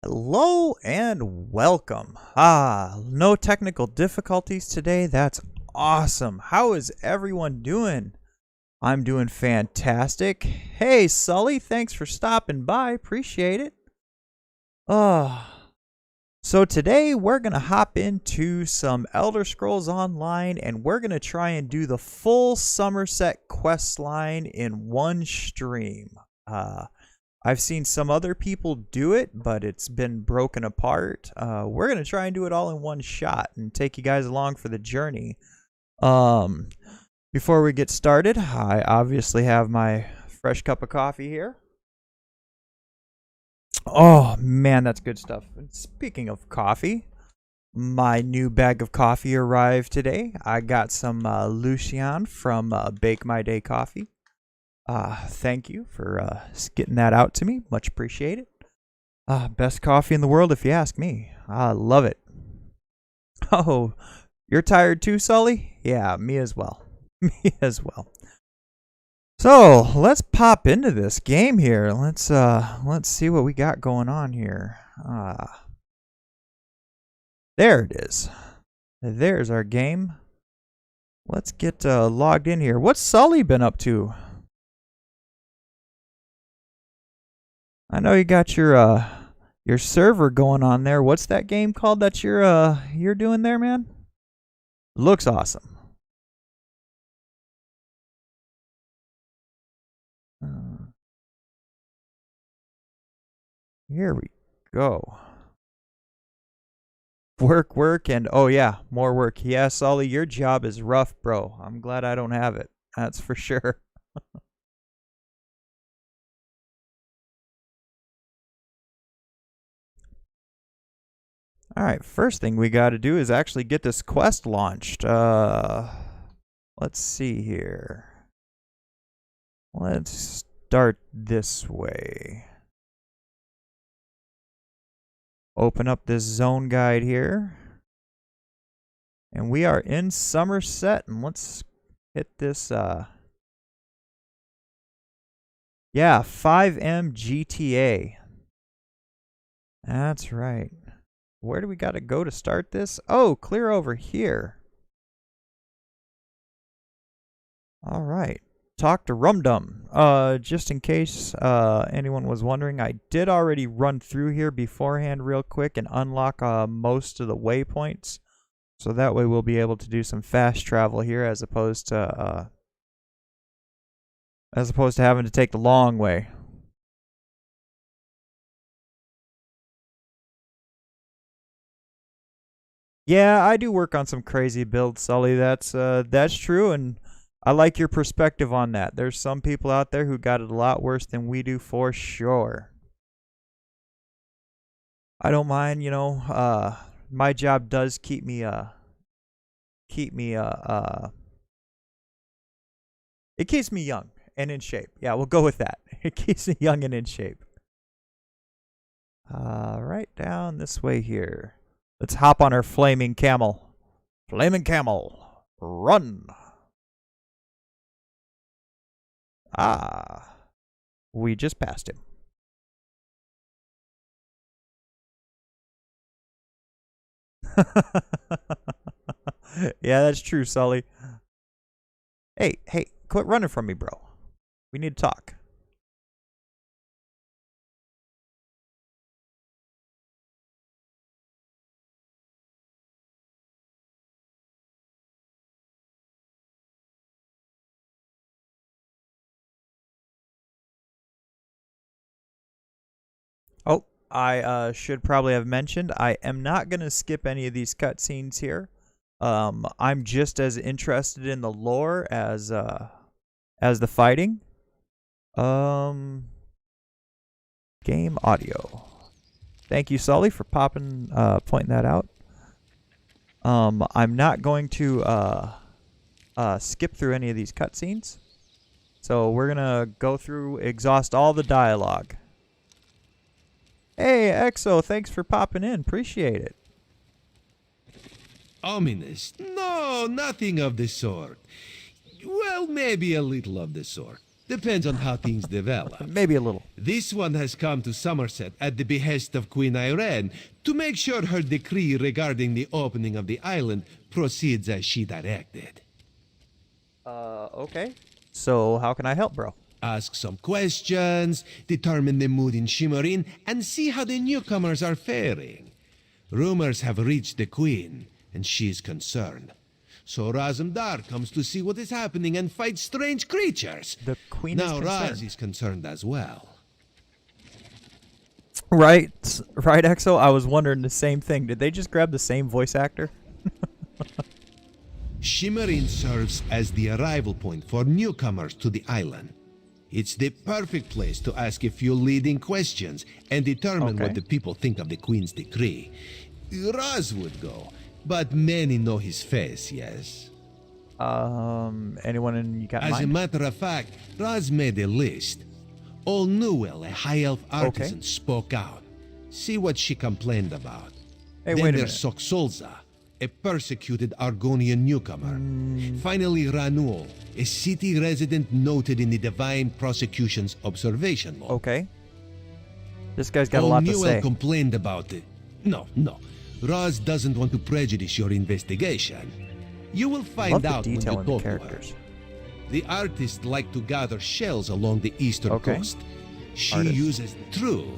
Hello and welcome. No technical difficulties today. That's awesome. How is everyone doing? I'm doing fantastic. Hey, Sully, thanks for stopping by. Appreciate it. Oh, so today we're going to hop into some Elder Scrolls Online and we're going to try and do the full Sommerset quest line in one stream. I've seen some other people do it, but it's been broken apart. We're going to try and do it all in one shot and take you guys along for the journey. Before we get started, I obviously have my fresh cup of coffee here. Oh, man, that's good stuff. And speaking of coffee, my new bag of coffee arrived today. I got some Lucian from Bake My Day Coffee. Thank you for getting that out to me. Much appreciated. Best coffee in the world, if you ask me. I love it. Oh, you're tired too, Sully? Yeah, me as well. Me as well. So let's pop into this game here. Let's see what we got going on here. There it is. There's our game. Let's get logged in here. What's Sully been up to? I know you got your server going on there. What's that game called that you're doing there, man? Looks awesome. Here we go. Work, and oh yeah, more work. Yeah, Sully, your job is rough, bro. I'm glad I don't have it. That's for sure. Alright, first thing we gotta do is actually get this quest launched. Let's see here. Let's start this way. Open up this zone guide here. And we are in Summerset, and let's hit this, yeah, 5M GTA. That's right. Where do we got to go to start this? Oh, clear over here. All right. Talk to Rumdum. Just in case anyone was wondering, I did already run through here beforehand real quick and unlock most of the waypoints. So that way we'll be able to do some fast travel here as opposed to having to take the long way. Yeah, I do work on some crazy builds, Sully. That's true, and I like your perspective on that. There's some people out there who got it a lot worse than we do for sure. I don't mind, my job does keep me it keeps me young and in shape. Yeah, we'll go with that. It keeps me young and in shape. Right down this way here. Let's hop on our flaming camel. Flaming camel, run. We just passed him. Yeah, that's true, Sully. Hey, quit running from me, bro. We need to talk. Oh, I should probably have mentioned I am not going to skip any of these cutscenes here. I'm just as interested in the lore as the fighting. Game audio. Thank you, Sully, for pointing that out. I'm not going to skip through any of these cutscenes. So we're gonna go through, exhaust all the dialogue. Hey, EXO, thanks for popping in. Appreciate it. Ominous. No, nothing of the sort. Well, maybe a little of the sort. Depends on how things develop. Maybe a little. This one has come to Summerset at the behest of Queen Irene to make sure her decree regarding the opening of the island proceeds as she directed. Okay. So how can I help, bro? Ask some questions, determine the mood in Shimmerin, and see how the newcomers are faring. Rumors have reached the Queen, and she is concerned. So Razumdar comes to see what is happening and fight strange creatures. The Queen now is Raz concerned. is concerned as well. Right, Exo. I was wondering the same thing. Did they just grab the same voice actor? Shimmerin serves as the arrival point for newcomers to the island. It's the perfect place to ask a few leading questions and determine what the people think of the Queen's decree. Raz would go, but many know his face, yes. Anyone you got in As a mind? matter of fact, Raz made a list. Old Newell, a high elf artisan, spoke out. See what she complained about. Hey, then wait a there's minute. Soxolza, a persecuted Argonian newcomer. Finally, Ranuol, a city resident noted in the Divine Prosecution's observation log. Okay. This guy's got a Old lot to Newell say. complained about it. No. Raz doesn't want to prejudice your investigation. You will find Love the out when you detail in the talk to her. characters. The artists like to gather shells along the eastern coast. She Artist. uses true,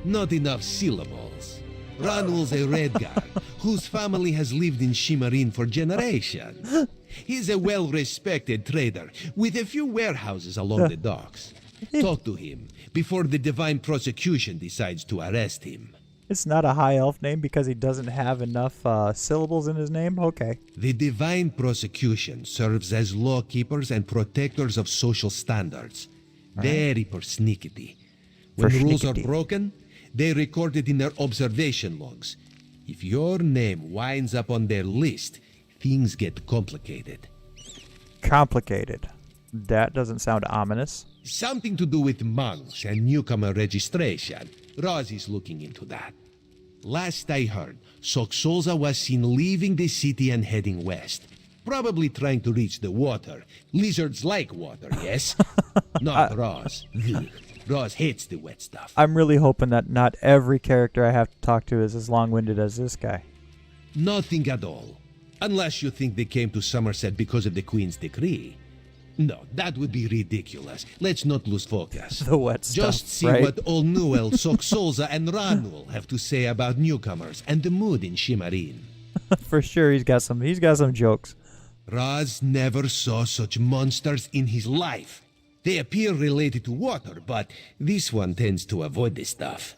not enough syllables. Ranul's a red guard whose family has lived in Shimmerin for generations. He's a well-respected trader with a few warehouses along the docks. Talk to him before the Divine Prosecution decides to arrest him. It's not a high elf name because he doesn't have enough syllables in his name? Okay. The Divine Prosecution serves as lawkeepers and protectors of social standards. Very persnickety. When rules are Persnickety. broken, they record it in their observation logs. If your name winds up on their list, things get complicated. Complicated. That doesn't sound ominous. Something to do with monks and newcomer registration. Raz is looking into that. Last I heard, Soxolza was seen leaving the city and heading west. Probably trying to reach the water. Lizards like water, yes? Not Raz. Ugh. Raz hates the wet stuff. I'm really hoping that not every character I have to talk to is as long-winded as this guy. Nothing at all. Unless you think they came to Summerset because of the Queen's decree. No, that would be ridiculous. Let's not lose focus. The wet stuff, Just see right? what Old Newell, Soxolza, and Ranul have to say about newcomers and the mood in Shimmerin. For sure, he's got some jokes. Raz never saw such monsters in his life. They appear related to water, but this one tends to avoid this stuff.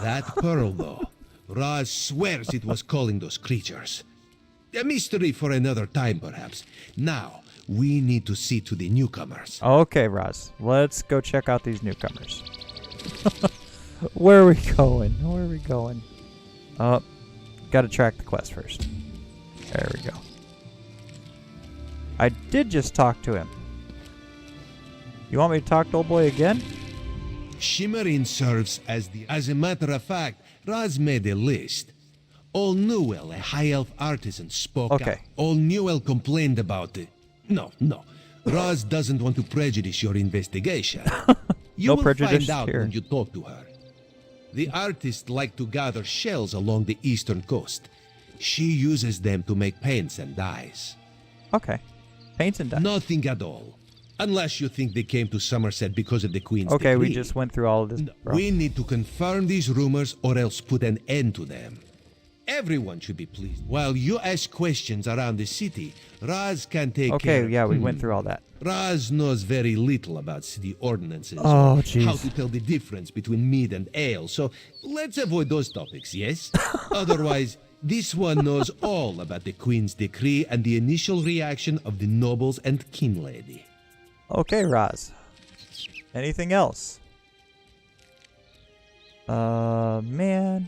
That pearl, though, Raz swears it was calling those creatures. A mystery for another time, perhaps. Now, we need to see to the newcomers. Okay, Roz, let's go check out these newcomers. Where are we going? Where are we going? Gotta track the quest first. There we go. I did just talk to him. You want me to talk to old boy again? Shimmerin serves as a matter of fact, Raz made a list. Old Newell, a high elf artisan, spoke out. Old Newell complained about it. No. Raz doesn't want to prejudice your investigation. You No will prejudice find out here. when you talk to her. The artists like to gather shells along the eastern coast. She uses them to make paints and dyes. Okay. Paints and dyes. Nothing at all. Unless you think they came to Summerset because of the Queen's Okay, we decree. just went through all of this. Bro. We need to confirm these rumors or else put an end to them. Everyone should be pleased. While you ask questions around the city, Raz can take care. Okay, yeah, we went through all that. Raz knows very little about city ordinances. Oh, or jeez. how to tell the difference between mead and ale, so let's avoid those topics, yes? Otherwise, this one knows all about the Queen's decree and the initial reaction of the nobles and king lady. Okay, Roz. Anything else? Man.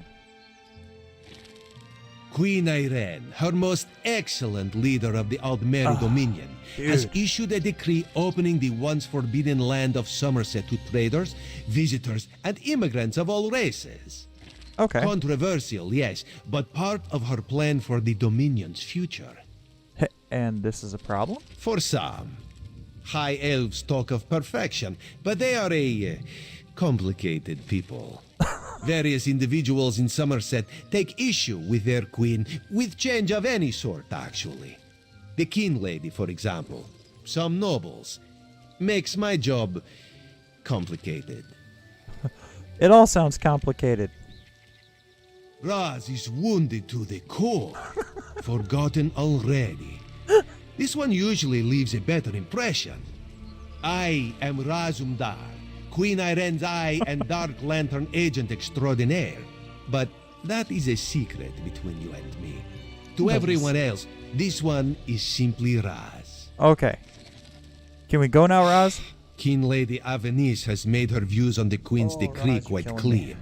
Queen Irene, her most excellent leader of the Aldmeri Dominion, has dude. issued a decree opening the once forbidden land of Sommerset to traders, visitors, and immigrants of all races. Okay. Controversial, yes, but part of her plan for the Dominion's future. And this is a problem? For some. High elves talk of perfection, but they are a complicated people. Various individuals in Summerset take issue with their queen, with change of any sort, actually. The king lady, for example, some nobles, makes my job complicated. It all sounds complicated. Raz is wounded to the core, forgotten already. This one usually leaves a better impression. I am Razumdar, Queen Irene's Eye and Dark Lantern Agent Extraordinaire. But that is a secret between you and me. To everyone else, this one is simply Raz. Okay. Can we go now, Raz? King Lady Avenice has made her views on the Queen's decree quite clear.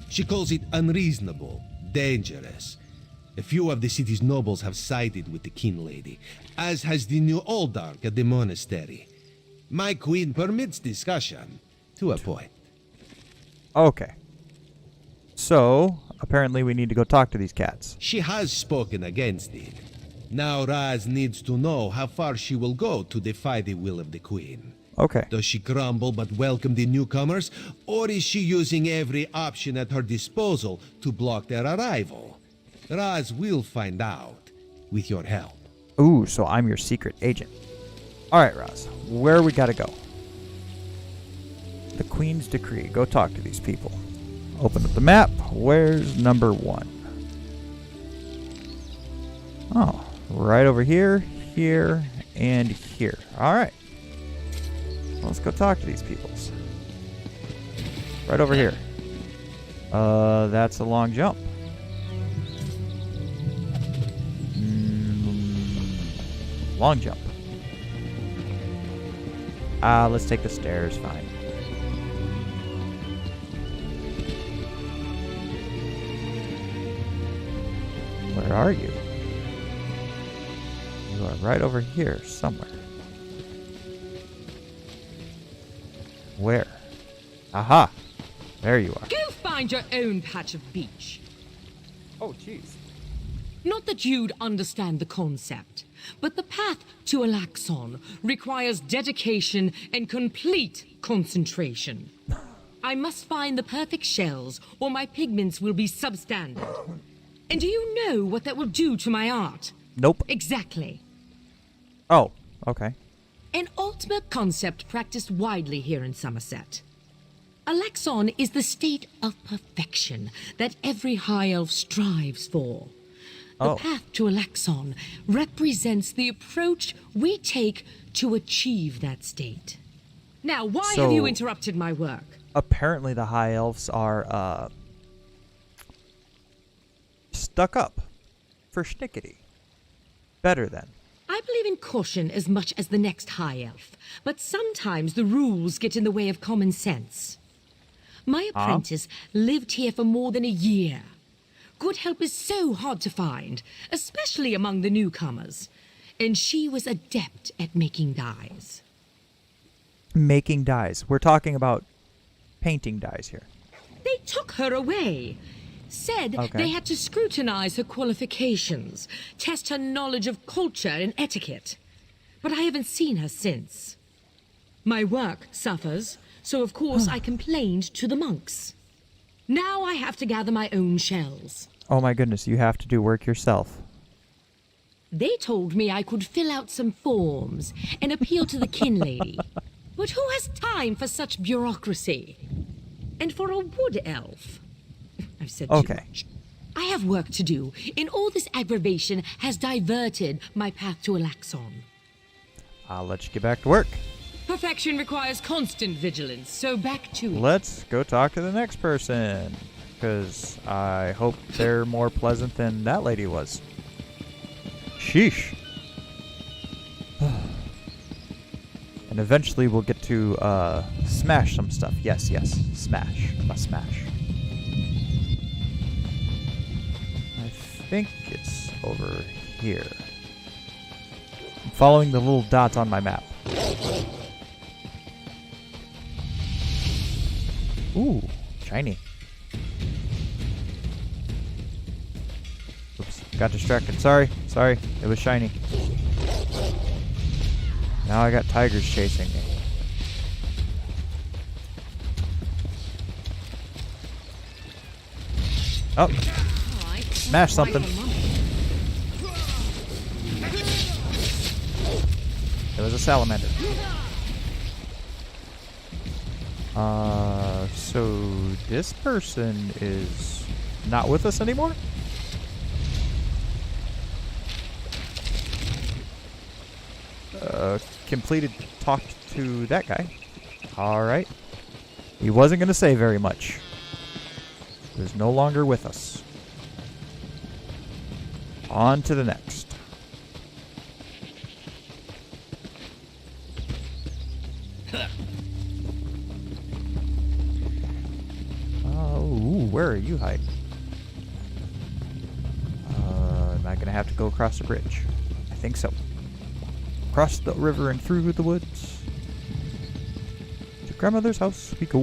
She calls it unreasonable, dangerous. A few of the city's nobles have sided with the King Lady, as has the new Oldark at the monastery. My queen permits discussion, to a point. Okay. So, apparently we need to go talk to these cats. She has spoken against it. Now Raz needs to know how far she will go to defy the will of the Queen. Okay. Does she grumble but welcome the newcomers, or is she using every option at her disposal to block their arrival? Raz will find out, with your help. Ooh, so I'm your secret agent. Alright, Raz. Where we gotta go? The Queen's Decree. Go talk to these people. Open up the map. Where's number 1? Oh, right over here, here, and here. Alright. Let's go talk to these peoples. Right over here. That's a long jump. Long jump. Let's take the stairs, fine. Where are you? You are right over here, somewhere. Where? Aha! There you are. Go find your own patch of beach. Oh, jeez. Not that you'd understand the concept, but the path to Alaxon requires dedication and complete concentration. I must find the perfect shells, or my pigments will be substandard. And do you know what that will do to my art? Nope. Exactly. Oh, okay. An ultimate concept practiced widely here in Sommerset. Alaxon is the state of perfection that every high elf strives for. The path to Alaxon represents the approach we take to achieve that state. Now, why have you interrupted my work? Apparently the high elves are, stuck up for schnickety. Better than. I believe in caution as much as the next high elf, but sometimes the rules get in the way of common sense. My apprentice lived here for more than a year. Good help is so hard to find, especially among the newcomers. And she was adept at making dyes. Making dyes. We're talking about painting dyes here. They took her away. Said they had to scrutinize her qualifications, test her knowledge of culture and etiquette. But I haven't seen her since. My work suffers, so of course I complained to the monks. Now I have to gather my own shells. Oh my goodness, you have to do work yourself. They told me I could fill out some forms and appeal to the kin lady. But who has time for such bureaucracy? And for a wood elf? I've said too much. I have work to do, and all this aggravation has diverted my path to Alaxon. I'll let you get back to work. Perfection requires constant vigilance, so back to it. Let's go talk to the next person, because I hope they're more pleasant than that lady was. Sheesh. And eventually we'll get to smash some stuff. Yes, yes. Smash. Must smash. I think it's over here. I'm following the little dots on my map. Ooh, shiny. Oops, got distracted. Sorry, it was shiny. Now I got tigers chasing me. Oh, All right. smash something. It was a salamander. So this person is not with us anymore? Completed talk to that guy. Alright. He wasn't going to say very much. He was no longer with us. On to the next. Where are you hiding? Am I gonna have to go across the bridge? I think so. Across the river and through the woods. To grandmother's house we go.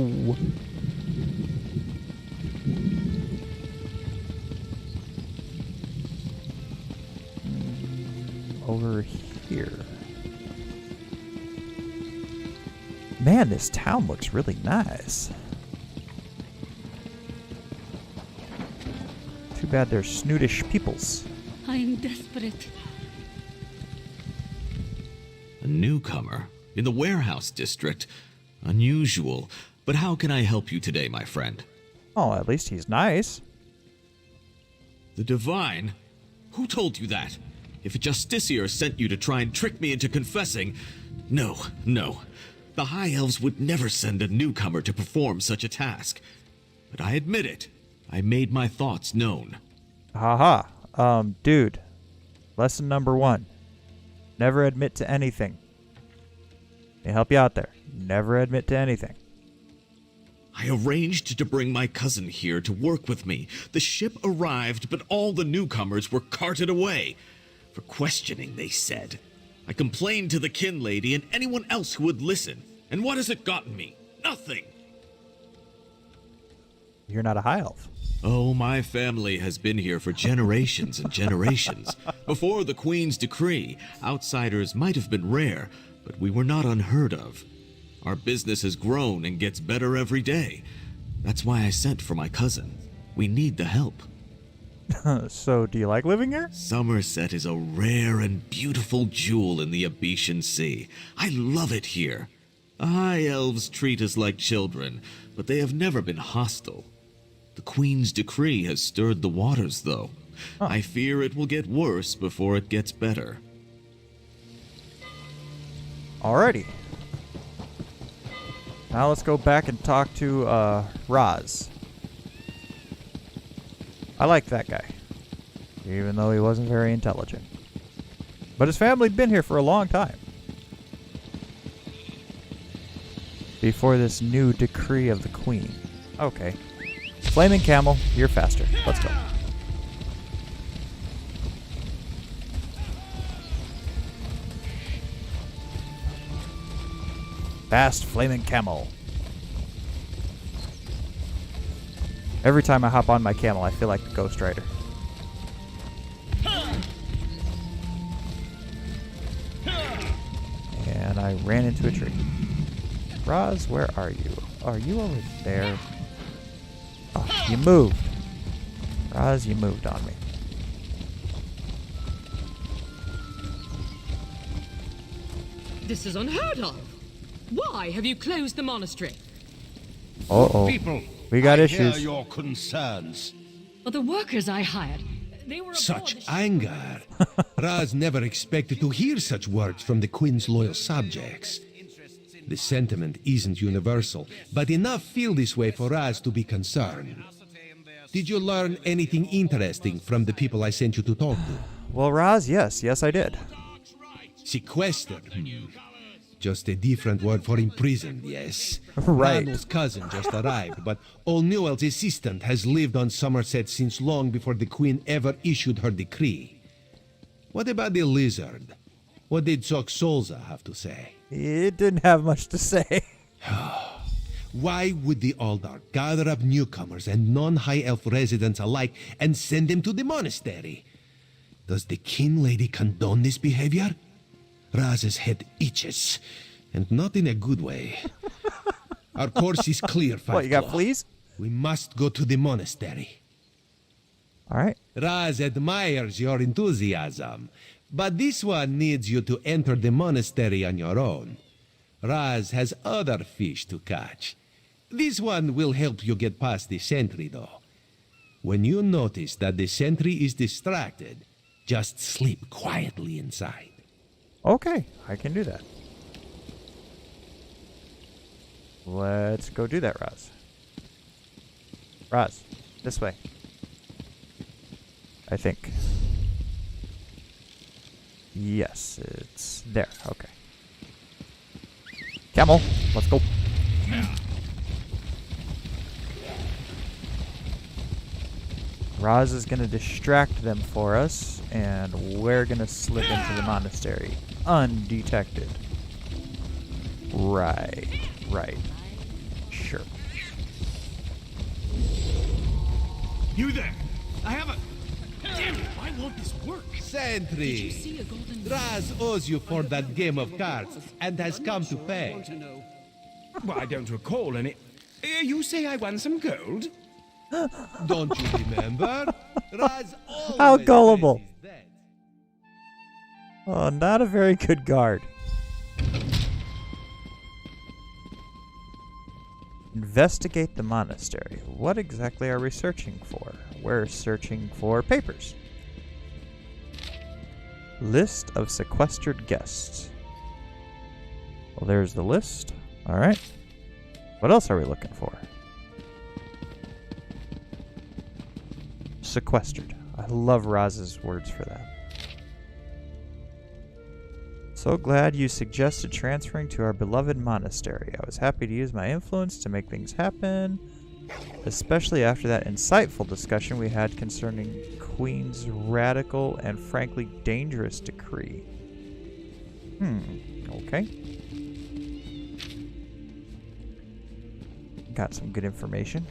Over here. Man, this town looks really nice. Too bad they're snootish peoples. I'm desperate. A newcomer in the warehouse district. Unusual. But how can I help you today, my friend? Oh, at least he's nice. The Divine? Who told you that? If a Justiciar sent you to try and trick me into confessing... No. The High Elves would never send a newcomer to perform such a task. But I admit it. I made my thoughts known. Haha. Dude. Lesson number 1. Never admit to anything. Let me help you out there. Never admit to anything. I arranged to bring my cousin here to work with me. The ship arrived, but all the newcomers were carted away. For questioning, they said. I complained to the kin lady and anyone else who would listen. And what has it gotten me? Nothing. You're not a high elf. Oh, my family has been here for generations and generations. Before the Queen's decree, outsiders might have been rare, but we were not unheard of. Our business has grown and gets better every day. That's why I sent for my cousin. We need the help. So, do you like living here? Sommerset is a rare and beautiful jewel in the Abetian Sea. I love it here. The High Elves treat us like children, but they have never been hostile. The Queen's decree has stirred the waters, though. Huh. I fear it will get worse before it gets better. Alrighty. Now let's go back and talk to, Roz. I like that guy. Even though he wasn't very intelligent. But his family'd been here for a long time. Before this new decree of the Queen. Okay. Flaming Camel, you're faster. Let's go. Fast Flaming Camel. Every time I hop on my camel, I feel like the Ghost Rider. And I ran into a tree. Roz, where are you? Are you over there? Oh, you moved. Roz, you moved on me. This is unheard of. Why have you closed the monastery? Uh-oh. People, We got I issues. hear your concerns. Well, the workers I hired, they were aboard Such the ship. anger. Raz never expected to hear such words from the Queen's loyal subjects. The sentiment isn't universal, but enough feel this way for Raz to be concerned. Did you learn anything interesting from the people I sent you to talk to? Well, Roz, yes, I did. Sequestered. Just a different word for imprisoned, yes. Right. Ranul's cousin just arrived, but O'Newell's assistant has lived on Sommerset since long before the Queen ever issued her decree. What about the lizard? What did Soxolza have to say? It didn't have much to say. Why would the Aldar gather up newcomers and non-high elf residents alike and send them to the monastery? Does the kin lady condone this behavior? Raz's head itches, and not in a good way. Our course is clear, Five What, you got Claw. fleas? We must go to the monastery. Alright. Raz admires your enthusiasm, but this one needs you to enter the monastery on your own. Raz has other fish to catch. This one will help you get past the sentry, though. When you notice that the sentry is distracted, just sleep quietly inside. Okay, I can do that. Let's go do that, Raz. Raz, this way. I think. Yes, it's there. Okay. Camel, let's go. Raz is going to distract them for us, and we're going to slip into the monastery undetected. Right. Sure. You there! I have a... Damn it, why won't this work? Sentry! Raz owes you for that game of cards and has come to pay. Well, I don't recall any... you say I won some gold? Don't you remember? Raz always How gullible. pays his debts. Oh, not a very good guard. Investigate the monastery. What exactly are we searching for? We're searching for papers. List of sequestered guests. Well, there's the list. Alright. What else are we looking for? Sequestered. I love Raz's words for that. So glad you suggested transferring to our beloved monastery. I was happy to use my influence to make things happen, especially after that insightful discussion we had concerning Queen's radical and frankly dangerous decree. Okay. Got some good information.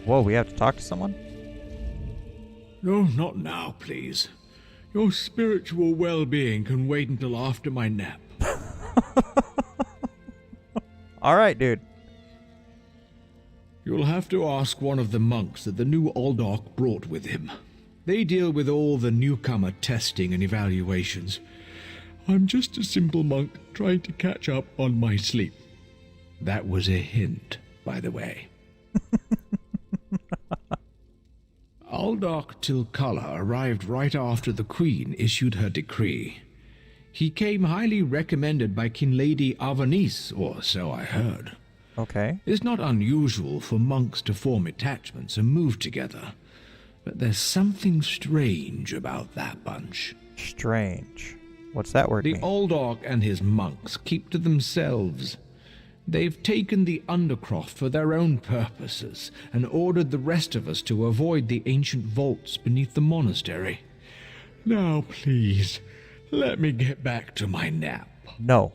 Whoa, we have to talk to someone? No, not now, please. Your spiritual well-being can wait until after my nap. Alright, dude. You'll have to ask one of the monks that the new Aldok brought with him. They deal with all the newcomer testing and evaluations. I'm just a simple monk trying to catch up on my sleep. That was a hint, by the way. Aldok Tilkala arrived right after the Queen issued her decree. He came highly recommended by King Lady Avanice, or so I heard. Okay. It's not unusual for monks to form attachments and move together, but there's something strange about that bunch. Strange. What's that word The mean? Aldok and his monks keep to themselves. They've taken the Undercroft for their own purposes and ordered the rest of us to avoid the ancient vaults beneath the monastery. Now, please, let me get back to my nap. No.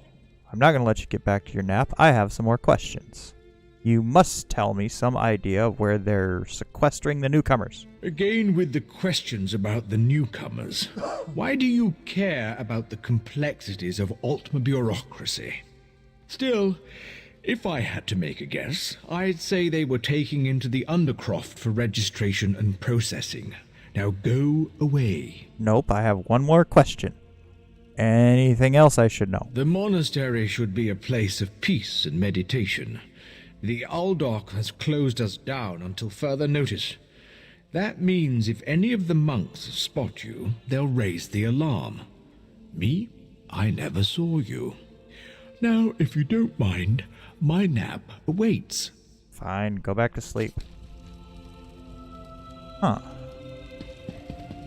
I'm not going to let you get back to your nap. I have some more questions. You must tell me some idea of where they're sequestering the newcomers. Again with the questions about the newcomers. Why do you care about the complexities of Altma bureaucracy? Still, if I had to make a guess, I'd say they were taking into the Undercroft for registration and processing. Now go away. Nope, I have one more question. Anything else I should know? The monastery should be a place of peace and meditation. The Aldok has closed us down until further notice. That means if any of the monks spot you, they'll raise the alarm. Me? I never saw you. Now, if you don't mind, my nap awaits. Fine, go back to sleep. Huh.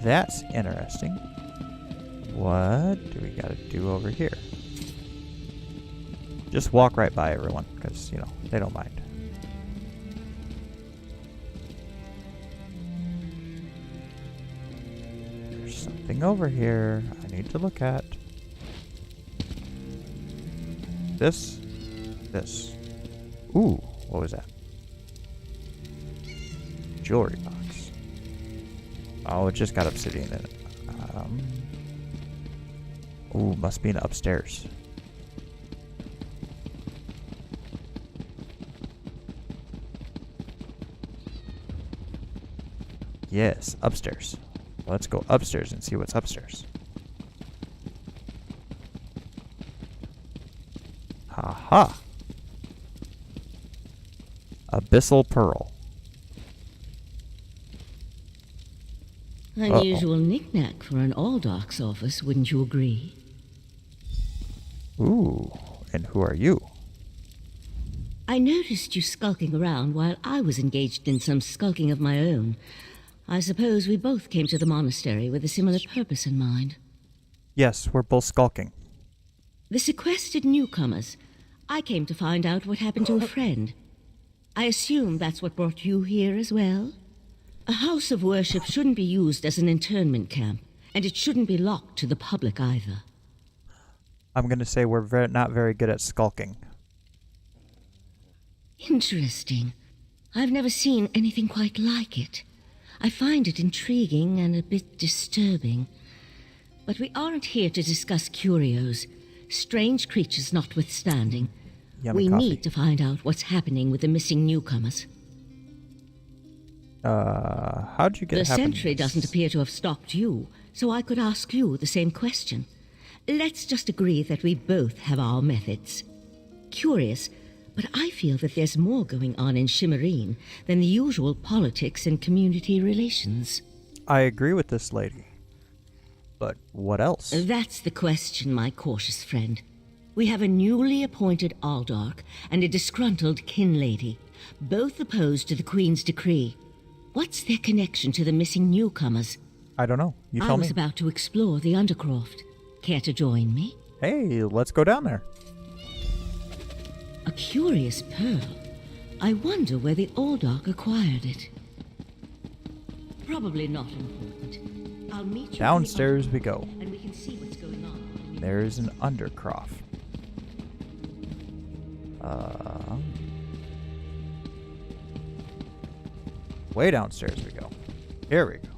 That's interesting. What do we gotta do over here? Just walk right by everyone, because, you know, they don't mind. There's something over here I need to look at. This. Ooh, what was that? Jewelry box. Oh, it just got obsidian in it. Ooh, must be in upstairs. Yes, upstairs. Let's go upstairs and see what's upstairs. Ha-ha. Abyssal Pearl. Unusual knick-knack for an Aldark's office, wouldn't you agree? Ooh, and who are you? I noticed you skulking around while I was engaged in some skulking of my own. I suppose we both came to the monastery with a similar purpose in mind. Yes, we're both skulking. The sequestered newcomers. I came to find out what happened to a friend. I assume that's what brought you here as well? A house of worship shouldn't be used as an internment camp, and it shouldn't be locked to the public either. I'm going to say we're not very good at skulking. Interesting. I've never seen anything quite like it. I find it intriguing and a bit disturbing. But we aren't here to discuss curios, strange creatures notwithstanding. Yummy We coffee. need to find out what's happening with the missing newcomers. How'd you get The happenings? sentry doesn't appear to have stopped you, so I could ask you the same question. Let's just agree that we both have our methods. Curious, but I feel that there's more going on in Shimmerine than the usual politics and community relations. I agree with this lady. But what else? That's the question, my cautious friend. We have a newly appointed Aldark and a disgruntled kin lady, both opposed to the Queen's decree. What's their connection to the missing newcomers? I don't know. You I tell was me. about to explore the Undercroft. Care to join me? Hey, let's go down there. A curious pearl. I wonder where the Aldark acquired it. Probably not important. I'll meet you Downstairs we go. and we can see what's going on. There's an Undercroft. Way downstairs we go. Here we go.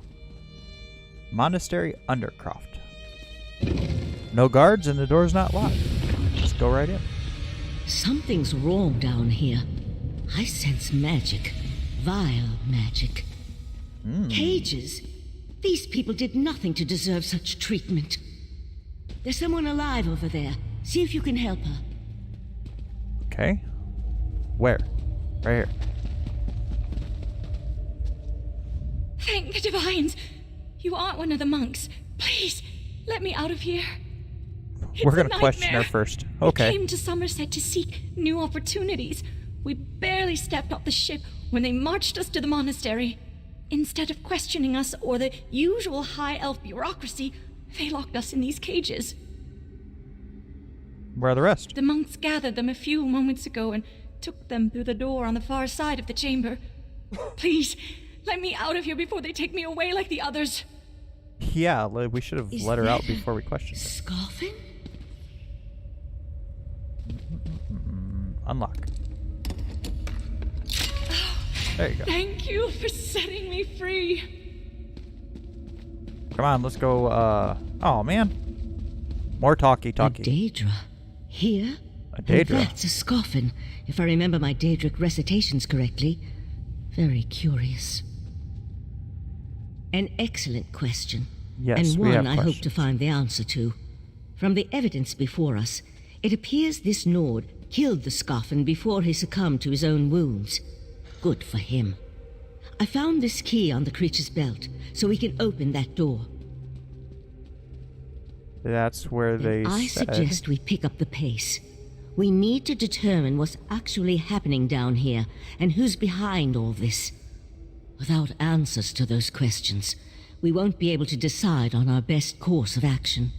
Monastery Undercroft. No guards and the door's not locked. Let's go right in. Something's wrong down here. I sense magic. Vile magic. Cages? These people did nothing to deserve such treatment. There's someone alive over there. See if you can help her. Okay. Where? Right here. Thank the divines! You aren't one of the monks. Please, let me out of here. We're It's a gonna question her nightmare. first. We Okay. came to Sommerset to seek new opportunities. We barely stepped off the ship when they marched us to the monastery. Instead of questioning us or the usual high elf bureaucracy, they locked us in these cages. Where are the rest? The monks gathered them a few moments ago and took them through the door on the far side of the chamber. Please, let me out of here before they take me away like the others. Yeah, we should have Is let her out that a before we questioned her. Scoffin? Unlock. There you go. Thank you for setting me free. Come on, let's go. Oh man, more talkie. A Daedra. Here? A And Daedra. that's a Scoffin, if I remember my Daedric recitations correctly. Very curious. An excellent question. Yes, and we have one I hope to questions. find the answer to. From the evidence before us, it appears this Nord killed the Scoffin before he succumbed to his own wounds. Good for him. I found this key on the creature's belt, so we can open that door. That's where they I said. suggest we pick up the pace. We need to determine what's actually happening down here and who's behind all this. Without answers to those questions, we won't be able to decide on our best course of action.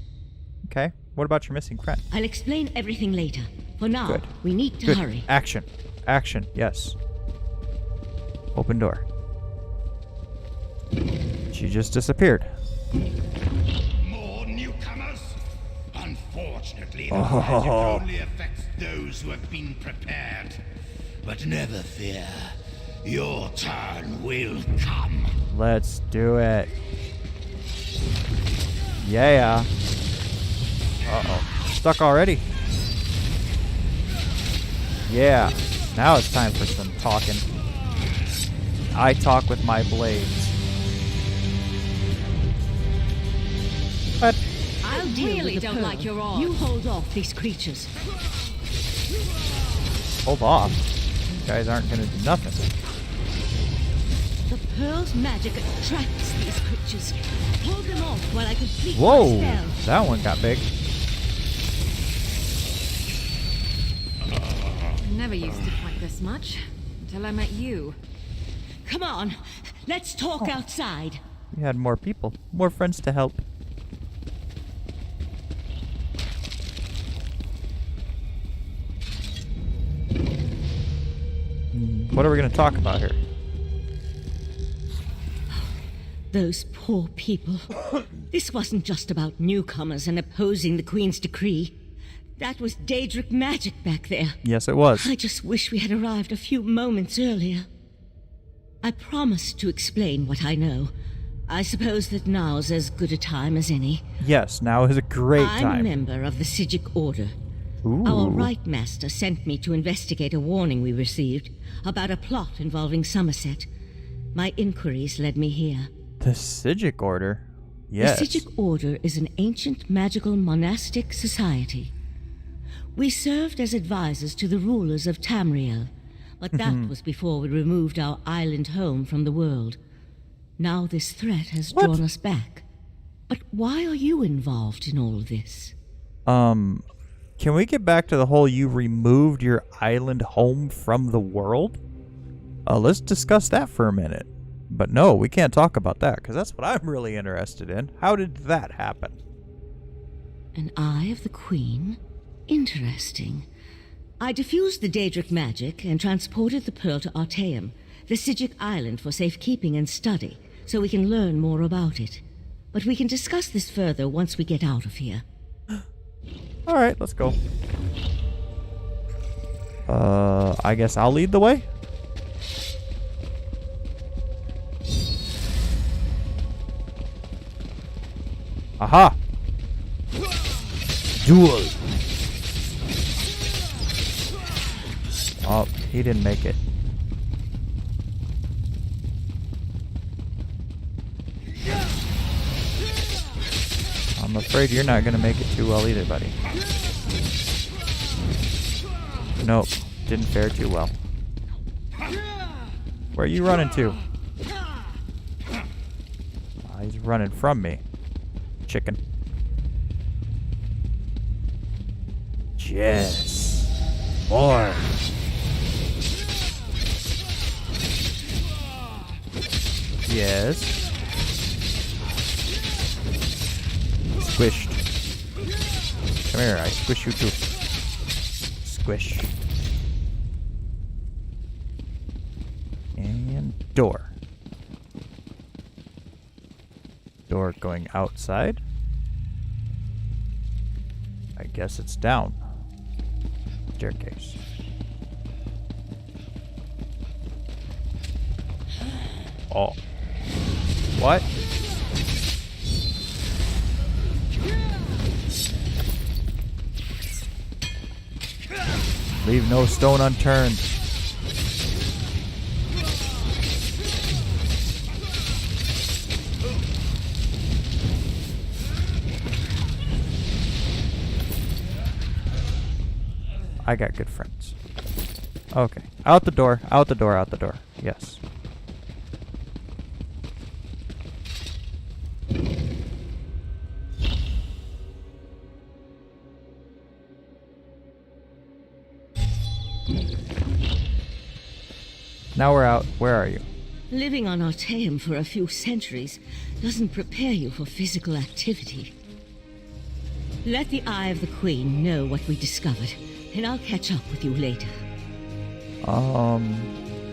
Okay. What about your missing friend? I'll explain everything later. For now, Good. we need to Good. hurry. Action. Action. Yes. Open door. She just disappeared. More newcomers? Unfortunately, the Oh. magic only affects those who have been prepared. But never fear, your turn will come. Let's do it. Yeah. Uh-oh. Stuck already? Yeah. Now it's time for some talking. I talk with my blades. What? I'll deal really with the don't pearl. like your odds. You hold off these creatures. Hold off. You guys aren't gonna do nothing. The pearl's magic attracts these creatures. Hold them off while I complete my Whoa! spell. That one got big. Never used to quite this much until I met you. Come on, let's talk outside. We had more people, more friends to help. What are we going to talk about here? Those poor people. This wasn't just about newcomers and opposing the Queen's decree. That was Daedric magic back there. Yes, it was. I just wish we had arrived a few moments earlier. I promised to explain what I know. I suppose that now's as good a time as any. Yes, now is a great I'm time. a member of the Sijic Order. Ooh. Our Right Master sent me to investigate a warning we received about a plot involving Summerset. My inquiries led me here. The Sijic Order? Yes. The Sijic Order is an ancient magical monastic society. We served as advisors to the rulers of Tamriel, but that was before we removed our island home from the world. Now this threat has drawn us back. But why are you involved in all this? Can we get back to the whole you removed your island home from the world? Let's discuss that for a minute. But no, we can't talk about that, because that's what I'm really interested in. How did that happen? An Eye of the Queen? Interesting. I diffused the Daedric magic and transported the pearl to Artaeum, the Sijic island, for safekeeping and study, so we can learn more about it. But we can discuss this further once we get out of here. Alright, let's go. I guess I'll lead the way? Aha! Duel! Oh, he didn't make it. I'm afraid you're not gonna make it too well either, buddy. Nope, didn't fare too well. Where are you running to? He's running from me. Chicken. Yes. More. Yes. Squished. Come here, I squish you too. Squish. And door. Door going outside. I guess it's down. Staircase. Oh. What? Leave no stone unturned. I got good friends. Okay. Out the door, out the door, out the door. Yes. Now we're out. Where are you? Living on Artaeum for a few centuries doesn't prepare you for physical activity. Let the Eye of the Queen know what we discovered, and I'll catch up with you later.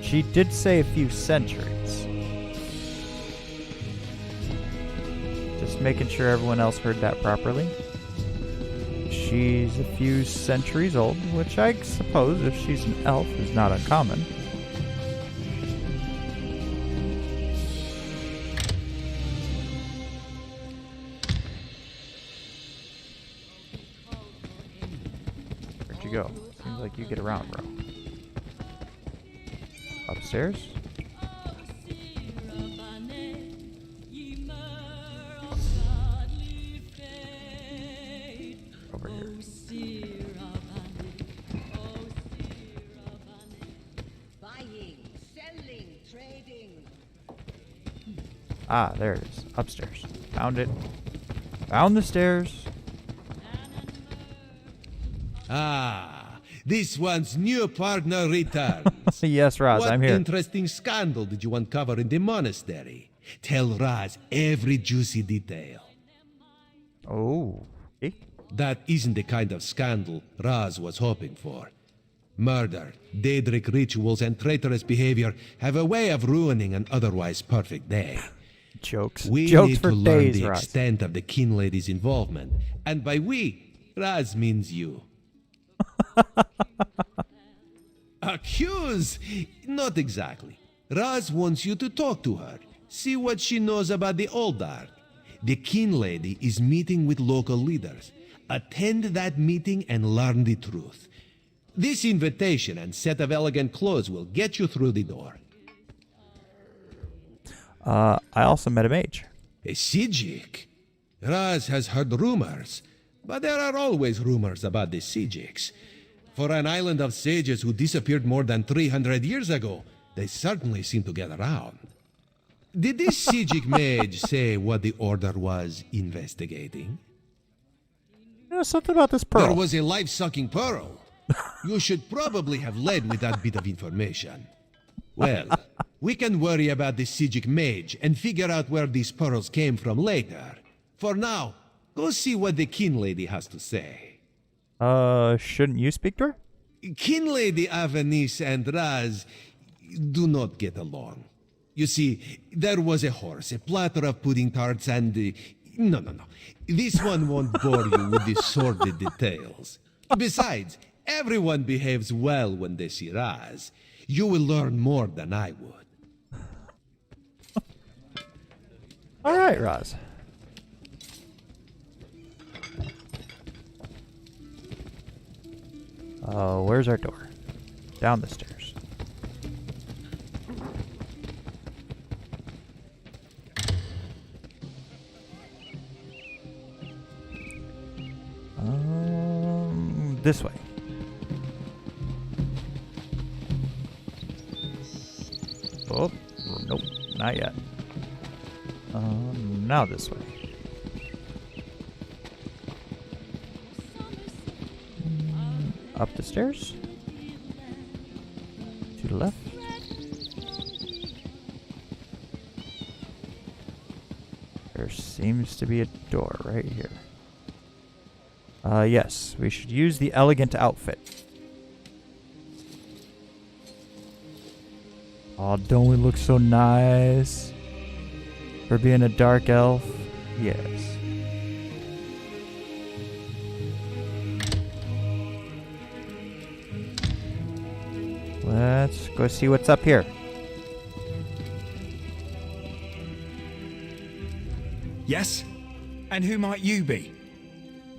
She did say a few centuries. Just making sure everyone else heard that properly. She's a few centuries old, which I suppose, if she's an elf, is not uncommon. you get around, bro? Upstairs? Over here. Buying, selling, trading. Ah, there it is. Upstairs. Found it. Found the stairs. Ah, this one's new partner returns. Yes, Raz, What I'm here. interesting scandal did you uncover in the monastery? Tell Raz every juicy detail. Oh. Okay. That isn't the kind of scandal Raz was hoping for. Murder, Daedric rituals, and traitorous behavior have a way of ruining an otherwise perfect day. Jokes. We Jokes need for to learn days, the Raz. extent of the kin lady's involvement. And by we, Raz means you. Accuse? Not exactly. Raz wants you to talk to her. See what she knows about the Old Dark. The kin lady is meeting with local leaders. Attend that meeting and learn the truth. This invitation and set of elegant clothes will get you through the door. I also met a mage. A Sijik? Raz has heard rumors, but there are always rumors about the Sijiks. For an island of sages who disappeared more than 300 years ago, they certainly seem to get around. Did this Sijik mage say what the Order was investigating? You know, something about this pearl. There was a life-sucking pearl. You should probably have led with that bit of information. Well, we can worry about the Sijik mage and figure out where these pearls came from later. For now, go see what the kin lady has to say. Shouldn't you speak to her? Kin Lady Avanice and Raz do not get along. You see, there was a horse, a platter of pudding tarts, and... No. This one won't bore you with the sordid details. Besides, everyone behaves well when they see Raz. You will learn more than I would. All right, Raz. Where's our door? Down the stairs. This way. Oh, nope, not yet. Now this way. Up the stairs. To the left. There seems to be a door right here. Yes, we should use the elegant outfit. Oh, don't we look so nice? For being a dark elf? Yes. Let's go see what's up here. Yes? And who might you be?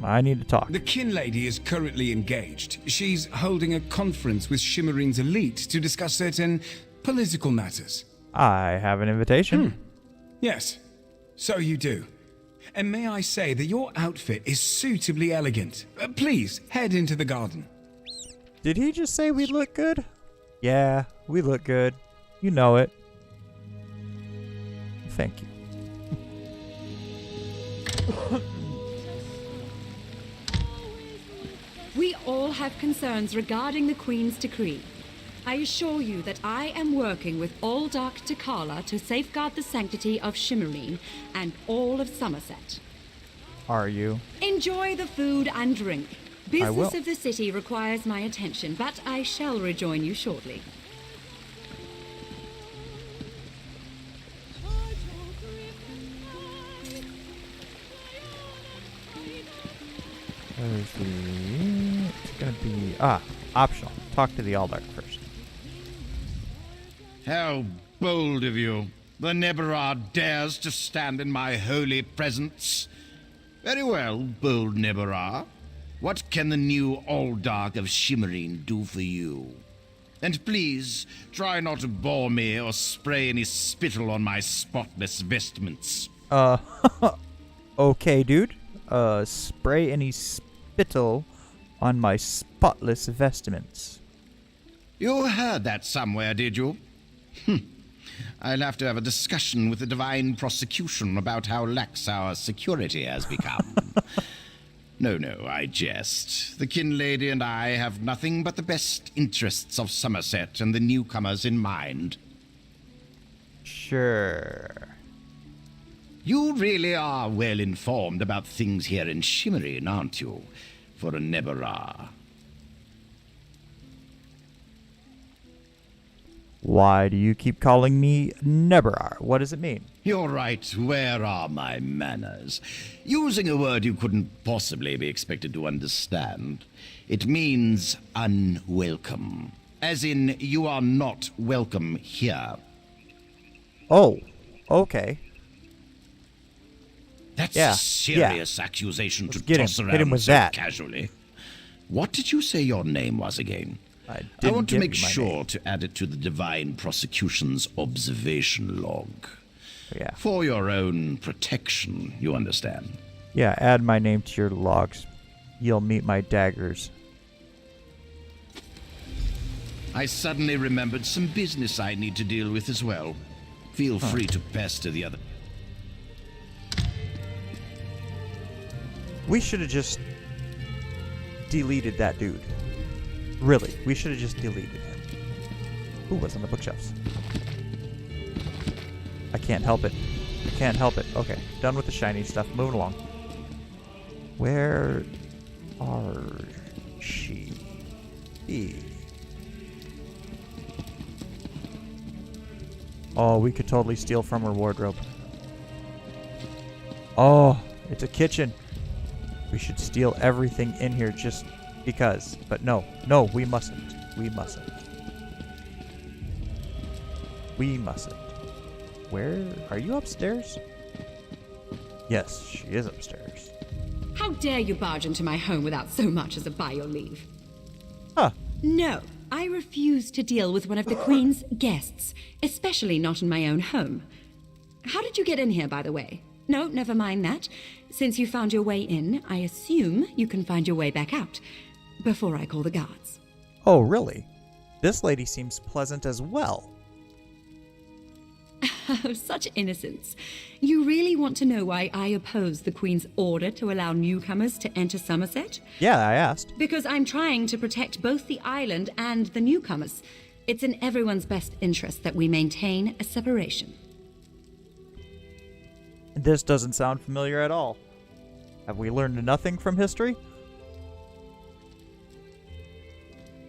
I need to talk. The kin lady is currently engaged. She's holding a conference with Shimmerine's elite to discuss certain political matters. I have an invitation. Yes, so you do. And may I say that your outfit is suitably elegant. Please, head into the garden. Did he just say we look good? Yeah, we look good. You know it. Thank you. We all have concerns regarding the Queen's decree. I assure you that I am working with all Dark Takala to safeguard the sanctity of Shimmerine and all of Sommerset. Are you? Enjoy the food and drink. I will. Business of the city requires my attention, but I shall rejoin you shortly. Where's the... It's gonna be... optional. Talk to the Aldark first. How bold of you. The Neberah dares to stand in my holy presence. Very well, bold Neberah. What can the new Aldark of Shimmerine do for you? And please, try not to bore me or spray any spittle on my spotless vestments. Okay, dude. Spray any spittle on my spotless vestments. You heard that somewhere, did you? I'll have to have a discussion with the Divine Prosecution about how lax our security has become. No, I jest. The kin lady and I have nothing but the best interests of Summerset and the newcomers in mind. Sure. You really are well informed about things here in Shimmerine, aren't you? For a Nebera. Why do you keep calling me Neberar? What does it mean? You're right. Where are my manners? Using a word you couldn't possibly be expected to understand. It means unwelcome. As in, you are not welcome here. Oh, okay. That's Yeah, a serious accusation Let's to get him. toss Hit around him with so that. casually. What did you say your name was again? I I want to didn't make give you my sure name. to add it to the Divine Prosecution's observation log. Yeah. For your own protection, you understand. Yeah, add my name to your logs. You'll meet my daggers. I suddenly remembered some business I need to deal with as well. Feel free to pass to the other. We should have just deleted that dude. Really, we should have just deleted him. Ooh, what's on the bookshelves? I can't help it. I can't help it. Okay, done with the shiny stuff. Moving along. Where are she? Oh, we could totally steal from her wardrobe. Oh, it's a kitchen. We should steal everything in here just because. But no, we mustn't. We mustn't. We mustn't. Where are you upstairs? Yes, she is upstairs. How dare you barge into my home without so much as a by your leave? Huh. No, I refuse to deal with one of the Queen's guests, especially not in my own home. How did you get in here, by the way? No, never mind that. Since you found your way in, I assume you can find your way back out before I call the guards. Oh, really? This lady seems pleasant as well. Oh, such innocence. You really want to know why I oppose the Queen's order to allow newcomers to enter Summerset? Yeah, I asked. Because I'm trying to protect both the island and the newcomers. It's in everyone's best interest that we maintain a separation. This doesn't sound familiar at all. Have we learned nothing from history?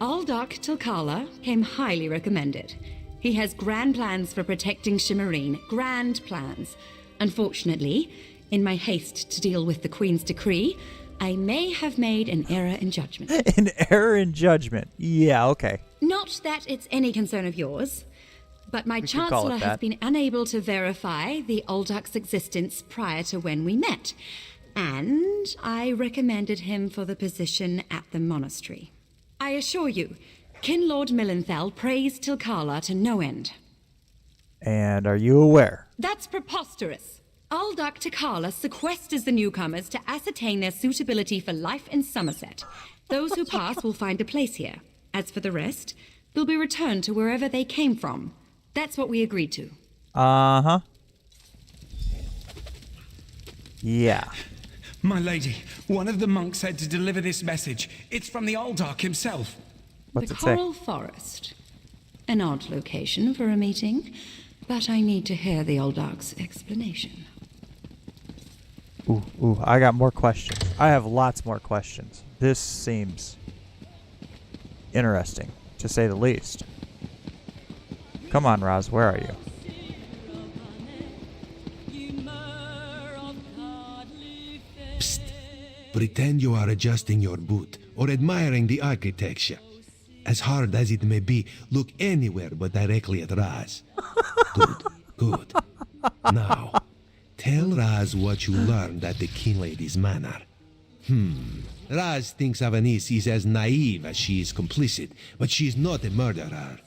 Aldark Tilkala came highly recommended. He has grand plans for protecting Shimmerine. Grand plans. Unfortunately, in my haste to deal with the Queen's decree, I may have made an error in judgment. An error in judgment. Yeah, okay. Not that it's any concern of yours, but my We could call it Chancellor has that. been unable to verify the Aldark's existence prior to when we met, and I recommended him for the position at the monastery. I assure you, Kin Lord Millenthal praised Tilkala to no end. And are you aware? That's preposterous. Aldark Tilkala sequesters the newcomers to ascertain their suitability for life in Summerset. Those who pass will find a place here. As for the rest, they'll be returned to wherever they came from. That's what we agreed to. Uh-huh. Yeah. My lady, one of the monks said to deliver this message. It's from the Aldark himself. What's The it say? Coral Forest. An odd location for a meeting, but I need to hear the Aldark's explanation. Ooh, I got more questions. I have lots more questions. This seems interesting, to say the least. Come on, Roz, where are you? Psst. Pretend you are adjusting your boot or admiring the architecture. As hard as it may be, look anywhere but directly at Raz. Good. Now, tell Raz what you learned at the King Lady's Manor. Raz thinks Avanis is as naive as she is complicit, but she's not a murderer.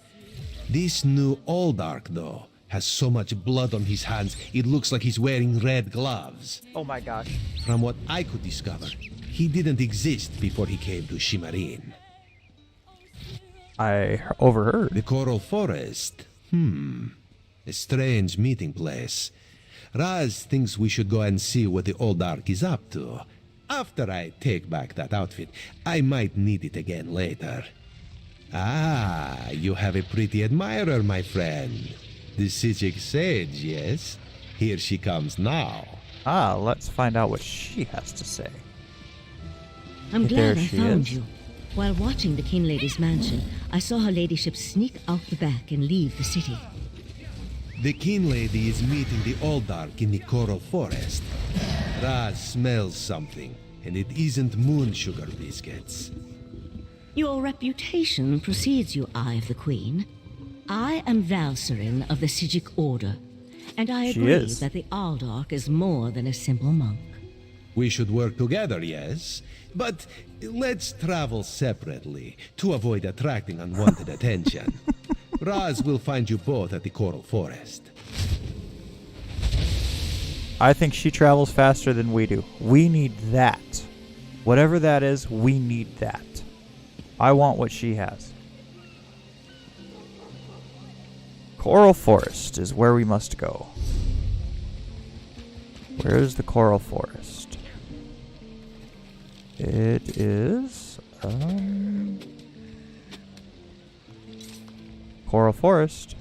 This new Oldark, though, has so much blood on his hands, it looks like he's wearing red gloves. Oh my gosh. From what I could discover, he didn't exist before he came to Shimmerin. I overheard. The Coral Forest. A strange meeting place. Raz thinks we should go and see what the Oldark is up to. After I take back that outfit, I might need it again later. Ah, you have a pretty admirer, my friend. The Sijic Sage, yes? Here she comes now. Ah, let's find out what she has to say. I'm There glad I she found is. you. While watching the King Lady's mansion, I saw her ladyship sneak out the back and leave the city. The King Lady is meeting the Oldark in the Coral Forest. Raz smells something, and it isn't moon sugar biscuits. Your reputation precedes you, Eye of the Queen. I am Valserin of the Sijic Order, and I She agree is. that the Aldark is more than a simple monk. We should work together, yes? But let's travel separately to avoid attracting unwanted attention. Raz will find you both at the Coral Forest. I think she travels faster than we do. We need that. Whatever that is, we need that. I want what she has. Coral Forest is where we must go. Where is the Coral Forest? It is... Coral Forest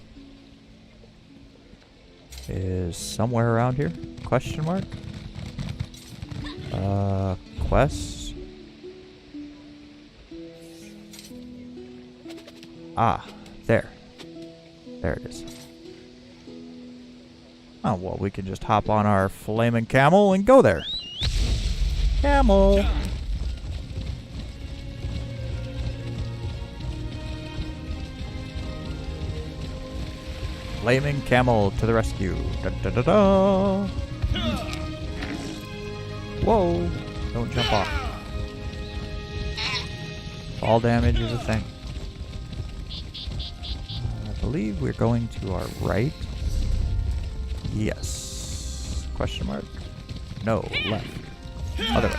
is somewhere around here. Question mark? Quest? Ah, there. There it is. Oh, well, we can just hop on our flaming camel and go there. Camel! Flaming camel to the rescue. Da, da, da, da. Whoa! Don't jump off. Fall damage is a thing. I believe we're going to our right. Yes. Question mark? No, left. Other way.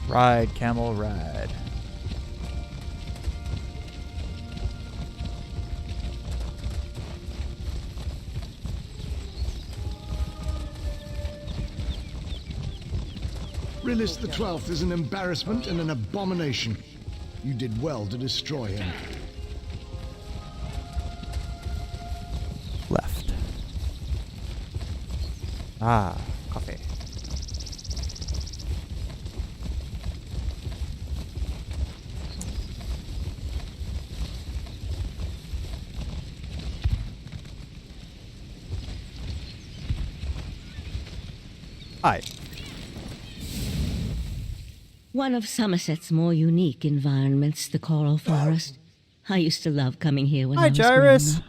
Ride, camel, ride. Rilis the 12th is an embarrassment and an abomination. You did well to destroy him. Left. Ah, coffee. Hi. One of Somerset's more unique environments, the Coral Forest. I used to love coming here when I Hi, was Gyrus. growing up.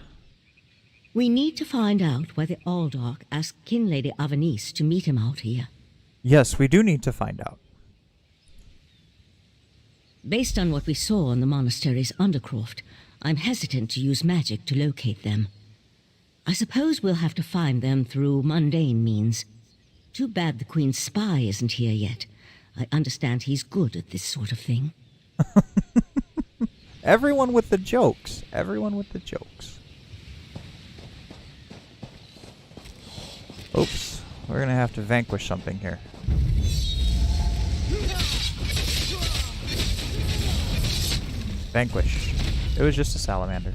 We need to find out why the Aldark asked King Lady Avanis to meet him out here. Yes, we do need to find out. Based on what we saw in the monastery's undercroft, I'm hesitant to use magic to locate them. I suppose we'll have to find them through mundane means. Too bad the Queen's spy isn't here yet. I understand he's good at this sort of thing. Everyone with the jokes. Everyone with the jokes. Oops. We're gonna have to vanquish something here. Vanquish. It was just a salamander.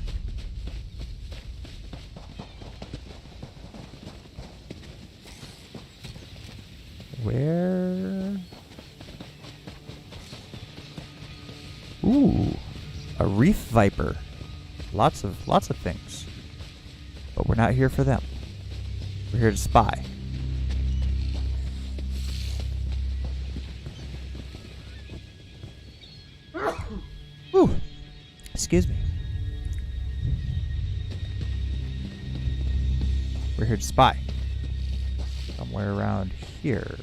Where? Ooh, a reef viper. Lots of things. But we're not here for them. We're here to spy. Ooh, excuse me. here to spy. Somewhere around here.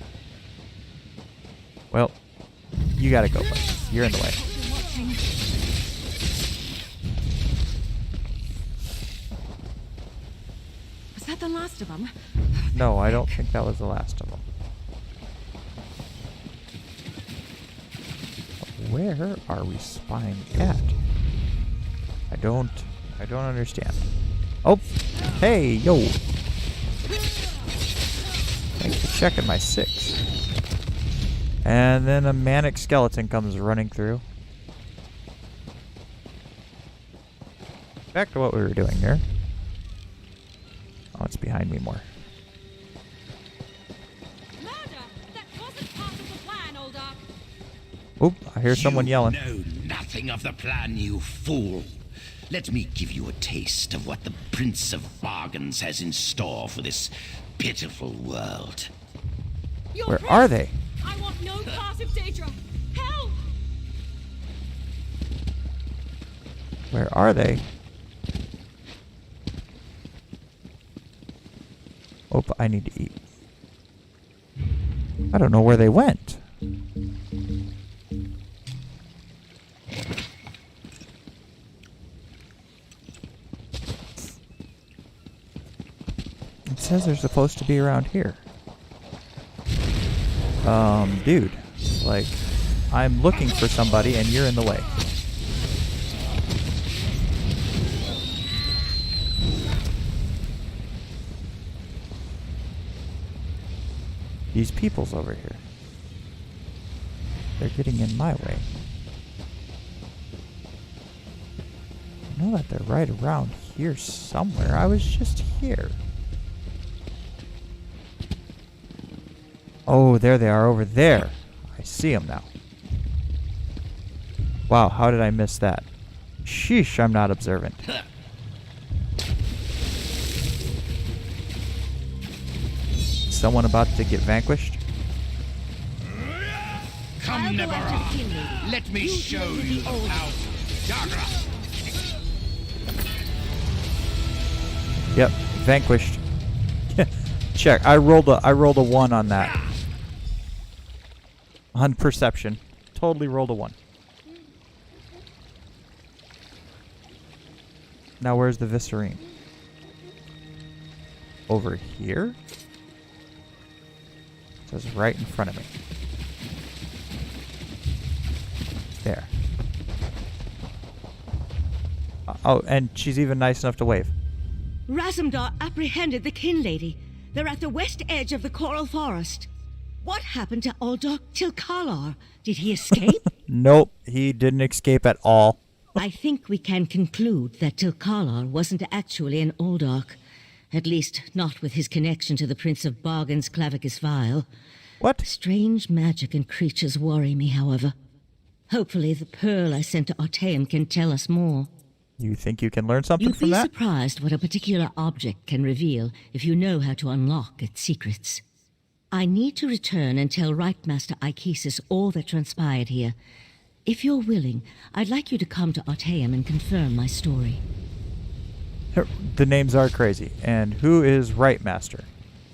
Well, you gotta go, buddy. You're in the way. Was that the last of them? No, I don't think that was the last of them. Where are we spying at? I don't understand. Oh, hey, yo. Thanks for checking my 6. And then a manic skeleton comes running through. Back to what we were doing here. Oh, it's behind me more. Murder! That wasn't part of the plan, old Ark. Oop, I hear someone yelling. You know nothing of the plan, you fool. Let me give you a taste of what the Prince of Bargains has in store for this pitiful world. Where are they? I want no part of Daedra. Help! Where are they? Oh, I need to eat. I don't know where they went. It says they're supposed to be around here. Dude, like, I'm looking for somebody and you're in the way. These people's over here. They're getting in my way. I know that they're right around here somewhere. I was just here. Oh, there they are over there. I see them now. Wow, how did I miss that? Sheesh, I'm not observant. Someone about to get vanquished? Come, Nebara. Let me show you the power of Dagra. Yep, vanquished. Check. I rolled a 1 on that. On perception. Totally rolled a 1. Now where's the Viscerine? Over here? It says right in front of me. There. Oh, and she's even nice enough to wave. Razumdar apprehended the kin lady. They're at the west edge of the coral forest. What happened to Aldok Tilkalar? Did he escape? Nope, he didn't escape at all. I think we can conclude that Tilkalar wasn't actually an Aldok. At least, not with his connection to the Prince of Bargain's Clavicus Vial. What? Strange magic and creatures worry me, however. Hopefully the pearl I sent to Artaeum can tell us more. You think you can learn something You'd from be that? surprised what a particular object can reveal if you know how to unlock its secrets. I need to return and tell Right Master Ikesis all that transpired here. If you're willing, I'd like you to come to Artaeum and confirm my story. The names are crazy. And who is Right Master?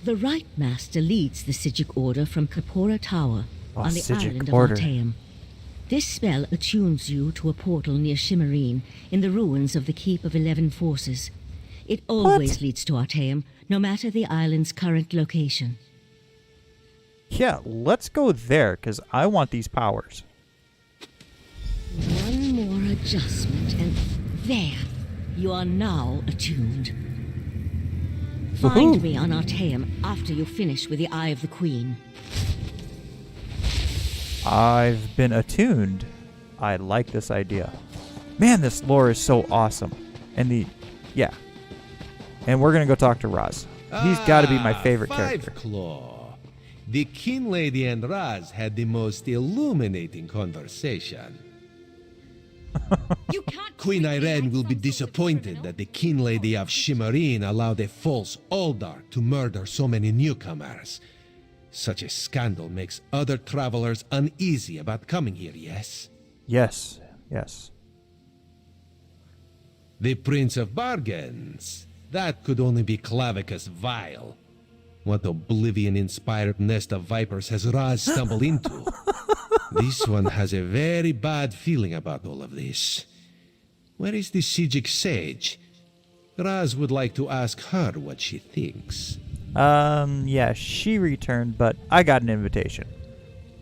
The Right Master leads the Sijic Order from Kapora Tower on the Psijic island Order. of Artaeum. This spell attunes you to a portal near Shimmerine in the ruins of the Keep of 11 Forces. It always leads to Artaeum, no matter the island's current location. Yeah, let's go there, because I want these powers. One more adjustment, and there. You are now attuned. Find me on Artaeum after you finish with the Eye of the Queen. I've been attuned. I like this idea. Man, this lore is so awesome. And yeah. And we're going to go talk to Raz. He's got to be my favorite character. Claw. The King Lady and Raz had the most illuminating conversation. Queen Irene will be disappointed that the King Lady of Shimmerine allowed a false Aldar to murder so many newcomers. Such a scandal makes other travelers uneasy about coming here, yes? Yes, yes. The Prince of Bargains. That could only be Clavicus Vile. What oblivion-inspired nest of vipers has Raz stumbled into? This one has a very bad feeling about all of this. Where is the Sijic sage? Raz would like to ask her what she thinks. Yeah, she returned, but I got an invitation.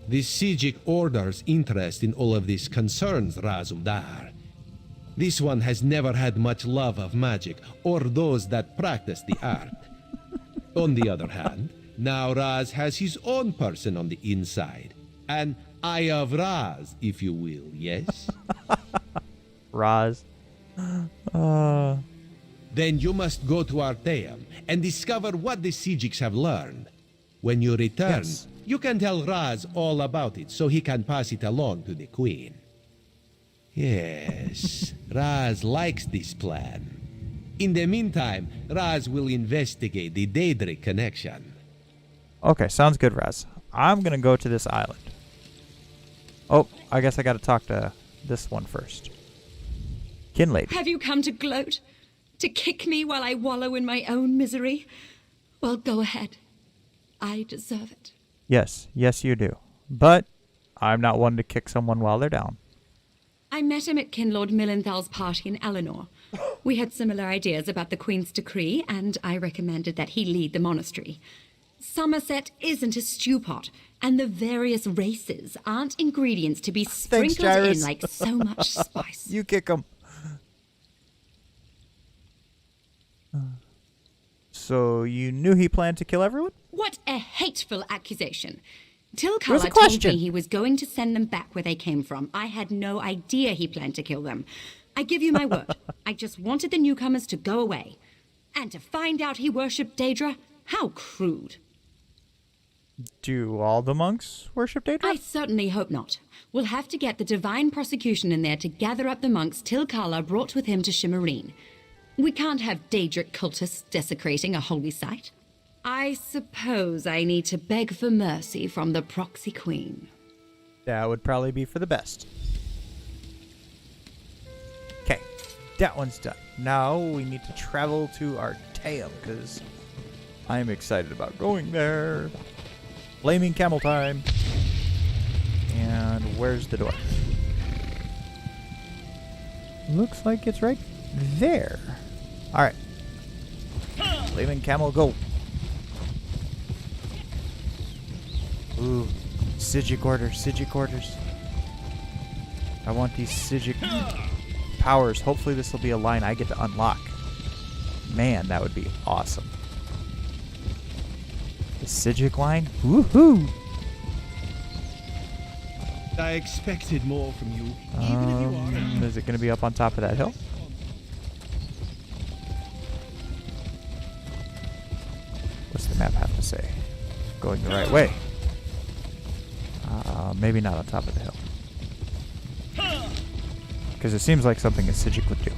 The Sijic Order's interest in all of this concerns Razumdar. This one has never had much love of magic or those that practice the art. On the other hand, now Raz has his own person on the inside. An Eye of Raz, if you will, yes? Raz. Then you must go to Arteum and discover what the Sijics have learned. When you return, Yes. you can tell Raz all about it so he can pass it along to the Queen. Yes, Raz likes this plan. In the meantime, Raz will investigate the Daedric connection. Okay, sounds good, Raz. I'm gonna go to this island. Oh, I guess I gotta talk to this one first. Kinlady. Have you come to gloat? To kick me while I wallow in my own misery? Well, go ahead. I deserve it. Yes, you do. But I'm not one to kick someone while they're down. I met him at Kinlord Millenthal's party in Eleanor. We had similar ideas about the Queen's decree, and I recommended that he lead the monastery. Sommerset isn't a stew pot, and the various races aren't ingredients to be sprinkled in Jairus. like so much spice. You kick him. So you knew he planned to kill everyone? What a hateful accusation. Where's the Tilkala told question? me he was going to send them back where they came from. I had no idea he planned to kill them. I give you my word. I just wanted the newcomers to go away. And to find out he worshipped Daedra? How crude. Do all the monks worship Daedra? I certainly hope not. We'll have to get the divine prosecution in there to gather up the monks Tilkala brought with him to Shimmerine. We can't have Daedric cultists desecrating a holy site. I suppose I need to beg for mercy from the proxy queen. That would probably be for the best. Okay, that one's done. Now we need to travel to Arteum, because I'm excited about going there. Flaming camel time. And where's the door? Looks like it's right there. Alright. Flaming camel, go. Ooh, Sijic orders. I want these Sijic powers. Hopefully this will be a line I get to unlock. Man, that would be awesome. The Sijic line? Woohoo! I expected more from you, even if you are. Is it going to be up on top of that hill? What's the map have to say? Going the right way. Maybe not on top of the hill. Because it seems like something a Sijic would do.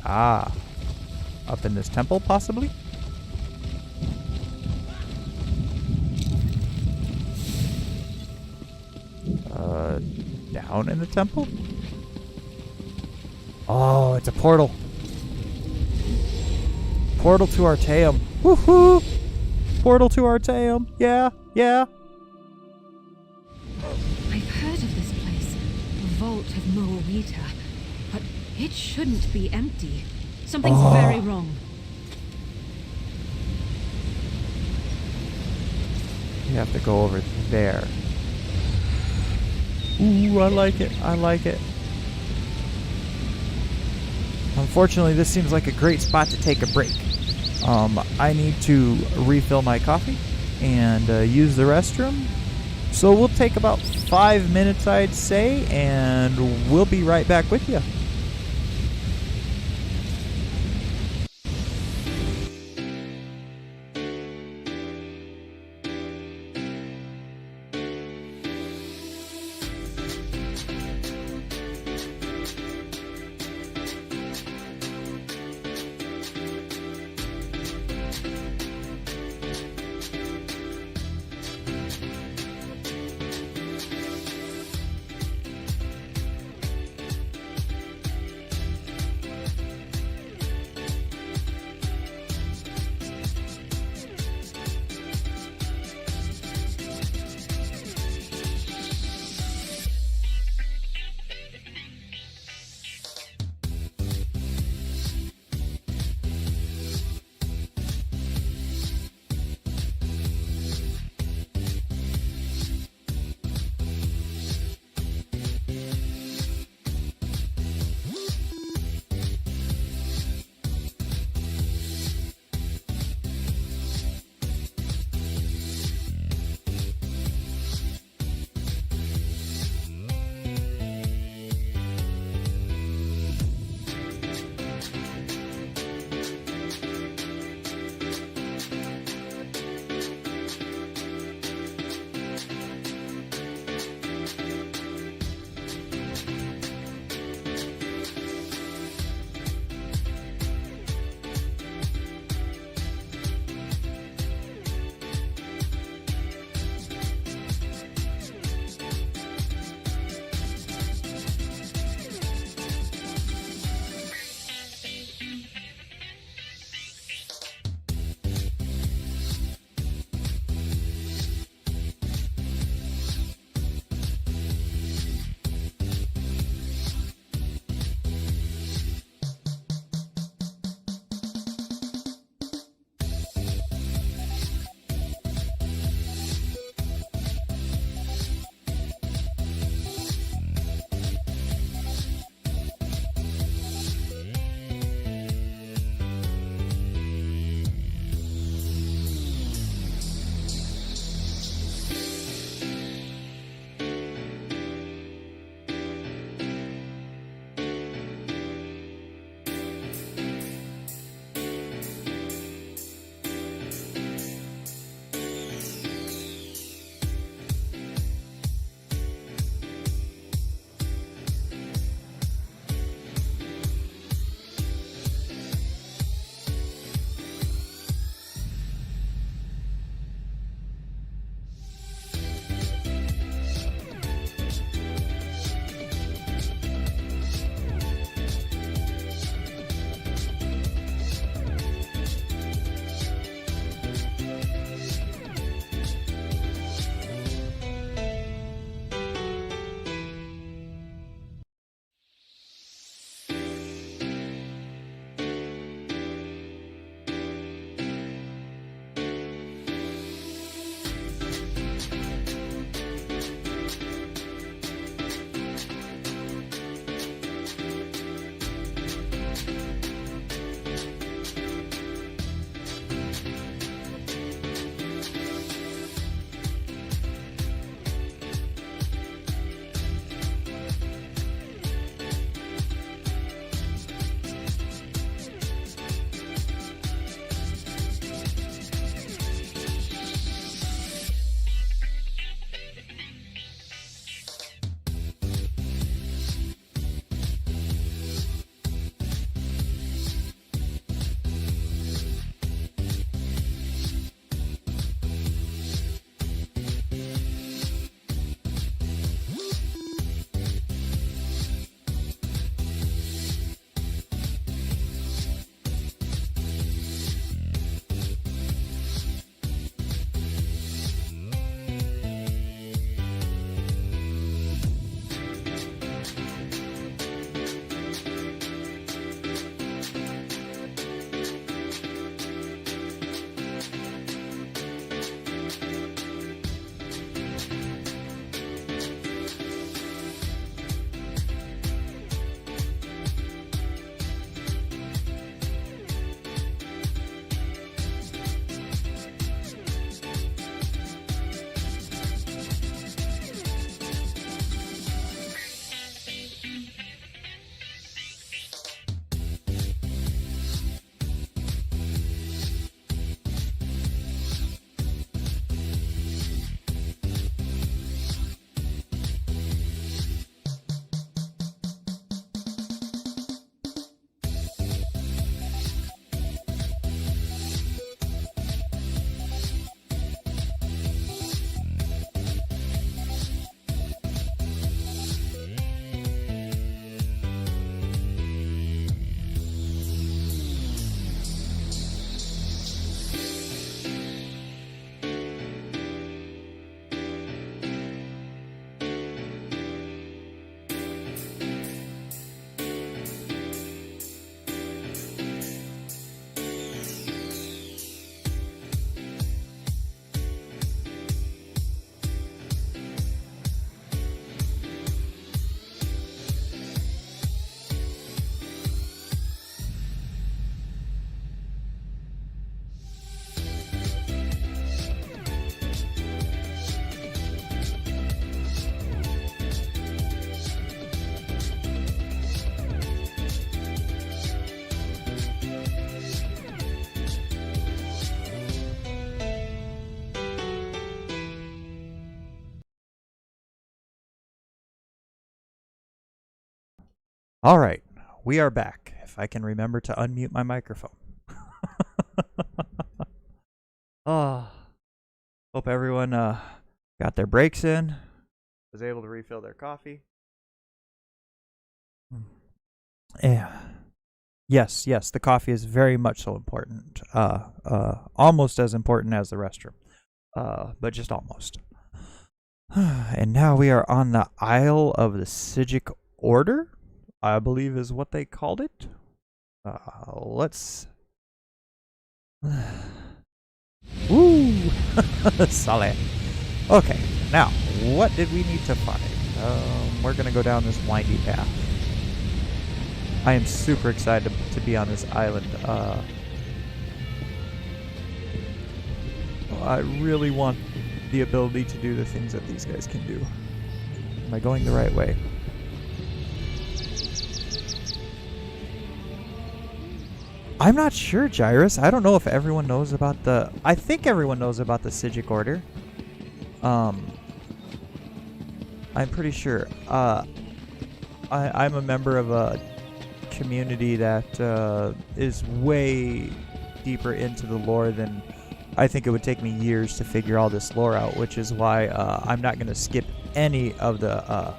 Ah. Up in this temple, possibly? Down in the temple? Oh, it's a portal. Portal to Arteum. Woohoo! Portal to Arteum. Yeah. I've heard of this place, the Vault of Moawita, but it shouldn't be empty. Something's very wrong. You have to go over there. Ooh, I like it. Unfortunately, this seems like a great spot to take a break. I need to refill my coffee and use the restroom. So we'll take about 5 minutes, I'd say, and we'll be right back with you. All right, we are back. If I can remember to unmute my microphone. Oh, hope everyone got their breaks in, was able to refill their coffee. Yeah. Yes, the coffee is very much so important. Almost as important as the restroom. But just almost. And now we are on the Isle of the Sigic Order, I believe is what they called it. Let's... Woo! Solid. Okay, now, what did we need to find? We're going to go down this windy path. I am super excited to be on this island. I really want the ability to do the things that these guys can do. Am I going the right way? I'm not sure, Gyrus. I don't know if everyone knows about the... I think everyone knows about the Sigic Order. I'm pretty sure. I'm a member of a community that is way deeper into the lore than... I think it would take me years to figure all this lore out, which is why I'm not going to skip any of the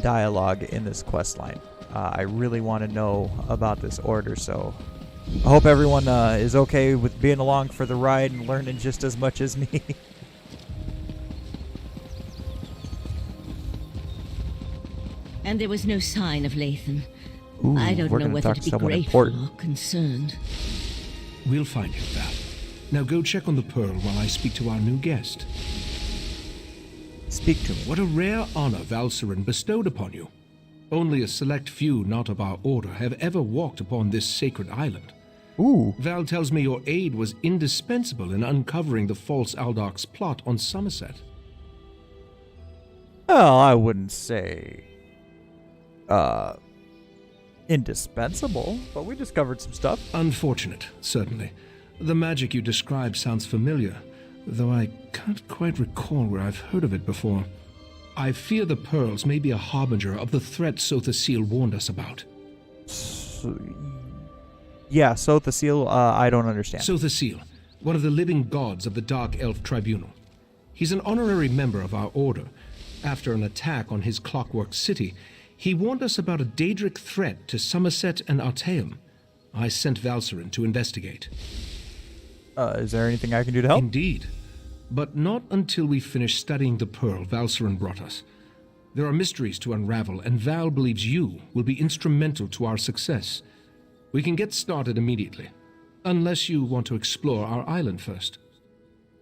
dialogue in this quest line. I really want to know about this order, so I hope everyone is okay with being along for the ride and learning just as much as me. And there was no sign of Lathan. Ooh, I don't know whether to be grateful or concerned. We'll find him, Val. Now go check on the Pearl while I speak to our new guest. Speak to me. What a rare honor Valcerin bestowed upon you. Only a select few not of our order have ever walked upon this sacred island. Ooh. Val tells me your aid was indispensable in uncovering the false Aldarch's plot on Summerset. Well, I wouldn't say indispensable, but we discovered some stuff. Unfortunate, certainly. The magic you describe sounds familiar, though I can't quite recall where I've heard of it before. I fear the pearls may be a harbinger of the threat Sothasil warned us about. Yeah, Sothasil, I don't understand. Sothasil, one of the living gods of the Dark Elf Tribunal. He's an honorary member of our order. After an attack on his clockwork city, he warned us about a Daedric threat to Summerset and Artaeum. I sent Valcerin to investigate. Is there anything I can do to help? Indeed. But not until we finish studying the pearl Valcerin brought us. There are mysteries to unravel, and Val believes you will be instrumental to our success. We can get started immediately, unless you want to explore our island first.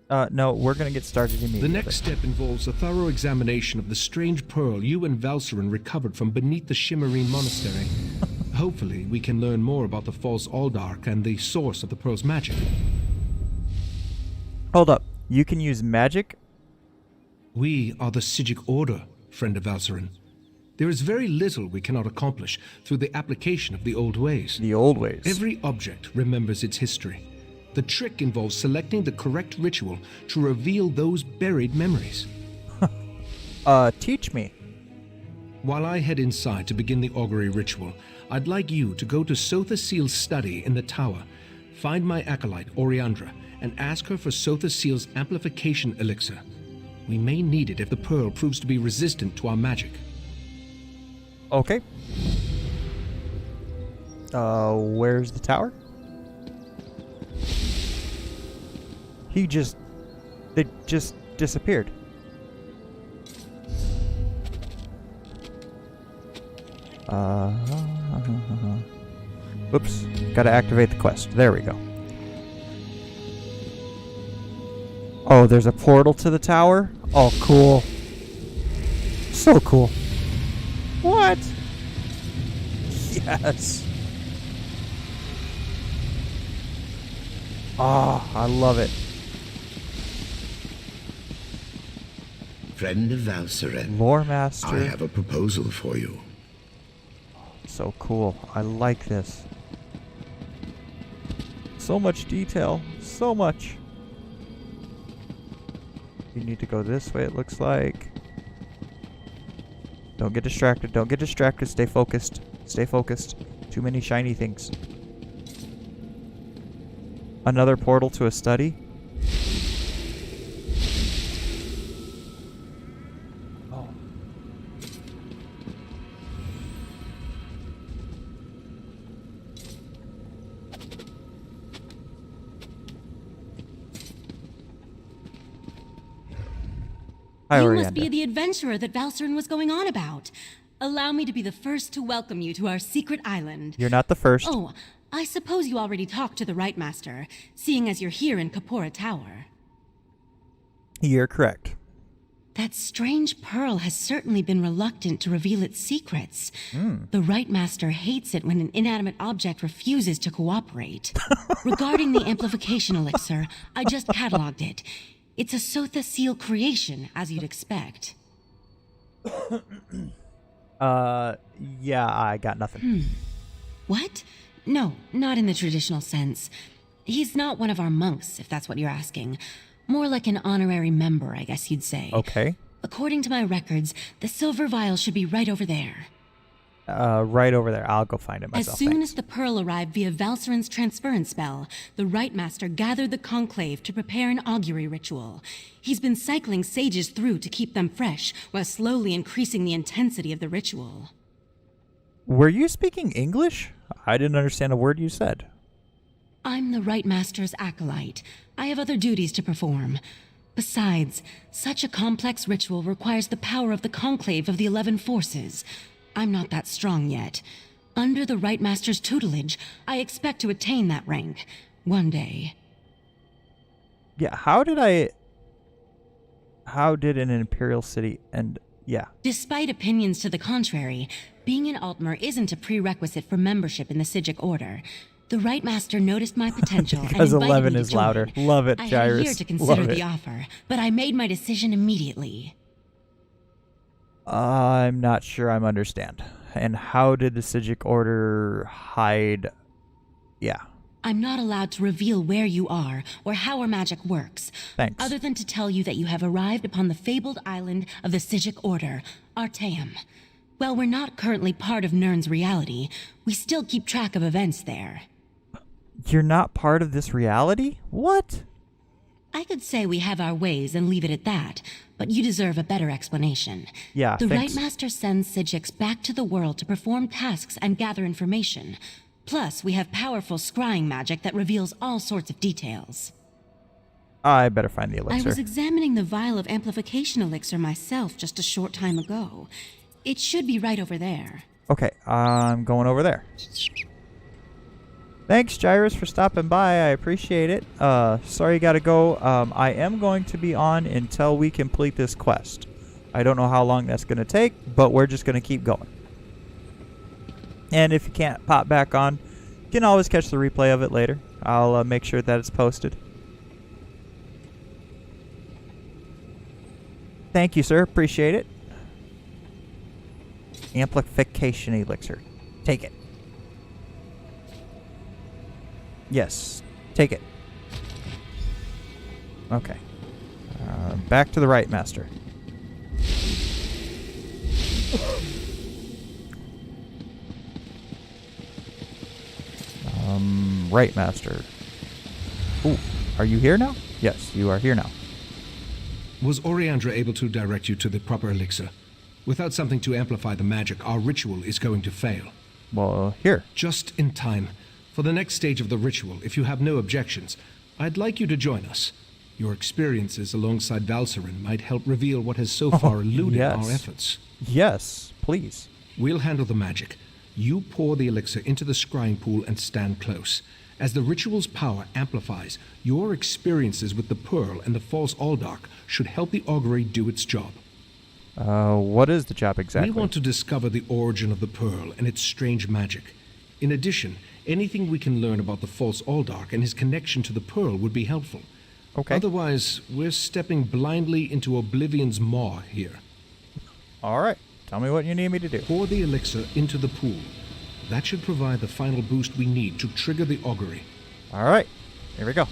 No, we're going to get started immediately. The next step involves a thorough examination of the strange pearl you and Valcerin recovered from beneath the Shimmerine Monastery. Hopefully, we can learn more about the false Aldarch and the source of the pearl's magic. Hold up. You can use magic? We are the Sigic Order, friend of Valcerin. There is very little we cannot accomplish through the application of the old ways. The old ways. Every object remembers its history. The trick involves selecting the correct ritual to reveal those buried memories. Teach me. While I head inside to begin the augury ritual, I'd like you to go to Sothasil's study in the tower, find my acolyte, Oriandra, and ask her for Sothasil's amplification elixir. We may need it if the pearl proves to be resistant to our magic. Okay. Where's the tower? They just disappeared. Oops. Gotta activate the quest. There we go. Oh, there's a portal to the tower? Oh, cool. So cool. What? Yes. Oh, I love it. Friend of Valcerin, Lore Master. I have a proposal for you. So cool. I like this. So much detail. So much. You need to go this way, it looks like. Don't get distracted. Don't get distracted. Stay focused. Stay focused. Too many shiny things. Another portal to a study? Oh. Hi, You Orianda. must be the adventurer that Valcerin was going on about. Allow me to be the first to welcome you to our secret island. You're not the first. Oh, I suppose you already talked to the Right Master, seeing as you're here in Kapora Tower. You're correct. That strange pearl has certainly been reluctant to reveal its secrets. The Right Master hates it when an inanimate object refuses to cooperate. Regarding the amplification elixir, I just cataloged it. It's a Sotha Seal creation, as you'd expect. Yeah, I got nothing. What? No, not in the traditional sense. He's not one of our monks, if that's what you're asking. More like an honorary member, I guess you'd say. Okay. According to my records, the silver vial should be right over there. Right over there. I'll go find it myself. As soon thanks. as the pearl arrived via Valcerin's transference spell, the Right Master gathered the conclave to prepare an augury ritual. He's been cycling sages through to keep them fresh, while slowly increasing the intensity of the ritual. Were you speaking English? I didn't understand a word you said. I'm the Right Master's acolyte. I have other duties to perform. Besides, such a complex ritual requires the power of the conclave of the 11 forces. I'm not that strong yet. Under the Right Master's tutelage, I expect to attain that rank. One day. Yeah, how did an Imperial city end? Yeah. Despite opinions to the contrary, being an Altmer isn't a prerequisite for membership in the Sijic Order. The Right Master noticed my potential Because and invited 11 me to is join. louder. Love it, I Gyrus. had a year to consider Love the it. offer, but I made my decision immediately. I'm not sure I understand. And how did the Sijic Order hide? Yeah. I'm not allowed to reveal where you are or how our magic works. Thanks. Other than to tell you that you have arrived upon the fabled island of the Sijic Order, Artaeum. While we're not currently part of Nirn's reality, we still keep track of events there. You're not part of this reality? What? I could say we have our ways and leave it at that, but you deserve a better explanation. Yeah, The thanks. Right Master sends Sijics back to the world to perform tasks and gather information. Plus, we have powerful scrying magic that reveals all sorts of details. I better find the I elixir. was examining the vial of amplification elixir myself just a short time ago. It should be right over there. Okay, I'm going over there. Thanks, Gyrus, for stopping by. I appreciate it. Sorry you gotta go. I am going to be on until we complete this quest. I don't know how long that's gonna take, but we're just gonna keep going. And if you can't pop back on, you can always catch the replay of it later. I'll make sure that it's posted. Thank you, sir. Appreciate it. Amplification elixir. Take it. Yes. Take it. Okay. Back to the Right Master. Right Master. Ooh, are you here now? Yes, you are here now. Was Oriandra able to direct you to the proper elixir? Without something to amplify the magic, our ritual is going to fail. Well, here. Just in time. For the next stage of the ritual, if you have no objections, I'd like you to join us. Your experiences alongside Valcerin might help reveal what has so far eluded yes. our efforts. Yes, please. We'll handle the magic. You pour the elixir into the scrying pool and stand close. As the ritual's power amplifies, your experiences with the Pearl and the false Aldark should help the augury do its job. What is the job exactly? We want to discover the origin of the Pearl and its strange magic. In addition, anything we can learn about the false Aldark and his connection to the Pearl would be helpful. Okay. Otherwise, we're stepping blindly into Oblivion's maw here. All right. Tell me what you need me to do. Pour the elixir into the pool. That should provide the final boost we need to trigger the augury. All right. Here we go.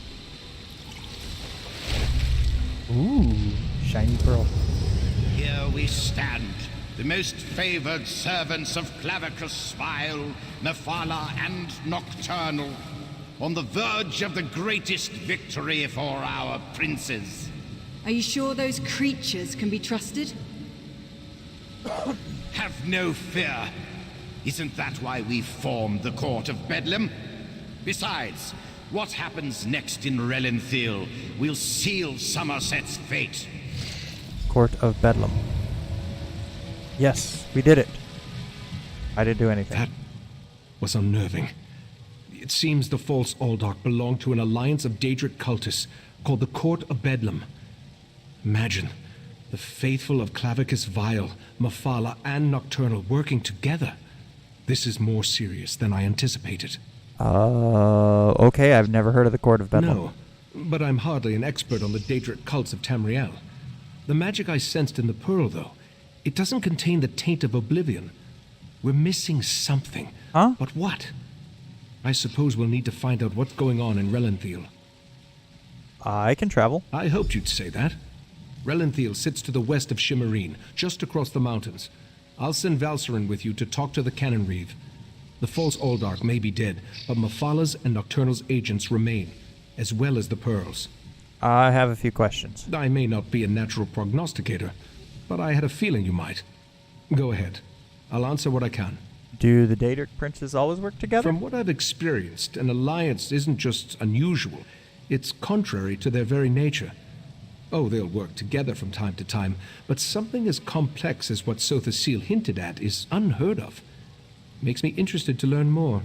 Ooh, shiny pearl. Here we stand, the most favored servants of Clavicus Spile, Mephala, and Nocturnal, on the verge of the greatest victory for our princes. Are you sure those creatures can be trusted? Have no fear. Isn't that why we formed the Court of Bedlam? Besides, what happens next in Relenthiel will seal Somerset's fate. Court of Bedlam. Yes, we did it. I didn't do anything. That was unnerving. It seems the false Aldach belonged to an alliance of Daedric cultists called the Court of Bedlam. Imagine the faithful of Clavicus Vile, Mephala, and Nocturnal working together. This is more serious than I anticipated. Okay, I've never heard of the Court of Bedlam. No, but I'm hardly an expert on the Daedric cults of Tamriel. The magic I sensed in the pearl, though, it doesn't contain the taint of oblivion. We're missing something. Huh? But what? I suppose we'll need to find out what's going on in Relenthiel. I can travel. I hoped you'd say that. Relenthiel sits to the west of Shimmerine, just across the mountains. I'll send Valcerin with you to talk to the Cannon Reeve. The false Aldach may be dead, but Mephala's and Nocturnal's agents remain, as well as the pearls. I have a few questions. I may not be a natural prognosticator, but I had a feeling you might. Go ahead. I'll answer what I can. Do the Daedric princes always work together? From what I've experienced, an alliance isn't just unusual. It's contrary to their very nature. Oh, they'll work together from time to time, but something as complex as what Sotha Seal hinted at is unheard of. Makes me interested to learn more.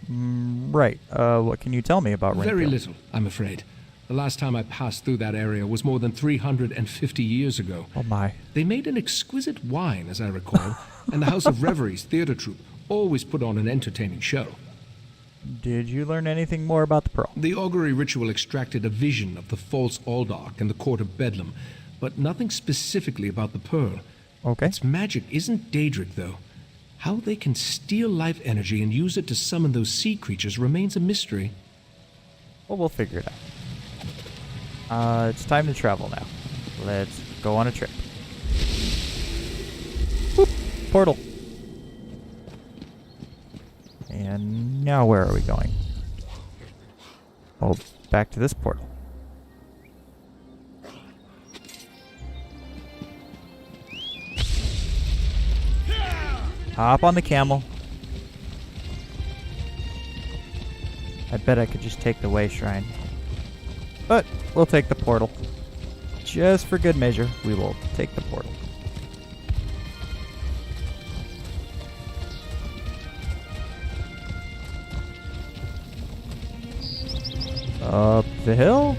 Right. What can you tell me about Relenthiel? Very little, I'm afraid. The last time I passed through that area was more than 350 years ago. Oh my. They made an exquisite wine, as I recall, and the House of Reveries theater troupe always put on an entertaining show. Did you learn anything more about the pearl? The augury ritual extracted a vision of the false Aldach and the Court of Bedlam, but nothing specifically about the pearl. Okay. Its magic isn't Daedric, though. How they can steal life energy and use it to summon those sea creatures remains a mystery. Well, we'll figure it out. It's time to travel now. Let's go on a trip. Whoop, portal. And now where are we going? Oh, back to this portal. Hop on the camel. I bet I could just take the way shrine. But we'll take the portal. Just for good measure, we will take the portal. Up the hill?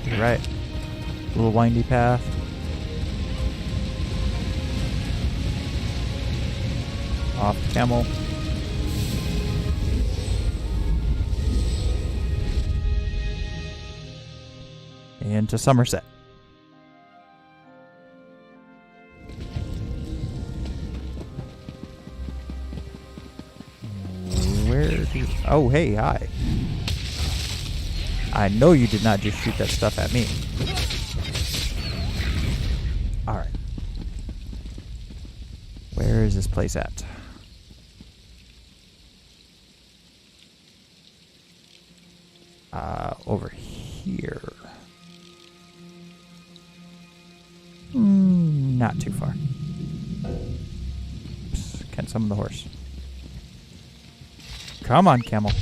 You're right. A little windy path. Off the camel. Into Sommerset. Where do you... Oh, hey, hi. I know you did not just shoot that stuff at me. Alright. Where is this place at? Over here. Not too far. Oops, can't summon the horse. Come on, camel.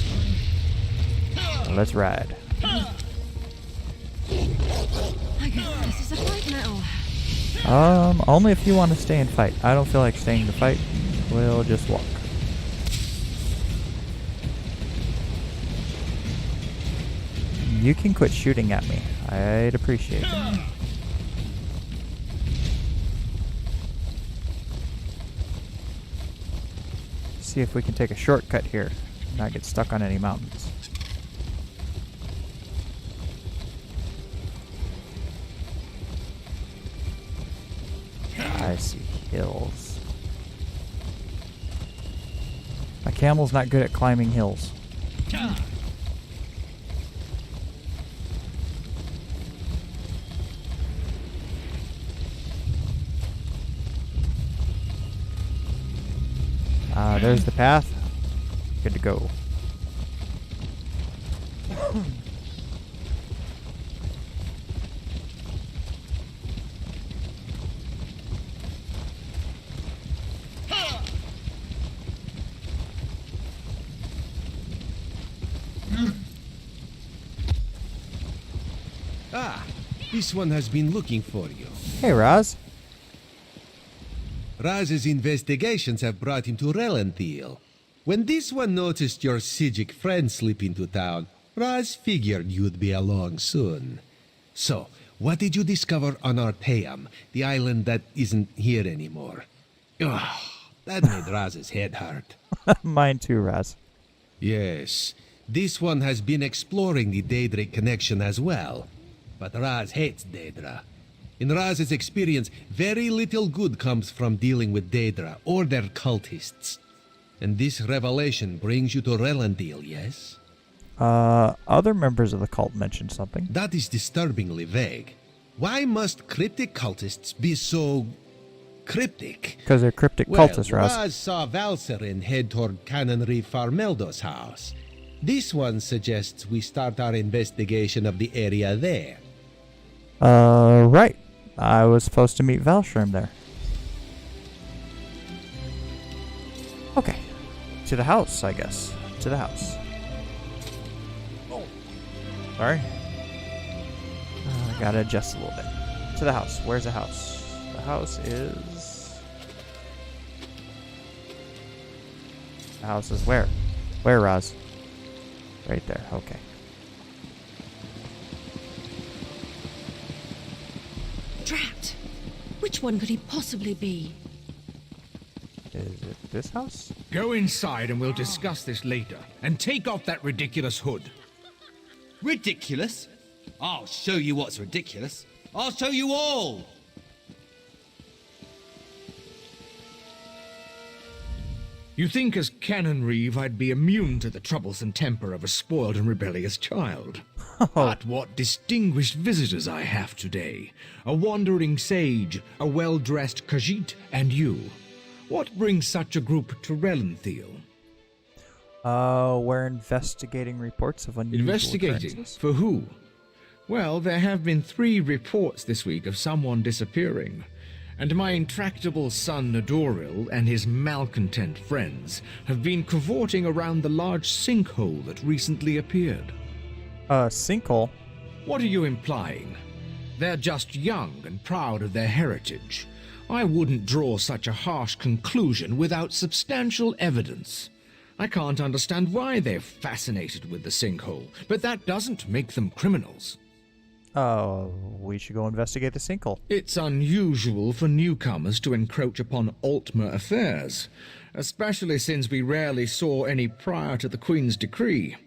Let's ride. I guess this is a fight now. Only if you want to stay and fight. I don't feel like staying to fight. We'll just walk. You can quit shooting at me. I'd appreciate it. See if we can take a shortcut here. Not get stuck on any mountains. I see hills. My camel's not good at climbing hills. there's the path. Good to go. Ah, this one has been looking for you. Hey, Raz. Raz's investigations have brought him to Relenthiel. When this one noticed your Sijic friend slip into town, Raz figured you'd be along soon. So, what did you discover on Arteum, the island that isn't here anymore? Ugh, that made Raz's head hurt. Mine too, Raz. Yes, this one has been exploring the Daedric connection as well. But Raz hates Daedra. In Raz's experience, very little good comes from dealing with Daedra or their cultists. And this revelation brings you to Relenthiel, yes? Other members of the cult mentioned something. That is disturbingly vague. Why must cryptic cultists be so cryptic? Because they're cryptic cultists, Raz. Raz saw Valserin head toward Canonry Farmeldo's house. This one suggests we start our investigation of the area there. Right. I was supposed to meet Valshrim there. Okay. To the house, I guess. To the house. Oh. Sorry. I gotta adjust a little bit. To the house. Where's the house? The house is... The house is where? Where, Raz? Right there. Okay. Drat! Which one could he possibly be? Is it this house? Go inside and we'll discuss this later. And take off that ridiculous hood. Ridiculous? I'll show you what's ridiculous. I'll show you all! You think as Canon Reeve I'd be immune to the troublesome temper of a spoiled and rebellious child. But what distinguished visitors I have today. A wandering sage, a well-dressed Khajiit, and you. What brings such a group to Relenthiel? We're investigating reports of unusual Investigating? occurrences. For who? Well, there have been 3 reports this week of someone disappearing. And my intractable son Nadoril and his malcontent friends have been cavorting around the large sinkhole that recently appeared. Sinkhole? What are you implying? They're just young and proud of their heritage. I wouldn't draw such a harsh conclusion without substantial evidence. I can't understand why they're fascinated with the sinkhole, but that doesn't make them criminals. We should go investigate the sinkhole. It's unusual for newcomers to encroach upon Altmer affairs, especially since we rarely saw any prior to the Queen's decree.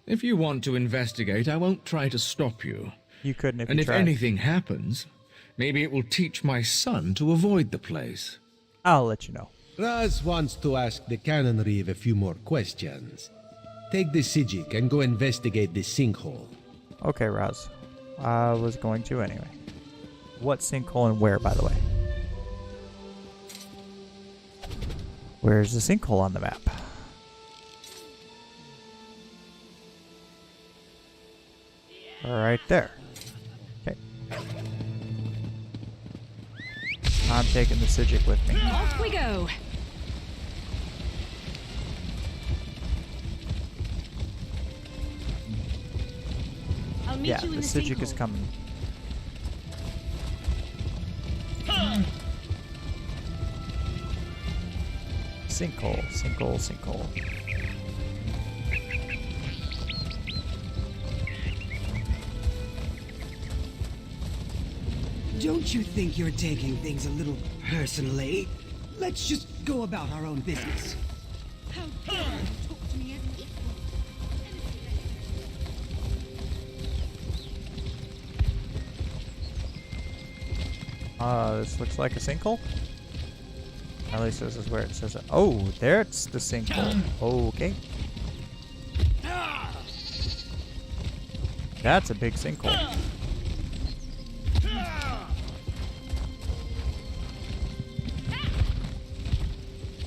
If you want to investigate, I won't try to stop you. You couldn't if and you if tried. anything happens, maybe it will teach my son to avoid the place. I'll let you know. Raz wants to ask the Canon Reeve a few more questions. Take the Sijic and go investigate the sinkhole. Okay, Raz. I was going to anyway. What sinkhole and where, by the way? Where's the sinkhole on the map? Right there. Okay. I'm taking the Sijic with me. Off we go. I'll meet Yeah, you the in the Sijic is sinkhole. coming. Sinkhole, sinkhole, sinkhole. Don't you think you're taking things a little personally? Let's just go about our own business. How dare you talk to me as equal? This looks like a sinkhole. At least this is where it says it. Oh, there's the sinkhole. Okay. That's a big sinkhole.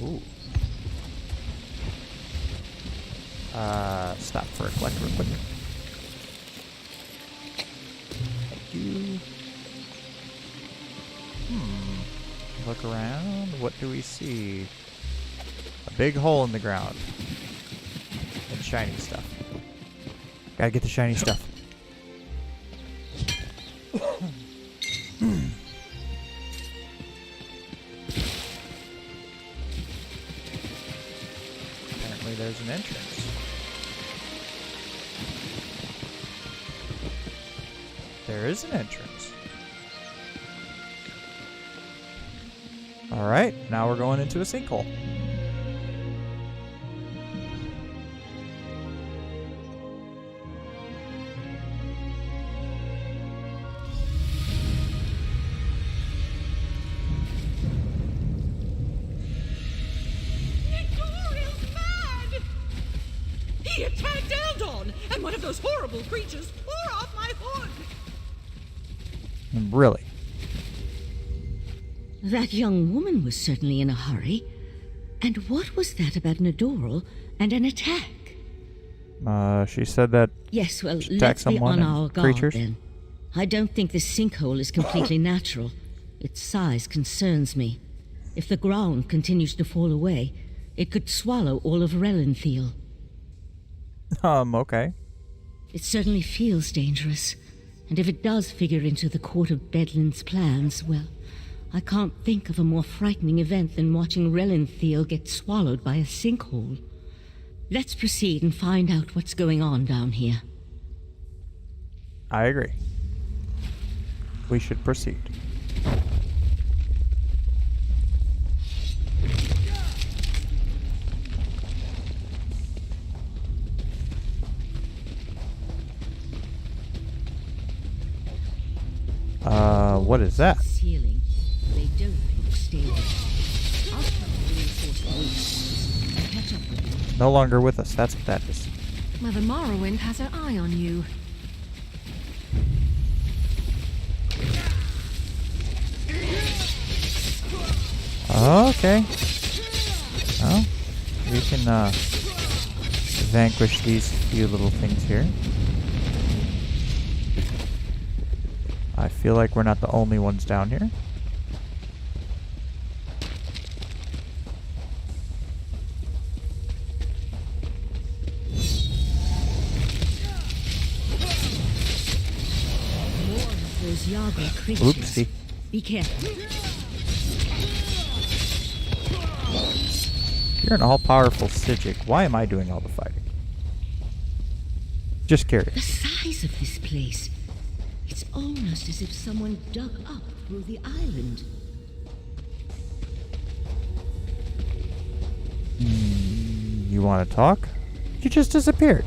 Ooh. Stop for a collect real quick. Thank you. Look around. What do we see? A big hole in the ground. And shiny stuff. Gotta get the shiny stuff. Apparently there's an entrance. There is an entrance. Alright, now we're going into a sinkhole. He attacked Eldon, and one of those horrible creatures tore off my hood! Really? That young woman was certainly in a hurry. And what was that about Nadoral and an attack? She said that Yes, well, she attacked let's be someone on and our guard creatures. then. I don't think this sinkhole is completely natural. Its size concerns me. If the ground continues to fall away, it could swallow all of Relenthal. Okay. It certainly feels dangerous. And if it does figure into the Court of Bedlin's plans, well, I can't think of a more frightening event than watching Relenthal get swallowed by a sinkhole. Let's proceed and find out what's going on down here. I agree. We should proceed. What is that? Ceiling. They don't look stable. I'll try to reinforce the walls and catch up with them. No longer with us. That's what that is. Mother Morrowind has her eye on you. Okay. Well, we can vanquish these few little things here. I feel like we're not the only ones down here. More of those Yaga creatures. Oopsie. Be careful. You're an all-powerful Sijic. Why am I doing all the fighting? Just curious. The size of this place. It's almost as if someone dug up through the island. You want to talk? You just disappeared.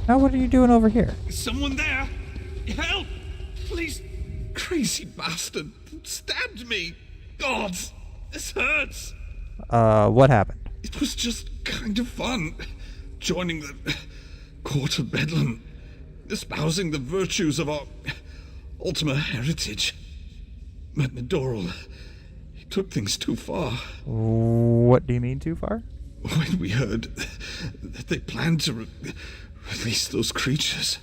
Now what are you doing over here? Is someone there? Help! Please! Crazy bastard stabbed me! God! This hurts! What happened? It was just kind of fun. Joining the Court of Bedlam. Espousing the virtues of our Ultima heritage. But Nadoral, he took things too far. What do you mean too far? When we heard that they planned to release those creatures,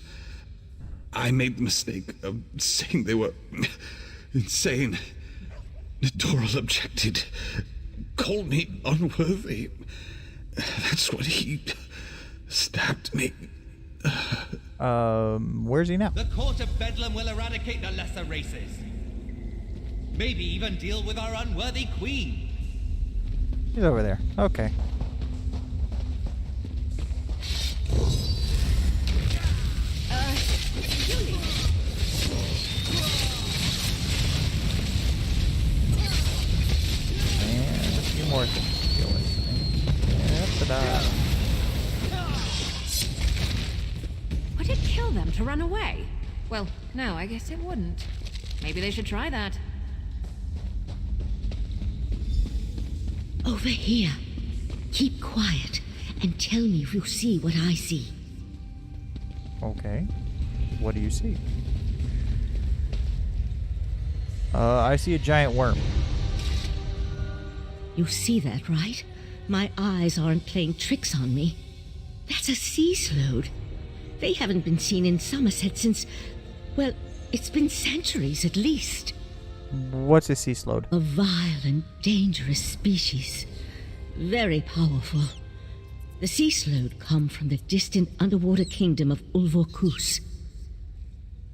I made the mistake of saying they were insane. Nadoral objected, called me unworthy. That's when he stabbed me. Where's he now? The Court of Bedlam will eradicate the lesser races. Maybe even deal with our unworthy queen. He's over there. Okay. And a few more things to deal with. Ta-da. Would it kill them to run away? Well, no, I guess it wouldn't. Maybe they should try that. Over here. Keep quiet and tell me if you see what I see. Okay. What do you see? I see a giant worm. You see that, right? my eyes aren't playing tricks on me. That's a sea slode. They haven't been seen in Somerset since, well, it's been centuries at least. What's a sea slode? A vile and dangerous species. Very powerful. The sea slode come from the distant underwater kingdom of Ulvorkus.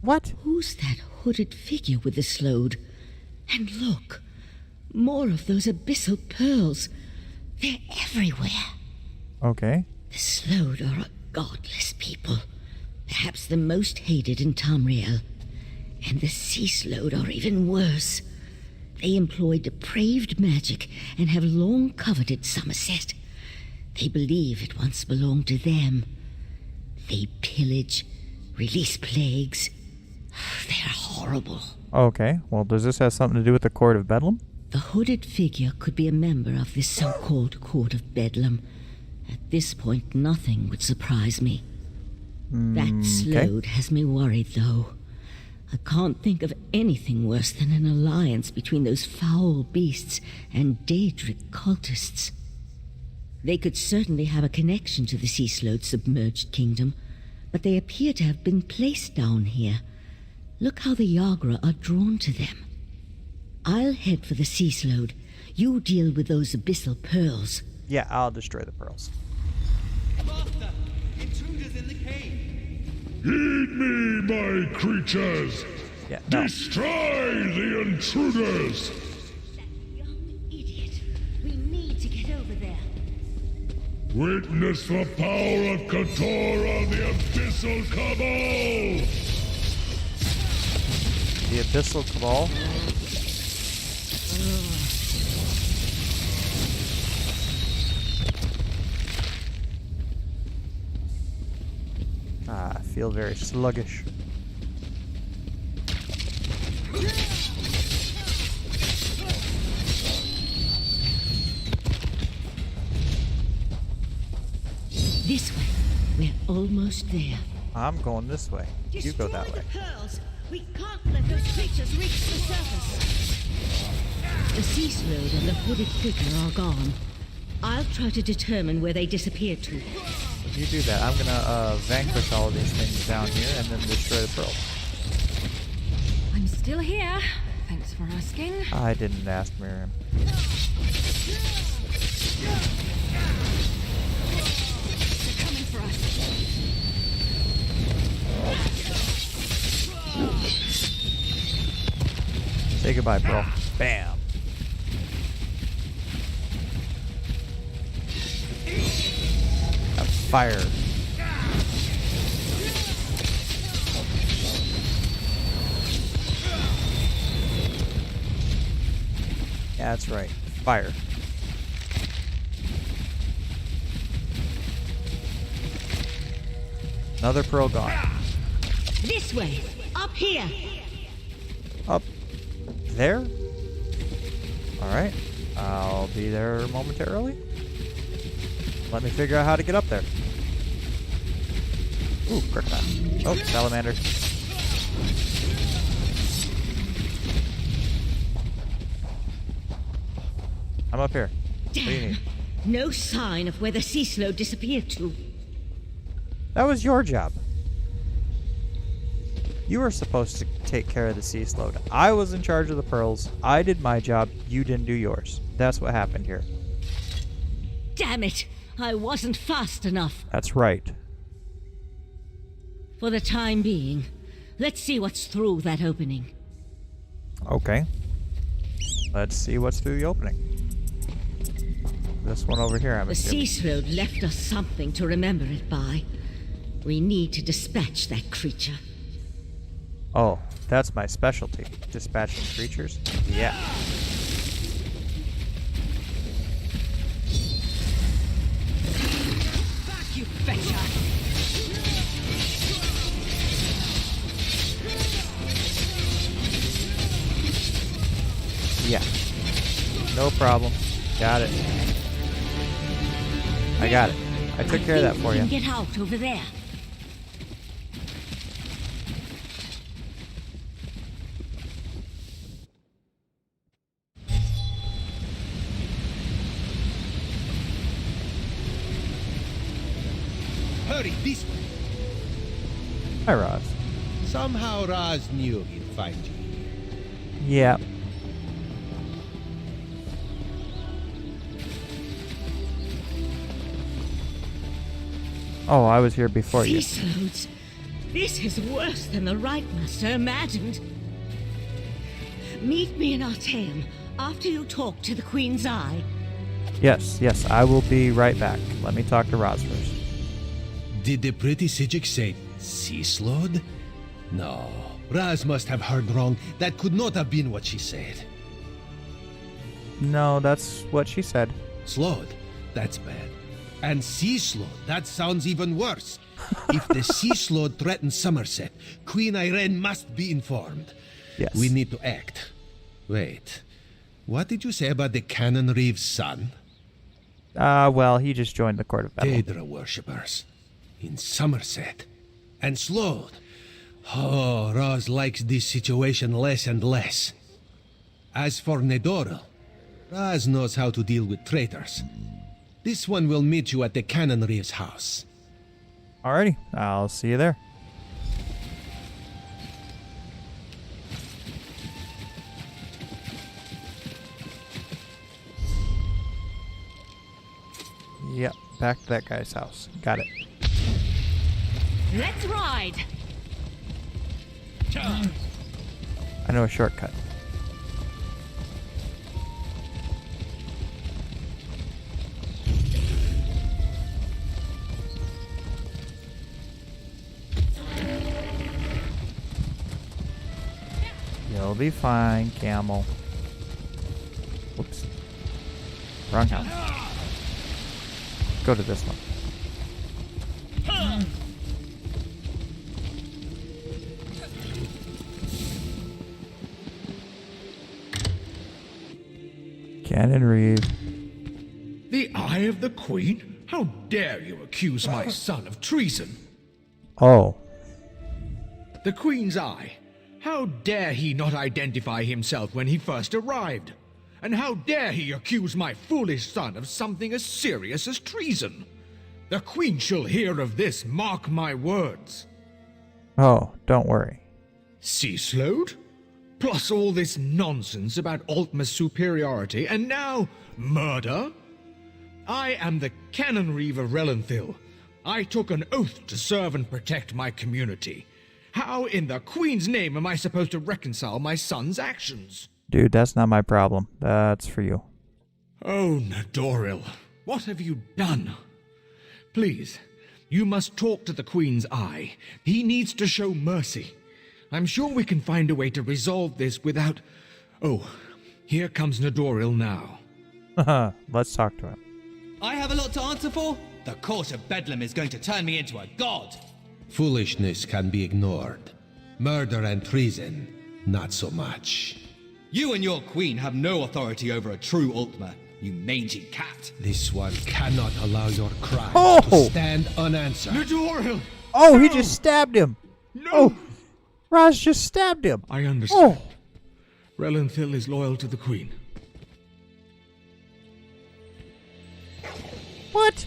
What? Who's that hooded figure with the slode? And look, more of those abyssal pearls. They're everywhere. Okay. The slode are a godless people. Perhaps the most hated in Tamriel. And the sea slode are even worse. They employ depraved magic and have long coveted Somerset. They believe it once belonged to them. They pillage, release plagues. They're horrible. Okay, well, does this have something to do with the Court of Bedlam? The hooded figure could be a member of this so-called Court of Bedlam. At this point, nothing would surprise me. That slode has me worried, though. I can't think of anything worse than an alliance between those foul beasts and Daedric cultists. They could certainly have a connection to the Sea Slode's submerged kingdom, but they appear to have been placed down here. Look how the Yagra are drawn to them. I'll head for the Sea Slode. You deal with those abyssal pearls. Yeah, I'll destroy the pearls. Master, intruders in the cave. Heed me, my creatures! Yeah, no. Destroy the intruders! That young idiot. We need to get over there. Witness the power of Kator on the Abyssal Cabal! The Abyssal Cabal? I feel very sluggish. This way. We're almost there. I'm going this way. You go that way. The pearls. We can't let those creatures reach the surface. The sea slode and the hooded figure are gone. I'll try to determine where they disappeared to. If you do that, I'm gonna vanquish all of these things down here and then destroy the pearl. I'm still here. Thanks for asking. I didn't ask, Miriam. They're coming for us. Say goodbye, pearl. Bam. Fire. Yeah, that's right. Fire. Another pearl gone. This way. Up here. Up there? Alright. I'll be there momentarily. Let me figure out how to get up there. Ooh, crocodile. Oh, salamander. I'm up here. What do you need? No sign of where the sea slode disappeared to. That was your job. You were supposed to take care of the sea slode. I was in charge of the pearls. I did my job. You didn't do yours. That's what happened here. Damn it! I wasn't fast enough. That's right. For the time being, let's see what's through that opening. Okay. Let's see what's through the opening. This one over here, I'm The assuming. sea slode left us something to remember it by. We need to dispatch that creature. Oh, that's my specialty. Dispatching creatures? Yeah. Back, you betcha! Yeah. No problem. Got it. I got it. I took care of that for you. Get out over there. Hurry, this way. Hi, Roz. Somehow Raz knew he'd find you. Yeah. Oh, I was here before you. Ceaseloads. This is worse than the Right Master imagined. Meet me in Artaeum after you talk to the Queen's Eye. Yes, I will be right back. Let me talk to Roz first. Did the pretty Sijik say Ceaseload? No, Raz must have heard wrong. That could not have been what she said. No, that's what she said. Slode? That's bad. And Ceaseload? That sounds even worse. If the Ceaseload threatens Summerset, Queen Irene must be informed. Yes. We need to act. Wait, what did you say about the Cannon Reeve's son? Well, he just joined the Court of Battle. Daedra worshippers. In Summerset. And Slode. Oh, Roz likes this situation less and less. As for Nedoril, Raz knows how to deal with traitors. This one will meet you at the Cannon Reeve's house. Alrighty, I'll see you there. Yep, back to that guy's house. Got it. Let's ride! I know a shortcut. You'll be fine, camel. Whoops. Wrong house. Go to this one. Cannon Reeve. The Eye of the Queen? How dare you accuse my son of treason? Oh. The Queen's Eye. How dare he not identify himself when he first arrived? And how dare he accuse my foolish son of something as serious as treason? The Queen shall hear of this, mark my words. Oh, don't worry. Ceaseload? Plus all this nonsense about Altma's superiority, and now murder? I am the Cannon Reeve of Relenthil. I took an oath to serve and protect my community. How in the Queen's name am I supposed to reconcile my son's actions? Dude, that's not my problem. That's for you. Oh, Nedoril, what have you done? Please, you must talk to the Queen's Eye. He needs to show mercy. I'm sure we can find a way to resolve this without... Oh, here comes Nedoril now. Let's talk to him. I have a lot to answer for? The court of Bedlam is going to turn me into a god. Foolishness can be ignored. Murder and treason, not so much. You and your queen have no authority over a true Altma, you mangy cat. This one cannot allow your crimes Oh! to stand unanswered. Nedoril! Oh, he just stabbed him. No! Oh, Raz just stabbed him. I understand. Oh. Relenthil is loyal to the Queen. What?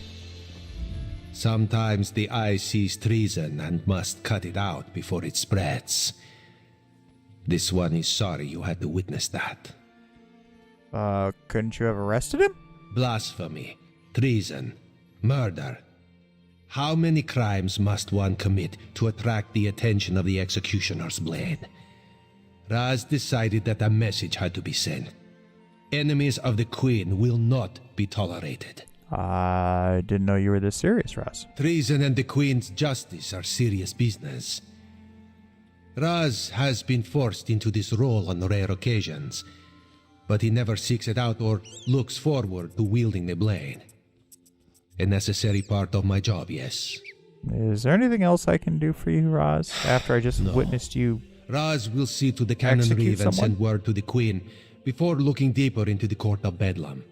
Sometimes the eye sees treason and must cut it out before it spreads. This one is sorry you had to witness that. Couldn't you have arrested him? Blasphemy, treason, murder. How many crimes must one commit to attract the attention of the executioner's blade? Raz decided that a message had to be sent. Enemies of the Queen will not be tolerated. I didn't know you were this serious, Raz. Treason and the Queen's justice are serious business. Raz has been forced into this role on rare occasions, but he never seeks it out or looks forward to wielding the blade. A necessary part of my job, yes. Is there anything else I can do for you, Raz, after I just witnessed you? Raz will see to the Cannon Reeve and send word to the Queen before looking deeper into the Court of Bedlam.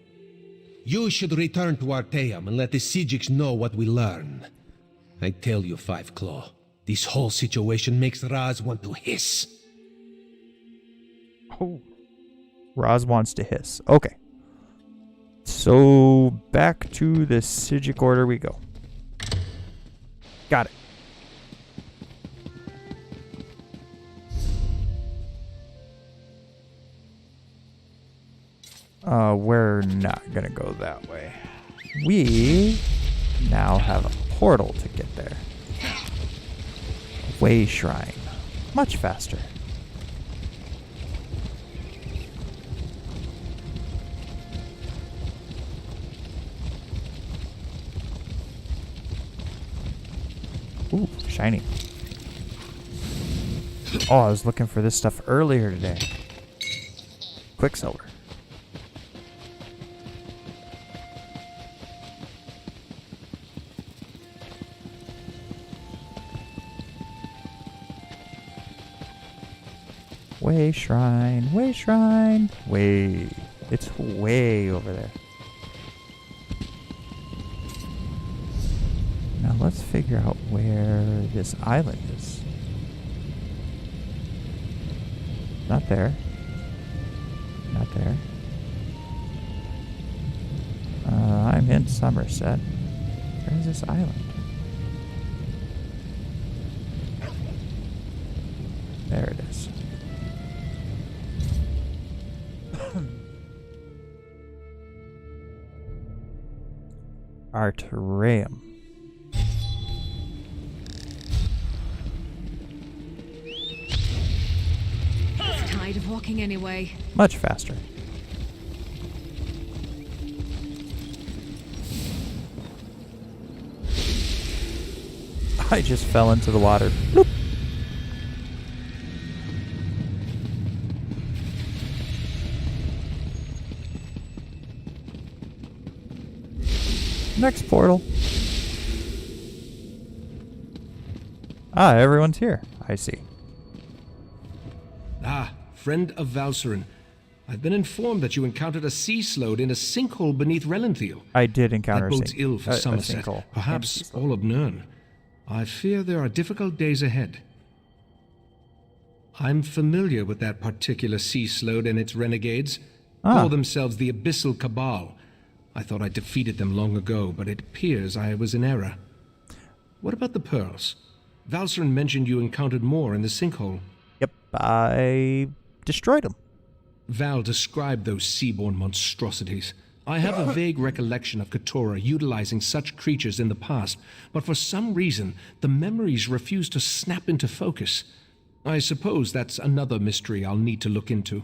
You should return to Artaeum and let the Sijiks know what we learned. I tell you, Five Claw, this whole situation makes Raz want to hiss. Oh. Raz wants to hiss. Okay. So, back to the Sijik order we go. Got it. We're not gonna go that way. We now have a portal to get there. Way Shrine. Much faster. Ooh, shiny. Oh, I was looking for this stuff earlier today. Quicksilver. Way Shrine, Way Shrine, way. It's way over there. Now let's figure out where this island is. Not there. Not there. I'm in Summerset. Where's this island? There it is. Arterium. Tired of walking anyway. Much faster. I just fell into the water. Bloop. Next portal. Ah, everyone's here. I see. Ah, friend of Valcerin. I've been informed that you encountered a sea sload in a sinkhole beneath Relenthiel. I did encounter that bodes ill for Somerset, perhaps all of Nirn. I fear there are difficult days ahead. I'm familiar with that particular sea sload and its renegades. Call themselves the Abyssal Cabal. I thought I defeated them long ago, but it appears I was in error. What about the pearls? Valcerin mentioned you encountered more in the sinkhole. Yep, I destroyed them. Val described those seaborne monstrosities. I have a vague recollection of Keturah utilizing such creatures in the past, but for some reason, the memories refuse to snap into focus. I suppose that's another mystery I'll need to look into.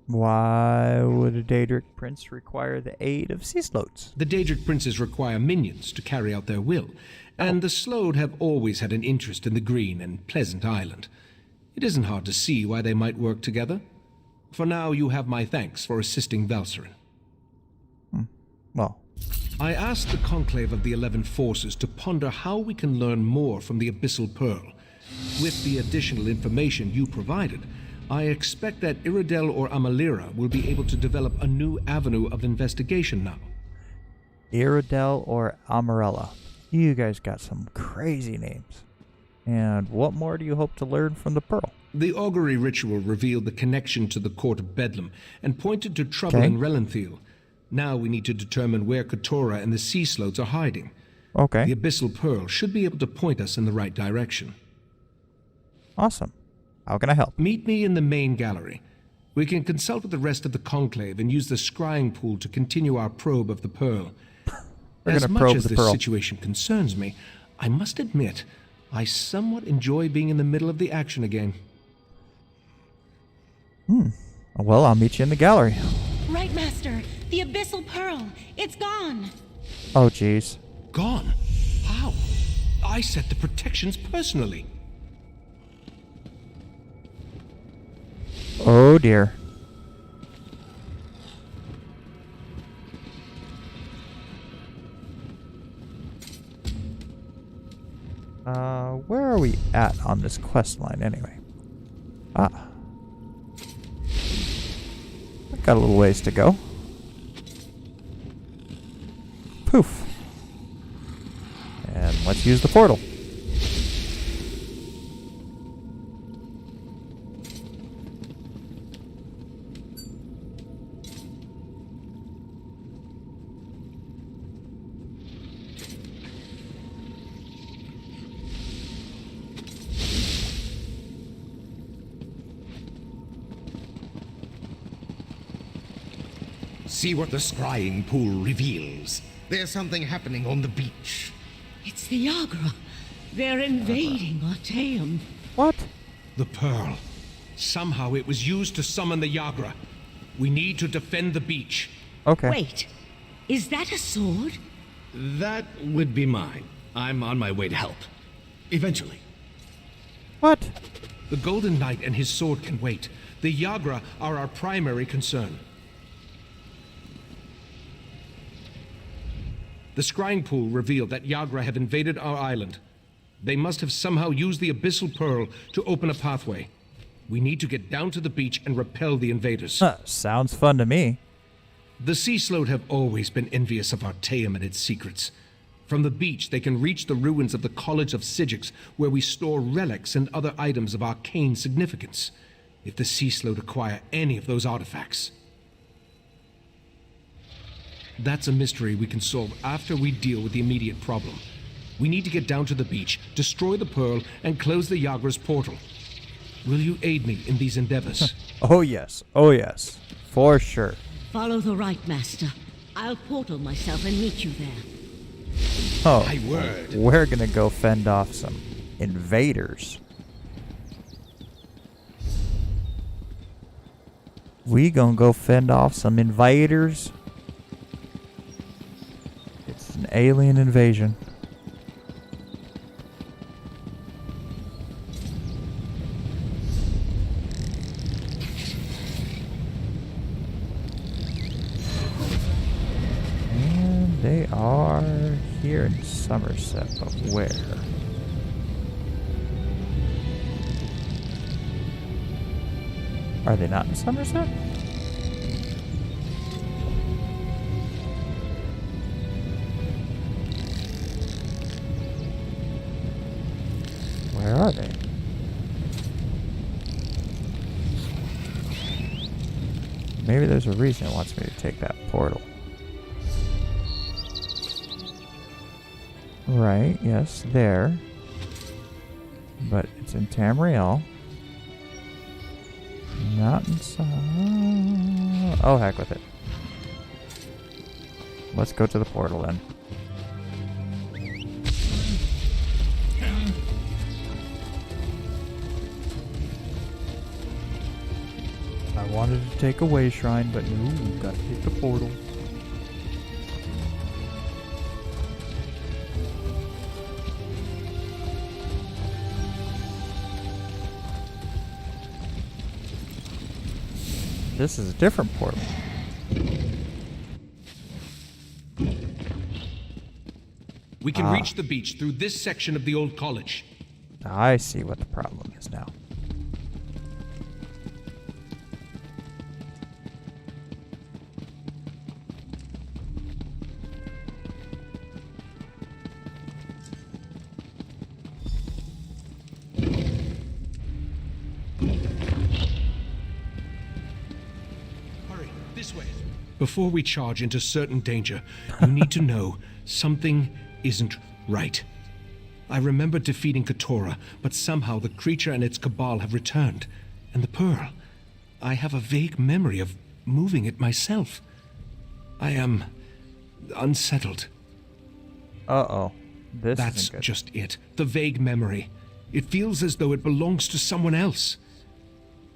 Why would a Daedric prince require the aid of sea sloats? The Daedric princes require minions to carry out their will, and the Sload have always had an interest in the green and pleasant island. It isn't hard to see why they might work together. For now, you have my thanks for assisting Valcerin. Well, I asked the Conclave of the 11 Forces to ponder how we can learn more from the Abyssal Pearl. With the additional information you provided, I expect that Iridel or Amalira will be able to develop a new avenue of investigation now. Iridel or Amarella. You guys got some crazy names. And what more do you hope to learn from the Pearl? The augury ritual revealed the connection to the Court of Bedlam and pointed to trouble in Relenthiel. Now we need to determine where Keturah and the sea sloats are hiding. Okay. The Abyssal Pearl should be able to point us in the right direction. Awesome. How can I help? Meet me in the main gallery. We can consult with the rest of the Conclave and use the scrying pool to continue our probe of the Pearl. As much as this situation concerns me, I must admit, I somewhat enjoy being in the middle of the action again. Well, I'll meet you in the gallery. Right, Master. The Abyssal Pearl. It's gone. Oh, jeez. Gone? How? I set the protections personally. Oh, dear. Where are we at on this quest line anyway? Ah. I've got a little ways to go. Poof. And let's use the portal. See what the scrying pool reveals. There's something happening on the beach. It's the Yagra. They're invading Artaeum. What? The pearl. Somehow it was used to summon the Yagra. We need to defend the beach. Okay. Wait, is that a sword? That would be mine. I'm on my way to help. Eventually. What? The Golden Knight and his sword can wait. The Yagra are our primary concern. The scrying pool revealed that Yagra have invaded our island. They must have somehow used the Abyssal Pearl to open a pathway. We need to get down to the beach and repel the invaders. Sounds fun to me. The Sea Sloat have always been envious of Artaeum and its secrets. From the beach, they can reach the ruins of the College of Sigix, where we store relics and other items of arcane significance. If the Sea Sloat acquire any of those artifacts, that's a mystery we can solve after we deal with the immediate problem. We need to get down to the beach, destroy the pearl, and close the Yagra's portal. Will you aid me in these endeavors? Oh yes, for sure. Follow the right, Master. I'll portal myself and meet you there. Oh, My word. we're gonna go fend off some invaders. We gonna go fend off some invaders. It's an alien invasion. And they are here in Summerset, but where? Are they not in Summerset? Where are they? Maybe there's a reason it wants me to take that portal. Right, yes, there. But it's in Tamriel. Not in oh, heck with it. Let's go to the portal then. I wanted to take a way shrine, but no, gotta take the portal. This is a different portal. We can reach the beach through this section of the old college. I see what the problem is now. Before we charge into certain danger, you need to know something isn't right. I remember defeating Keturah, but somehow the creature and its cabal have returned. And the pearl, I have a vague memory of moving it myself. I am unsettled. Uh-oh. That's just it. The vague memory. It feels as though it belongs to someone else.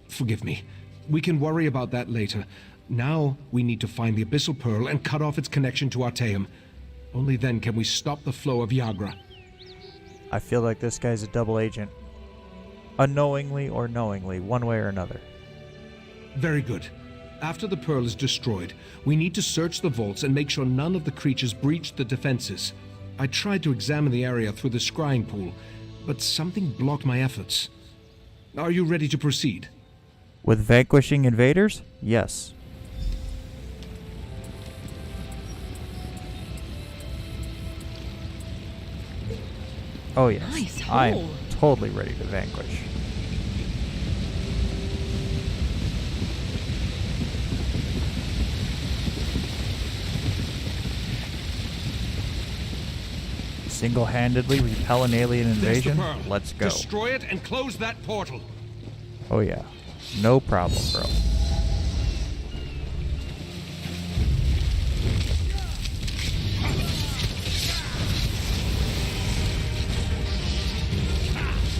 Forgive me. We can worry about that later. Now we need to find the Abyssal Pearl and cut off its connection to Artaeum. Only then can we stop the flow of Yagra. I feel like this guy's a double agent. Unknowingly or knowingly, one way or another. Very good. After the pearl is destroyed, we need to search the vaults and make sure none of the creatures breached the defenses. I tried to examine the area through the scrying pool, but something blocked my efforts. Are you ready to proceed? With vanquishing invaders? Yes. Oh yes, Nice I'm hole. totally ready to vanquish. Single-handedly repel an alien invasion? There's the pearl. Let's go. Destroy it and close that portal. Oh yeah, no problem, bro.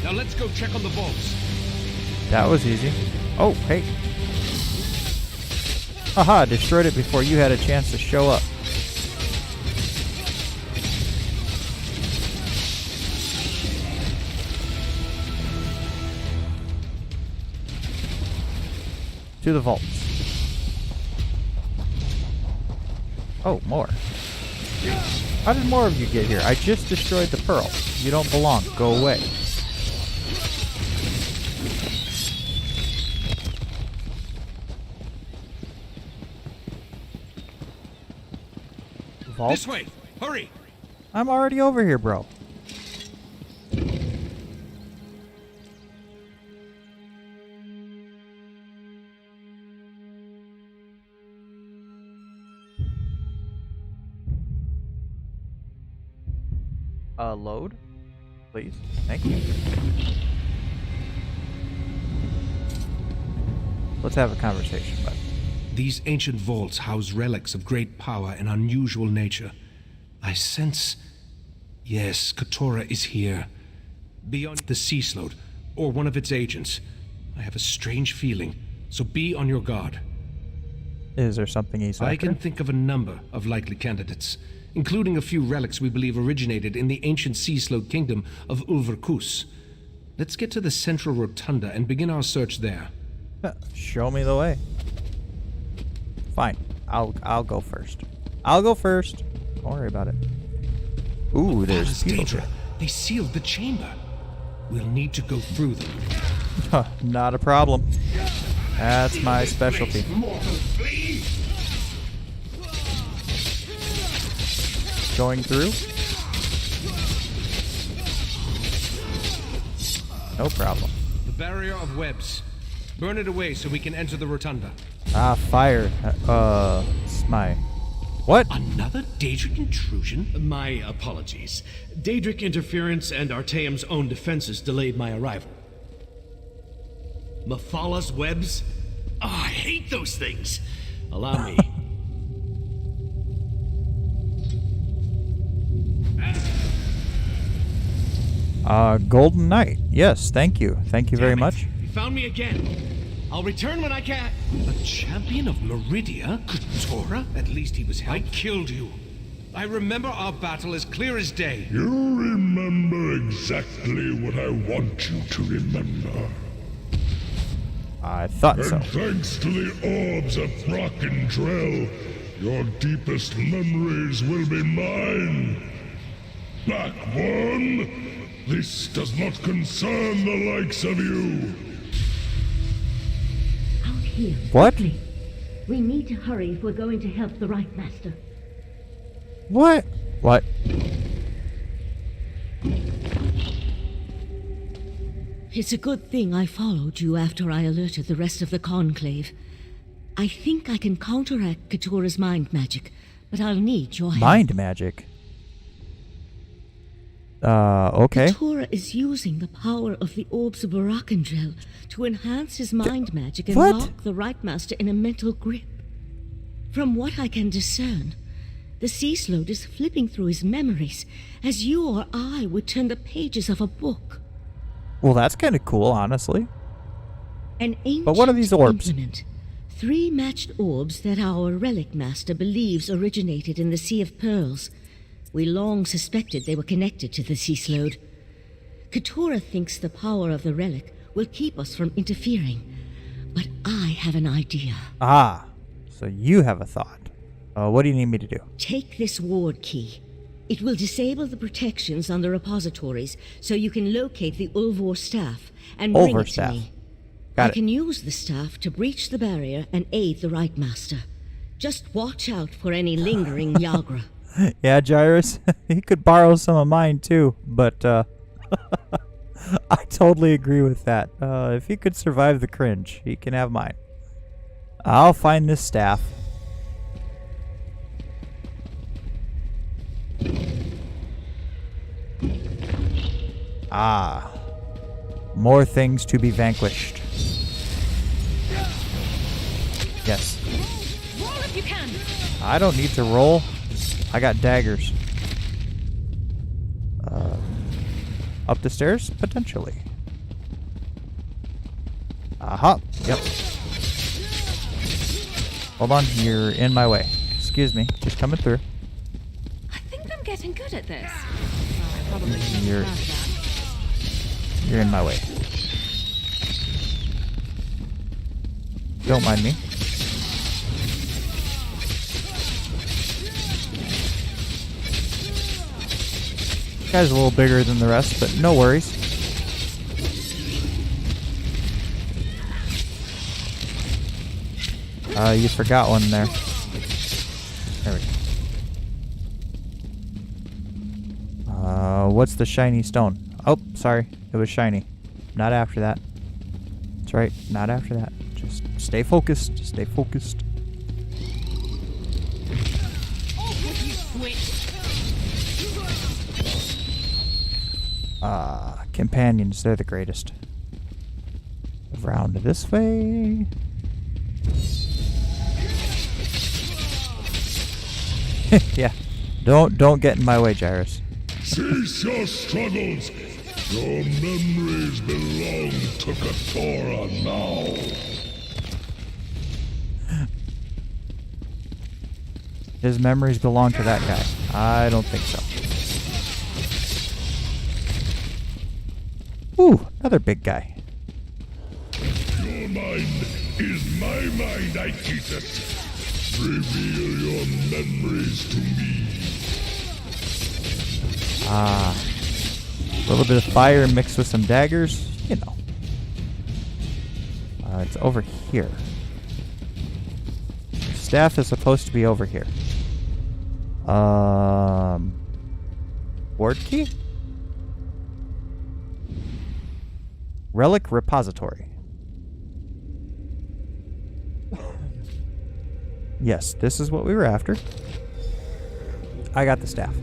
Now let's go check on the vaults. That was easy. Oh, hey. Haha, destroyed it before you had a chance to show up. To the vaults. Oh, more. How did more of you get here? I just destroyed the pearl. You don't belong. Go away. Vault? This way! Hurry! I'm already over here, bro. Load, please. Thank you. Let's have a conversation, bud. These ancient vaults house relics of great power and unusual nature. I sense... Yes, Katora is here. Beyond the sea slode, or one of its agents. I have a strange feeling, so be on your guard. Is there something he's after? I can think of a number of likely candidates, including a few relics we believe originated in the ancient sea slode kingdom of Ulverkus. Let's get to the central rotunda and begin our search there. Show me the way. Fine. I'll go first. I'll go first. Don't worry about it. Ooh, there's people here. They sealed the chamber. We'll need to go through them. Not a problem. That's my specialty. Going through? No problem. The barrier of webs. Burn it away so we can enter the rotunda. Ah, fire. It's my... What? Another Daedric intrusion? My apologies. Daedric interference and Artaeum's own defenses delayed my arrival. Mephalah's webs? Oh, I hate those things. Allow me. Golden Knight. Yes, thank you. Thank you very much. You found me again. I'll return when I can. A champion of Meridia? Katora? At least he was helped. I killed you. I remember our battle as clear as day. You remember exactly what I want you to remember. I thought so. And thanks to the orbs of Brock and Drell, your deepest memories will be mine. Back one, this does not concern the likes of you. Out here. What? Quickly. We need to hurry if we're going to help the right master. What? What? It's a good thing I followed you after I alerted the rest of the Conclave. I think I can counteract Katora's mind magic, but I'll need your help. Mind magic? Okay. Katora is using the power of the orbs of Barakandrel to enhance his mind magic and what? lock the right master in a mental grip. From what I can discern, the sea slode is flipping through his memories as you or I would turn the pages of a book. Well, that's kind of cool, honestly. An ancient But what are these orbs? implement. 3 matched orbs that our relic master believes originated in the Sea of Pearls. We long suspected they were connected to the sea slode. Katora thinks the power of the relic will keep us from interfering. But I have an idea. Ah, so you have a thought. What do you need me to do? Take this ward key. It will disable the protections on the repositories so you can locate the Ulvor staff and bring it to me. Got I it. can use the staff to breach the barrier and aid the right master. Just watch out for any lingering Yagra. Yeah, Gyrus, he could borrow some of mine too, but I totally agree with that. If he could survive the cringe, he can have mine. I'll find this staff. Ah, more things to be vanquished. Yes. Roll if you can. I don't need to roll. I got daggers. Up the stairs? Potentially. Aha. Yep. Hold on. You're in my way. Excuse me. Just coming through. I think I'm getting good at this. You're in my way. Don't mind me. This guy's a little bigger than the rest, but no worries. You forgot one there. There we go. What's the shiny stone? Oh, sorry. It was shiny. Not after that. That's right. Not after that. Just stay focused. Stay focused. Companions. They're the greatest. Around this way. Yeah. Don't get in my way, Gyrus. Cease your struggles. Your memories belong to Katora now. His memories belong to that guy. I don't think so. Ooh, another big guy. Your mind is my mind, I keep it. Reveal your memories to me. A little bit of fire mixed with some daggers, you know. It's over here. Staff is supposed to be over here. Ward key? Relic repository. Yes, this is what we were after. I got the staff.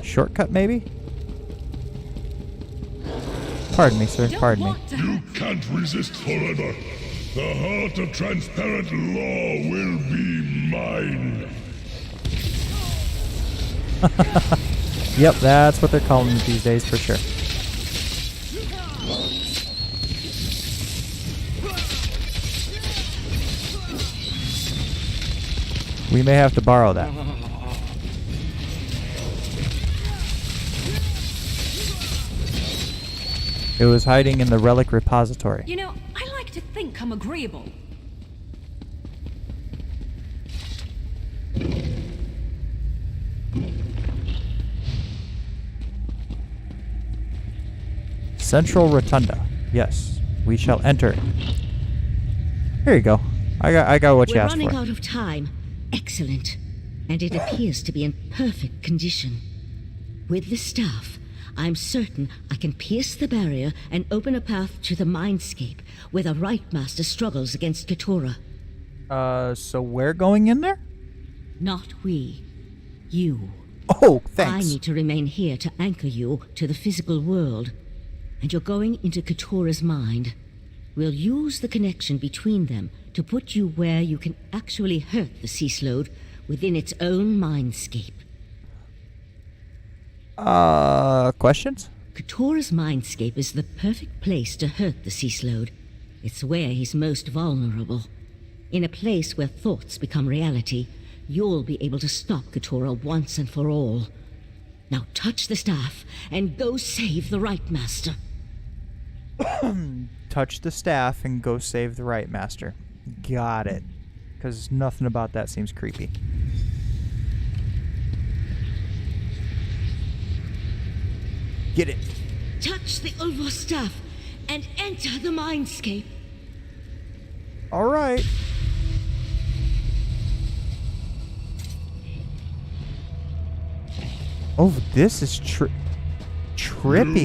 Shortcut maybe? Pardon me, sir. Pardon me. You can't resist forever. The heart of transparent law will be mine. Yep, that's what they're calling it these days for sure. We may have to borrow that. It was hiding in the relic repository. You know, I like to think I'm agreeable. Central Rotunda. Yes, we shall enter. Here you go. I got what you asked for. We're running out of time. Excellent. And it appears to be in perfect condition. With the staff, I'm certain I can pierce the barrier and open a path to the mindscape where the Right Master struggles against Katora. So we're going in there? Not we. You. Oh, thanks. I need to remain here to anchor you to the physical world. And you're going into Katora's mind. We'll use the connection between them to put you where you can actually hurt the sea slode within its own mindscape. Questions? Katora's mindscape is the perfect place to hurt the sea slode. It's where he's most vulnerable. In a place where thoughts become reality, you'll be able to stop Katora once and for all. Now touch the staff and go save the Right Master. Touch the staff and go save the Right Master. Got it. Because nothing about that seems creepy. Get it. Touch the Ulvor staff and enter the mindscape. All right. Oh, this is trippy.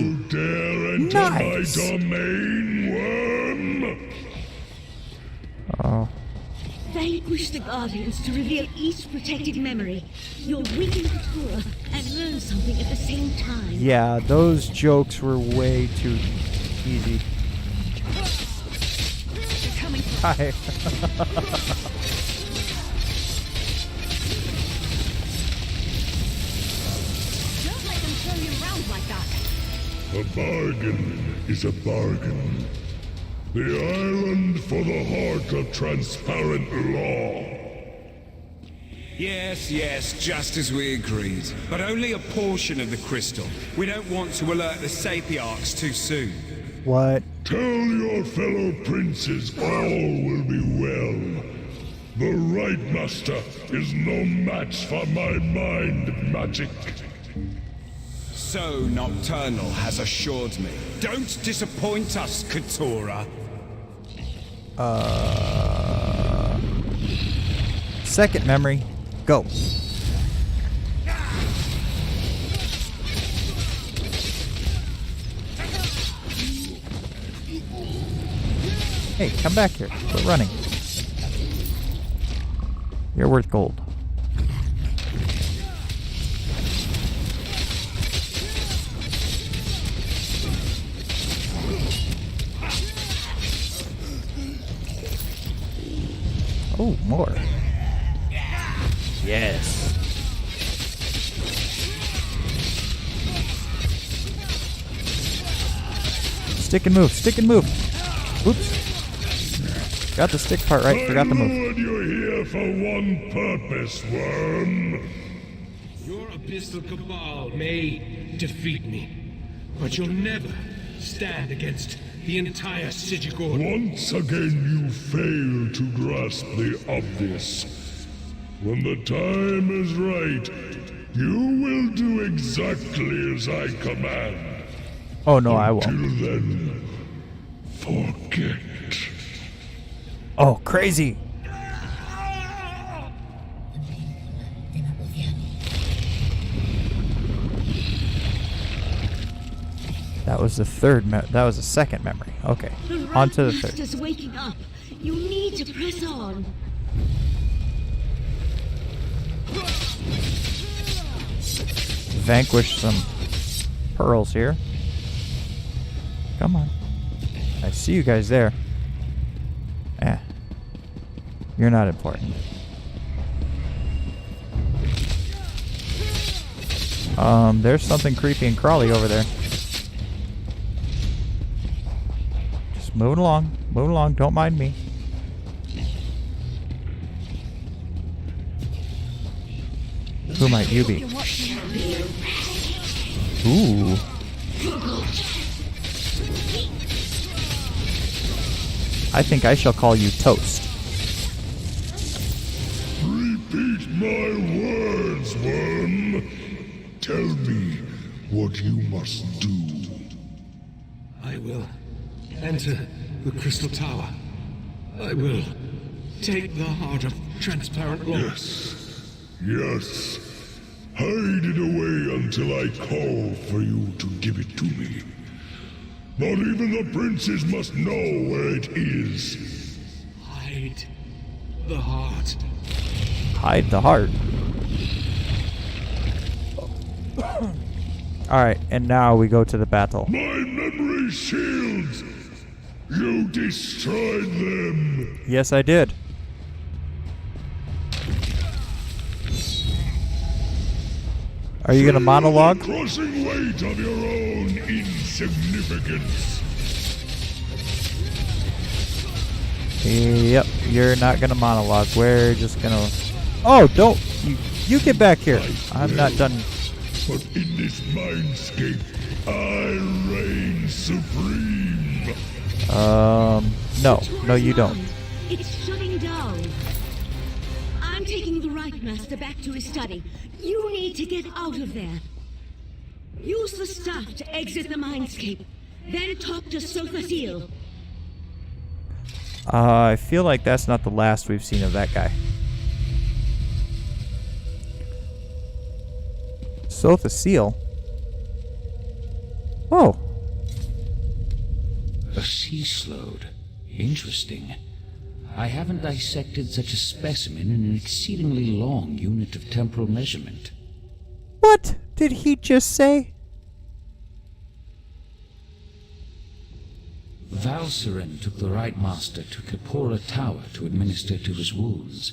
You dare enter Nice. my domain, worm? Oh. Vanquish the Guardians to reveal each protected memory. You'll weaken Katora and learn something at the same time. Yeah, those jokes were way too easy. Hi. Don't let them throw you around like that. A bargain is a bargain. The island for the heart of transparent law. Yes, just as we agreed. But only a portion of the crystal. We don't want to alert the Sapiarchs too soon. What? Tell your fellow princes all will be well. The right master is no match for my mind magic. So Nocturnal has assured me. Don't disappoint us, Keturah. Second memory. Go. Hey, come back here. Quit running. You're worth gold. Oh, more. Yes. Stick and move. Stick and move. Oops. Got the stick part right. Forgot the move. I know you're here for one purpose, worm. Your abyssal cabal may defeat me, but you'll never stand against the entire Sigigord. Once again you fail to grasp the obvious. When the time is right, you will do exactly as I command. Oh no, I won't. Until then, forget. Oh, crazy. That was the third. That was the second memory. Okay, on to the third. Master's waking up. You need to press on. Vanquish some pearls here. Come on. I see you guys there. Eh. You're not important. There's something creepy and crawly over there. Just moving along. Moving along. Don't mind me. Who might you be? Ooh. I think I shall call you Toast. Repeat my words, worm. Tell me what you must do. I will enter the Crystal Tower. I will take the heart of transparent law. Yes. Hide it away until I call for you to give it to me. Not even the princes must know where it is. Hide the heart. Hide the heart. Alright, and now we go to the battle. My memory shields! You destroyed them! Yes, I did. Are you gonna monologue? The crushing weight of your own insignificance. Yep, you're not gonna monologue. We're just gonna... Oh, don't! You get back here. I'm not done. But in this mindscape, I reign supreme. No, you don't. It's shutting down. I'm taking the right master back to his study. You need to get out of there. Use the staff to exit the mindscape. Then talk to Sothasil. I feel like that's not the last we've seen of that guy. Sothasil? Oh. A sea slode. Interesting. I haven't dissected such a specimen in an exceedingly long unit of temporal measurement. What did he just say? Valcerin took the Right Master to Kapora Tower to administer to his wounds.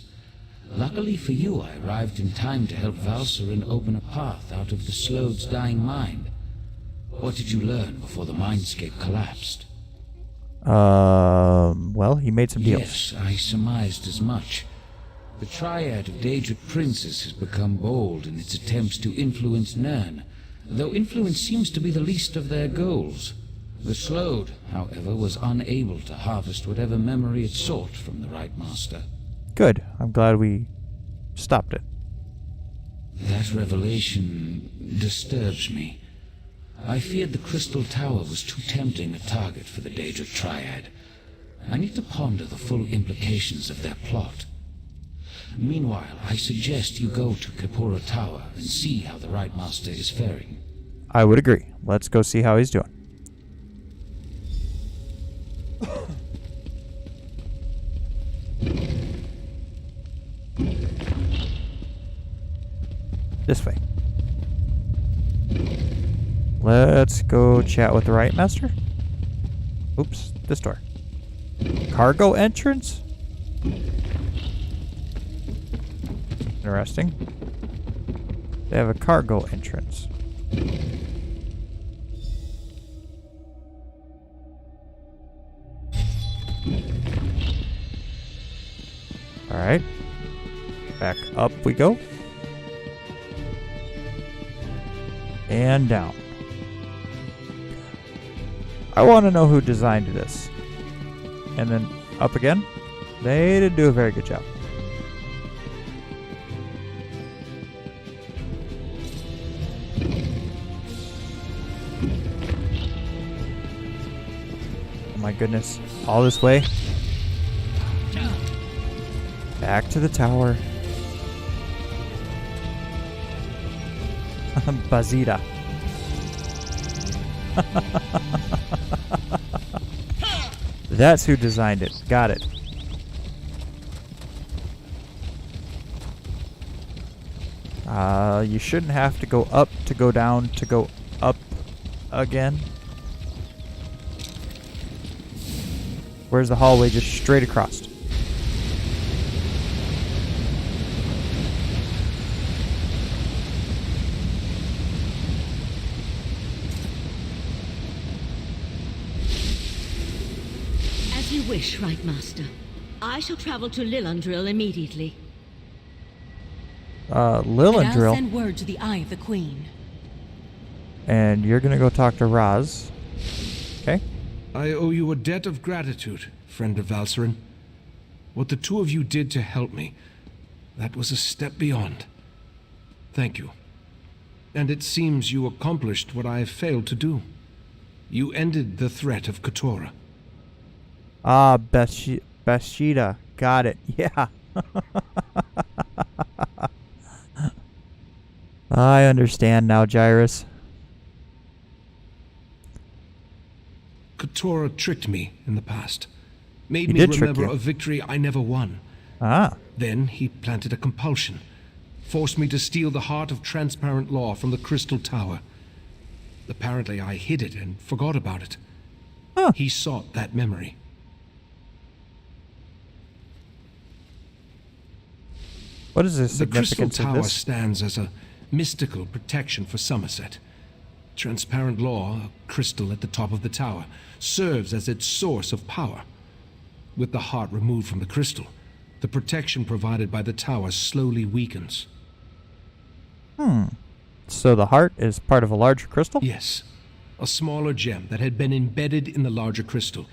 Luckily for you, I arrived in time to help Valcerin open a path out of the Slode's dying mind. What did you learn before the mindscape collapsed? Well, he made some deals. Yes, I surmised as much. The triad of Daedric princes has become bold in its attempts to influence Nirn, though influence seems to be the least of their goals. The Slode, however, was unable to harvest whatever memory it sought from the Right Master. Good. I'm glad we stopped it. That revelation disturbs me. I feared the Crystal Tower was too tempting a target for the Daedric Triad. I need to ponder the full implications of their plot. Meanwhile, I suggest you go to Kapura Tower and see how the Right Master is faring. I would agree. Let's go see how he's doing. This way. Let's go chat with the Right Master. Oops, this door. Cargo entrance? Interesting. They have a cargo entrance. Alright. Back up we go. And down. I want to know who designed this. And then up again. They didn't do a very good job. Oh my goodness. All this way. Back to the tower. Bazita. That's who designed it. Got it. You shouldn't have to go up to go down to go up again. Where's the hallway? Just straight across. As you wish, Right Master. I shall travel to Lillandril immediately. And I'll Lillandril. send word to the Eye of the Queen. And you're gonna go talk to Raz. Okay. I owe you a debt of gratitude, friend of Valserin. What the two of you did to help me, that was a step beyond. Thank you. And it seems you accomplished what I have failed to do. You ended the threat of Katora. Ah, Bathsheba. Got it. Yeah. I understand now, Gyrus. Katora tricked me in the past. Made He me did trick remember you. a victory I never won. Ah. Then he planted a compulsion. Forced me to steal the heart of transparent law from the Crystal Tower. Apparently I hid it and forgot about it. Huh. He sought that memory. What is the The Crystal significance of Tower this? stands as a mystical protection for Sommerset. Transparent law, a crystal at the top of the tower, serves as its source of power. With the heart removed from the crystal, the protection provided by the tower slowly weakens. So the heart is part of a larger crystal? Yes, a smaller gem that had been embedded in the larger crystal.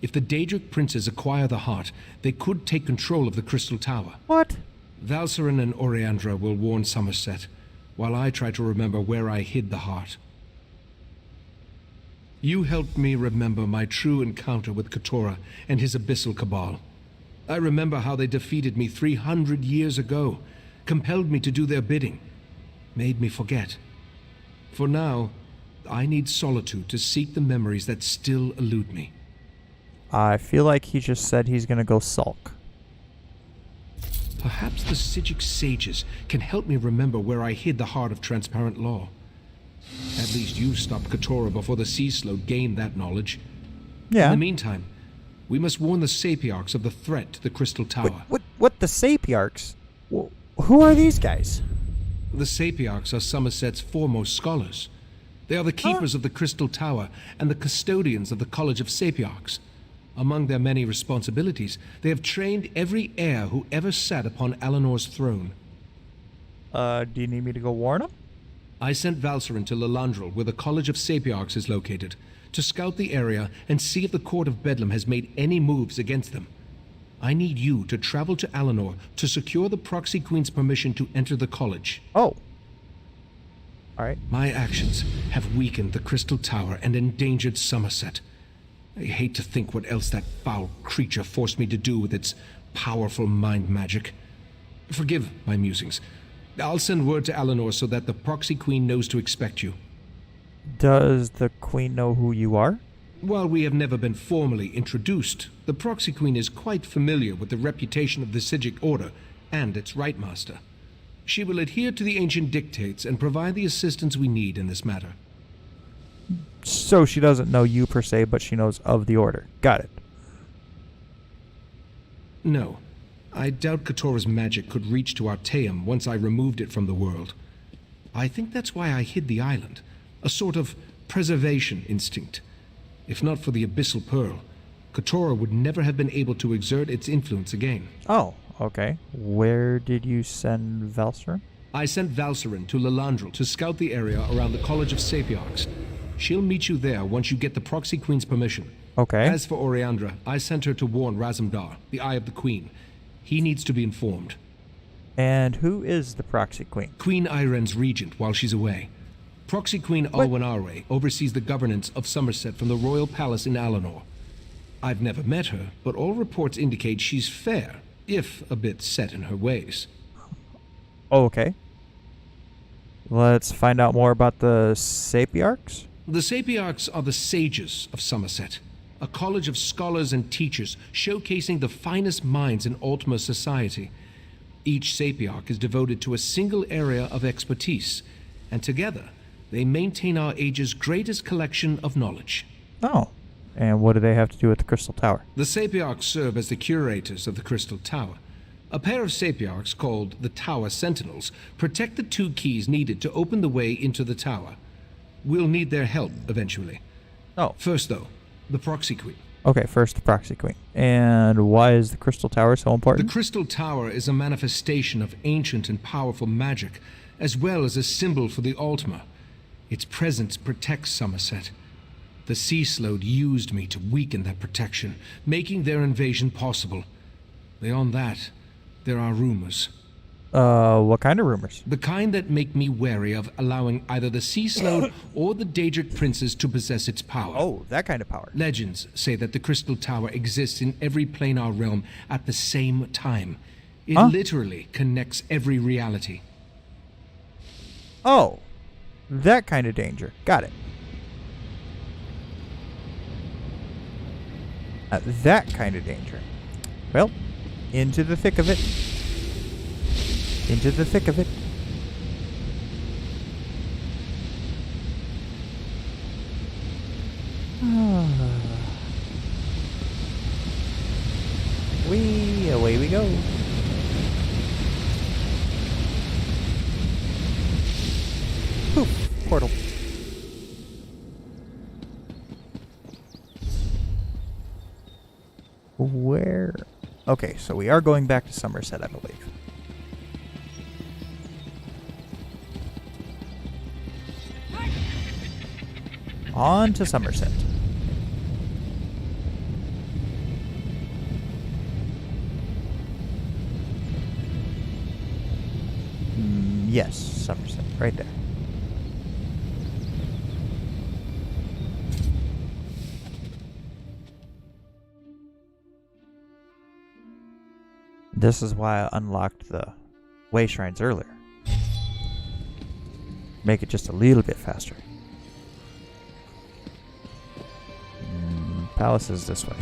If the Daedric princes acquire the heart, they could take control of the Crystal Tower. What? Valserin and Oriandra will warn Summerset, while I try to remember where I hid the heart. You helped me remember my true encounter with Katora and his abyssal cabal. I remember how they defeated me 300 years ago, compelled me to do their bidding, made me forget. For now, I need solitude to seek the memories that still elude me. I feel like he just said he's gonna go sulk. Perhaps the Sijic sages can help me remember where I hid the heart of transparent law. At least you stopped Katora before the Sea Slode gained that knowledge. Yeah. In the meantime, we must warn the Sapiarchs of the threat to the Crystal Tower. What the Sapiarchs? Who are these guys? The Sapiarchs are Somerset's foremost scholars. They are the keepers of the Crystal Tower and the custodians of the College of Sapiarchs. Among their many responsibilities, they have trained every heir who ever sat upon Eleanor's throne. Do you need me to go warn them? I sent Valserin to Lalandrel, where the College of Sapiarchs is located, to scout the area and see if the Court of Bedlam has made any moves against them. I need you to travel to Eleanor to secure the Proxy Queen's permission to enter the college. Oh. Alright. My actions have weakened the Crystal Tower and endangered Summerset. I hate to think what else that foul creature forced me to do with its powerful mind magic. Forgive my musings. I'll send word to Eleanor so that the Proxy Queen knows to expect you. Does the Queen know who you are? While we have never been formally introduced, the Proxy Queen is quite familiar with the reputation of the Psijic Order and its Rite Master. She will adhere to the ancient dictates and provide the assistance we need in this matter. So she doesn't know you per se, but she knows of the Order. Got it. No. I doubt Katora's magic could reach to Arteum once I removed it from the world. I think that's why I hid the island. A sort of preservation instinct. If not for the Abyssal Pearl, Katora would never have been able to exert its influence again. Oh, okay. Where did you send Valserin? I sent Valserin to Lalandrel to scout the area around the College of Sapiarchs. She'll meet you there once you get the Proxy Queen's permission. Okay. As for Oriandra, I sent her to warn Razumdar, the Eye of the Queen. He needs to be informed. And who is the Proxy Queen? Queen Iren's regent while she's away. Proxy Queen Alwyn oversees the governance of Summerset from the royal palace in Alinor. I've never met her, but all reports indicate she's fair, if a bit set in her ways. Okay. Let's find out more about the Sapiarchs. The Sapiarchs are the sages of Summerset, a college of scholars and teachers showcasing the finest minds in Altmer society. Each Sapiarch is devoted to a single area of expertise, and together they maintain our age's greatest collection of knowledge. Oh. And what do they have to do with the Crystal Tower? The Sapiarchs serve as the curators of the Crystal Tower. A pair of Sapiarchs, called the Tower Sentinels, protect the 2 keys needed to open the way into the tower. We'll need their help eventually. Oh. First, though, the Proxy Queen. Okay, first the Proxy Queen. And why is the Crystal Tower so important? The Crystal Tower is a manifestation of ancient and powerful magic, as well as a symbol for the Altmer. Its presence protects Summerset. The Sea Slode used me to weaken that protection, making their invasion possible. Beyond that, there are rumors. What kind of rumors? The kind that make me wary of allowing either the Sea Slode or the Daedric princes to possess its power. Oh, that kind of power. Legends say that the Crystal Tower exists in every planar realm at the same time. It literally connects every reality. Oh, that kind of danger. Got it. That kind of danger. Well, into the thick of it. Into the thick of it. Away we go. Poof, portal. Where? Okay, so we are going back to Summerset, I believe. On to Summerset. Yes, Summerset, right there. This is why I unlocked the way shrines earlier. Make it just a little bit faster. Palace is this way.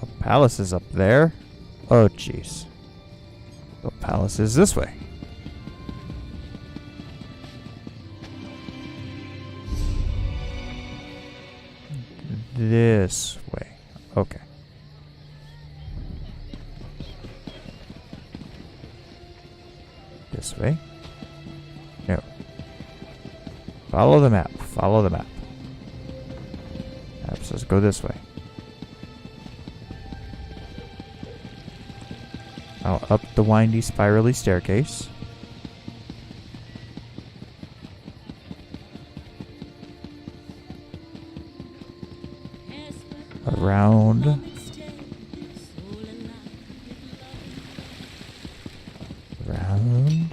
A palace is up there. Oh, jeez. The palace is this way. This way. Okay. This way. No. Follow the map. Follow the map. Map says go this way. Now up the windy, spirally staircase. Around. Around.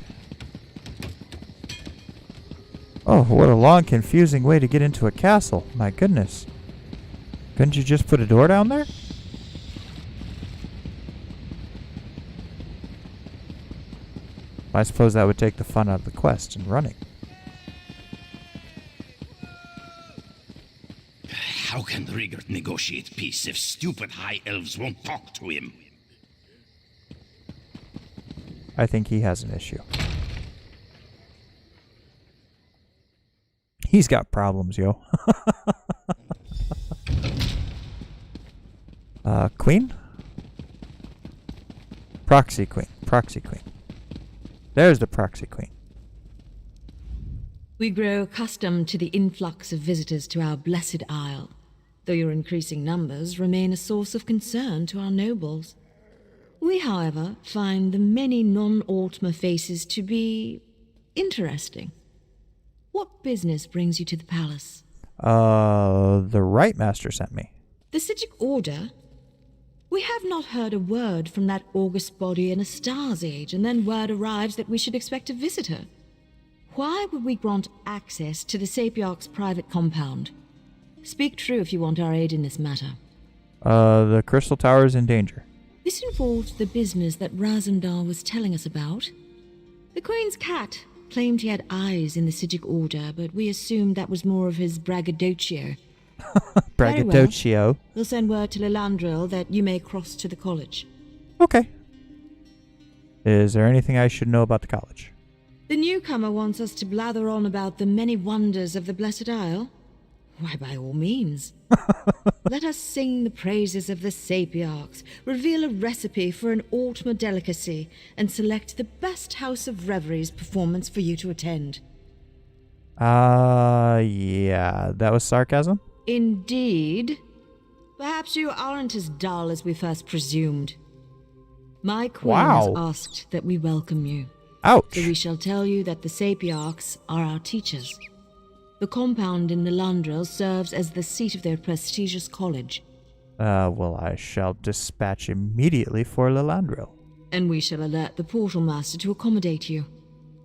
Oh, what a long, confusing way to get into a castle. My goodness. Couldn't you just put a door down there? I suppose that would take the fun out of the quest and running. How can Rigert negotiate peace if stupid high elves won't talk to him? I think he has an issue. He's got problems, yo. Queen? Proxy queen. Proxy queen. There's the proxy queen. We grow accustomed to the influx of visitors to our blessed isle, though your increasing numbers remain a source of concern to our nobles. We, however, find the many non-Altmer faces to be interesting. What business brings you to the palace? The Right Master sent me. The Sijic Order? We have not heard a word from that august body in a star's age, and then word arrives that we should expect a visitor. Why would we grant access to the Sapiarch's private compound? Speak true if you want our aid in this matter. The Crystal Tower is in danger. This involves the business that Razumdar was telling us about. The Queen's cat claimed he had eyes in the Sijic Order, but we assumed that was more of his braggadocio. Braggadocio. Well. We'll send word to Lilandril that you may cross to the college. Okay. Is there anything I should know about the college? The newcomer wants us to blather on about the many wonders of the Blessed Isle. Why, by all means. Let us sing the praises of the Sapiarchs, reveal a recipe for an Altmer delicacy, and select the best House of Reveries performance for you to attend. Yeah, that was sarcasm? Indeed. Perhaps you aren't as dull as we first presumed. My queen has asked that we welcome you. Ouch. So we shall tell you that the Sapiarchs are our teachers. The compound in Lilandril serves as the seat of their prestigious college. Well, I shall dispatch immediately for Lilandril. And we shall alert the Portal Master to accommodate you.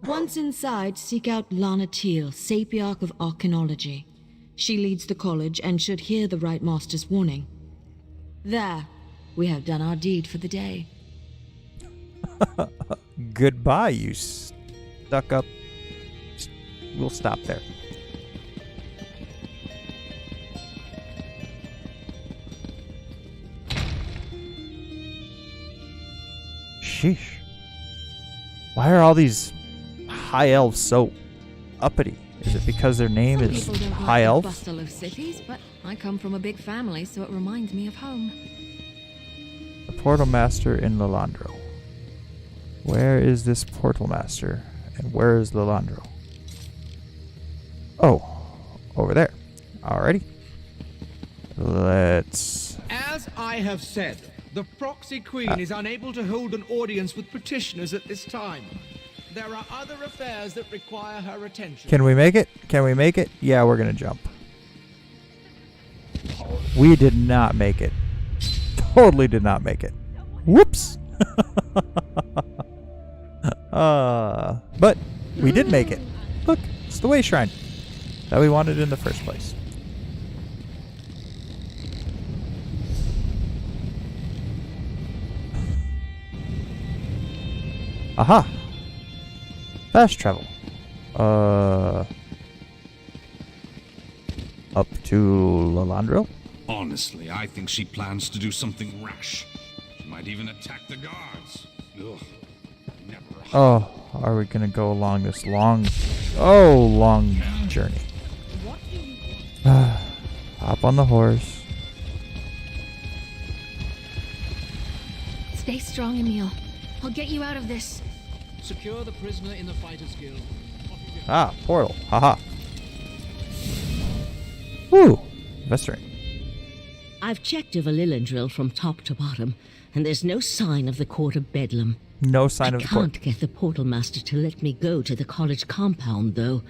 Once inside, seek out Lana Teal, Sapiarch of Archaeology. She leads the college and should hear the Right Master's warning. There, we have done our deed for the day. Goodbye, you stuck-up. We'll stop there. Sheesh. Why are all these high elves so uppity? Is it because their name is High Elf? Bustle of cities, but I come from a big family, so it reminds me of home. The Portal Master in Lilandril. Where is this Portal Master? And where is Lilandril? Oh, over there. Alrighty. Let's... As I have said, the Proxy Queen is unable to hold an audience with petitioners at this time. There are other affairs that require her attention. Can we make it? Can we make it? Yeah, we're gonna jump. We did not make it. Totally did not make it. Whoops. But we did make it. Look, it's the way shrine that we wanted in the first place. Aha. Fast travel. Up to Lilandril? Honestly, I think she plans to do something rash. She might even attack the guards. Ugh. Never. Oh, are we gonna go along this long journey? Hop on the horse. Stay strong, Emil. I'll get you out of this. Secure the prisoner in the Fighters Guild. Ah, portal. Haha. Woo! Investigate. I've checked over Lillandrill from top to bottom, and there's no sign of the Court of Bedlam. No sign of the court. I can't get the portal master to let me go to the college compound, though.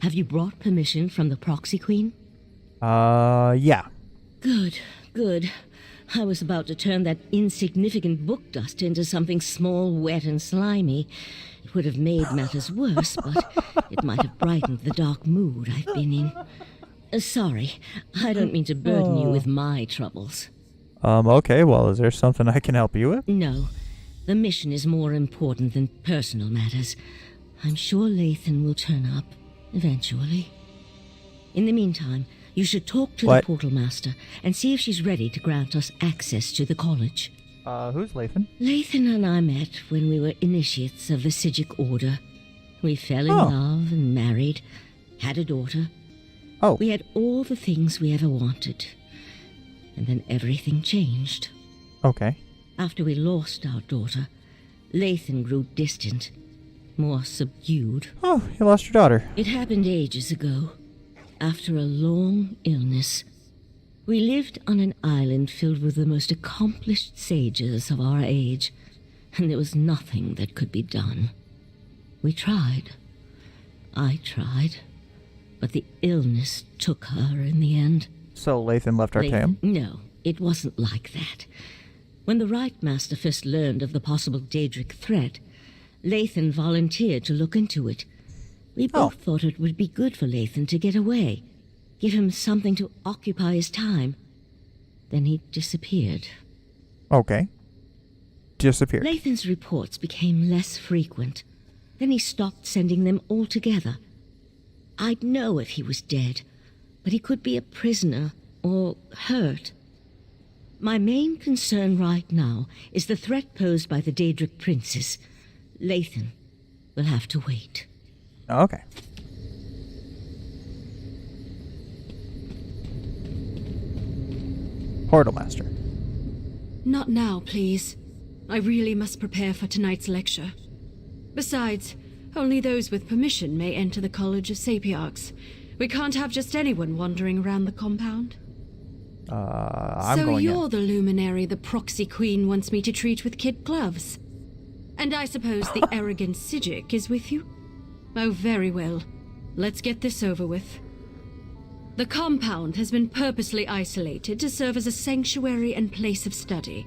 Have you brought permission from the Proxy Queen? Yeah. Good, good. I was about to turn that insignificant book dust into something small, wet, and slimy. It would have made matters worse, but it might have brightened the dark mood I've been in. Sorry, I don't mean to burden you with my troubles. Okay, well, is there something I can help you with? No. The mission is more important than personal matters. I'm sure Lathan will turn up, eventually. In the meantime, you should talk to the Portal Master and see if she's ready to grant us access to the college. Who's Lathan? Lathan and I met when we were initiates of the Sijic Order. We fell in love and married, had a daughter. Oh. We had all the things we ever wanted. And then everything changed. Okay. After we lost our daughter, Lathan grew distant, more subdued. Oh, you lost your daughter. It happened ages ago, after a long illness. We lived on an island filled with the most accomplished sages of our age, and there was nothing that could be done. We tried. I tried. But the illness took her in the end. So Lathan left Archaeum? No, it wasn't like that. When the Right Master first learned of the possible Daedric threat, Lathan volunteered to look into it. We both thought it would be good for Lathan to get away, give him something to occupy his time. Then he disappeared. Okay. Disappeared. Lathan's reports became less frequent. Then he stopped sending them altogether. I'd know if he was dead, but he could be a prisoner or hurt. My main concern right now is the threat posed by the Daedric princes. Lathan will have to wait. Okay. Portal Master. Not now, please. I really must prepare for tonight's lecture. Besides, only those with permission may enter the College of Sapiarchs. We can't have just anyone wandering around the compound. I'm so going you're in. the luminary the Proxy Queen wants me to treat with kid gloves. And I suppose the arrogant Sijic is with you? Oh, very well. Let's get this over with. The compound has been purposely isolated to serve as a sanctuary and place of study.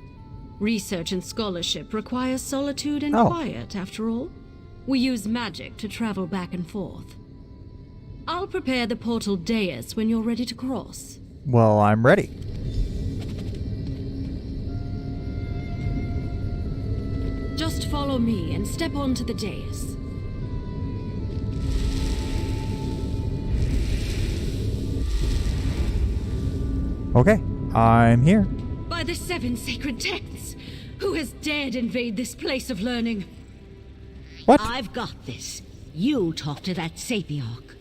Research and scholarship require solitude and quiet, after all. We use magic to travel back and forth. I'll prepare the portal dais when you're ready to cross. Well, I'm ready. Just follow me and step onto the dais. Okay, I'm here. By the 7 sacred texts, who has dared invade this place of learning? What? I've got this. You talk to that Sapiarch.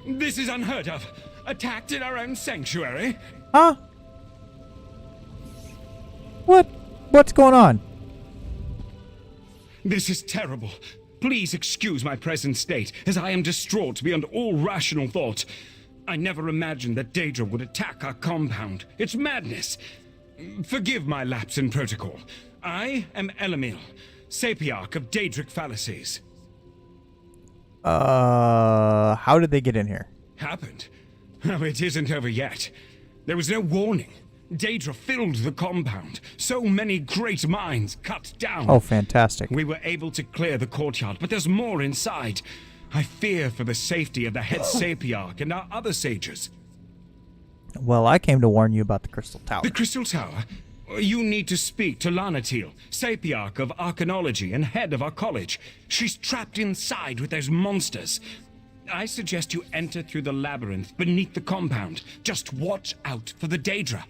This is unheard of. Attacked in our own sanctuary? Huh? What's going on? This is terrible. Please excuse my present state, as I am distraught beyond all rational thought. I never imagined that Daedra would attack our compound. It's madness. Forgive my lapse in protocol. I am Elamil, Sapiarch of Daedric fallacies. How did they get in here? Happened? Oh, it isn't over yet. There was no warning. Daedra filled the compound. So many great minds cut down. Oh, fantastic. We were able to clear the courtyard, but there's more inside. I fear for the safety of the head Sapiarch and our other sages. Well, I came to warn you about the Crystal Tower. The Crystal Tower? You need to speak to Lanatil, Sapiarch of Arcanology and head of our college. She's trapped inside with those monsters. I suggest you enter through the labyrinth beneath the compound. Just watch out for the Daedra.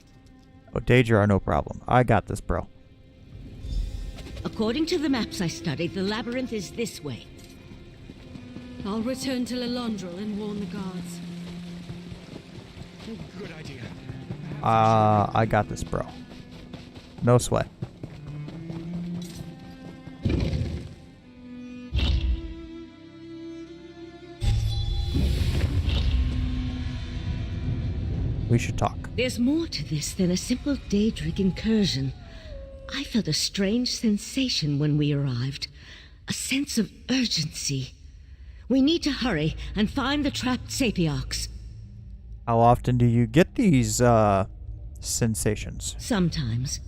Oh, Daedra are no problem. I got this, bro. According to the maps I studied, the labyrinth is this way. I'll return to Lillandrill and warn the guards. Good idea. I got this, bro. No sweat. We should talk. There's more to this than a simple Daedric incursion. I felt a strange sensation when we arrived. A sense of urgency. We need to hurry and find the trapped Sapiarchs. How often do you get these, sensations? Sometimes.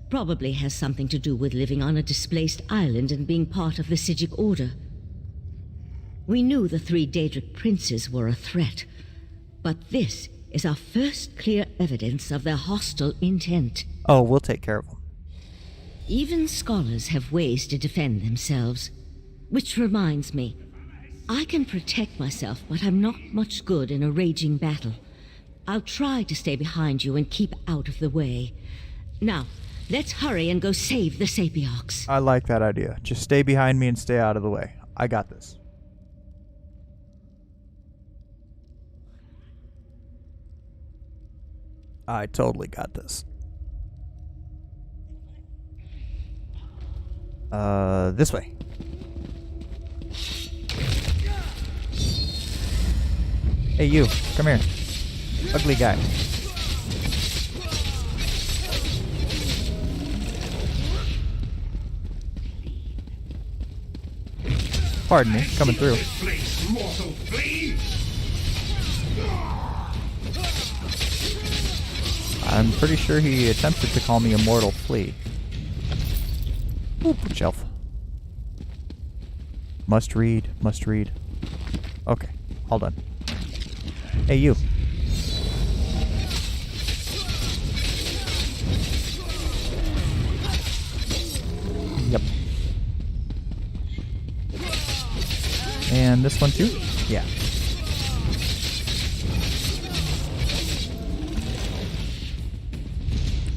Probably has something to do with living on a displaced island and being part of the Sigic Order. We knew the 3 Daedric princes were a threat, but this is our first clear evidence of their hostile intent. Oh, we'll take care of them. Even scholars have ways to defend themselves. Which reminds me, I can protect myself, but I'm not much good in a raging battle. I'll try to stay behind you and keep out of the way. Now, let's hurry and go save the Sapiarchs. I like that idea. Just stay behind me and stay out of the way. I got this. I totally got this. This way. Hey, you. Come here. Ugly guy. Pardon me, coming through. I'm pretty sure he attempted to call me a mortal flea. Ooh, bookshelf. Must read, must read. Okay, all done. Hey, you. Yep. And this one too? Yeah.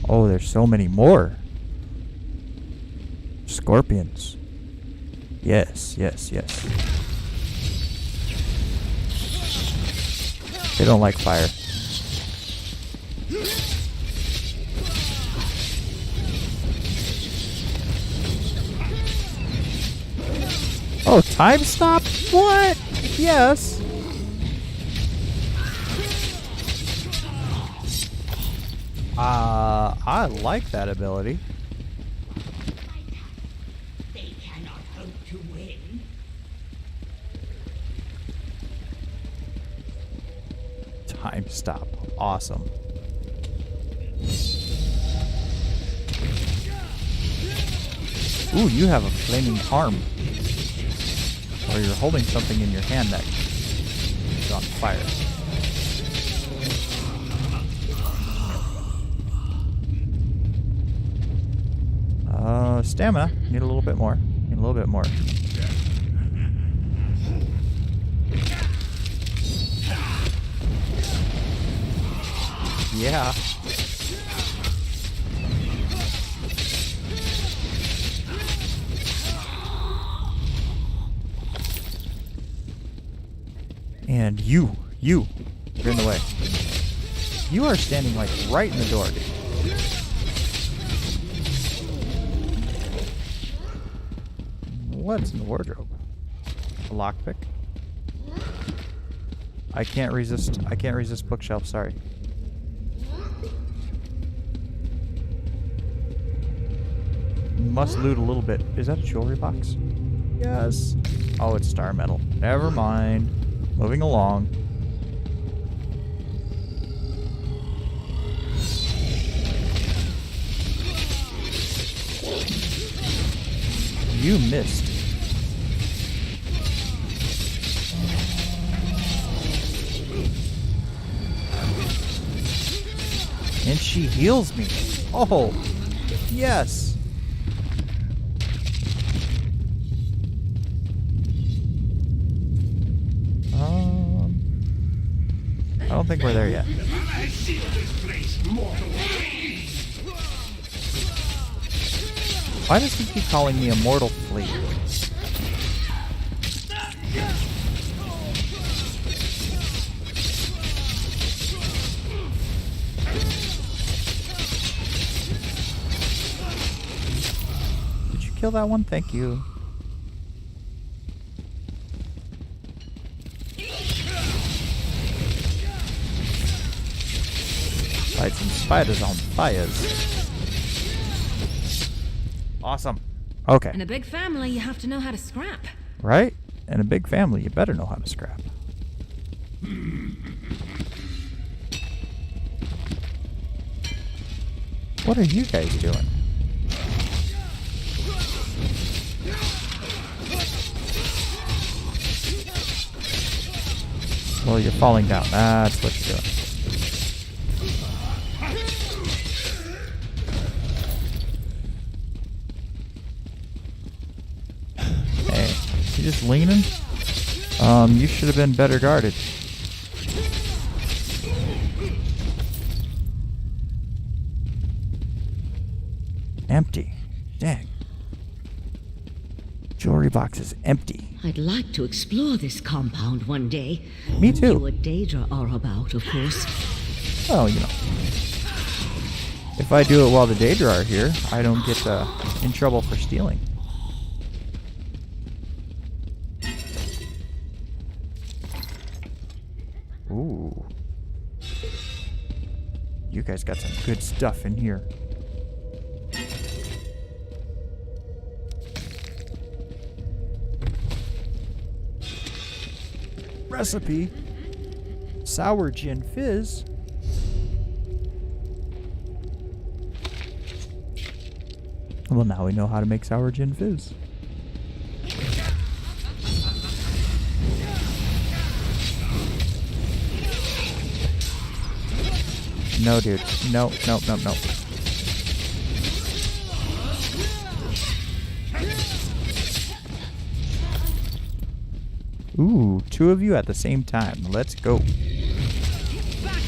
Oh, there's so many more. Scorpions. Yes, yes, yes. They don't like fire. Oh, time stop? What? Yes. I like that ability. They cannot hope to win. Time stop. Awesome. Ooh, you have a flaming arm. Or you're holding something in your hand that is on fire. Stamina. Need a little bit more. Need a little bit more. Yeah. And you're in the way. You are standing like right in the door, dude. What's in the wardrobe? A lockpick? I can't resist bookshelf, sorry. Must loot a little bit. Is that a jewelry box? Yes. Oh, it's star metal. Never mind. Moving along. You missed. And she heals me. Oh, yes. I don't think we're there yet. Why does he keep calling me a mortal flea? Did you kill that one? Thank you. fight some spiders on fires. Awesome. Okay. In a big family, you have to know how to scrap. Right? In a big family, you better know how to scrap. What are you guys doing? Well, you're falling down. That's what you're doing. Hey, you just leaning? You should have been better guarded. Empty. Dang. Jewelry box is empty. I'd like to explore this compound one day. Me too. You and Daedra are about, of course. Well, you know. If I do it while the Daedra are here, I don't get in trouble for stealing. Ooh. You guys got some good stuff in here. Recipe: sour gin fizz. Well, now we know how to make sour gin fizz. No, dude. No, no, no, no. Ooh, two of you at the same time. Let's go. Back,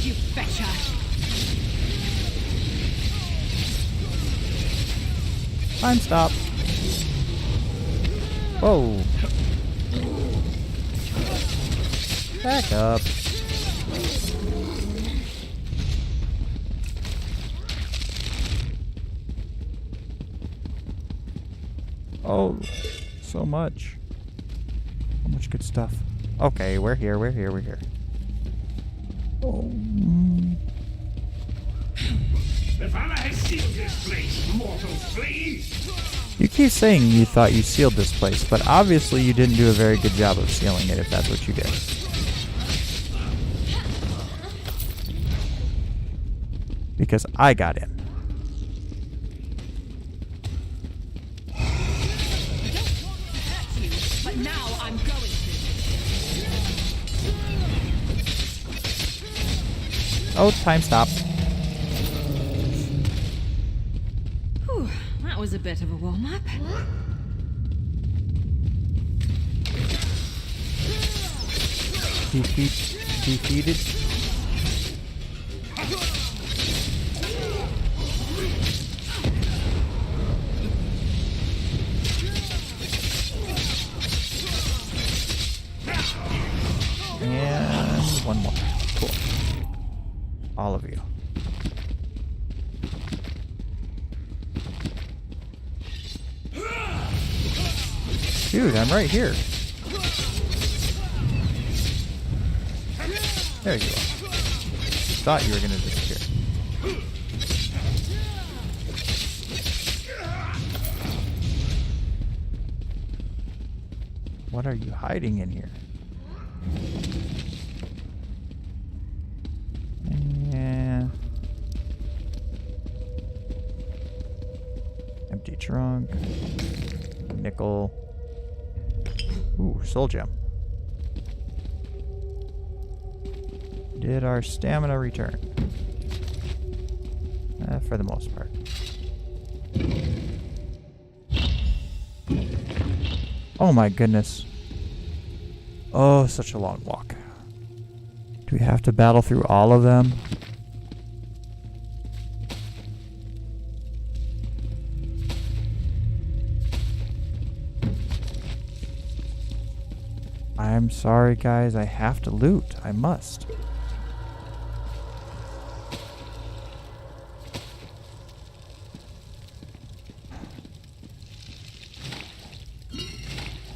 you betcha! Time stop. Whoa. Back up. Oh, so much. So much good stuff. Okay, we're here, we're here, we're here. Oh. The Valor has sealed this place, mortals flee! You keep saying you thought you sealed this place, but obviously you didn't do a very good job of sealing it if that's what you did. Because I got in. But now I'm going Oh, time stop. Whew, that was a bit of a warm-up. Defeated. And one more. Cool. All of you. Dude, I'm right here. There you are. Thought you were gonna disappear. What are you hiding in here? Yeah. Empty trunk. Nickel. Ooh, soul gem. Did our stamina return? For the most part. Oh my goodness. Oh, such a long walk. Do we have to battle through all of them? I'm sorry, guys. I have to loot. I must.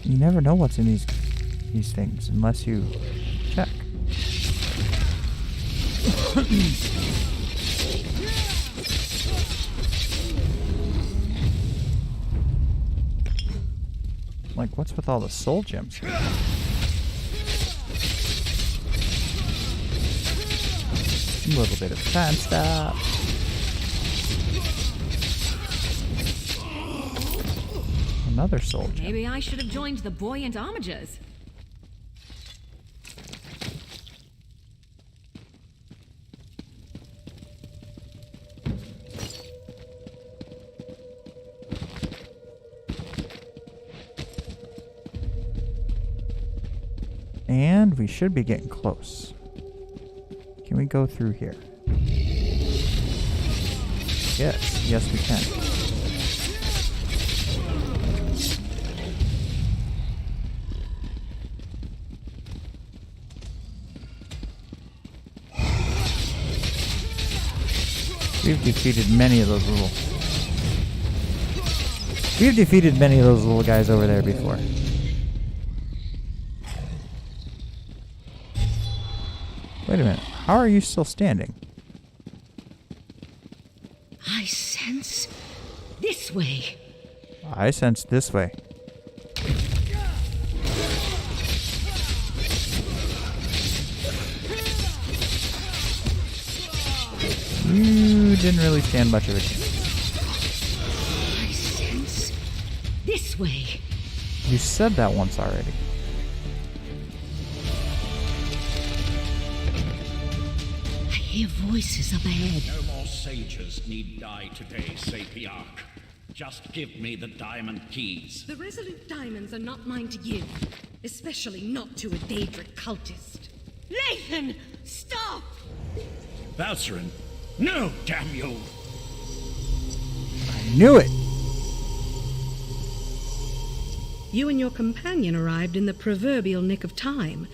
You never know what's in these things unless you check. Like, what's with all the soul gems? A little bit of fan stuff. Another soul gem. Maybe I should have joined the buoyant homages. And we should be getting close. Can we go through here? Yes, yes we can. We've defeated many of those little... We've defeated many of those little guys over there before. Wait a minute. How are you still standing? I sense this way. I sense this way. You didn't really stand much of a chance. I sense this way. You said that once already. I hear voices up ahead. No more sages need die today, Sapiarch. Just give me the diamond keys. The resolute diamonds are not mine to give, especially not to a Daedric cultist. Lathan, stop! Valcerin, no, damn you! I knew it! You and your companion arrived in the proverbial nick of time.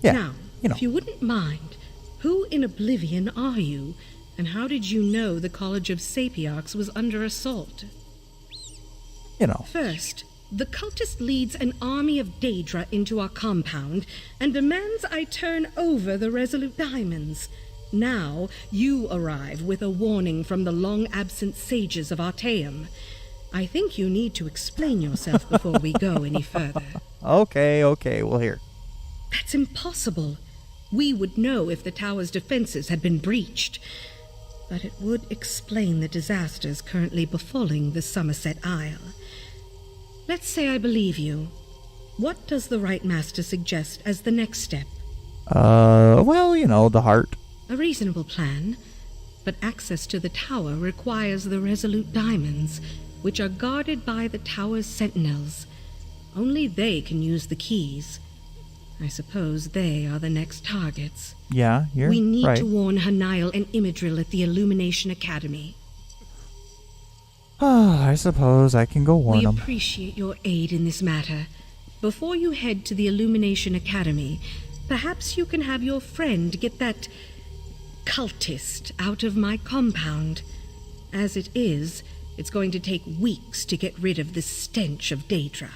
Yeah, now, if you wouldn't mind, who in Oblivion are you, and how did you know the College of Sapiarchs was under assault? You know. First, the cultist leads an army of Daedra into our compound and demands I turn over the resolute diamonds. Now, you arrive with a warning from the long-absent sages of Artaeum. I think you need to explain yourself before we go any further. Okay, we'll hear. That's impossible. We would know if the tower's defenses had been breached. But it would explain the disasters currently befalling the Summerset Isle. Let's say I believe you. What does the Right Master suggest as the next step? Well, you know, the heart. A reasonable plan. But access to the tower requires the resolute diamonds, which are guarded by the tower's sentinels. Only they can use the keys. I suppose they are the next targets. Yeah, you're right. We need to warn Hanail and Imidril at the Illumination Academy. I suppose I can go warn them. We appreciate your aid in this matter. Before you head to the Illumination Academy, perhaps you can have your friend get that cultist out of my compound. As it is, it's going to take weeks to get rid of the stench of Daedra.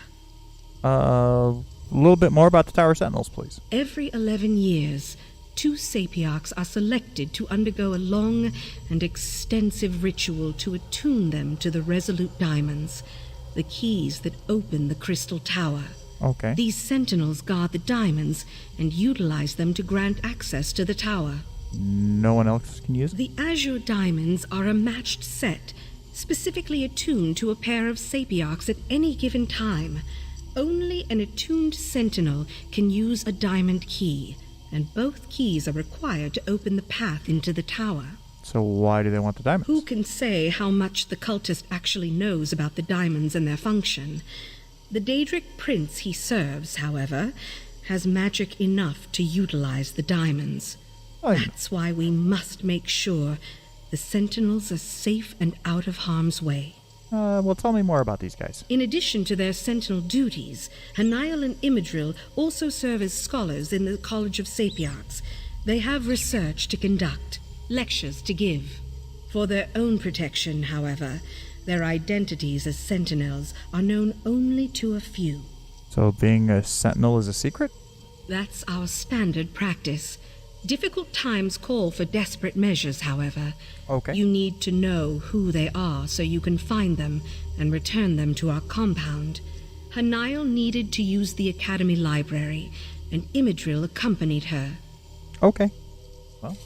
A little bit more about the Tower Sentinels, please. Every 11 years, 2 Sapiarchs are selected to undergo a long and extensive ritual to attune them to the resolute diamonds, the keys that open the crystal tower. Okay. These sentinels guard the diamonds and utilize them to grant access to the tower. No one else can use it? The azure diamonds are a matched set, specifically attuned to a pair of Sapiarchs at any given time. Only an attuned sentinel can use a diamond key, and both keys are required to open the path into the tower. So why do they want the diamonds? Who can say how much the cultist actually knows about the diamonds and their function? The Daedric prince he serves, however, has magic enough to utilize the diamonds. That's why we must make sure the sentinels are safe and out of harm's way. Well, tell me more about these guys. In addition to their sentinel duties, Hanail and Imidril also serve as scholars in the College of Sapiarchs. They have research to conduct, lectures to give. For their own protection, however, their identities as sentinels are known only to a few. So being a sentinel is a secret? That's our standard practice. Difficult times call for desperate measures, however. Okay. You need to know who they are so you can find them and return them to our compound. Hanile needed to use the Academy library, and Imidril accompanied her. Okay. Well,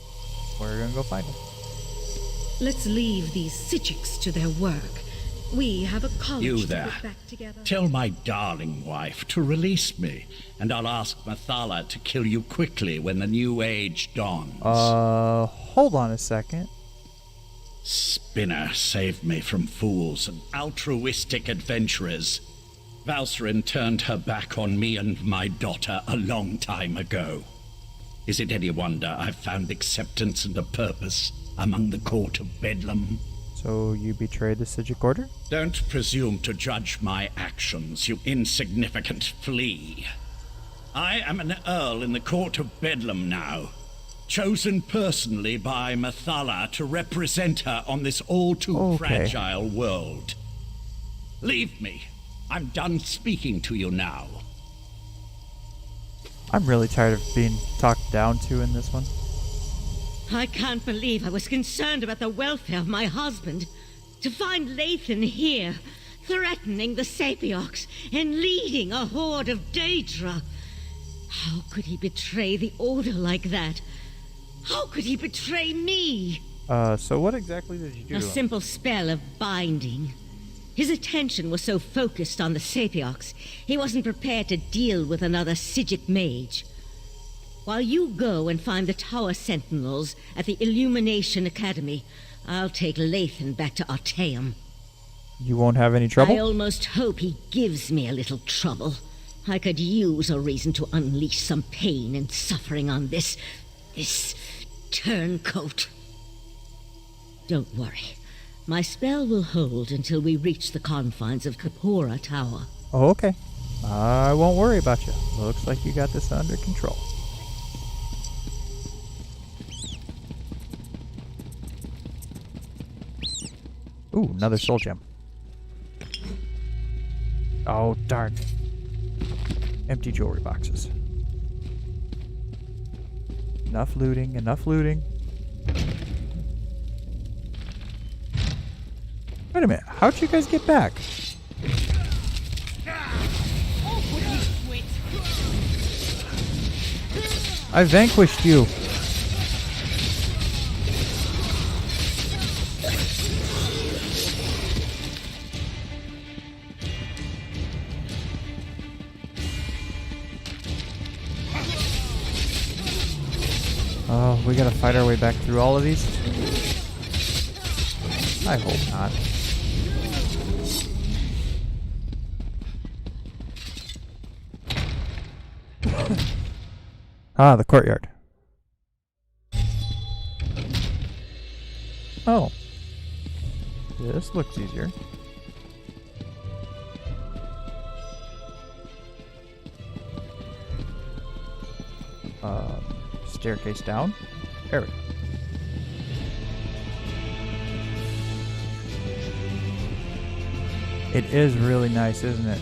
we're gonna go find him. Let's leave these Sijiks to their work. We have a college You to there. get back together. Tell my darling wife to release me, and I'll ask Mathala to kill you quickly when the new age dawns. Hold on a second. Spinner saved me from fools and altruistic adventurers. Valsrin turned her back on me and my daughter a long time ago. Is it any wonder I've found acceptance and a purpose among the court of Bedlam? So you betrayed the Sijik Order? Don't presume to judge my actions, you insignificant flea. I am an earl in the court of Bedlam now, chosen personally by Mathala to represent her on this all-too-fragile world. Leave me. I'm done speaking to you now. I'm really tired of being talked down to in this one. I can't believe I was concerned about the welfare of my husband. To find Lathan here, threatening the Sapiox and leading a horde of Daedra. How could he betray the Order like that? How could he betray me? So what exactly did you do A to him? simple spell of binding. His attention was so focused on the Sapiox, he wasn't prepared to deal with another Sijik mage. While you go and find the Tower Sentinels at the Illumination Academy, I'll take Lathan back to Artaeum. You won't have any trouble? I almost hope he gives me a little trouble. I could use a reason to unleash some pain and suffering on this turncoat. Don't worry. My spell will hold until we reach the confines of Kapora Tower. Oh, okay. I won't worry about you. Looks like you got this under control. Ooh, another soul gem. Oh, darn. Empty jewelry boxes. Enough looting, enough looting. Wait a minute, how'd you guys get back? I vanquished you. Oh, we gotta fight our way back through all of these? I hope not. Ah, the courtyard. Oh. This looks easier. Staircase down. There we go. It is really nice, isn't it?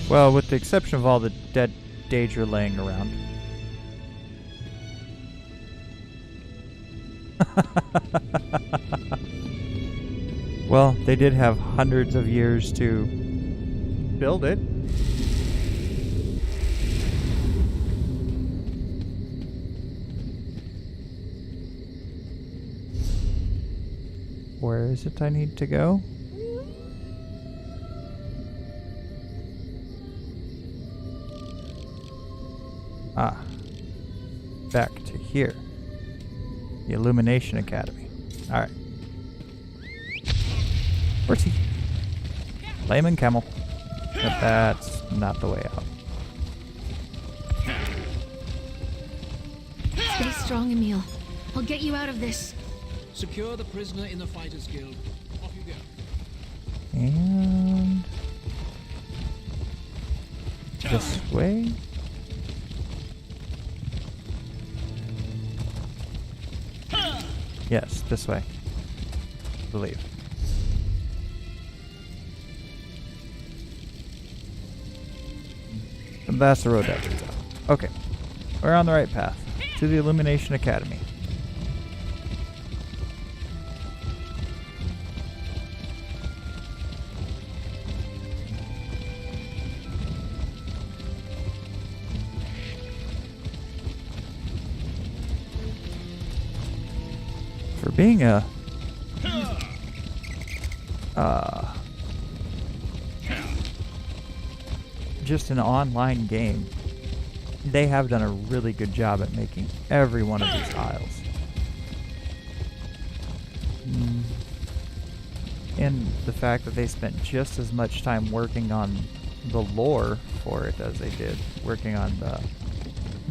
Well, with the exception of all the dead Daedra laying around. Well, they did have hundreds of years to build it. Where is it I need to go? Ah. Back to here. The Illumination Academy. Alright. Where's he? Layman Camel. But that's not the way out. Stay strong, Emil. I'll get you out of this. Secure the prisoner in the Fighters Guild. Off you go. And this way. Yes, this way. I believe. And that's the road that leads out. Okay. We're on the right path. To the Illumination Academy. being a just an online game, they have done a really good job at making every one of these aisles. And the fact that they spent just as much time working on the lore for it as they did working on the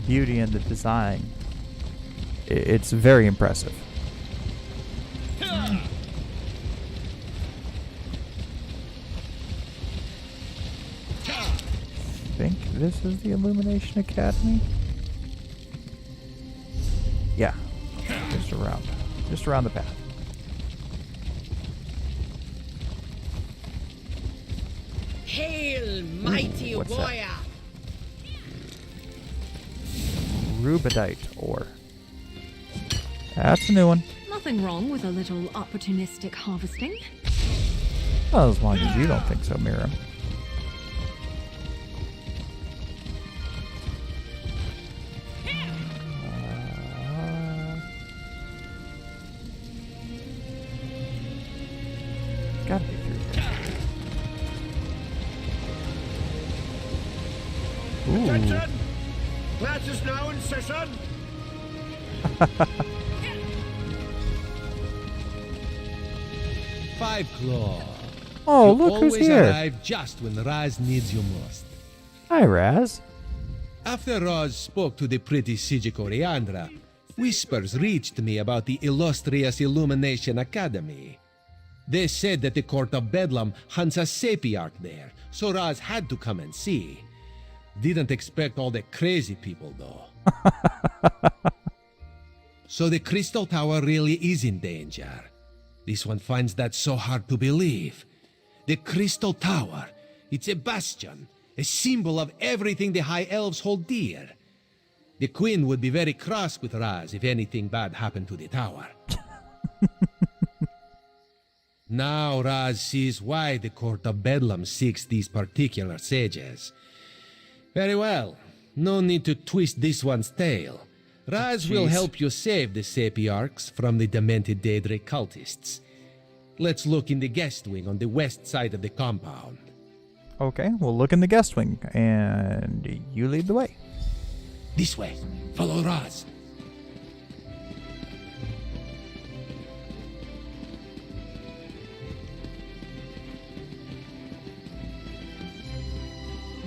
beauty and the design, it's very impressive. I think this is the Illumination Academy. Yeah, just around the path. Hail, mighty what's that? warrior! Rubidite ore. That's a new one. Nothing wrong with a little opportunistic harvesting. Well, as long as you don't think so, Mira. Gotta be through here. Ooh. Attention! Class is now in session! Five Claw. Oh, You look who's always here. arrive just when Raz needs you most. Hi, Raz. After Raz spoke to the pretty Sige Coriandra, whispers reached me about the illustrious Illumination Academy. They said that the Court of Bedlam hunts a Sapiarch there, so Raz had to come and see. Didn't expect all the crazy people, though. So the Crystal Tower really is in danger. This one finds that so hard to believe. The Crystal Tower, it's a bastion, a symbol of everything the High Elves hold dear. The Queen would be very cross with Raz if anything bad happened to the tower. Now Raz sees why the Court of Bedlam seeks these particular sages. Very well, no need to twist this one's tail. Raz will help you save the Sapiarchs from the demented Daedra cultists. Let's look in the guest wing on the west side of the compound. Okay, we'll look in the guest wing, and you lead the way. This way. Follow Raz.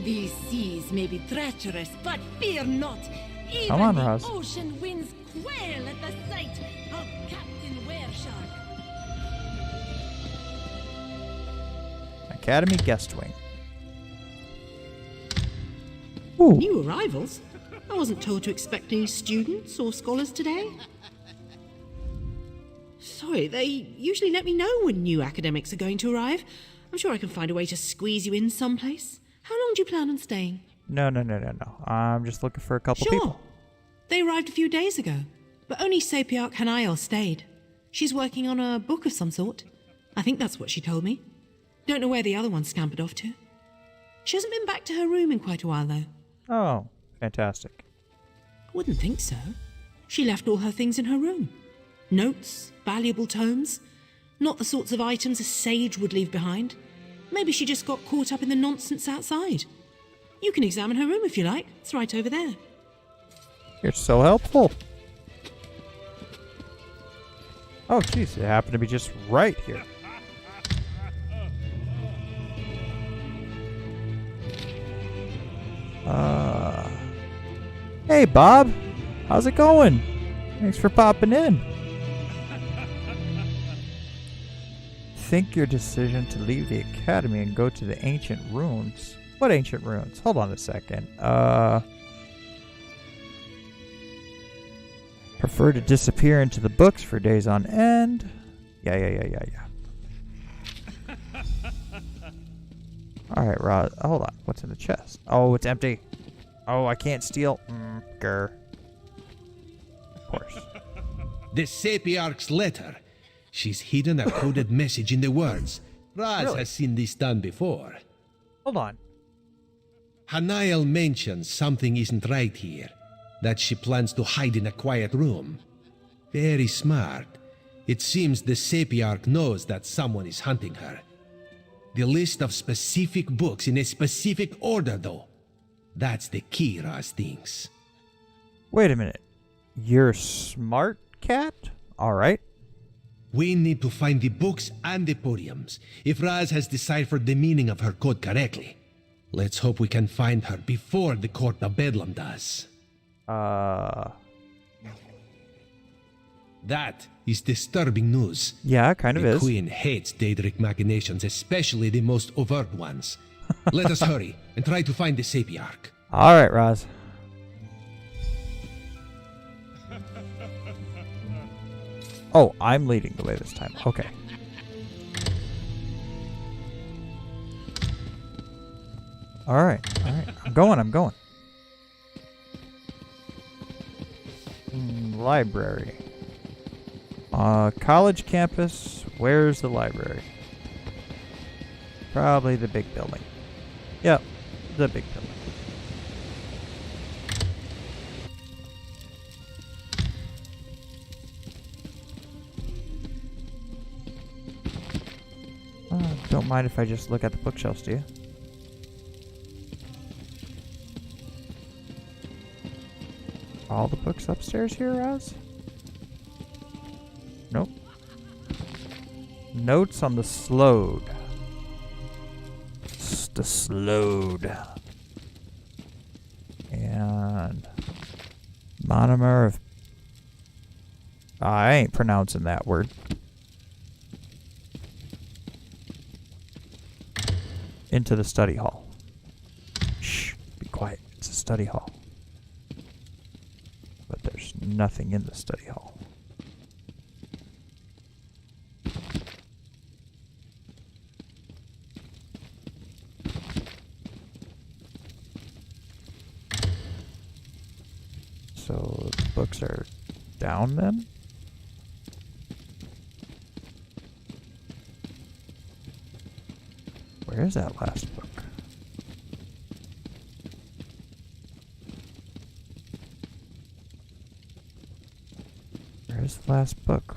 These seas may be treacherous, but fear not. Even Come on, the Raz. ocean winds quail at the sight of Captain Wereshark. Academy guest wing. New arrivals? I wasn't told to expect any students or scholars today. Sorry, they usually let me know when new academics are going to arrive. I'm sure I can find a way to squeeze you in someplace. How long do you plan on staying? No. I'm just looking for a couple people. They arrived a few days ago, but only Sapiarch Hanael stayed. She's working on a book of some sort. I think that's what she told me. Don't know where the other one scampered off to. She hasn't been back to her room in quite a while, though. Oh, fantastic. Wouldn't think so. She left all her things in her room. Notes, valuable tomes. Not the sorts of items a sage would leave behind. Maybe she just got caught up in the nonsense outside. You can examine her room if you like. It's right over there. You're so helpful. Oh, jeez, it happened to be just right here. Hey, Bob. How's it going? Thanks for popping in. Think your decision to leave the academy and go to the ancient ruins. What ancient ruins? Hold on a second. Prefer to disappear into the books for days on end. Yeah. Alright, Rod. Hold on. What's in the chest? Oh, it's empty. Oh, I can't steal. Grr. Of course. The Sapiarch's letter. She's hidden a coded message in the words. Raz has seen this done before. Hold on. Hanael mentions something isn't right here. That she plans to hide in a quiet room. Very smart. It seems the Sapiarch knows that someone is hunting her. The list of specific books in a specific order, though. That's the key, Raz thinks. Wait a minute. You're smart, cat? Alright. We need to find the books and the podiums, if Raz has deciphered the meaning of her code correctly. Let's hope we can find her before the Court of Bedlam does. That is disturbing news. Yeah, kind of the is. The Queen hates Daedric machinations, especially the most overt ones. Let us hurry and try to find the Sapiarch. Alright, Raz. Oh, I'm leading the way this time. Okay. Alright. I'm going. Library. College campus. Where's the library? Probably the big building. Yep, the big building. Don't mind if I just look at the bookshelves, do you? All the books upstairs here, Raz? Nope. Notes on the Slode. The Slode. And monomer of... I ain't pronouncing that word. Into the study hall. Shh, be quiet. It's a study hall. But there's nothing in the study hall. So the books are down then? Where is that last book? Where's the last book?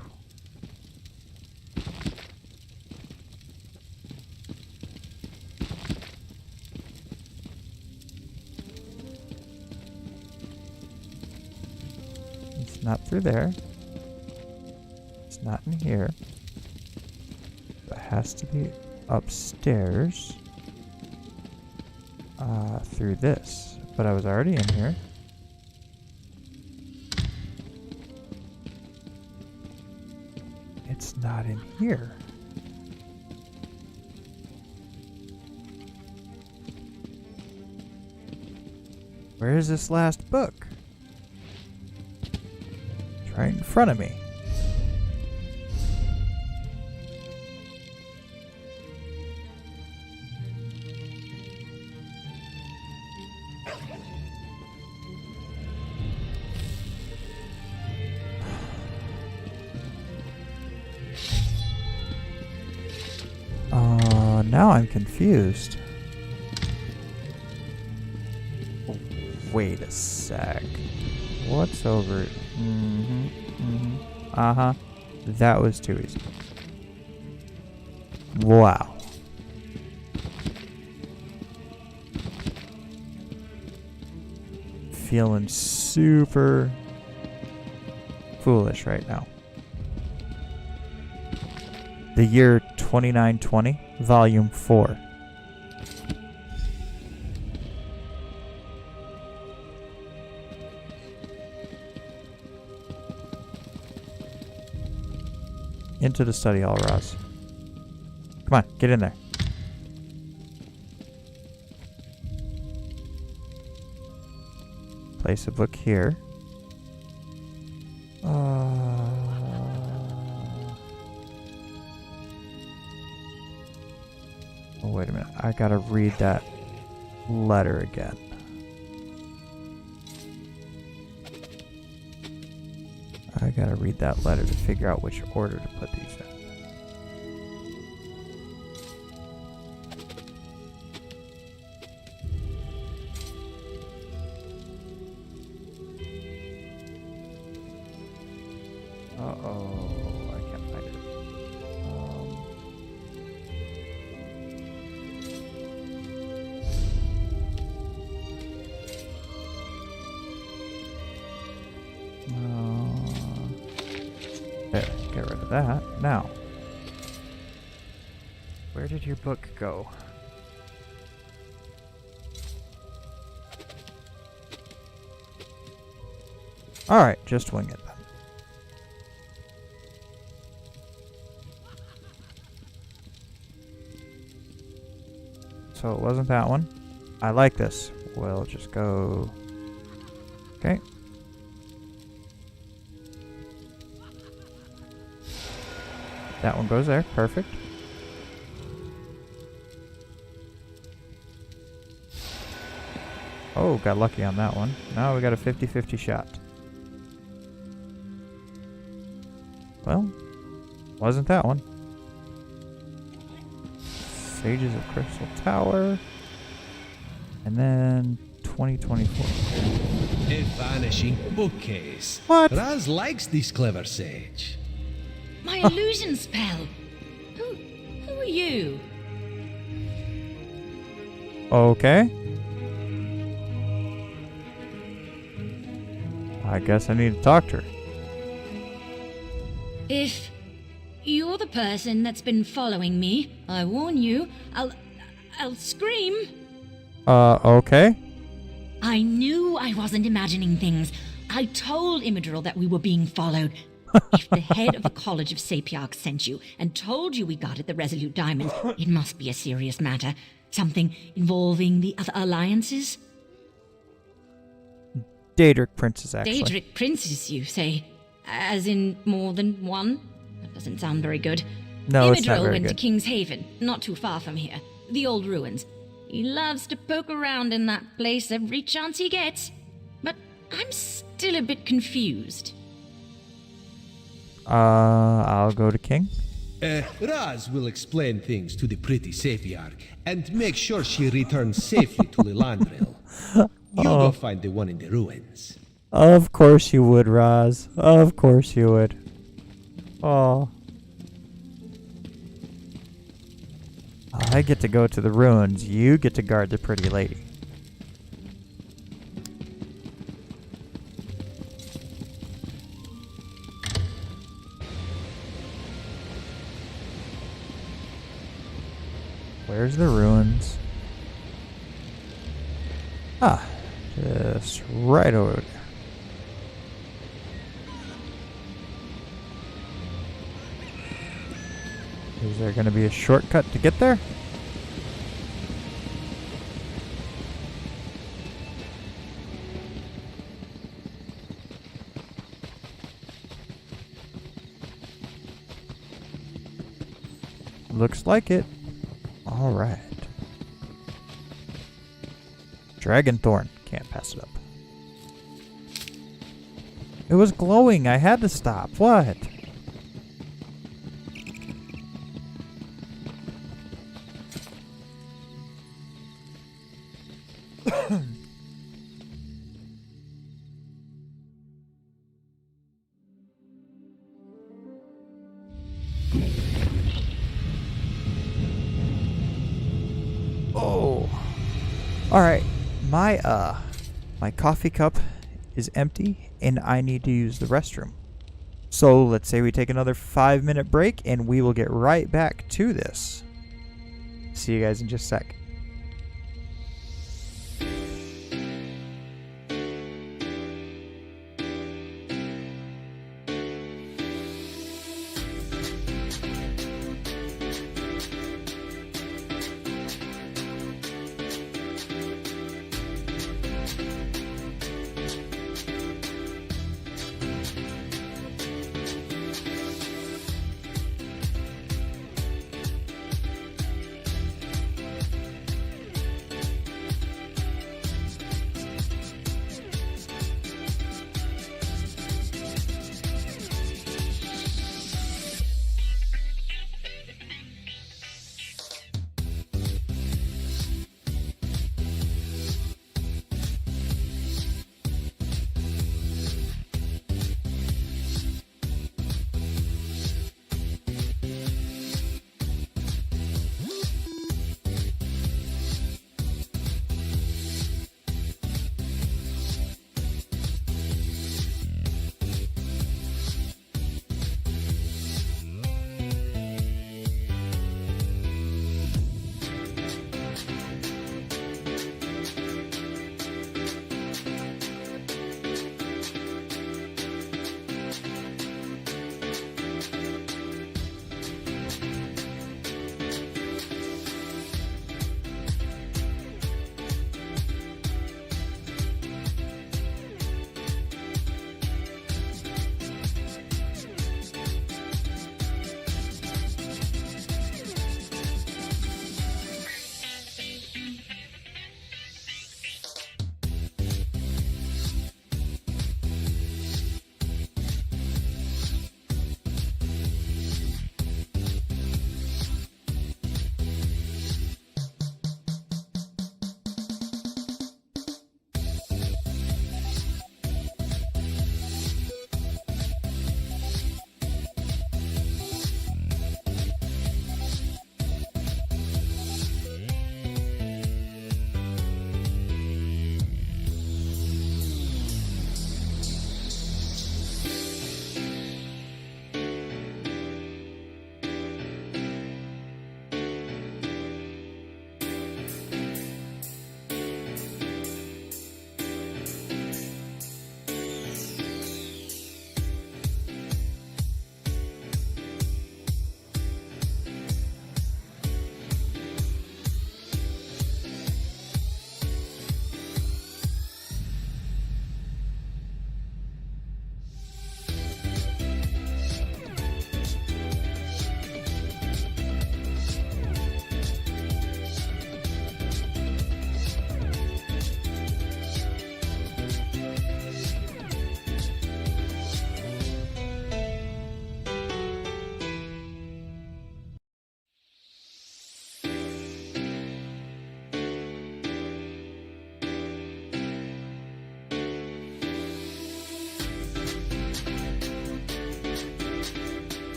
It's not through there. It's not in here. It has to be upstairs through this, but I was already in here. It's not in here. Where is this last book? It's right in front of me. Now I'm confused. Wait a sec. What's over? Uh-huh. That was too easy. Wow. Feeling super foolish right now. The year 2920, Volume 4. Into the study hall, Roz. Come on, get in there. Place a book here. Oh, wait a minute. I gotta read that letter again. I gotta read that letter to figure out which order to put these in. Uh-oh, I can't got that. Now, where did your book go? Alright, just wing it then. So it wasn't that one. I like this. We'll just go... Okay. That one goes there. Perfect. Oh, got lucky on that one. Now we got a 50-50 shot. Well, wasn't that one. Sages of Crystal Tower. And then 2024. A vanishing bookcase. What? Raz likes this clever sage. My illusion spell. Who are you? Okay. I guess I need to talk to her. If you're the person that's been following me, I warn you, I'll scream. Okay. I knew I wasn't imagining things. I told Imidril that we were being followed. If the head of the College of Sapiarch sent you and told you we guarded the Resolute Diamonds, it must be a serious matter. Something involving the other alliances? Daedric princes, actually. Daedric princes, you say? As in more than one? That doesn't sound very good. No, it's not Imidril very went to good. King's Haven, not too far from here. The old ruins. He loves to poke around in that place every chance he gets. But I'm still a bit confused. I'll go to King. Raz will explain things to the pretty Sapiarch and make sure she returns safely to Lilandril. You go find the one in the ruins. Of course you would, Roz. Of course you would. Oh. I get to go to the ruins. You get to guard the pretty lady. Where's the ruins? Ah, just right over there. Is there going to be a shortcut to get there? Looks like it. All right. Dragonthorn. Can't pass it up. It was glowing. I had to stop. What? Oh. All right. My coffee cup is empty and I need to use the restroom. So let's say we take another 5-minute break and we will get right back to this. See you guys in just a sec.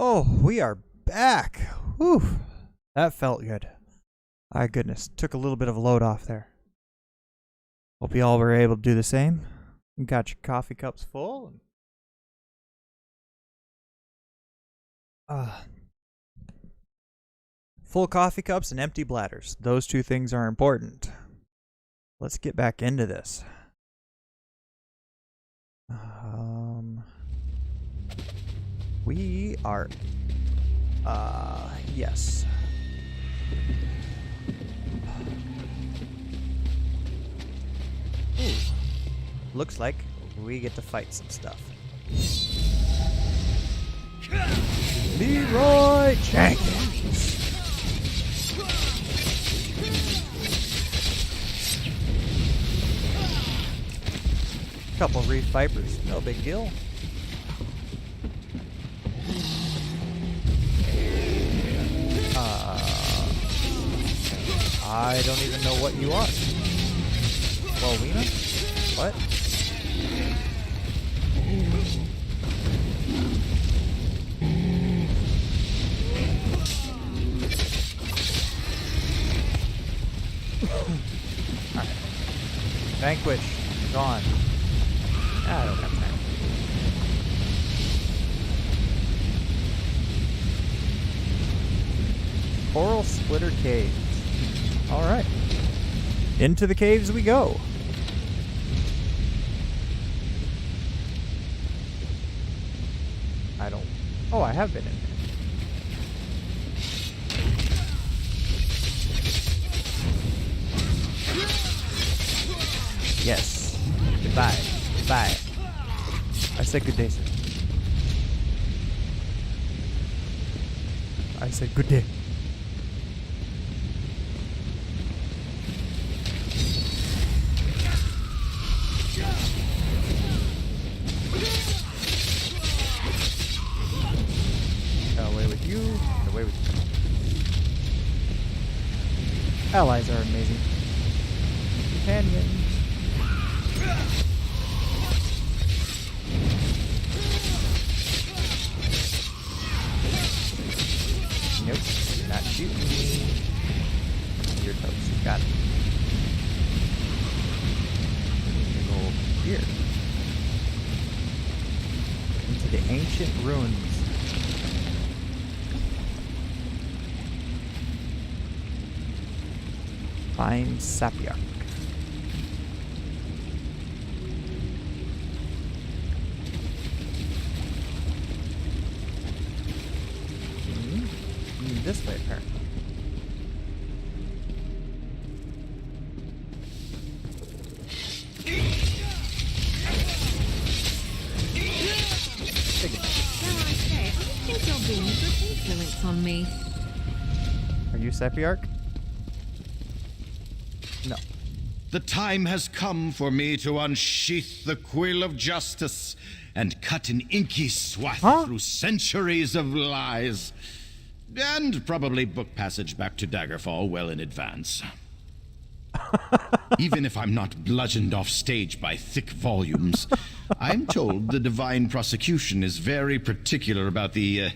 Oh, we are back. Whew. That felt good. My goodness. Took a little bit of a load off there. Hope you all were able to do the same. You got your coffee cups full. Full coffee cups and empty bladders. Those two things are important. Let's get back into this. We are... yes. Ooh. Looks like we get to fight some stuff. Leroy Jenkins. Couple reef vipers, no big deal. I don't even know what you are. Wowina? What? Alright. Vanquish. Gone. I don't have time. Coral Splitter Caves. Alright. Into the caves we go. I don't... Oh, I have been in there. Yes. Goodbye. Goodbye. I said good day, sir. I said good day. Away with you. Away with you. Allies are amazing. Companions. Nope, you're not shooting me. You're toast. Got it. Go over here. Into the ancient ruins. Find Sapiark. This way, apparently. Dare I say, I think you're being a good influence on me. Are you Sapiark? No. The time has come for me to unsheath the quill of justice and cut an inky swath through centuries of lies. And probably book passage back to Daggerfall well in advance. Even if I'm not bludgeoned off stage by thick volumes, I'm told the divine prosecution is very particular about the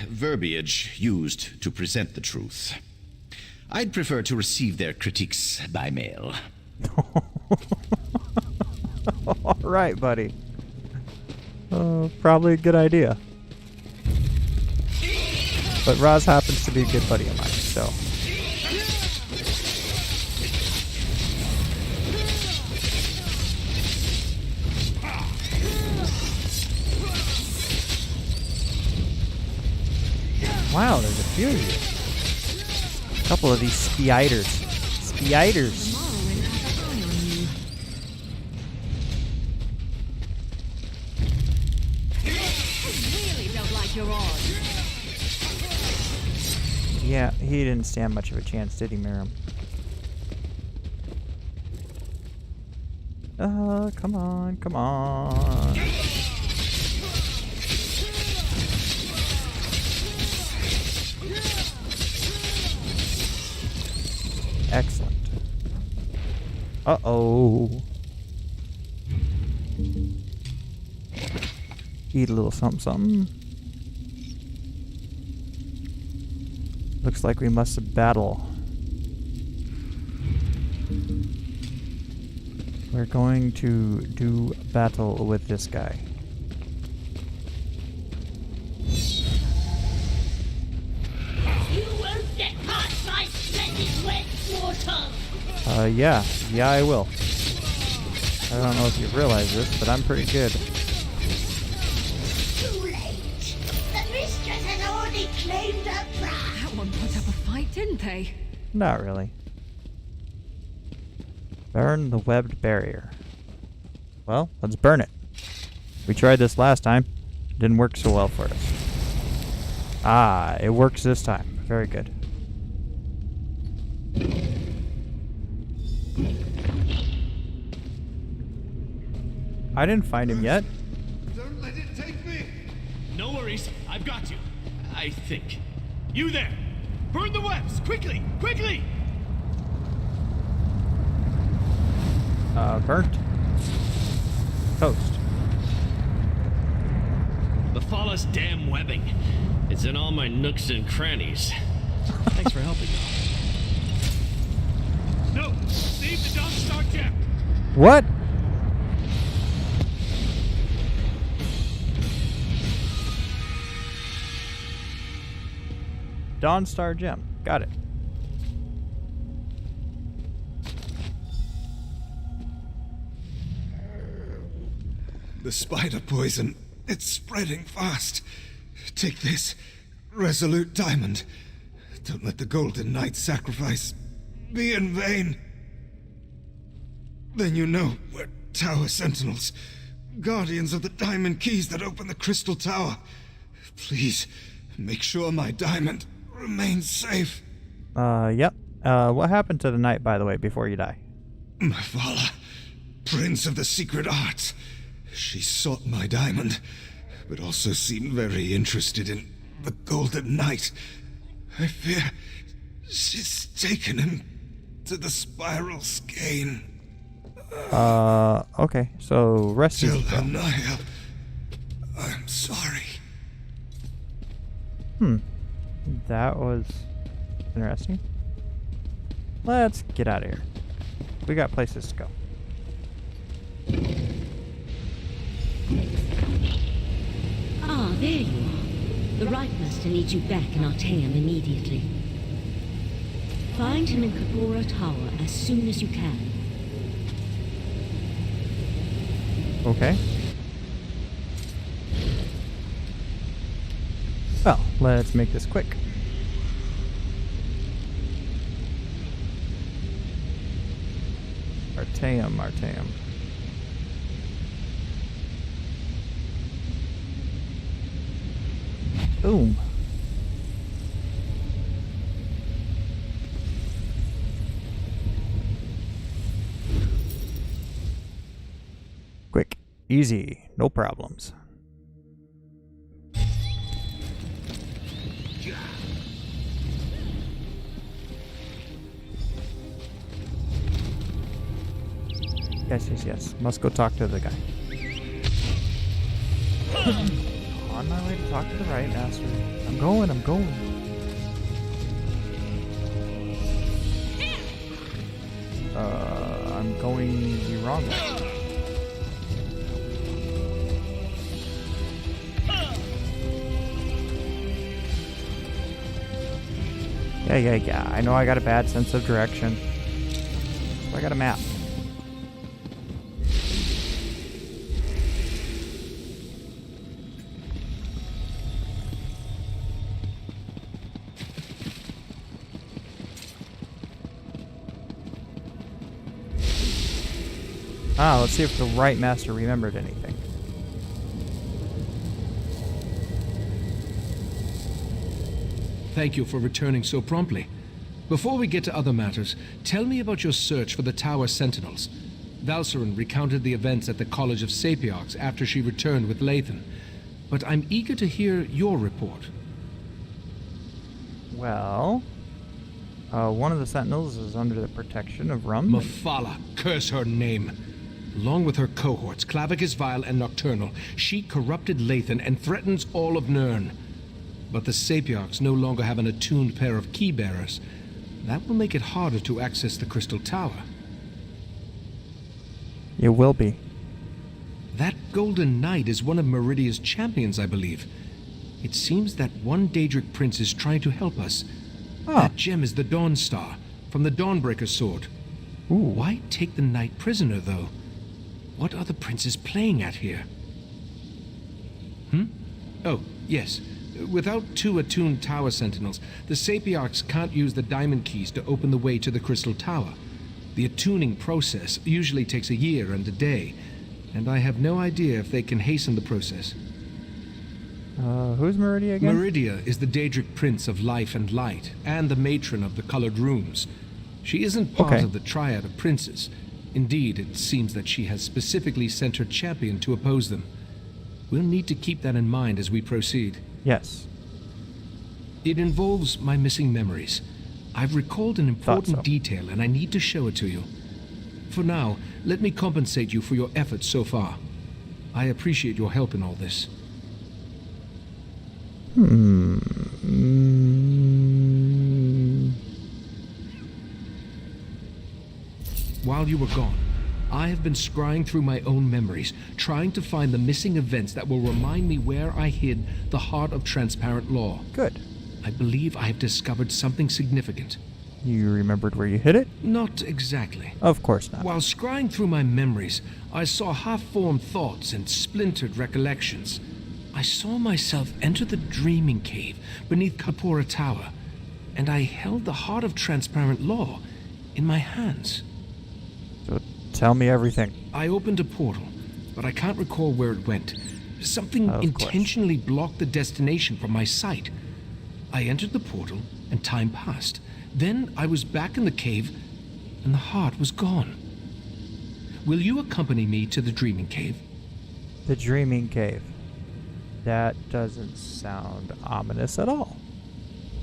verbiage used to present the truth. I'd prefer to receive their critiques by mail. All right, buddy. Probably a good idea. But Roz happens to be a good buddy of mine, so. Wow, there's a few of you. A couple of these spiders. Spiders. Yeah, he didn't stand much of a chance, did he, Miriam? Come on, come on. Excellent. Uh-oh. Eat a little something, something. Looks like we must battle. We're going to do battle with this guy. You won't get past my splendid wet water! Yeah, I will. I don't know if you realize this, but I'm pretty good. Too late! The mistress has already claimed her prize! That one put up a fight, didn't they? Not really. Burn the webbed barrier. Well, let's burn it. We tried this last time. It didn't work so well for us. Ah, it works this time. Very good. I didn't find him yet. Don't let it take me! No worries, I've got you. I think. You there! Burn the webs! Quickly! Quickly! Burnt. Toast. Mephalah's damn webbing. It's in all my nooks and crannies. Thanks for helping, though. No! Save the Dawn Star Gem! What? Dawn Star Gem. Got it. The spider poison, it's spreading fast. Take this, resolute diamond. Don't let the Golden Knight sacrifice be in vain. Then you know we're tower sentinels, guardians of the diamond keys that open the crystal tower. Please, make sure my diamond remains safe. Yep. What happened to the knight, by the way, before you die? Mephalah, Prince of the Secret Arts. She sought my diamond, but also seemed very interested in the Golden Knight. I fear she's taken him to the Spiral Skein. Okay, so rest easy. Tell Anaya, I'm sorry. That was interesting. Let's get out of here. We got places to go. Ah, there you are. The Right Master needs you back in Artaeum immediately. Find him in Kapora Tower as soon as you can. Okay. Well, let's make this quick. Artaeum. Boom. Quick, easy, no problems. Yes. Must go talk to the guy. On my way to talk to the Right Master. I'm going. I'm going the wrong way. Yeah. I know I got a bad sense of direction. So I got a map. Let's see if the Right Master remembered anything. Thank you for returning so promptly. Before we get to other matters, tell me about your search for the Tower Sentinels. Valcerin recounted the events at the College of Sapiox after she returned with Lathan. But I'm eager to hear your report. Well, one of the Sentinels is under the protection of Rum. Mephalah, curse her name. Along with her cohorts, Clavicus Vile and Nocturnal, she corrupted Lathan and threatens all of Nirn. but the Sapiarchs no longer have an attuned pair of key bearers. That will make it harder to access the Crystal Tower. It will be. That Golden Knight is one of Meridia's champions, I believe. It seems that one Daedric prince is trying to help us. That gem is the Dawn Star, from the Dawnbreaker sword. Why take the knight prisoner, though? What are the princes playing at here? Oh, yes. Without 2 attuned tower sentinels, the Sapiarchs can't use the diamond keys to open the way to the Crystal Tower. The attuning process usually takes a year and a day, and I have no idea if they can hasten the process. Who's Meridia again? Meridia is the Daedric Prince of Life and Light, and the matron of the Colored Rooms. She isn't part of the triad of princes. Indeed, it seems that she has specifically sent her champion to oppose them. We'll need to keep that in mind as we proceed. Yes. It involves my missing memories. I've recalled an important detail, and I need to show it to you. For now, let me compensate you for your efforts so far. I appreciate your help in all this. While you were gone, I have been scrying through my own memories, trying to find the missing events that will remind me where I hid the heart of transparent law. Good. I believe I have discovered something significant. You remembered where you hid it? Not exactly. Of course not. While scrying through my memories, I saw half-formed thoughts and splintered recollections. I saw myself enter the dreaming cave beneath Kapora Tower, and I held the heart of transparent law in my hands. So tell me everything. I opened a portal, but I can't recall where it went. Something intentionally blocked the destination from my sight. I entered the portal, and time passed. Then I was back in the cave, and the heart was gone. Will you accompany me to the dreaming cave? The dreaming cave. That doesn't sound ominous at all.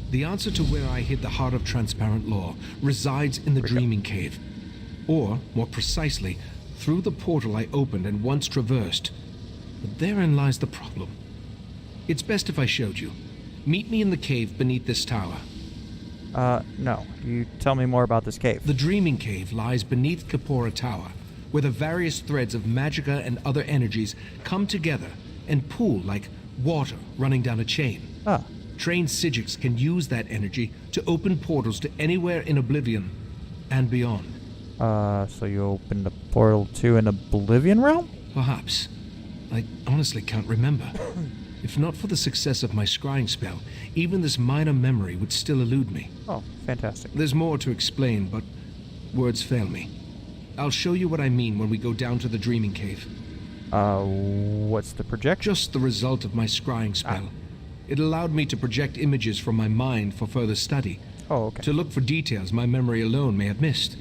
The answer to where I hid the heart of transparent law resides in the dreaming cave. Or, more precisely, through the portal I opened and once traversed. But therein lies the problem. It's best if I showed you. Meet me in the cave beneath this tower. No. You tell me more about this cave. The dreaming cave lies beneath Kapora Tower, where the various threads of magicka and other energies come together and pool like water running down a chain. Trained Psijics can use that energy to open portals to anywhere in Oblivion and beyond. So you opened a portal to an Oblivion realm? Perhaps. I honestly can't remember. If not for the success of my scrying spell, even this minor memory would still elude me. Oh, fantastic. There's more to explain, but words fail me. I'll show you what I mean when we go down to the dreaming cave. What's the projection? Just the result of my scrying spell. It allowed me to project images from my mind for further study. Oh, okay. To look for details my memory alone may have missed.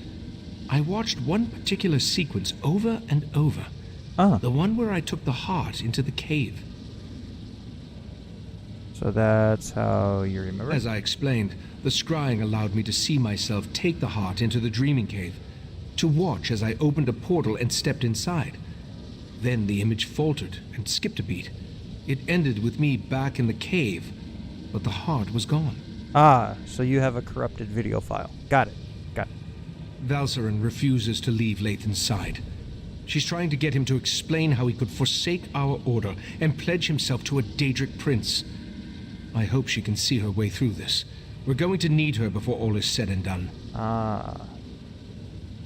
I watched one particular sequence over and over. The one where I took the heart into the cave. So that's how you remember? As I explained, the scrying allowed me to see myself take the heart into the dreaming cave, to watch as I opened a portal and stepped inside. Then the image faltered and skipped a beat. It ended with me back in the cave, but the heart was gone. So you have a corrupted video file. Got it. Valcerin refuses to leave Lathan's side. She's trying to get him to explain how he could forsake our order and pledge himself to a Daedric prince. I hope she can see her way through this. We're going to need her before all is said and done.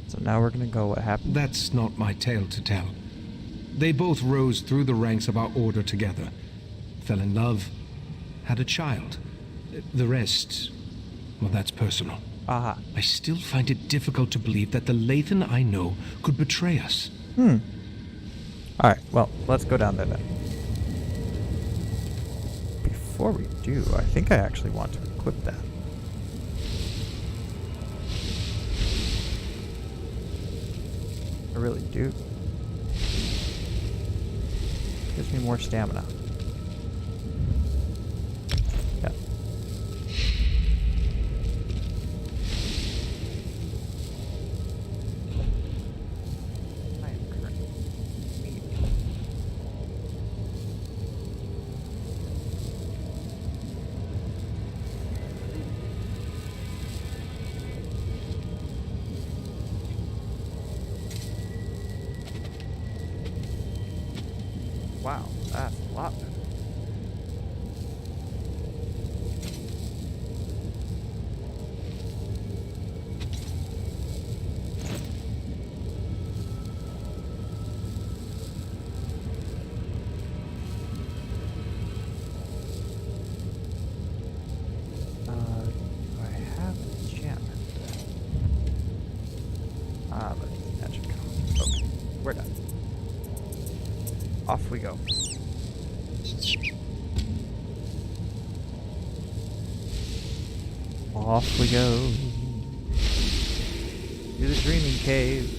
So now we're gonna go what happened? That's not my tale to tell. They both rose through the ranks of our order together, fell in love, had a child. The rest, well, that's personal. I still find it difficult to believe that the Lathan I know could betray us. Alright, well, let's go down there then. Before we do, I think I actually want to equip that. I really do. Gives me more stamina. Yeah. Wow, that's a lot better. Do I have an enchantment for that? But it's magic. Okay, we're done. Off we go. Off we go. To the dreaming cave.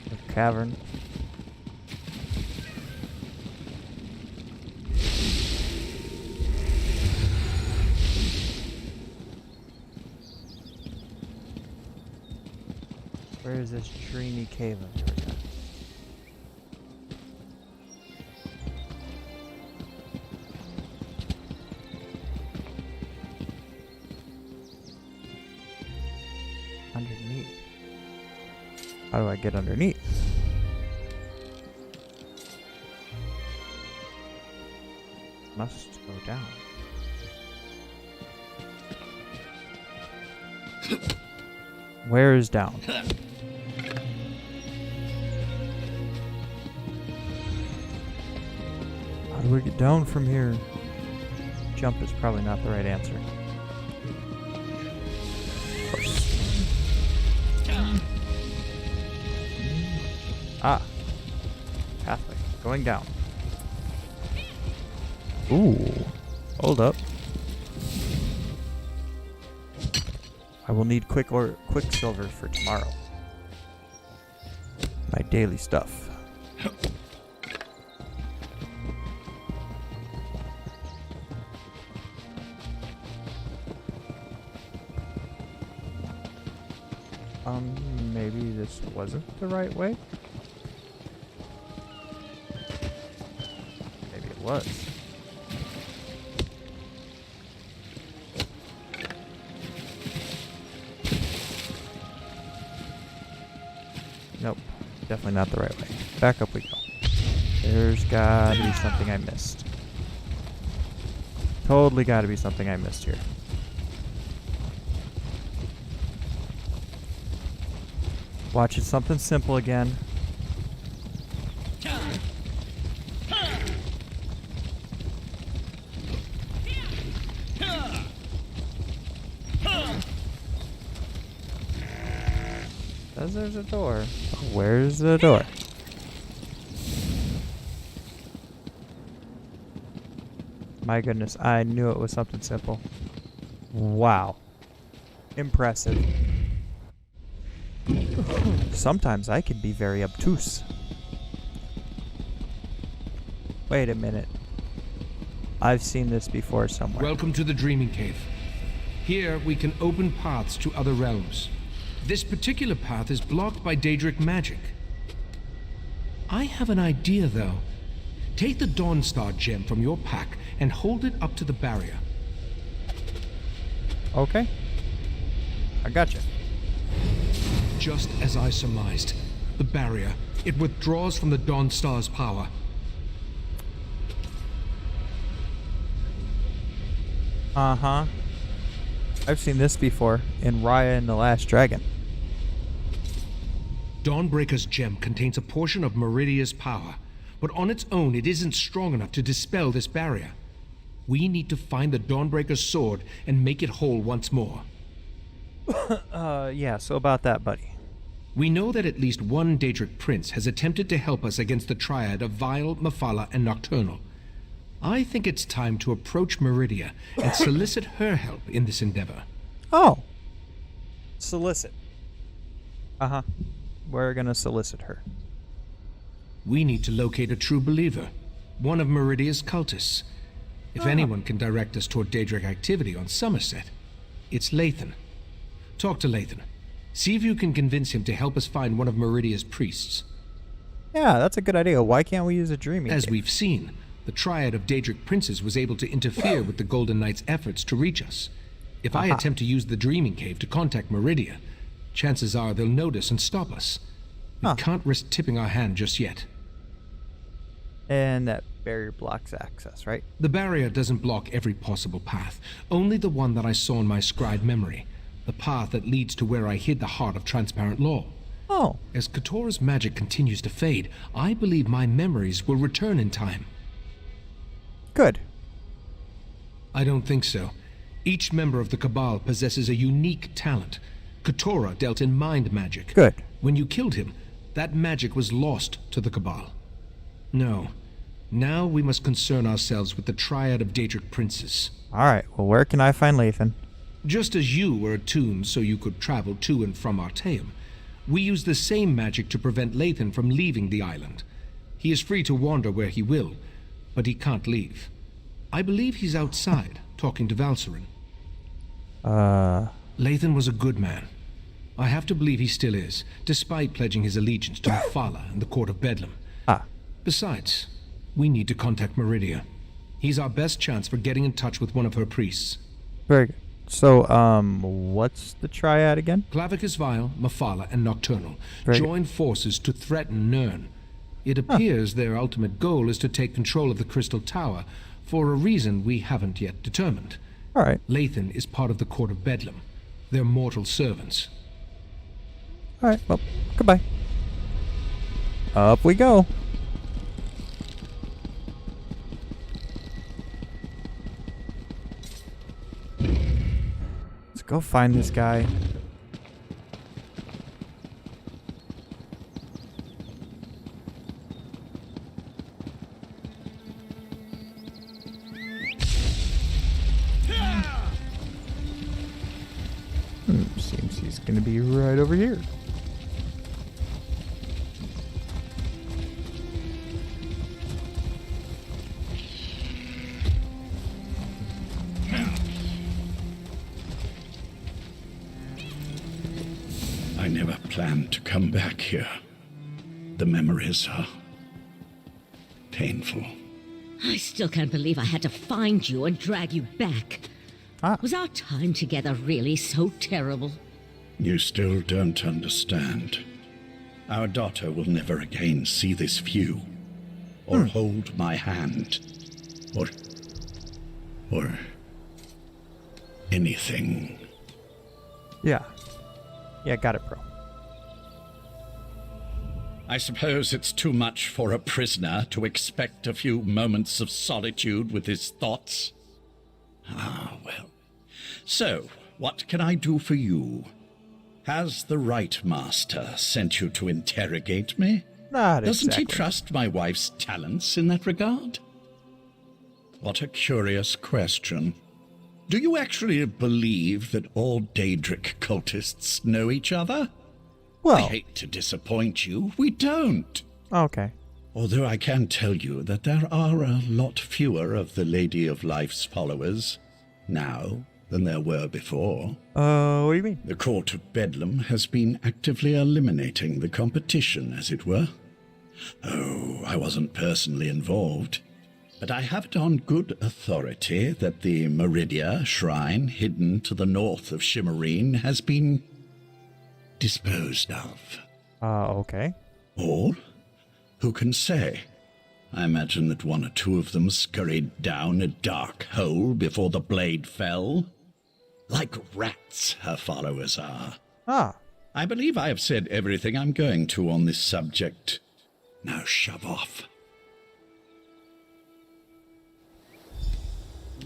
The cavern. Where is this dreamy cave of yours at? Underneath. How do I get underneath? Must go down. Where is down? How do we get down from here? Jump is probably not the right answer. Of course. Ah. Pathway. Going down. Ooh. Hold up. I will need quicksilver for tomorrow. My daily stuff. Maybe this wasn't the right way? Maybe it was. Nope. Definitely not the right way. Back up we go. There's gotta be something I missed. Totally gotta be something I missed here. Watch it, something simple again. Says there's a door. Where's the door? My goodness, I knew it was something simple. Wow. Impressive. Sometimes I can be very obtuse. Wait a minute. I've seen this before somewhere. Welcome to the Dreaming Cave. Here we can open paths to other realms. This particular path is blocked by Daedric magic. I have an idea though. Take the Dawnstar gem from your pack and hold it up to the barrier. Okay. I gotcha. Just as I surmised, the barrier, it withdraws from the Dawnstar's power. Uh-huh. I've seen this before in Raya and the Last Dragon. Dawnbreaker's gem contains a portion of Meridia's power, but on its own it isn't strong enough to dispel this barrier. We need to find the Dawnbreaker's sword and make it whole once more. Yeah, so about that, buddy. We know that at least one Daedric prince has attempted to help us against the triad of Vile, Mephala, and Nocturnal. I think it's time to approach Meridia and solicit her help in this endeavor. Oh. Solicit. Uh-huh. We're gonna solicit her. We need to locate a true believer, one of Meridia's cultists. If anyone can direct us toward Daedric activity on Summerset, it's Lathan. Talk to Lathan. See if you can convince him to help us find one of Meridia's priests. Yeah, that's a good idea. Why can't we use a dreaming As cave? we've seen, the triad of Daedric princes was able to interfere with the Golden Knight's efforts to reach us. If I attempt to use the Dreaming Cave to contact Meridia, chances are they'll notice and stop us. We can't risk tipping our hand just yet. And that barrier blocks access, right? The barrier doesn't block every possible path, only the one that I saw in my scried memory, the path that leads to where I hid the heart of transparent law. Oh. As Katora's magic continues to fade, I believe my memories will return in time. Good. I don't think so. Each member of the Cabal possesses a unique talent. Katora dealt in mind magic. Good. When you killed him, that magic was lost to the Cabal. No. Now we must concern ourselves with the triad of Daedric princes. Alright, well, where can I find Lathan? Just as you were attuned so you could travel to and from Artaeum, we use the same magic to prevent Lathan from leaving the island. He is free to wander where he will, but he can't leave. I believe he's outside, talking to Valcerin. Lathan was a good man. I have to believe he still is, despite pledging his allegiance to Mephala and the Court of Bedlam. Besides, we need to contact Meridia. He's our best chance for getting in touch with one of her priests. Very good. So, what's the triad again? Clavicus Vile, Mephala, and Nocturnal Very join forces to threaten Nirn. It appears their ultimate goal is to take control of the Crystal Tower for a reason we haven't yet determined. Alright. Lathan is part of the Court of Bedlam. They're mortal servants. Alright, well, goodbye. Up we go. Let's go find this guy. Seems he's gonna be right over here. I never planned to come back here. The memories are painful. I still can't believe I had to find you and drag you back. Was our time together really so terrible? You still don't understand. Our daughter will never again see this view, or hold my hand, or anything. Yeah. Yeah, got it, bro. I suppose it's too much for a prisoner to expect a few moments of solitude with his thoughts. Ah, well. So, what can I do for you? Has the right master sent you to interrogate me? Not Doesn't exactly. he trust my wife's talents in that regard? What a curious question. Do you actually believe that all Daedric cultists know each other? Well, I hate to disappoint you, we don't. Okay. Although I can tell you that there are a lot fewer of the Lady of Life's followers now than there were before. What do you mean? The Court of Bedlam has been actively eliminating the competition, as it were. Oh, I wasn't personally involved, but I have it on good authority that the Meridia shrine hidden to the north of Shimmerine has been disposed of. Okay. Or, who can say? I imagine that one or two of them scurried down a dark hole before the blade fell. Like rats, her followers are. I believe I have said everything I'm going to on this subject. Now shove off.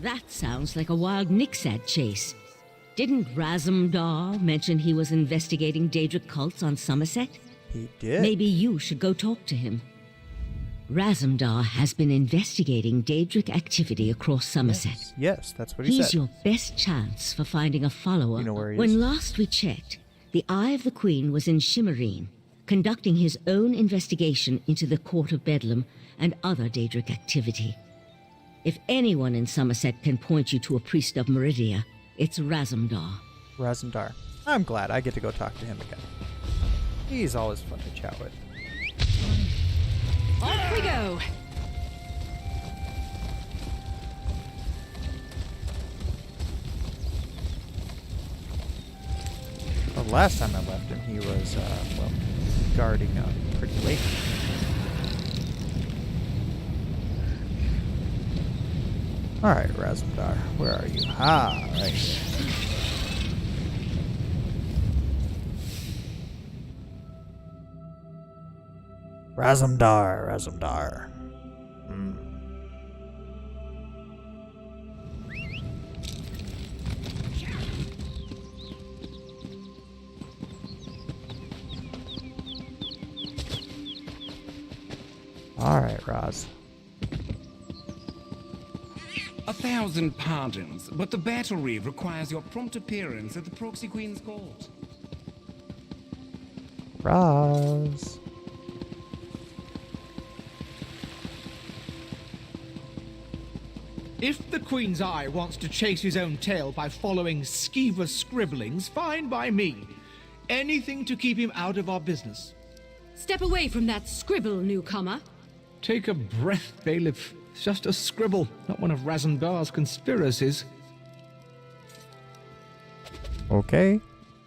That sounds like a wild Nixad chase. Didn't Razumdar mention he was investigating Daedric cults on Summerset? He did. Maybe you should go talk to him. Razumdar has been investigating Daedric activity across Summerset. Yes, that's what he He's said. your best chance for finding a follower. You know where he When is? last we checked, the Eye of the Queen was in Shimmerine, conducting his own investigation into the Court of Bedlam and other Daedric activity. If anyone in Summerset can point you to a priest of Meridia, it's Razumdar. Razumdar. I'm glad I get to go talk to him again. He's always fun to chat with. Off we go! Well, last time I left him, he was, guarding a pretty lake. Alright, Razumdar, where are you? Ah, right here. Razumdar. Alright, Raz. 1,000 pardons, but the battery requires your prompt appearance at the Proxy Queen's court. Raz. If the Queen's Eye wants to chase his own tail by following skeever scribblings, fine by me. Anything to keep him out of our business. Step away from that scribble, newcomer. Take a breath, bailiff. It's just a scribble, not one of Razumdar's conspiracies. Okay.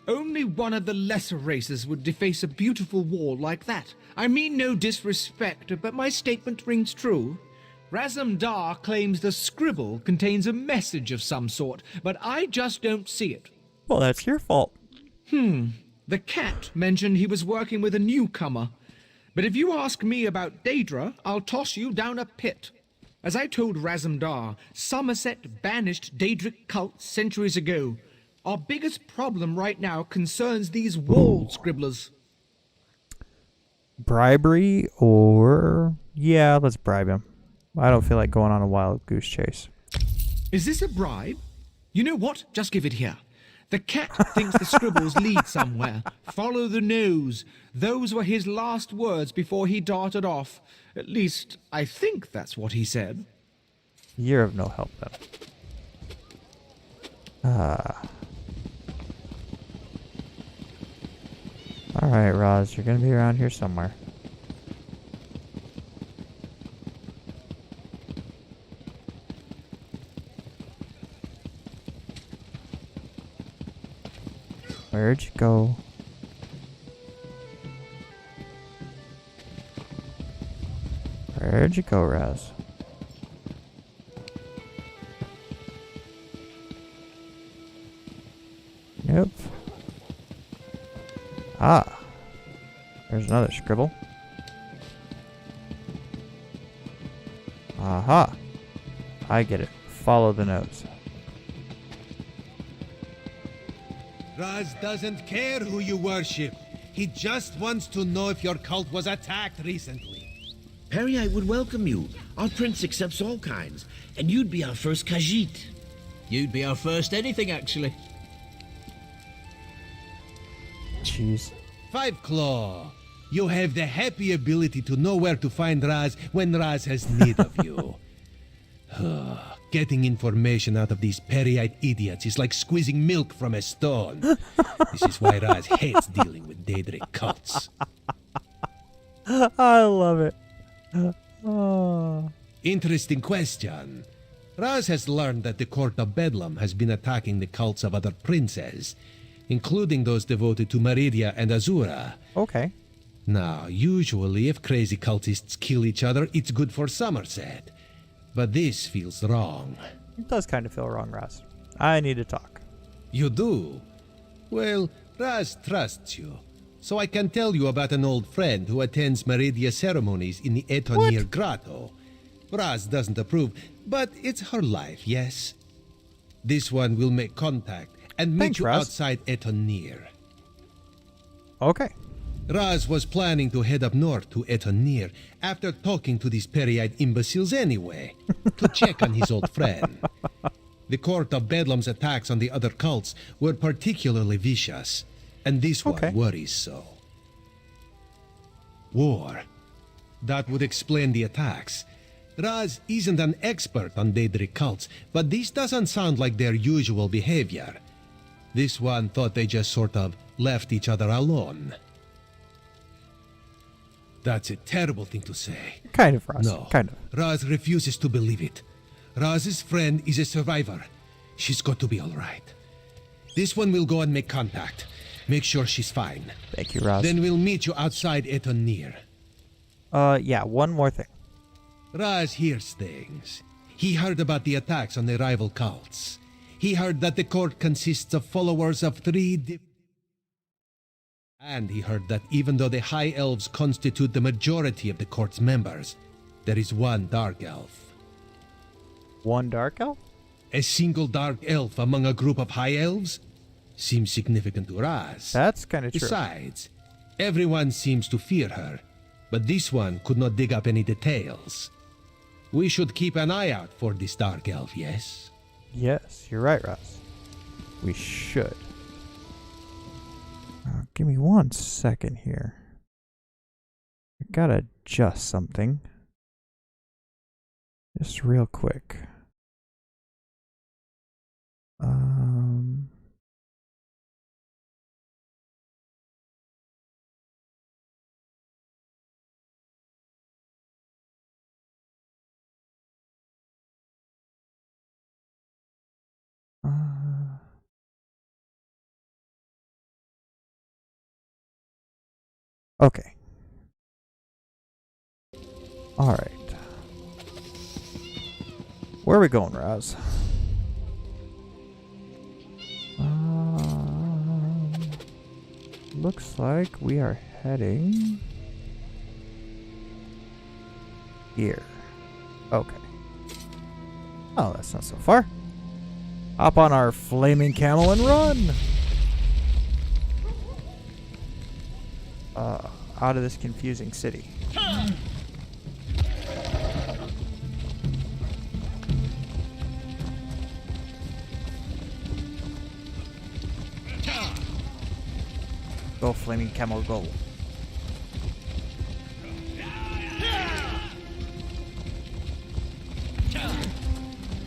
Only one of the lesser races would deface a beautiful wall like that. I mean no disrespect, but my statement rings true. Razumdar claims the scribble contains a message of some sort, but I just don't see it. Well, that's your fault. The cat mentioned he was working with a newcomer. But if you ask me about Daedra, I'll toss you down a pit. As I told Razumdar, Sommerset banished Daedric cults centuries ago. Our biggest problem right now concerns these wall scribblers. Bribery or... Yeah, let's bribe him. I don't feel like going on a wild goose chase. Is this a bribe? You know what? Just give it here. The cat thinks the scribbles lead somewhere. Follow the nose. Those were his last words before he darted off. At least, I think that's what he said. You're of no help, then. Alright, Roz, you're gonna be around here somewhere. Where'd you go? Where'd you go, Raz? Nope. Ah. There's another scribble. Aha. I get it. Follow the nose. Raz doesn't care who you worship. He just wants to know if your cult was attacked recently. Perry would welcome you. Our prince accepts all kinds, and you'd be our first Khajiit. You'd be our first anything, actually. Jeez. Five Claw, you have the happy ability to know where to find Raz when Raz has need of you. Getting information out of these Periite idiots is like squeezing milk from a stone. This is why Raz hates dealing with Daedric cults. I love it. Oh. Interesting question. Raz has learned that the court of Bedlam has been attacking the cults of other princes, including those devoted to Meridia and Azura. Okay. Now, usually if crazy cultists kill each other, it's good for Sommerset. But this feels wrong. It does kind of feel wrong, Raz. I need to talk. You do? Well, Raz trusts you. So I can tell you about an old friend who attends Meridia ceremonies in the Etonir Grotto. Raz doesn't approve, but it's her life, yes? This one will make contact and meet Thanks, you Raz. outside Etonir. Okay. Raz was planning to head up north to Etonir after talking to these Periite imbeciles anyway, to check on his old friend. The court of Bedlam's attacks on the other cults were particularly vicious, and this one worries so. War. That would explain the attacks. Raz isn't an expert on Daedric cults, but this doesn't sound like their usual behavior. This one thought they just sort of left each other alone. That's a terrible thing to say. Kind of, Raz. No, Kind of. Raz refuses to believe it. Raz's friend is a survivor. She's got to be all right. This one will go and make contact. Make sure she's fine. Thank you, Raz. Then we'll meet you outside Etonir. Yeah, one more thing. Raz hears things. He heard about the attacks on the rival cults. He heard that the court consists of followers of and he heard that even though the High Elves constitute the majority of the court's members, there is one Dark Elf. One Dark Elf? A single Dark Elf among a group of High Elves seems significant to Raz. That's kind of true. Besides, everyone seems to fear her, but this one could not dig up any details. We should keep an eye out for this Dark Elf, yes? Yes, you're right, Raz. We should. Give me 1 second here. I gotta adjust something. Just real quick. Okay. Alright. Where are we going, Raz? Looks like we are heading here. Okay. Oh, that's not so far. Hop on our flaming camel and run! Out of this confusing city. Go, flaming camel, go.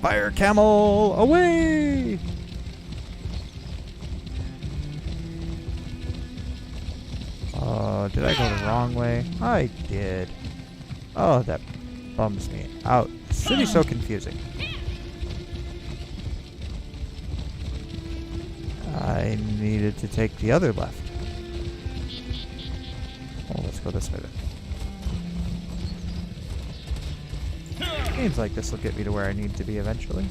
Fire camel, away! Did I go the wrong way? I did. Oh, that bums me out. The city's so confusing. I needed to take the other left. Oh, let's go this way then. Seems like this will get me to where I need to be eventually.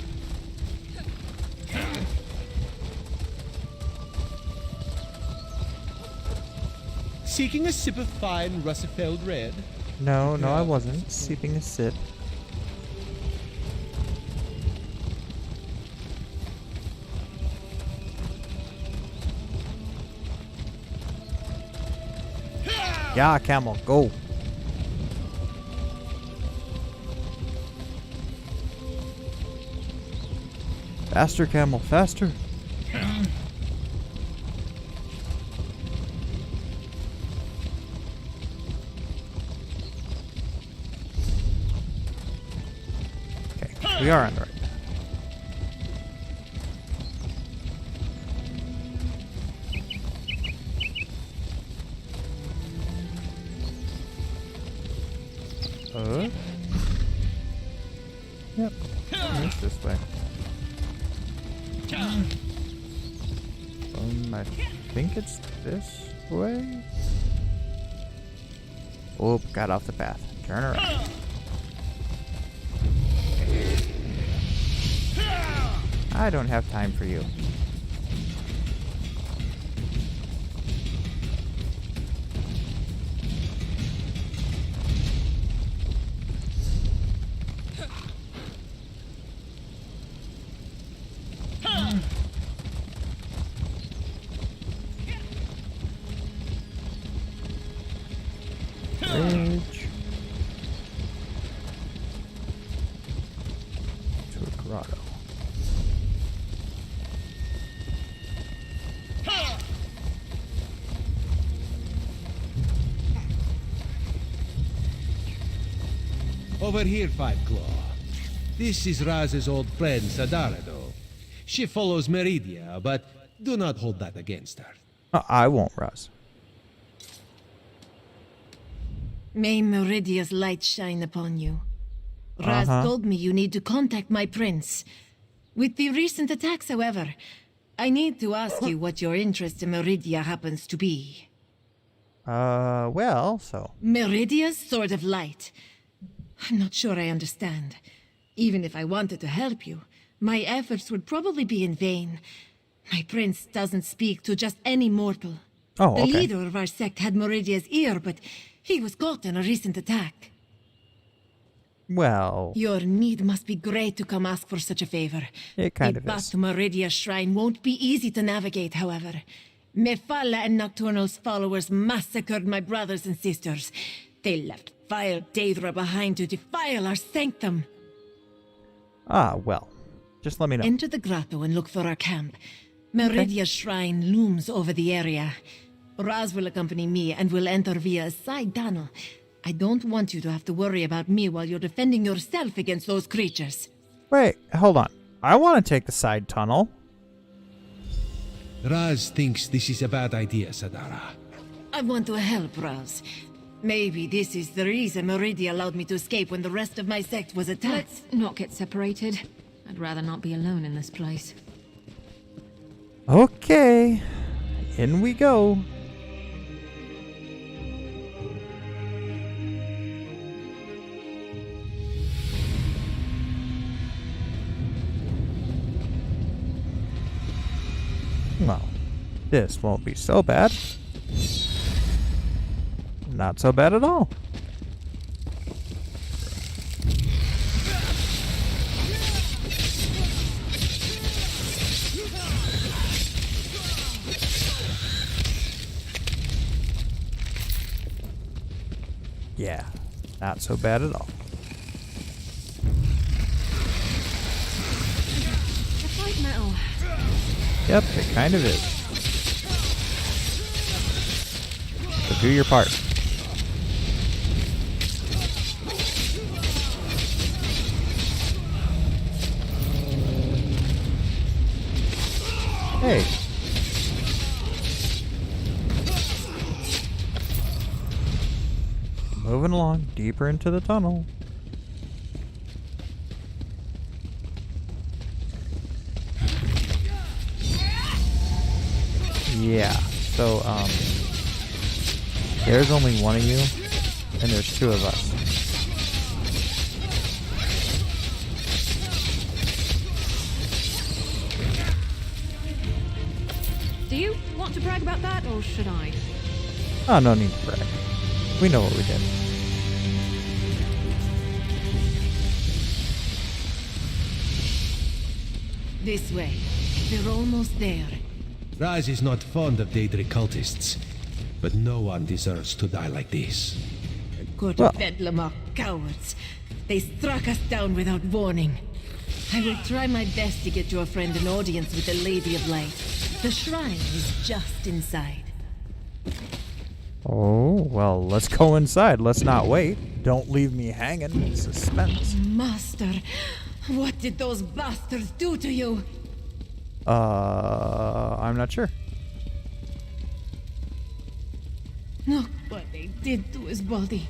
Seeking a sip of fine Russifeld red? No, I wasn't. Sipping a sip. Yeah, camel, go. Faster, camel, faster. Okay, we are on the right. Yep. It's this way. I think it's this way. Oh, got off the path. Turn around. I don't have time for you. Bridge to a grotto. Over here, Five Claw. This is Raz's old friend, Sadarado. She follows Meridia, but do not hold that against her. I won't, Raz. May Meridia's light shine upon you. Raz told me you need to contact my prince. With the recent attacks, however, I need to ask you what your interest in Meridia happens to be. Well, so. Meridia's sword of light. I'm not sure I understand. Even if I wanted to help you, my efforts would probably be in vain. My prince doesn't speak to just any mortal. Oh, the okay. leader of our sect had Meridia's ear, but he was caught in a recent attack. Well, Your need must be great to come ask for such a favor. it kind the of path is. to Meridia's shrine won't be easy to navigate, however. Mephala and Nocturnal's followers massacred my brothers and sisters. They left vile Daedra behind to defile our sanctum. Ah, well. Just let me know. Enter the grotto and look for our camp. Meridia's shrine looms over the area. Raz will accompany me and will enter via a side tunnel. I don't want you to have to worry about me while you're defending yourself against those creatures. Wait, hold on. I want to take the side tunnel. Raz thinks this is a bad idea, Sadara. I want to help Raz. Maybe this is the reason Meridia allowed me to escape when the rest of my sect was attacked. Let's not get separated. I'd rather not be alone in this place. Okay. In we go. Well, this won't be so bad. Not so bad at all. Yeah, not so bad at all. It's like metal. Yep, it kind of is. So do your part. Hey. Moving along, deeper into the tunnel. Yeah, so, there's only one of you, and there's two of us. Do you want to brag about that, or should I? Oh, no need to brag. We know what we did. This way. We're almost there. Raz is not fond of Daedric cultists, but no one deserves to die like this. Court of Bedlam are cowards. They struck us down without warning. I will try my best to get your friend an audience with the Lady of Light. The shrine is just inside. Oh, well, let's go inside. Let's not wait. Don't leave me hanging in suspense. Master, what did those bastards do to you? I'm not sure. Look what they did to his body.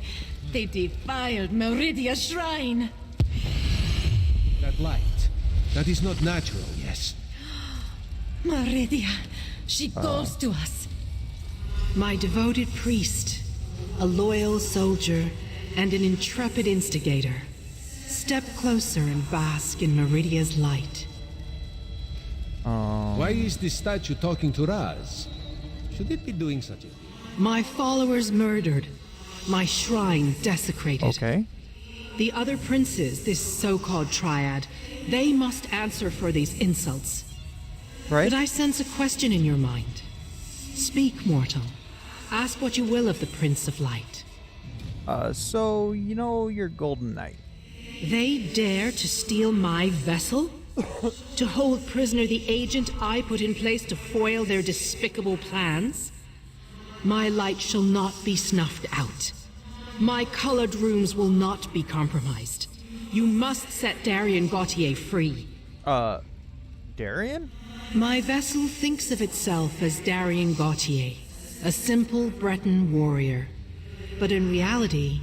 They defiled Meridia's shrine. That light, that is not natural, yes. Meridia, she calls to us. My devoted priest, a loyal soldier, and an intrepid instigator. Step closer and bask in Meridia's light. Why is this statue talking to Raz? Should it be doing such a thing? My followers murdered. My shrine desecrated. Okay. The other princes, this so-called triad, they must answer for these insults. Right. But I sense a question in your mind. Speak, mortal. Ask what you will of the Prince of Light. So, you know your Golden Knight. They dare to steal my vessel? To hold prisoner the agent I put in place to foil their despicable plans? My light shall not be snuffed out. My colored rooms will not be compromised. You must set Darien Gautier free. Darien? My vessel thinks of itself as Darien Gautier, a simple Breton warrior. But in reality,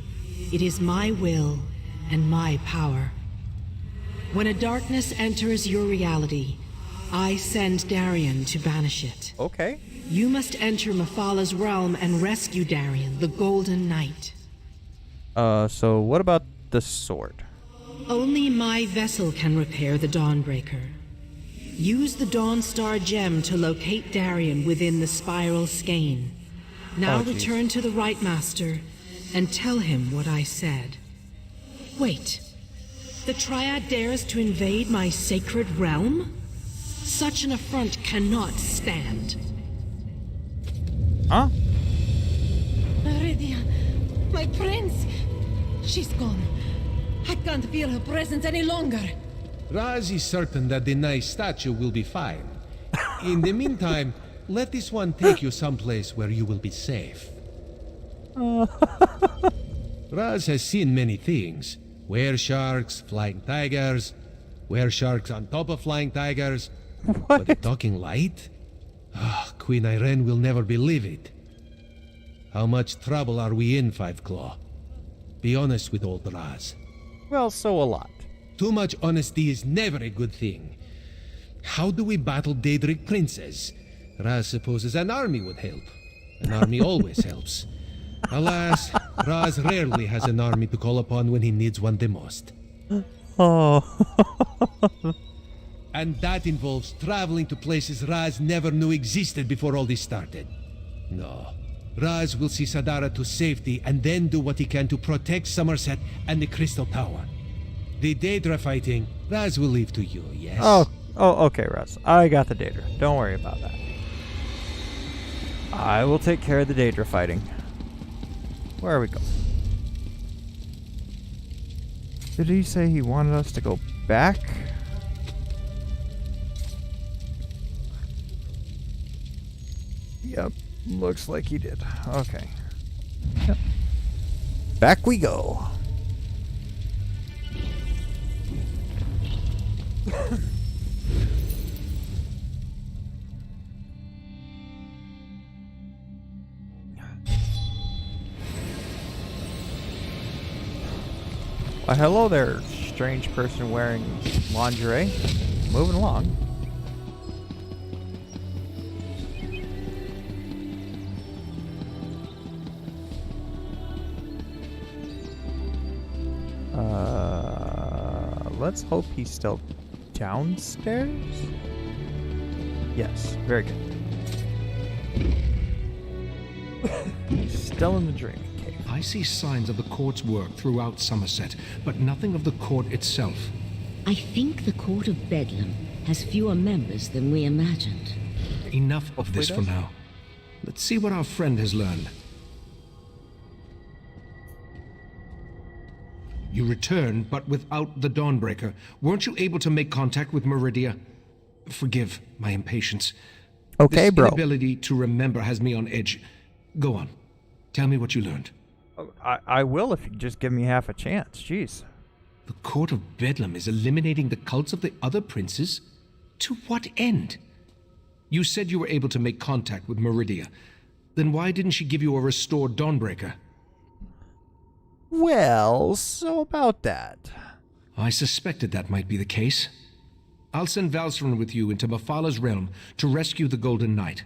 it is my will and my power. When a darkness enters your reality, I send Darien to banish it. Okay. You must enter Mephala's realm and rescue Darien, the Golden Knight. So what about the sword? Only my vessel can repair the Dawnbreaker. Use the Dawnstar gem to locate Darien within the spiral skein. Now return to the Right Master and tell him what I said. Wait. The Triad dares to invade my sacred realm? Such an affront cannot stand. Huh? Meridia, my prince! She's gone. I can't feel her presence any longer. Raz is certain that the nice statue will be fine. In the meantime, let this one take you someplace where you will be safe. Raz has seen many things. Were-sharks, flying tigers, were-sharks on top of flying tigers. But the talking light? Queen Irene will never believe it. How much trouble are we in, Five Claw? Be honest with old Raz. Well, so a lot. Too much honesty is never a good thing. How do we battle Daedric princes? Raz supposes an army would help. An army always helps. Alas, Raz rarely has an army to call upon when he needs one the most. Oh. And that involves traveling to places Raz never knew existed before all this started. No. Raz will see Sadara to safety and then do what he can to protect Summerset and the Crystal Tower. The Daedra fighting, Raz will leave to you, yes? Oh, okay, Raz. I got the Daedra. Don't worry about that. I will take care of the Daedra fighting. Where are we going? Did he say he wanted us to go back? Yep, looks like he did. Okay. Yep. Back we go. Well, hello there, strange person wearing lingerie. Moving along. Let's hope he's still downstairs? Yes, very good. Still in the dreaming cave. I see signs of the court's work throughout Sommerset, but nothing of the court itself. I think the Court of Bedlam has fewer members than we imagined. Enough of this for now. Let's see what our friend has learned. You returned, but without the Dawnbreaker. Weren't you able to make contact with Meridia? Forgive my impatience. Okay, this bro. inability to remember has me on edge. Go on. Tell me what you learned. I will if you just give me half a chance. Jeez. The Court of Bedlam is eliminating the cults of the other princes? To what end? You said you were able to make contact with Meridia. Then why didn't she give you a restored Dawnbreaker? Well, so about that. I suspected that might be the case. I'll send Valseren with you into Mephalah's realm to rescue the Golden Knight.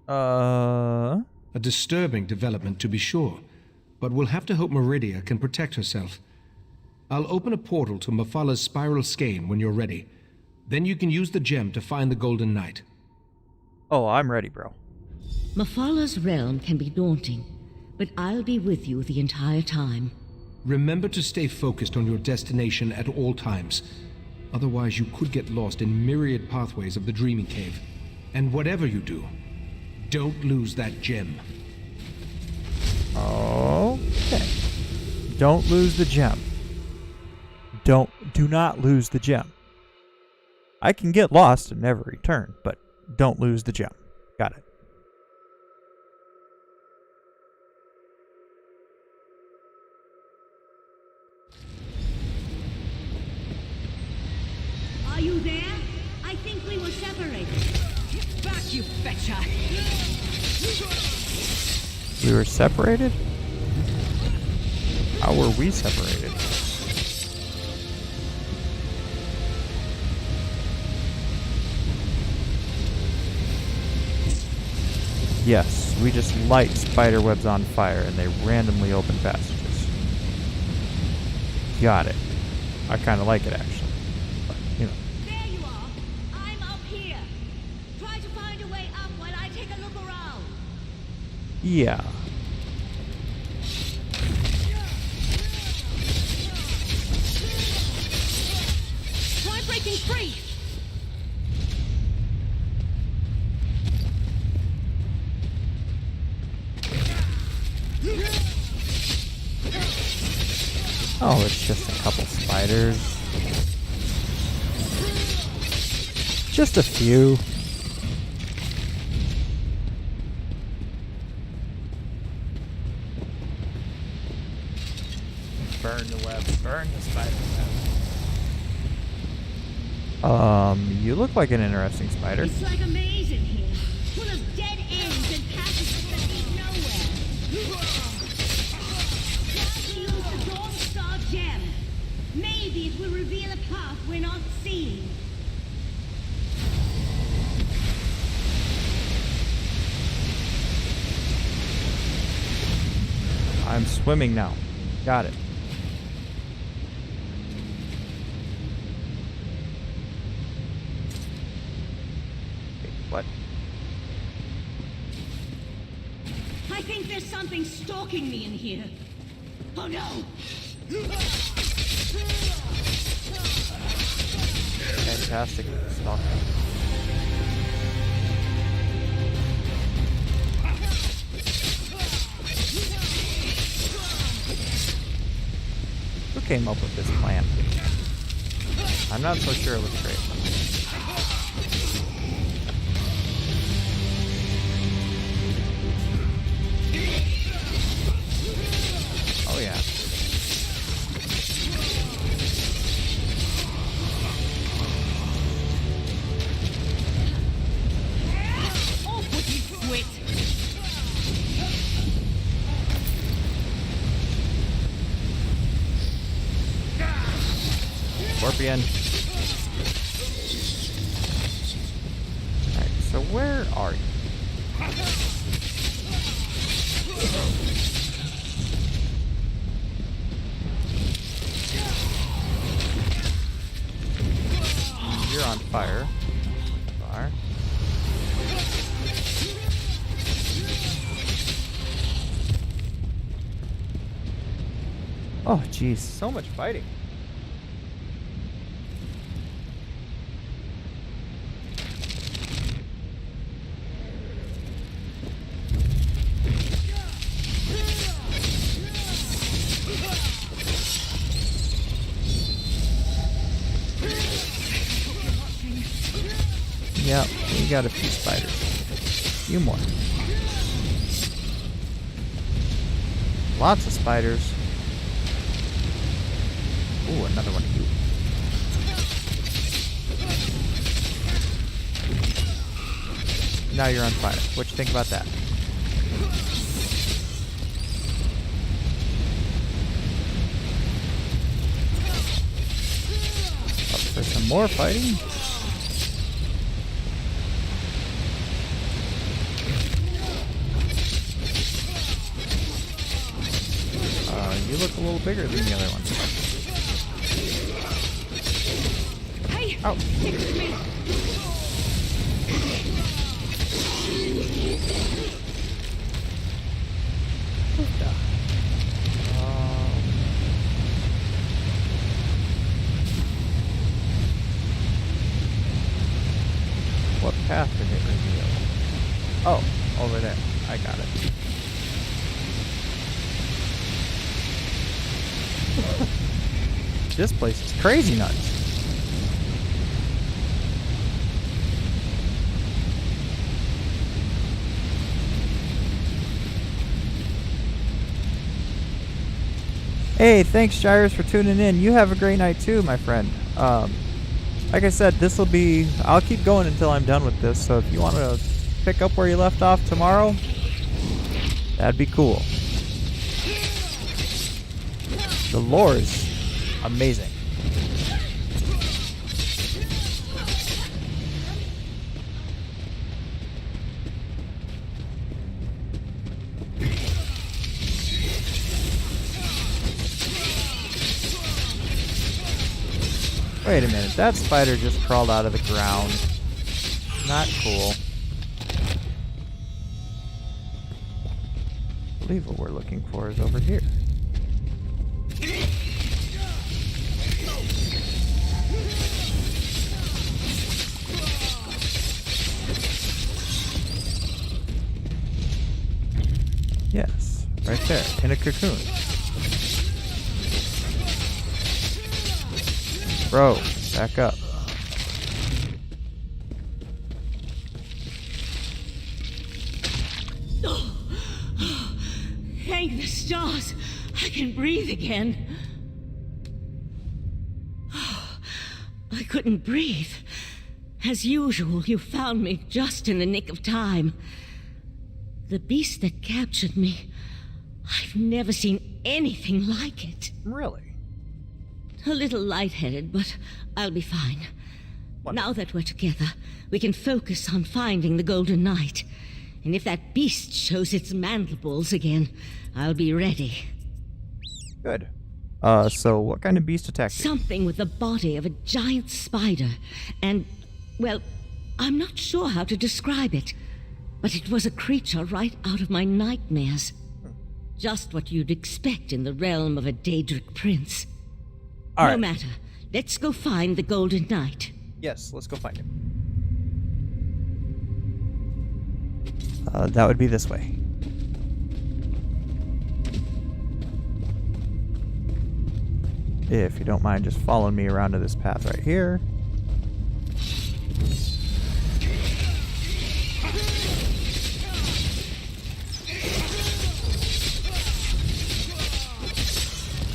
A disturbing development, to be sure, but we'll have to hope Meridia can protect herself. I'll open a portal to Mephalah's spiral skein when you're ready. Then you can use the gem to find the Golden Knight. Oh, I'm ready, bro. Mephalah's realm can be daunting, but I'll be with you the entire time. Remember to stay focused on your destination at all times. Otherwise, you could get lost in myriad pathways of the Dreaming Cave. And whatever you do, don't lose that gem. Okay. Don't lose the gem. Do not lose the gem. I can get lost and never return, but don't lose the gem. Got it. Are you there? I think we were separated. Get back, you fetcher! We were separated? How were we separated? Yes, we just light spider webs on fire and they randomly open passages. got it. I kind of like it, actually. But, you know. There you are. I'm up here. Try to find a way up while I take a look around. Yeah. Try breaking free. Oh, it's just a couple spiders. Just a few. Burn the web. Burn the spider web. You look like an interesting spider. It's like a maze in here, full of dead ends and passages that lead nowhere. Try to use the Dawn Star gem. Maybe it will reveal a path we're not seeing. I'm swimming now. Got it. Wait, what? I think there's something stalking me in here. Oh no! Fantastic stalker. Who came up with this plan? I'm not so sure it was great. Oh yeah. Off with you, Swit! Scorpion. Alright, so where are you? You're on fire. Fire. Oh, jeez, so much fighting. Yep, we got a few spiders. A few more. Lots of spiders. Ooh, another one of you. Now you're on fire. What you think about that? Up for some more fighting. You look a little bigger than the other ones. Hey! Oh. Stick with me! What path did it reveal? Oh, over there. I got it. This place is crazy nuts. Hey, thanks Gyrus for tuning in. You have a great night too, my friend. Like I said, I'll keep going until I'm done with this, so if you want to pick up where you left off tomorrow, that'd be cool. The lore is amazing. Wait a minute, that spider just crawled out of the ground. Not cool. I believe what we're looking for is over here. Yes, right there, in a cocoon. Bro, back up. Thank the stars, I can breathe again. I couldn't breathe. As usual, you found me just in the nick of time. The beast that captured me, I've never seen anything like it. Really? A little lightheaded, but I'll be fine. Now that we're together, we can focus on finding the Golden Knight. And if that beast shows its mandibles again, I'll be ready. Good. So what kind of beast attacked you? Something with the body of a giant spider. And, well, I'm not sure how to describe it. But it was a creature right out of my nightmares. Just what you'd expect in the realm of a Daedric prince. All no right. matter. Let's go find the Golden Knight. Yes, let's go find him. That would be this way. If you don't mind just following me around to this path right here.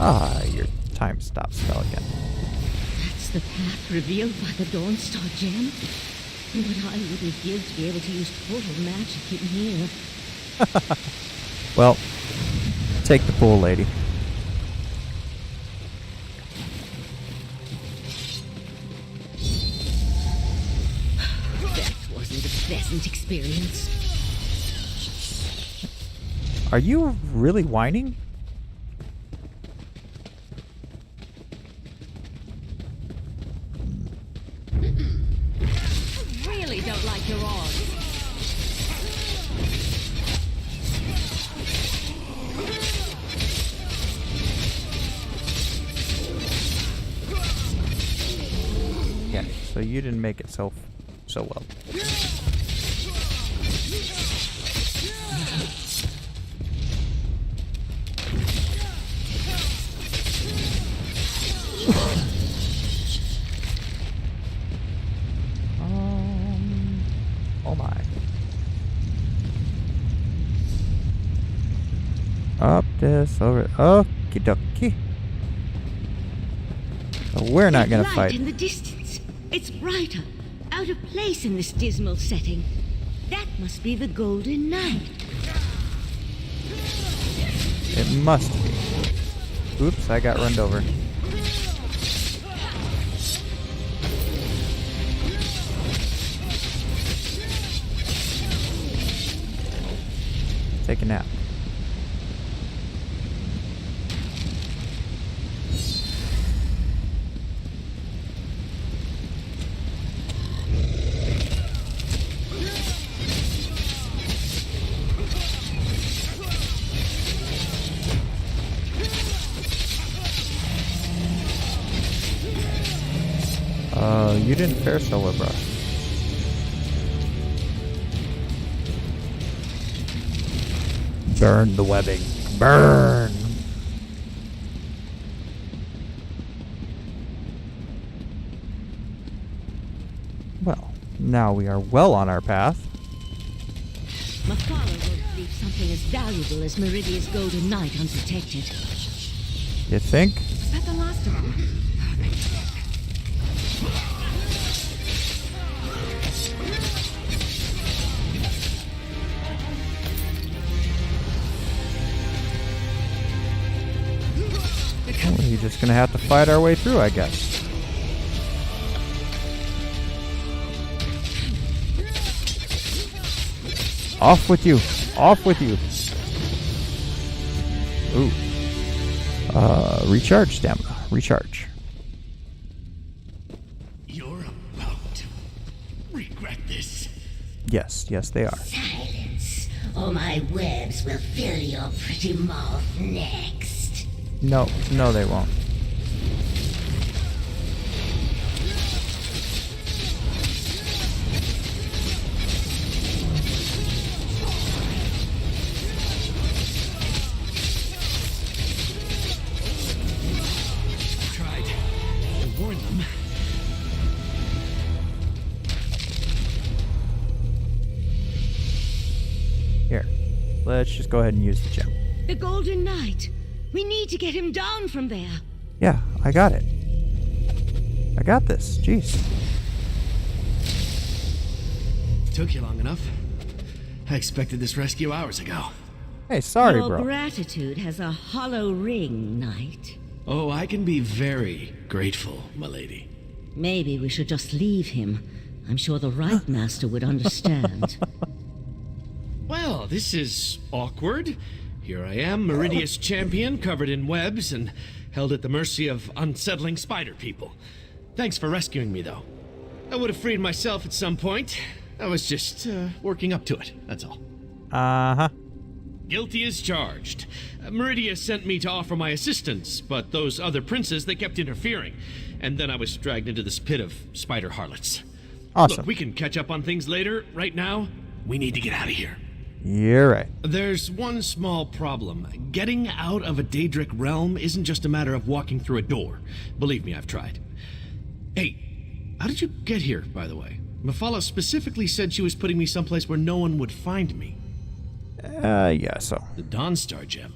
Ah, your time stop spell again. That's the path revealed by the Dawnstar gem. What I wouldn't give to be able to use portal magic in here. Well, take the pool, lady. That wasn't a pleasant experience. Are you really whining? Really don't like your odds. Yeah, so you didn't make it so well. Oh my. Up this, over. Okie dokie. So we're not gonna Light fight. in the distance. It's brighter, out of place in this dismal setting. That must be the Golden Knight. It must be. Oops, I got run over. Take a nap. You didn't fare so well, bro. Burn the webbing. Burn! Well, now we are well on our path. My father won't leave something as valuable as Meridia's Golden Knight unprotected. You think? Is that the last of them? Well, you're just gonna have to fight our way through, I guess. Off with you! Off with you! Ooh. Recharge stamina. Recharge. Yes, yes, they are. Silence, or my webs will fill your pretty mouth next. No, no, they won't. Tried to warn them. Here, let's just go ahead and use the gem. The Golden Knight. We need to get him down from there. Yeah, I got it. I got this. Jeez. Took you long enough. I expected this rescue hours ago. Hey, sorry, Your bro. gratitude has a hollow ring, Knight. Oh, I can be very grateful, milady. Maybe we should just leave him. I'm sure the right master would understand. Well, this is awkward. Here I am, Meridius champion, covered in webs and held at the mercy of unsettling spider people. Thanks for rescuing me, though. I would have freed myself at some point. I was just working up to it, that's all. Uh-huh. Guilty as charged. Meridius sent me to offer my assistance, but those other princes, they kept interfering. And then I was dragged into this pit of spider harlots. Awesome. Look, we can catch up on things later. Right now, we need to get out of here. You're right. There's one small problem. Getting out of a Daedric realm isn't just a matter of walking through a door. Believe me, I've tried. Hey, how did you get here, by the way? Mephala specifically said she was putting me someplace where no one would find me. Yeah, so. The Dawnstar gem.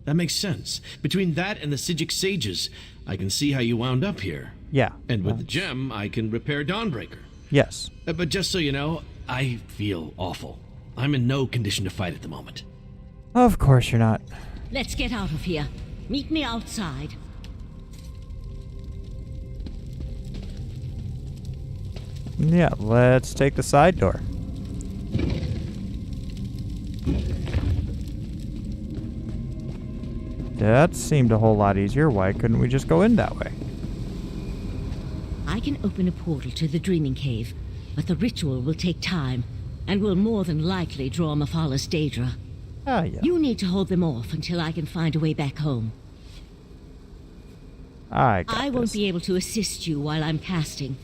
That makes sense. Between that and the Sigic sages, I can see how you wound up here. Yeah. And with the gem, I can repair Dawnbreaker. Yes. But just so you know, I feel awful. I'm in no condition to fight at the moment. Of course you're not. Let's get out of here. Meet me outside. Yeah, let's take the side door. That seemed a whole lot easier. Why couldn't we just go in that way? I can open a portal to the Dreaming Cave, but the ritual will take time, and will more than likely draw Mephala's Daedra. Ah, yeah. You need to hold them off until I can find a way back home. I won't be able to assist you while I'm casting,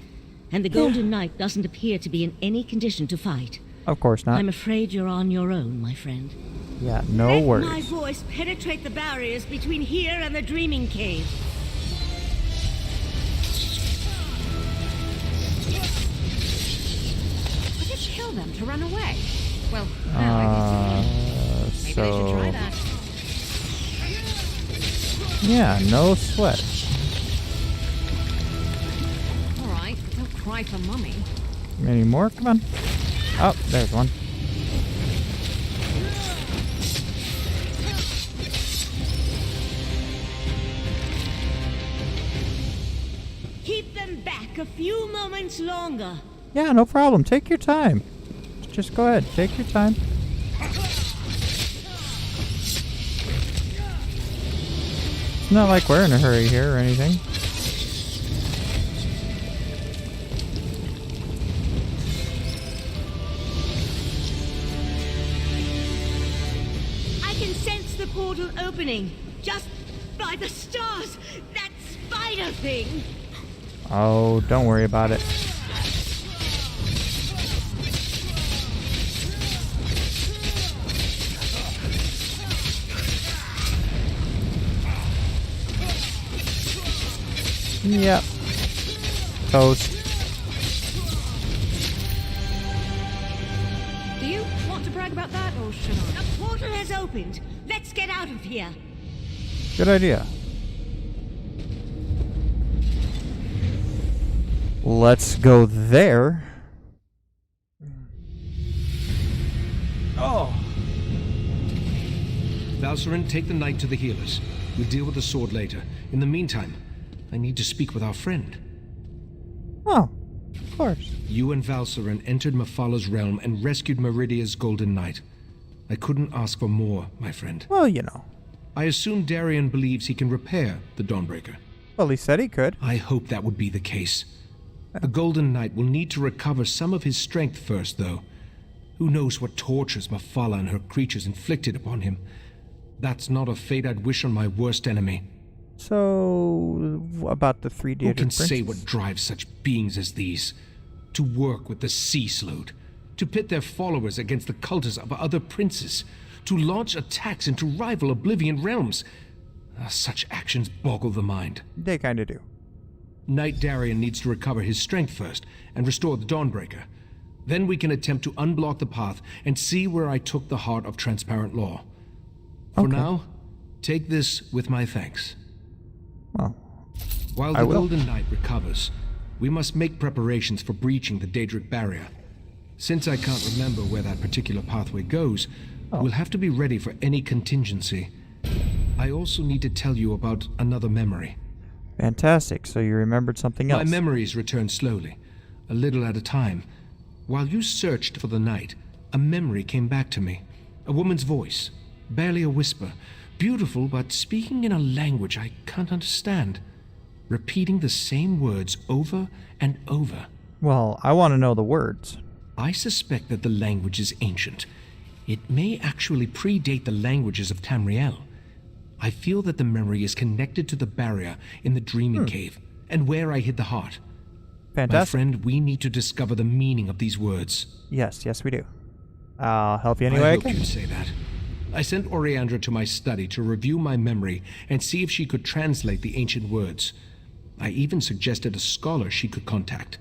and the Golden Knight doesn't appear to be in any condition to fight. Of course not. I'm afraid you're on your own, my friend. Yeah, no Let worries. my voice penetrate the barriers between here and the Dreaming Cave. I did kill them to run away. Well, now I can see. Maybe they should try that. Yeah, no sweat. All right, don't cry for mummy. Any more? Come on. Oh, there's one. Keep them back a few moments longer. Yeah, no problem. Take your time. Just go ahead. Take your time. It's not like we're in a hurry here or anything. I can sense the portal opening. Just by the stars. That spider thing. Oh, don't worry about it. Yep. Toast. Do you want to brag about that, or should I? The portal has opened. Let's get out of here. Good idea. Let's go there. Oh! Valcerin, take the knight to the healers. We'll deal with the sword later. In the meantime, I need to speak with our friend. Oh, of course. You and Valcerin entered Mephala's realm and rescued Meridia's Golden Knight. I couldn't ask for more, my friend. Well, you know. I assume Darian believes he can repair the Dawnbreaker. Well, he said he could. I hope that would be the case. The Golden Knight will need to recover some of his strength first, though. Who knows what tortures Mafala and her creatures inflicted upon him? That's not a fate I'd wish on my worst enemy. So, about the three Who Daedric can say princes? what drives such beings as these? To work with the Sea Slode, to pit their followers against the cultists of other princes, to launch attacks into rival Oblivion realms. Such actions boggle the mind. They kind of do. Knight Darien needs to recover his strength first and restore the Dawnbreaker. Then we can attempt to unblock the path and see where I took the heart of transparent law. For now, take this with my thanks. Well, while the Golden Knight recovers, we must make preparations for breaching the Daedric barrier. Since I can't remember where that particular pathway goes, we'll have to be ready for any contingency. I also need to tell you about another memory. Fantastic. So you remembered something else. My memories return slowly, a little at a time. While you searched for the night, a memory came back to me. A woman's voice, barely a whisper, beautiful but speaking in a language I can't understand, repeating the same words over and over. Well, I want to know the words. I suspect that the language is ancient. It may actually predate the languages of Tamriel. I feel that the memory is connected to the barrier in the Dreaming Cave, and where I hid the heart. Fantastic. My friend, we need to discover the meaning of these words. Yes, we do. I'll help you any way I I hoped can. you'd say that. I sent Oriandra to my study to review my memory and see if she could translate the ancient words. I even suggested a scholar she could contact,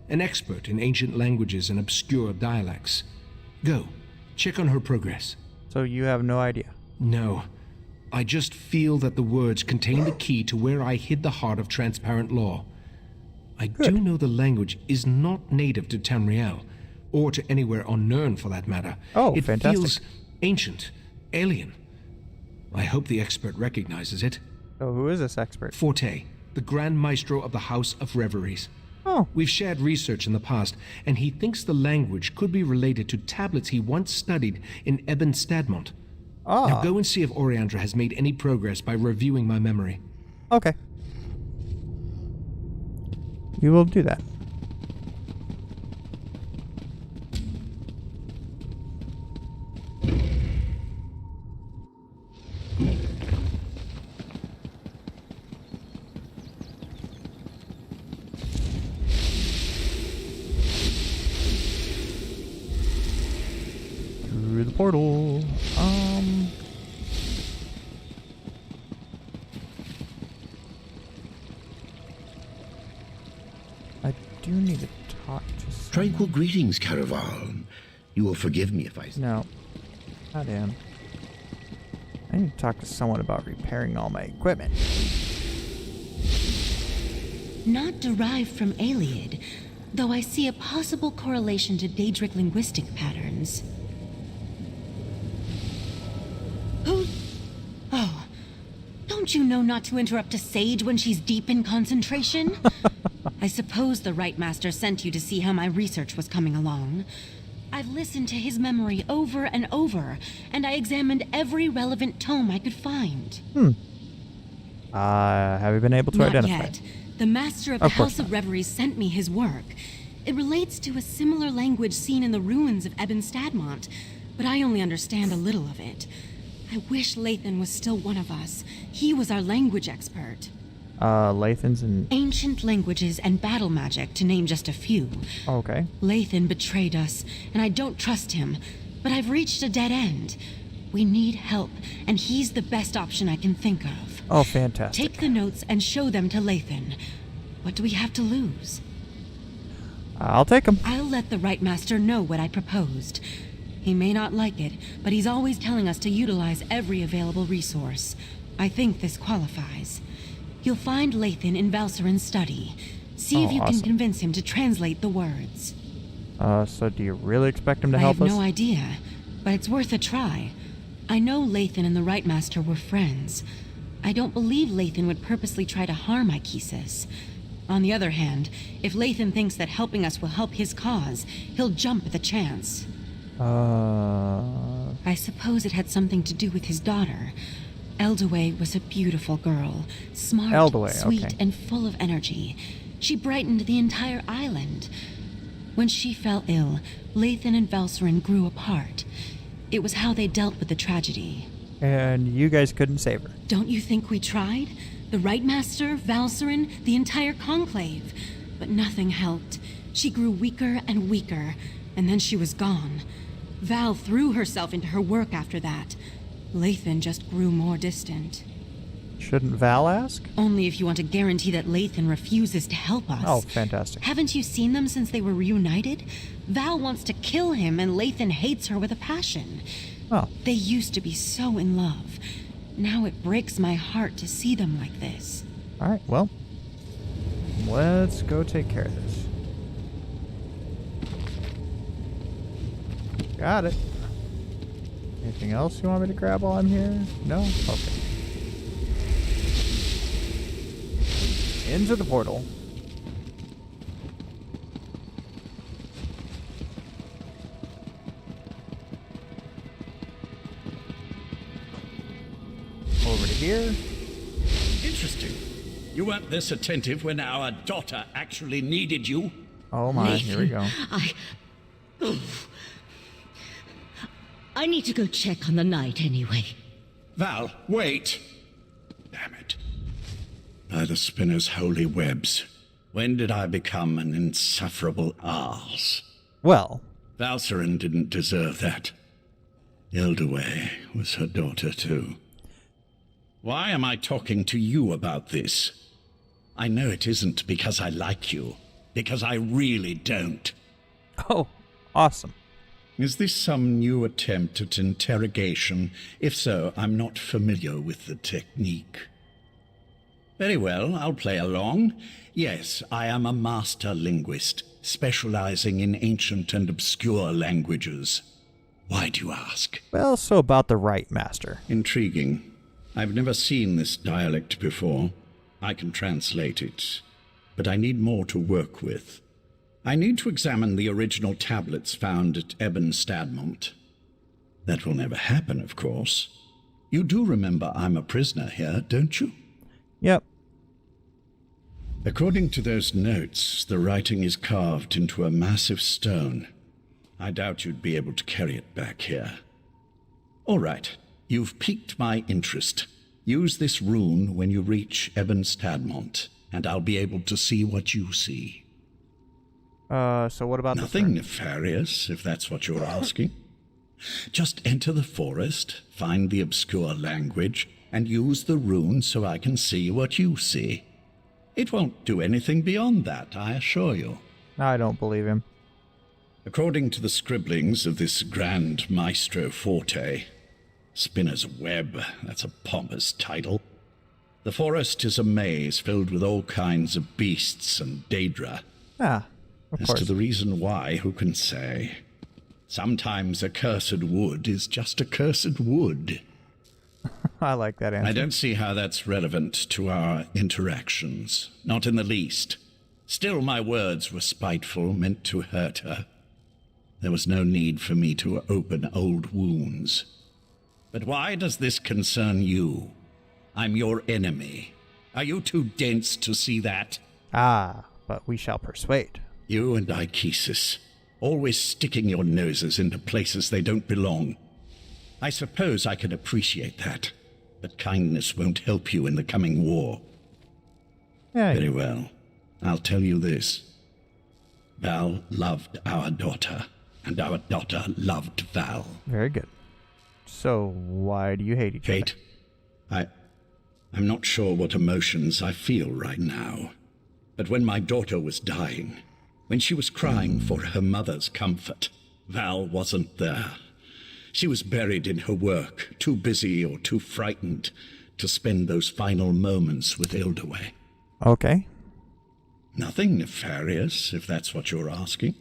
an expert in ancient languages and obscure dialects. Go, check on her progress. So you have no idea? No. I just feel that the words contain the key to where I hid the heart of transparent law. I do know the language is not native to Tamriel, or to anywhere on Nirn for that matter. Oh, it fantastic. feels ancient, alien. I hope the expert recognizes it. So who is this expert? Forte, the Grand Maestro of the House of Reveries. Oh. We've shared research in the past, and he thinks the language could be related to tablets he once studied in Ebon Stadmont. Now go and see if Oriandra has made any progress by reviewing my memory. Okay. You will do that. Through the portal. I do need to talk to someone. Tranquil greetings, Caraval. You will forgive me if I... No. Not him. I need to talk to someone about repairing all my equipment. Not derived from Aliad, though I see a possible correlation to Daedric linguistic patterns. Oh, don't you know not to interrupt a sage when she's deep in concentration? I suppose the Right Master sent you to see how my research was coming along. I've listened to his memory over and over, and I examined every relevant tome I could find. Have you been able to Not identify? yet. The Master of the House of Reveries sent me his work. It relates to a similar language seen in the ruins of Ebon Stadmont, but I only understand a little of it. I wish Lathan was still one of us. He was our language expert. Lathan's in... Ancient languages and battle magic, to name just a few. Okay. Lathan betrayed us, and I don't trust him, but I've reached a dead end. We need help, and he's the best option I can think of. Oh, fantastic. Take the notes and show them to Lathan. What do we have to lose? I'll take them. I'll let the Right Master know what I proposed. He may not like it, but he's always telling us to utilize every available resource. I think this qualifies. You'll find Lathan in Valserin's study. See if you can convince him to translate the words. So do you really expect him to help us? I have no idea, but it's worth a try. I know Lathan and the Right Master were friends. I don't believe Lathan would purposely try to harm Ikesis. On the other hand, if Lathan thinks that helping us will help his cause, he'll jump at the chance. I suppose it had something to do with his daughter. Eldaway was a beautiful girl, smart, sweet, and full of energy. She brightened the entire island. When she fell ill, Lathan and Valcerin grew apart. It was how they dealt with the tragedy. And you guys couldn't save her. Don't you think we tried? The Right Master, Valcerin, the entire Conclave. But nothing helped. She grew weaker and weaker, and then she was gone. Val threw herself into her work after that. Lathan just grew more distant. Shouldn't Val ask? Only if you want to guarantee that Lathan refuses to help us. Oh, fantastic. Haven't you seen them since they were reunited? Val wants to kill him, and Lathan hates her with a passion. Oh. They used to be so in love. Now it breaks my heart to see them like this. Alright, well, let's go take care of this. Got it. Anything else you want me to grab while I'm here? No? Okay. Into the portal. Over to here. Interesting. You weren't this attentive when our daughter actually needed you. Oh my, here we go. I need to go check on the knight anyway. Val, wait. Damn it. By the spinner's holy webs. When did I become an insufferable arse? Well. Valcerin didn't deserve that. Eldaway was her daughter too. Why am I talking to you about this? I know it isn't because I like you. Because I really don't. Oh, awesome. Is this some new attempt at interrogation? If so, I'm not familiar with the technique. Very well, I'll play along. Yes, I am a master linguist, specializing in ancient and obscure languages. Why do you ask? Well, so about the Right Master. Intriguing. I've never seen this dialect before. I can translate it, but I need more to work with. I need to examine the original tablets found at Ebon Stadmont. That will never happen, of course. You do remember I'm a prisoner here, don't you? Yep. According to those notes, the writing is carved into a massive stone. I doubt you'd be able to carry it back here. All right, you've piqued my interest. Use this rune when you reach Ebon Stadmont, and I'll be able to see what you see. So what about Nothing nefarious, if that's what you're asking. Just enter the forest, find the obscure language, and use the rune so I can see what you see. It won't do anything beyond that, I assure you. I don't believe him. According to the scribblings of this Grand Maestro Forte, Spinner's Web, that's a pompous title, the forest is a maze filled with all kinds of beasts and daedra. Ah, of course. As to the reason why, who can say? Sometimes a cursed wood is just a cursed wood. I like that answer. I don't see how that's relevant to our interactions. Not in the least. Still, my words were spiteful, meant to hurt her. There was no need for me to open old wounds. But why does this concern you? I'm your enemy. Are you too dense to see that? Ah, but we shall persuade. You and Ichesis, always sticking your noses into places they don't belong. I suppose I can appreciate that, but kindness won't help you in the coming war. Very well. I'll tell you this. Val loved our daughter, and our daughter loved Val. Very good. So, why do you hate each other? Hate? I'm not sure what emotions I feel right now. But when my daughter was dying, when she was crying for her mother's comfort, Val wasn't there. She was buried in her work, too busy or too frightened to spend those final moments with Eldaway. Okay. Nothing nefarious, if that's what you're asking.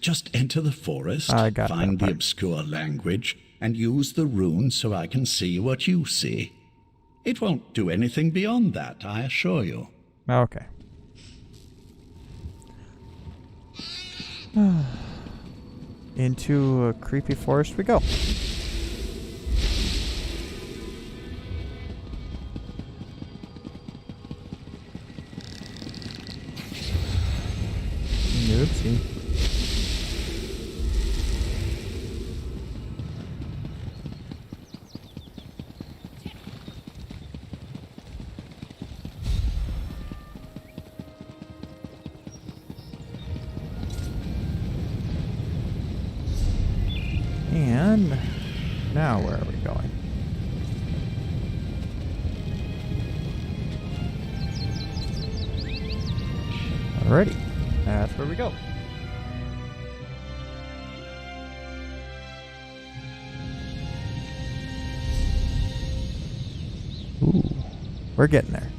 Just enter the forest, find the obscure language, and use the rune so I can see what you see. It won't do anything beyond that, I assure you. Okay. Into a creepy forest we go. Oopsie. Now where are we going? Alrighty. That's where we go. Ooh. We're getting there.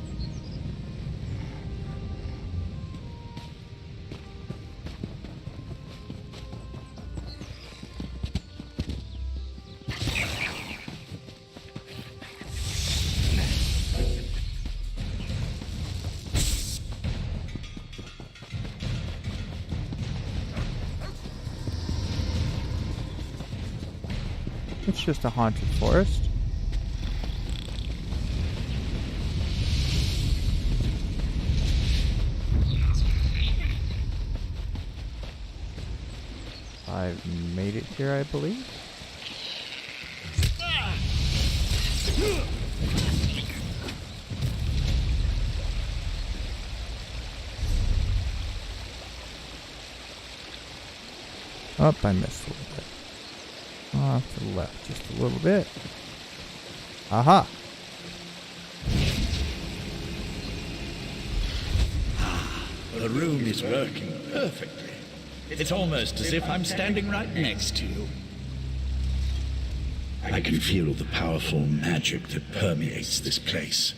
It's just a haunted forest. I've made it here, I believe. Oh, I missed a little bit. Off to the left just a little bit. Aha! The room is working perfectly. It's almost as if I'm standing right next to you. I can feel the powerful magic that permeates this place.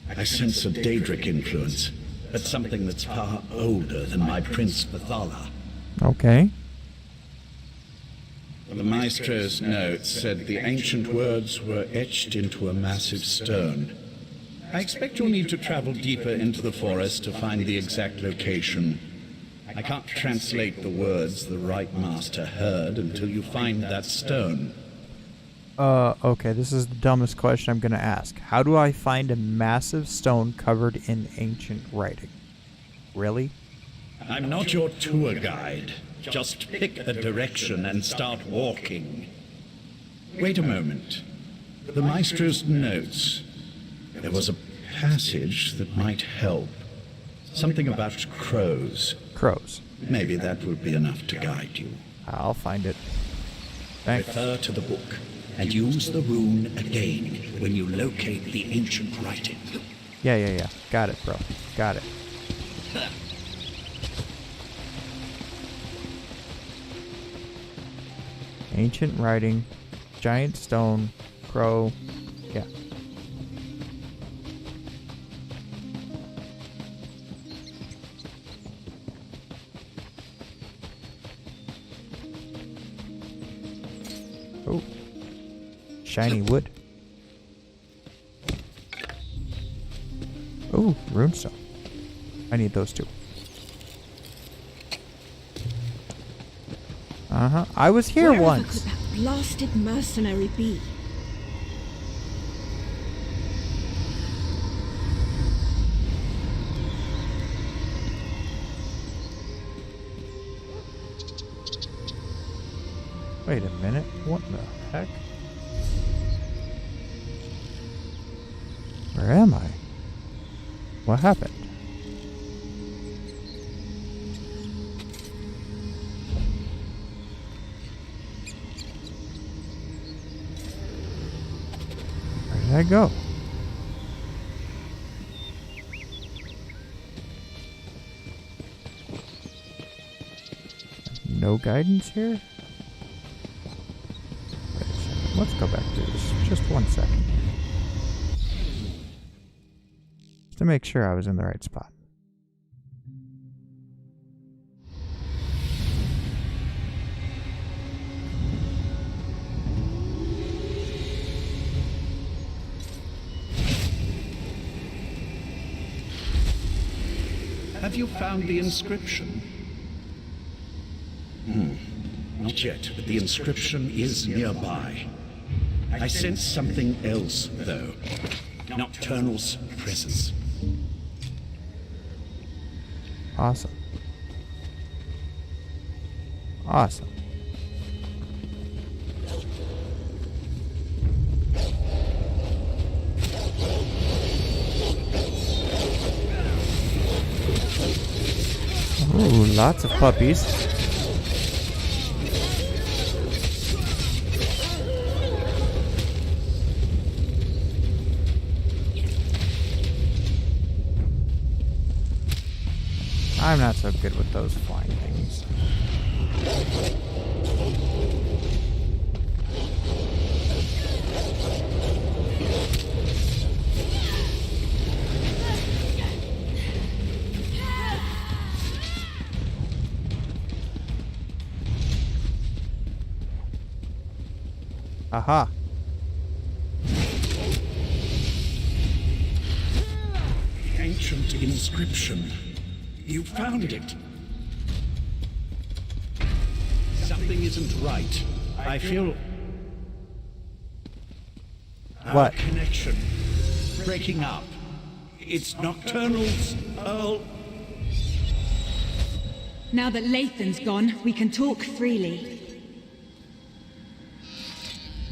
I sense a Daedric influence, but something that's far older than my Prince Bathala. Okay. The Maestro's notes said the ancient words were etched into a massive stone. I expect you'll need to travel deeper into the forest to find the exact location. I can't translate the words the right master heard until you find that stone. Okay, this is the dumbest question I'm gonna ask. How do I find a massive stone covered in ancient writing? Really? I'm not your tour guide. Just pick a direction and start walking. Wait a moment. The Maestro's notes. There was a passage that might help. Something about crows. Crows. Maybe that will be enough to guide you. I'll find it. Thanks. Refer to the book and use the rune again when you locate the ancient writing. Yeah. Got it, bro. Got it. Ancient writing, giant stone, crow, yeah. Oh, shiny wood. Oh, runestone. I need those two. I was here once. Wherever could that blasted mercenary be? Wait a minute. What the heck? Where am I? What happened? Where did I go? No guidance here? Wait a second. Let's go back to this. Just 1 second. Just to make sure I was in the right spot. Have you found the inscription? Not yet, but the inscription is nearby. I sense something else, though. Nocturnal's presence. Awesome. Awesome. Ooh, lots of puppies. I'm not so good with those flying things. Aha. Ancient inscription. You found it. Something isn't right. I feel... What? Our connection breaking up. It's Nocturnal's Earl... Now that Lathan's gone, we can talk freely.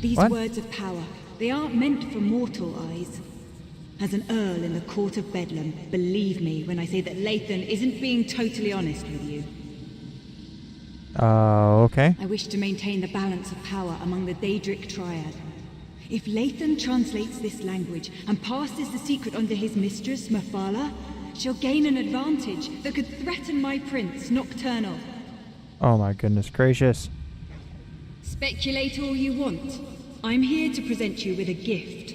These What? words of power, they aren't meant for mortal eyes. As an Earl in the Court of Bedlam, believe me when I say that Lathan isn't being totally honest with you. Okay. I wish to maintain the balance of power among the Daedric Triad. If Lathan translates this language and passes the secret on to his mistress, Mephala, she'll gain an advantage that could threaten my prince, Nocturnal. Oh my goodness gracious. Speculate all you want. I'm here to present you with a gift.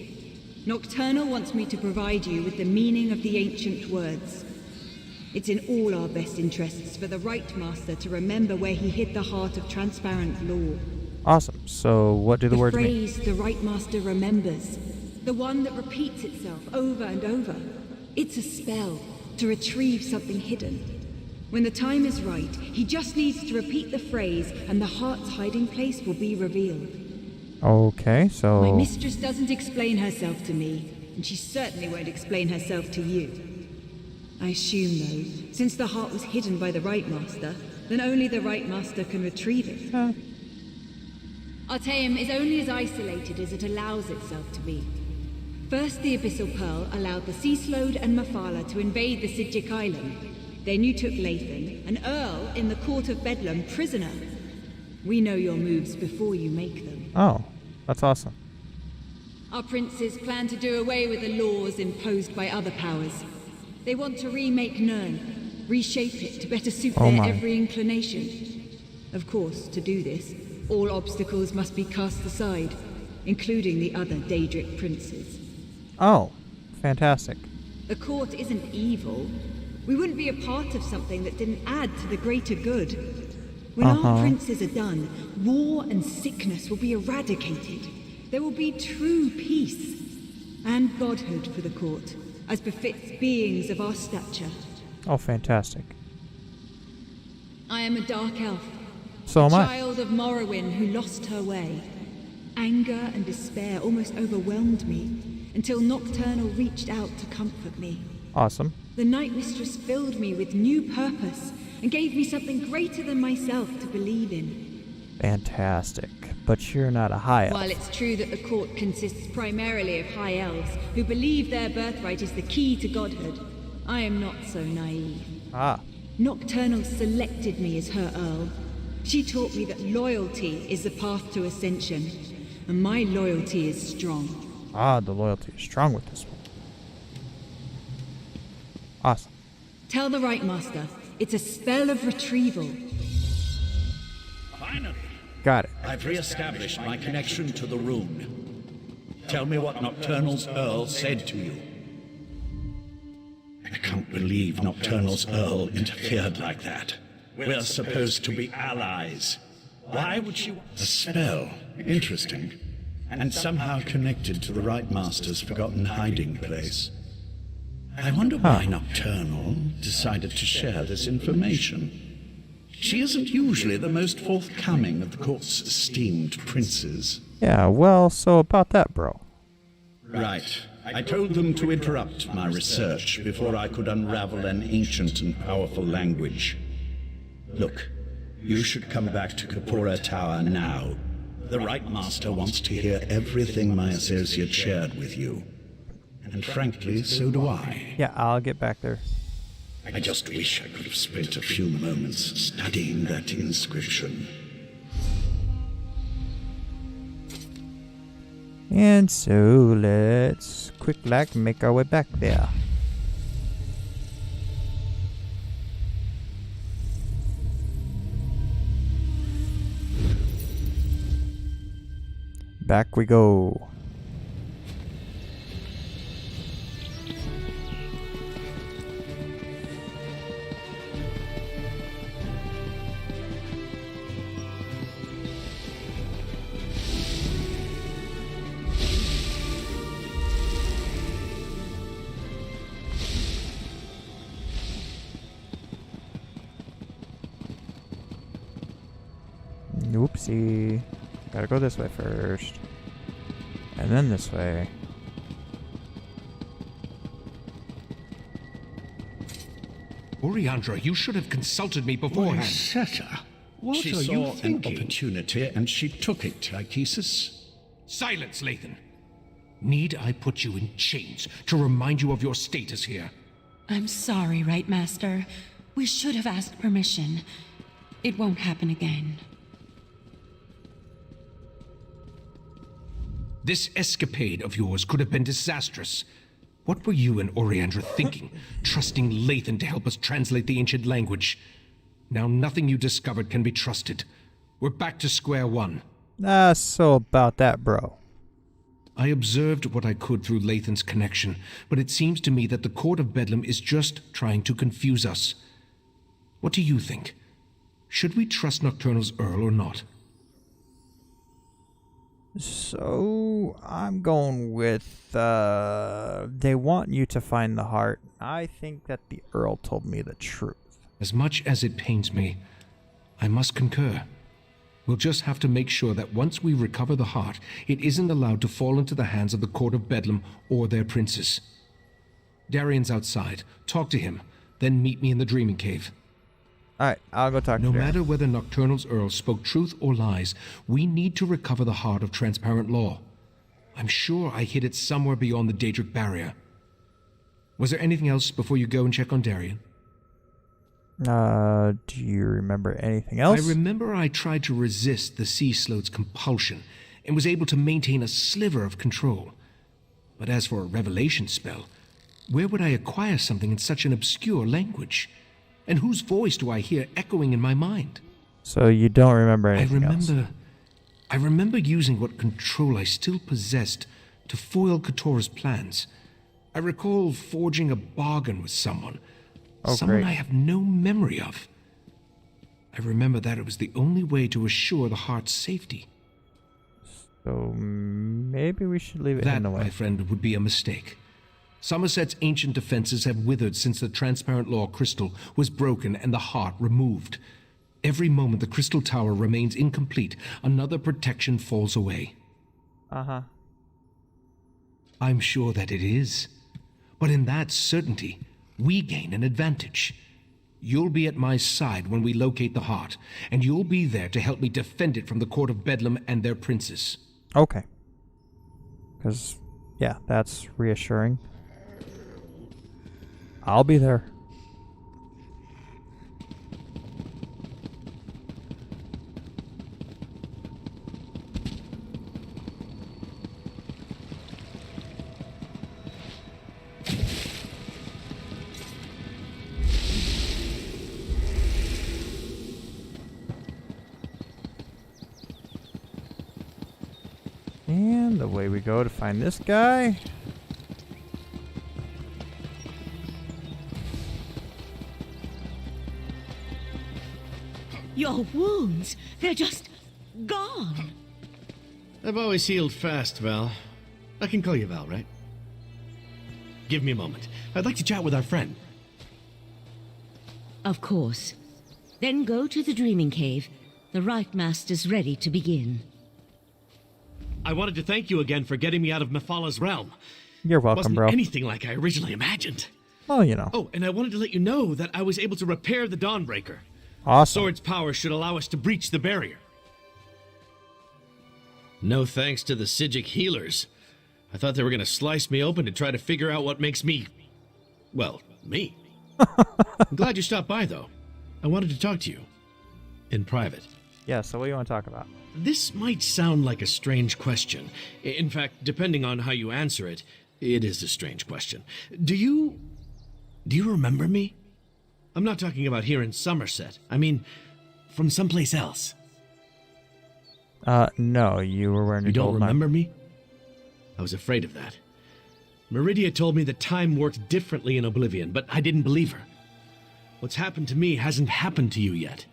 Nocturnal wants me to provide you with the meaning of the ancient words. It's in all our best interests for the Right Master to remember where he hid the heart of transparent law. Awesome. So what do the words mean? The phrase the Right Master remembers. The one that repeats itself over and over. It's a spell to retrieve something hidden. When the time is right, he just needs to repeat the phrase and the heart's hiding place will be revealed. Okay, so... My mistress doesn't explain herself to me, and she certainly won't explain herself to you. I assume, though, since the heart was hidden by the Right Master, then only the Right Master can retrieve it. Artaeum is only as isolated as it allows itself to be. First, the Abyssal Pearl allowed the Seaslode and Mephala to invade the Sidjic Island. Then you took Lathan, an Earl in the Court of Bedlam, prisoner. We know your moves before you make them. Oh, that's awesome. Our princes plan to do away with the laws imposed by other powers. They want to remake Nirn, reshape it to better suit Oh their my. every inclination. Of course, to do this, all obstacles must be cast aside, including the other Daedric princes. Oh, fantastic. The court isn't evil. We wouldn't be a part of something that didn't add to the greater good. When our princes are done, war and sickness will be eradicated. There will be true peace and godhood for the court, as befits beings of our stature. Oh, fantastic. I am a dark elf, So a am I. child of Morrowind who lost her way. Anger and despair almost overwhelmed me, until Nocturnal reached out to comfort me. Awesome. The Night Mistress filled me with new purpose and gave me something greater than myself to believe in. Fantastic. But you're not a high elf. While it's true that the court consists primarily of high elves who believe their birthright is the key to godhood, I am not so naive. Ah. Nocturnal selected me as her Earl. She taught me that loyalty is the path to ascension, and my loyalty is strong. Ah, the loyalty is strong with this one. Awesome. Tell the Right Master, it's a spell of retrieval. Finally. Got it. I've re-established my connection to the rune. Tell me what Nocturnal's Earl said to you. I can't believe Nocturnal's Earl interfered like that. We're supposed to be allies. Why would she want a spell? Interesting. And somehow connected to the Right Master's forgotten hiding place. I wonder why Nocturnal decided to share this information. She isn't usually the most forthcoming of the court's esteemed princes. Yeah, well, so about that, bro. Right. I told them to interrupt my research before I could unravel an ancient and powerful language. Look, you should come back to Kapora Tower now. The Right Master wants to hear everything my associate shared with you. And frankly, so do I. Yeah, I'll get back there. I just wish I could have spent a few moments studying that inscription. And so let's quick make our way back there. Back we go. Oopsie. Gotta go this way first. And then this way. Oriandra, you should have consulted me beforehand. Setter, what She are saw you an thinking? Opportunity, and she took it, Lykesis. Silence, Lathan. Need I put you in chains to remind you of your status here? I'm sorry, Right Master. We should have asked permission. It won't happen again. This escapade of yours could have been disastrous. What were you and Oriandra thinking, trusting Lathan to help us translate the ancient language? Now nothing you discovered can be trusted. We're back to square one. So about that, bro. I observed what I could through Lathan's connection, but it seems to me that the Court of Bedlam is just trying to confuse us. What do you think? Should we trust Nocturnal's Earl or not? So, I'm going with, they want you to find the heart. I think that the Earl told me the truth. As much as it pains me, I must concur. We'll just have to make sure that once we recover the heart, it isn't allowed to fall into the hands of the Court of Bedlam or their princes. Darian's outside. Talk to him, then meet me in the Dreaming Cave. Alright, I'll go talk to No Darian. matter whether Nocturnal's Earl spoke truth or lies, we need to recover the heart of transparent law. I'm sure I hid it somewhere beyond the Daedric barrier. Was there anything else before you go and check on Darian? Do you remember anything else? I remember I tried to resist the Sea Sloat's compulsion and was able to maintain a sliver of control. But as for a revelation spell, where would I acquire something in such an obscure language? And whose voice do I hear echoing in my mind? So you don't remember anything else? I remember using what control I still possessed to foil Katora's plans. I recall forging a bargain with someone. Someone great. I have no memory of. I remember that it was the only way to assure the heart's safety. So maybe we should leave it That, in the way. my friend, would be a mistake. Somerset's ancient defenses have withered since the transparent law crystal was broken and the heart removed. Every moment the crystal tower remains incomplete, another protection falls away. Uh-huh. I'm sure that it is. But in that certainty, we gain an advantage. You'll be at my side when we locate the heart, and you'll be there to help me defend it from the Court of Bedlam and their princes. Okay. Because, yeah, that's reassuring. I'll be there. And away we go to find this guy. Your wounds, they're just gone. I've always healed fast, Val. I can call you Val, right? Give me a moment. I'd like to chat with our friend. Of course. Then go to the Dreaming Cave. The Right Master's ready to begin. I wanted to thank you again for getting me out of Mephala realm. You're welcome, Wasn't bro. anything like I originally imagined. Well, you know. Oh, and I wanted to let you know that I was able to repair the Dawnbreaker. Awesome. Sword's power should allow us to breach the barrier. No thanks to the Psijic healers. I thought they were going to slice me open to try to figure out what makes me... well, me. I'm glad you stopped by, though. I wanted to talk to you. In private. Yeah, so what do you want to talk about? This might sound like a strange question. In fact, depending on how you answer it, it is a strange question. Do you remember me? I'm not talking about here in Sommerset. I mean, from someplace else. No, you were wearing. You don't gold remember me? I was afraid of that. Meridia told me that time worked differently in Oblivion, but I didn't believe her. What's happened to me hasn't happened to you yet.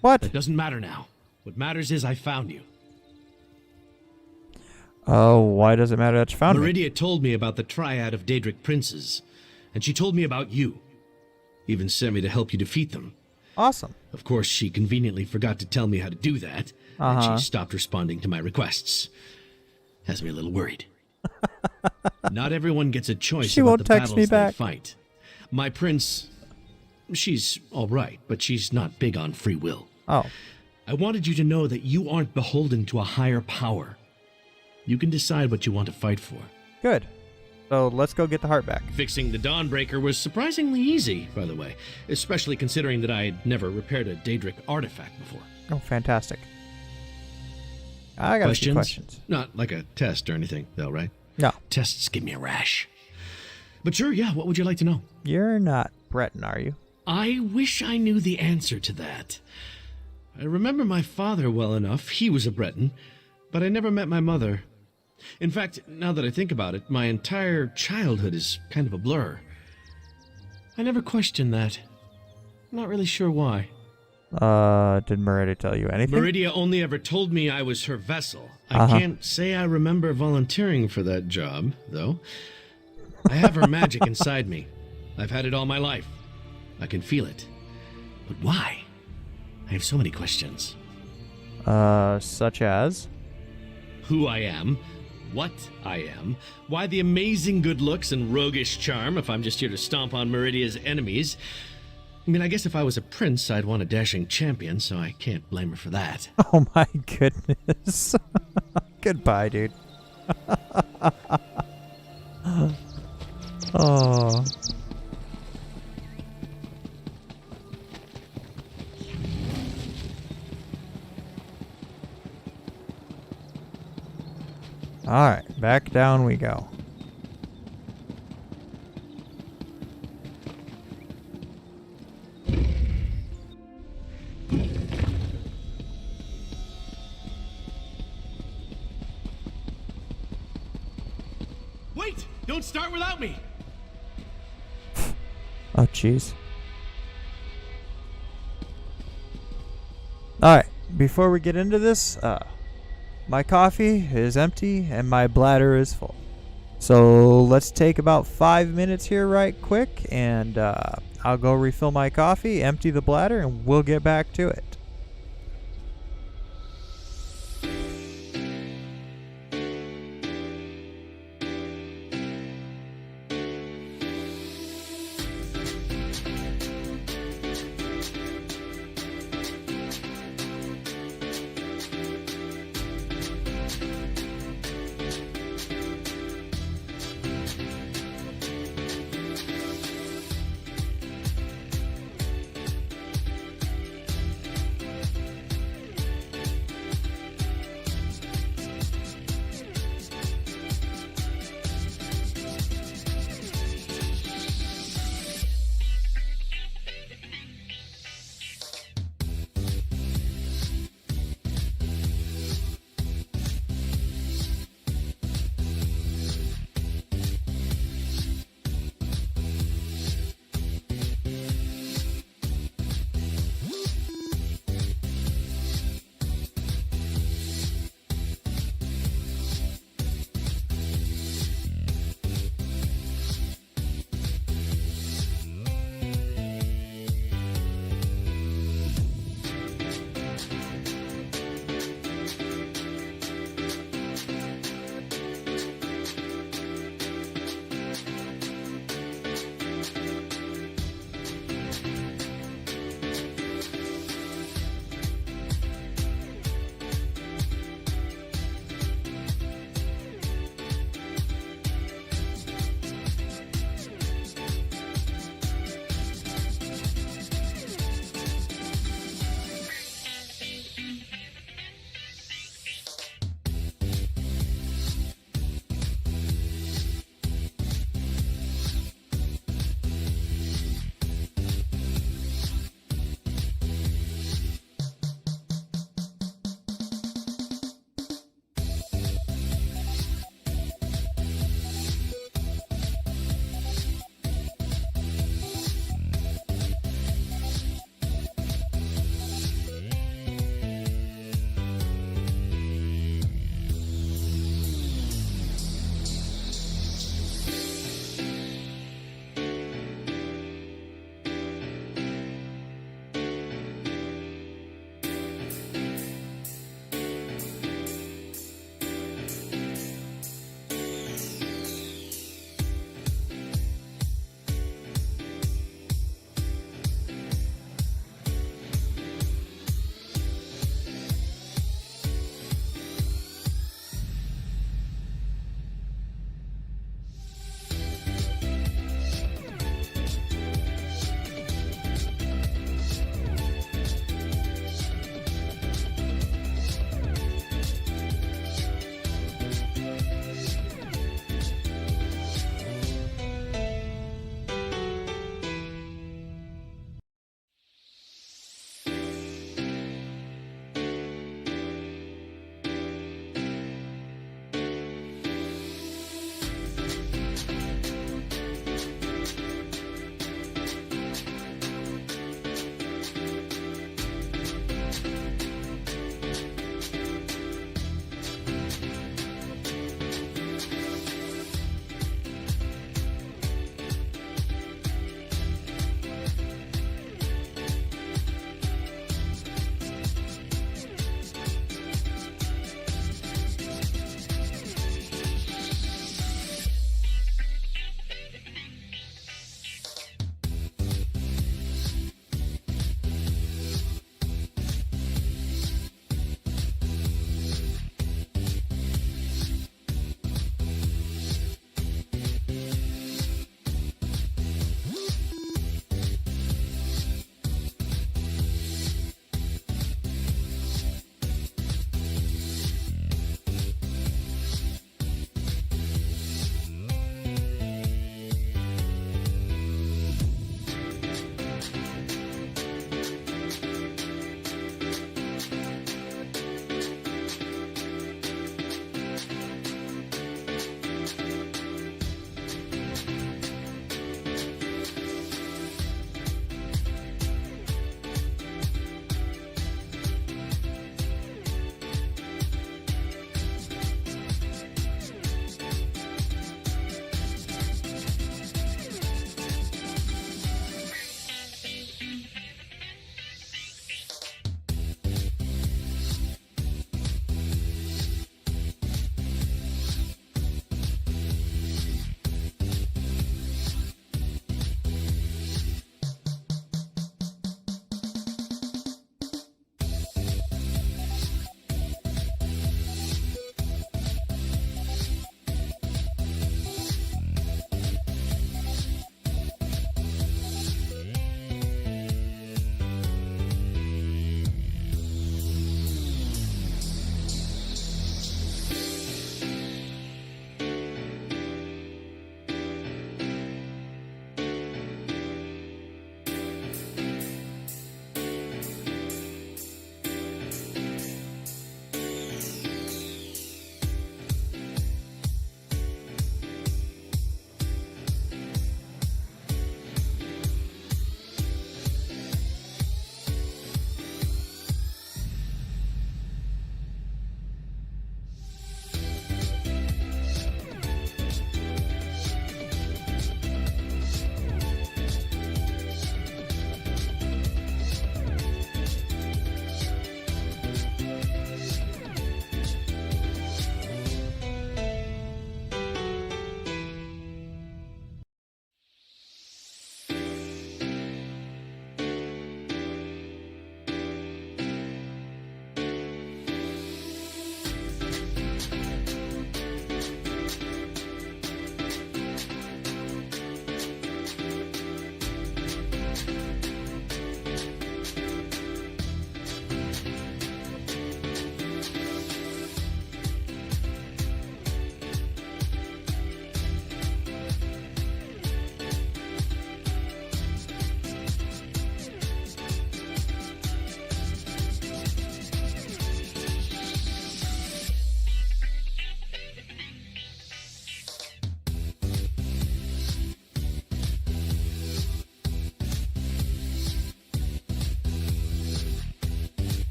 What? That doesn't matter now. What matters is I found you. Oh, why does it matter that you found me? Meridia told me about the triad of Daedric princes, and she told me about you. Even sent me to help you defeat them. Awesome. Of course, she conveniently forgot to tell me how to do that, and she stopped responding to my requests. Has me a little worried. Not everyone gets a choice She about won't the text me battles they back. fight. My prince, she's all right, but she's not big on free will. Oh. I wanted you to know that you aren't beholden to a higher power. You can decide what you want to fight for. Good. So let's go get the heart back. Fixing the Dawnbreaker was surprisingly easy, by the way, especially considering that I had never repaired a Daedric artifact before. Oh, fantastic. I got a few questions. Not like a test or anything, though, right? No. Tests give me a rash. But sure, yeah, what would you like to know? You're not Breton, are you? I wish I knew the answer to that. I remember my father well enough. He was a Breton, but I never met my mother. In fact, now that I think about it, my entire childhood is kind of a blur. I never questioned that. I'm not really sure why. Did Meridia tell you anything? Meridia only ever told me I was her vessel. I can't say I remember volunteering for that job, though. I have her magic inside me. I've had it all my life. I can feel it. But why? I have so many questions. Such as? Who I am, what I am, why the amazing good looks and roguish charm if I'm just here to stomp on Meridia's enemies. I mean, I guess if I was a prince, I'd want a dashing champion, so I can't blame her for that. Oh my goodness. Goodbye, dude. Oh. Alright, back down we go. Wait! Don't start without me! Oh, jeez. Alright, before we get into this, my coffee is empty and my bladder is full. So let's take about 5 minutes here right quick and I'll go refill my coffee, empty the bladder, and we'll get back to it.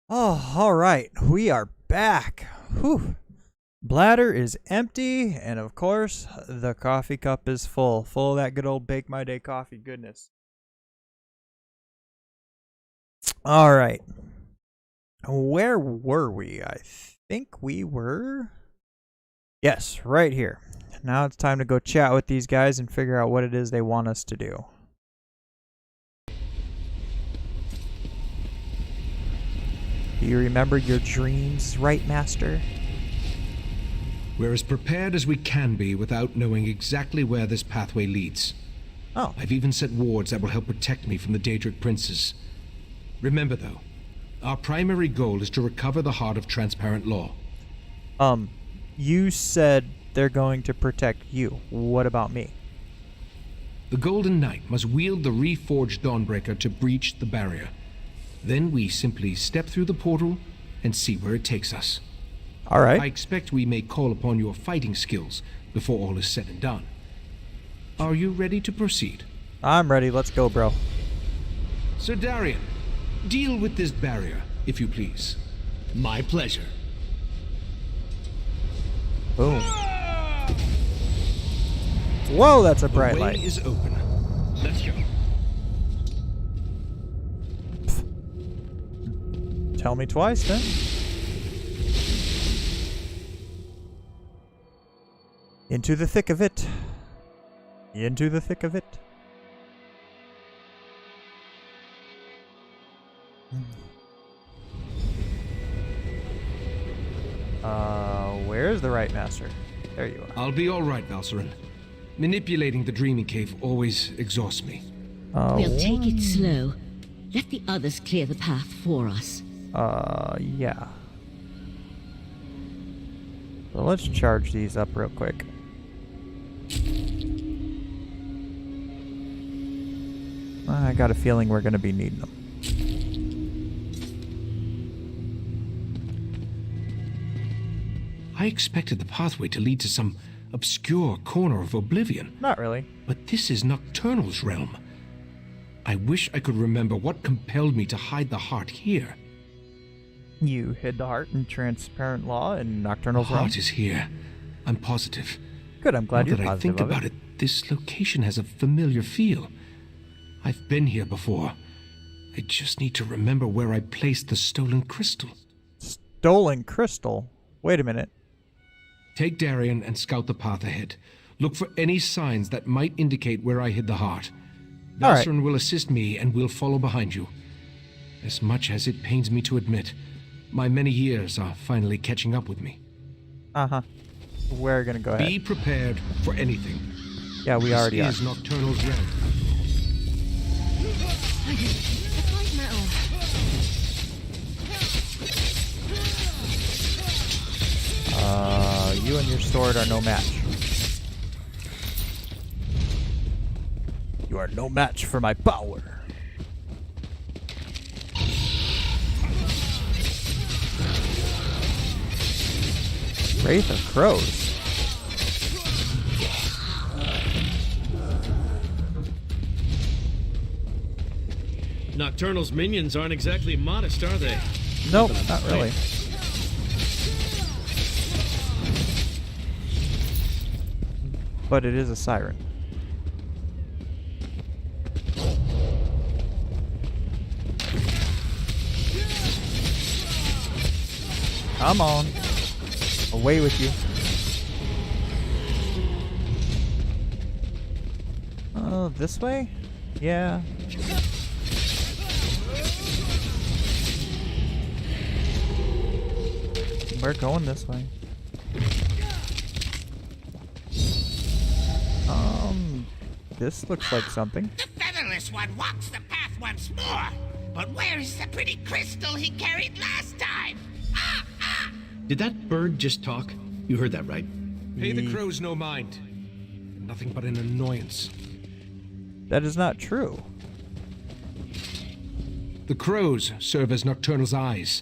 Oh, all right. We are back. Whew. Bladder is empty, and of course, the coffee cup is full. Full of that good old Bake My Day coffee goodness. All right. Where were we? I think we were... Yes, right here. Now it's time to go chat with these guys and figure out what it is they want us to do. Do you remember your dreams, right, Master? We're as prepared as we can be without knowing exactly where this pathway leads. Oh. I've even sent wards that will help protect me from the Daedric princes. Remember, though, our primary goal is to recover the heart of transparent law. You said they're going to protect you. What about me? The Golden Knight must wield the reforged Dawnbreaker to breach the barrier. Then we simply step through the portal and see where it takes us. All right. I expect we may call upon your fighting skills before all is said and done. Are you ready to proceed? I'm ready. Let's go, bro. Sir Darian, deal with this barrier, if you please. My pleasure. Boom. Whoa, that's a bright the way light. Is open. Let's go. Tell me twice, then. Into the thick of it. Into the thick of it. Where's the right master? There you are. I'll be all right, Valcerin. Manipulating the Dreaming Cave always exhausts me. We'll take it slow. Let the others clear the path for us. Yeah. So let's charge these up real quick. I got a feeling we're going to be needing them. I expected the pathway to lead to some obscure corner of oblivion. Not really. But this is Nocturnal's realm. I wish I could remember what compelled me to hide the heart here. You hid the heart in Transparent Law and Nocturnal's The realm? heart is here. I'm positive. Good, I'm glad now you're that positive I think of about it, this location has a familiar feel. I've been here before. I just need to remember where I placed the stolen crystal. Stolen crystal? Wait a minute. Take Darian and scout the path ahead. Look for any signs that might indicate where I hid the heart. All right. Valcerin will assist me and we'll follow behind you. As much as it pains me to admit, my many years are finally catching up with me. Uh-huh. We're gonna go ahead. Be prepared for anything. Yeah, we already are. This is Nocturnal's realm. It's like metal. You and your sword are no match. You are no match for my power. Wraith of Crows. Nocturnal's minions aren't exactly modest, are they? Nope, not really. But it is a siren. Come on. Away with you. Oh, this way? Yeah. We're going this way. This looks like something. The featherless one walks the path once more. But where is the pretty crystal he carried last time? Did that bird just talk? You heard that, right? Pay the crows no mind. Nothing but an annoyance. That is not true. The crows serve as Nocturnal's eyes.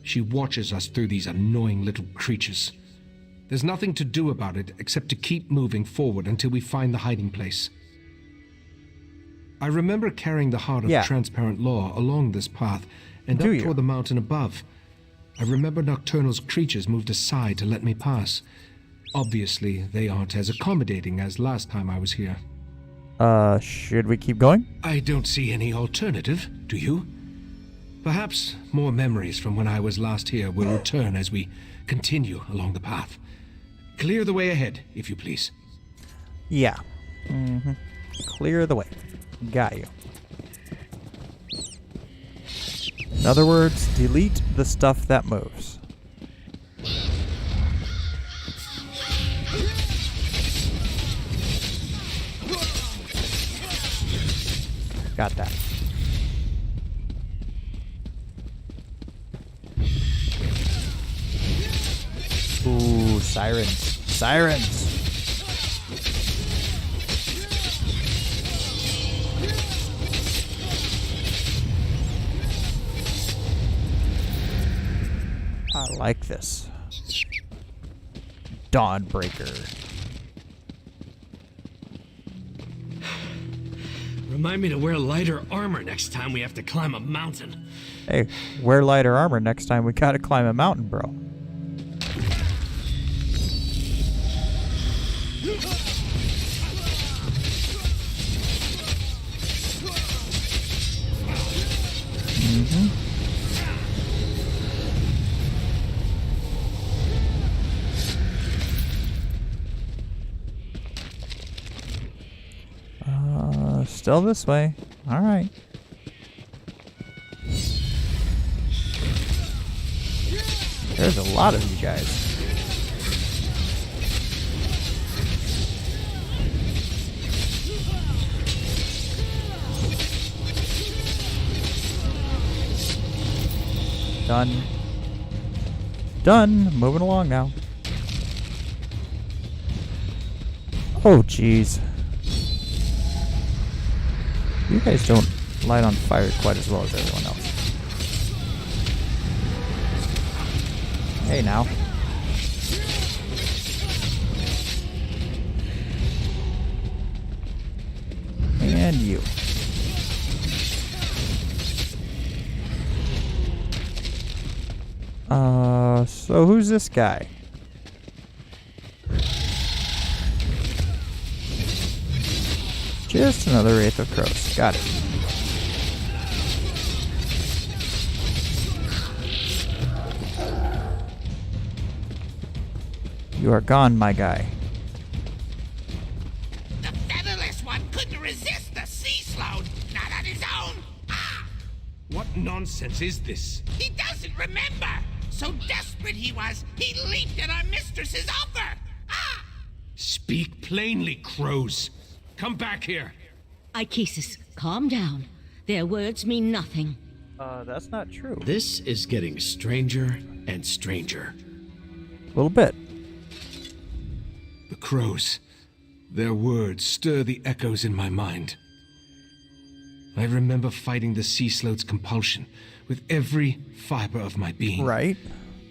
She watches us through these annoying little creatures. There's nothing to do about it except to keep moving forward until we find the hiding place. I remember carrying the heart of transparent law along this path and up toward the mountain above. I remember Nocturnal's creatures moved aside to let me pass. Obviously, they aren't as accommodating as last time I was here. Should we keep going? I don't see any alternative, do you? Perhaps more memories from when I was last here will return as we continue along the path. Clear the way ahead, if you please. Yeah. Clear the way. Got you. In other words, delete the stuff that moves. Got that. Ooh, sirens. Sirens! I like this. Dawnbreaker. Remind me to wear lighter armor next time we have to climb a mountain. Hey, wear lighter armor next time we gotta climb a mountain, bro. Still this way. All right. There's a lot of you guys. Done. Done. Moving along now. Oh, jeez. You guys don't light on fire quite as well as everyone else. Hey, now. And you. So who's this guy? Just another Wraith of Crows. Got it. You are gone, my guy. The featherless one couldn't resist the sea slope, not on his own. Ah! What nonsense is this? He doesn't remember. So desperate he was, he leaped at our mistress's offer. Ah! Speak plainly, crows. Come back here. Ichesis, calm down. Their words mean nothing. That's not true. This is getting stranger and stranger. A little bit. The crows. Their words stir the echoes in my mind. I remember fighting the sea sloat's compulsion with every fiber of my being. Right.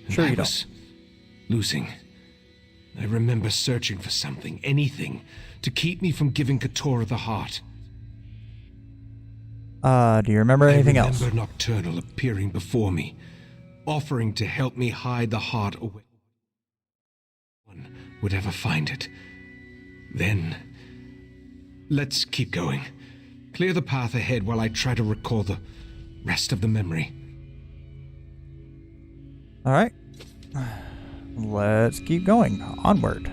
Sure you don't. Losing. I remember searching for something, anything, to keep me from giving Katora the heart. Do you remember anything else? I remember Nocturnal appearing before me, offering to help me hide the heart away. No one would ever find it. Then, let's keep going. Clear the path ahead while I try to recall the rest of the memory. All right. Let's keep going. Onward.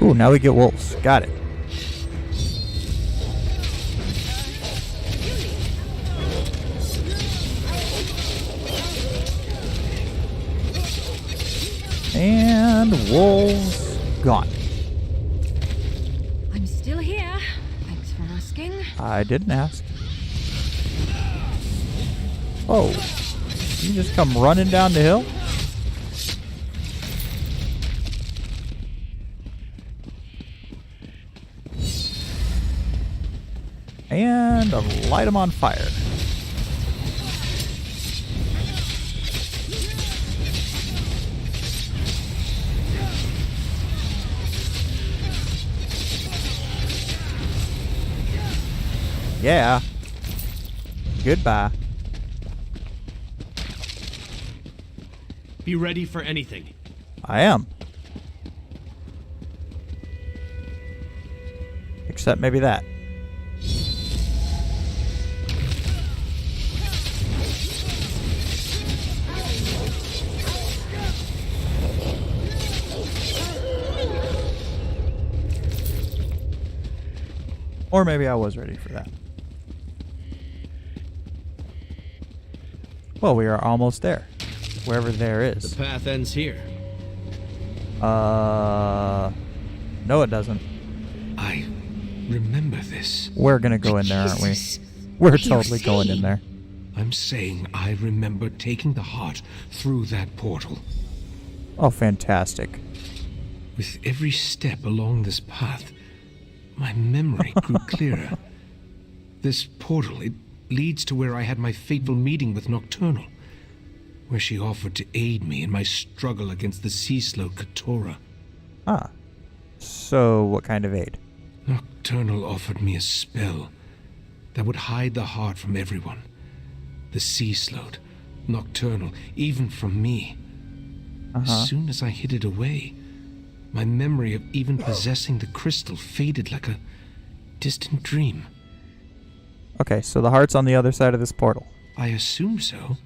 Ooh, now we get wolves. Got it. And wolves gone. I'm still here. Thanks for asking. I didn't ask. Oh, you just come running down the hill? And light them on fire. Yeah. Goodbye. Be ready for anything. I am. Except maybe that. Or maybe I was ready for that. Well, we are almost there. Wherever there is. The path ends here. No, it doesn't. I remember this. We're gonna go in there, aren't we? We're totally going in there. I'm saying I remember taking the heart through that portal. Oh, fantastic. With every step along this path, my memory grew clearer. This portal, it leads to where I had my fateful meeting with Nocturnal, where she offered to aid me in my struggle against the sea-slow Katora. Ah. So, what kind of aid? Nocturnal offered me a spell that would hide the heart from everyone. The sea-slowed, Nocturnal, even from me. As soon as I hid it away, my memory of even possessing the crystal faded like a distant dream. Okay, so the heart's on the other side of this portal. I assume so.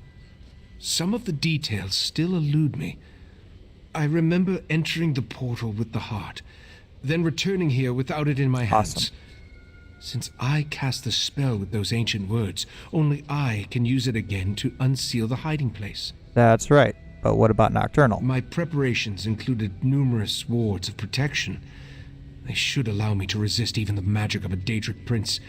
Some of the details still elude me. I remember entering the portal with the heart, then returning here without it in my hands. Awesome. Since I cast the spell with those ancient words, only I can use it again to unseal the hiding place. That's right. But what about Nocturnal? My preparations included numerous wards of protection. They should allow me to resist even the magic of a Daedric prince,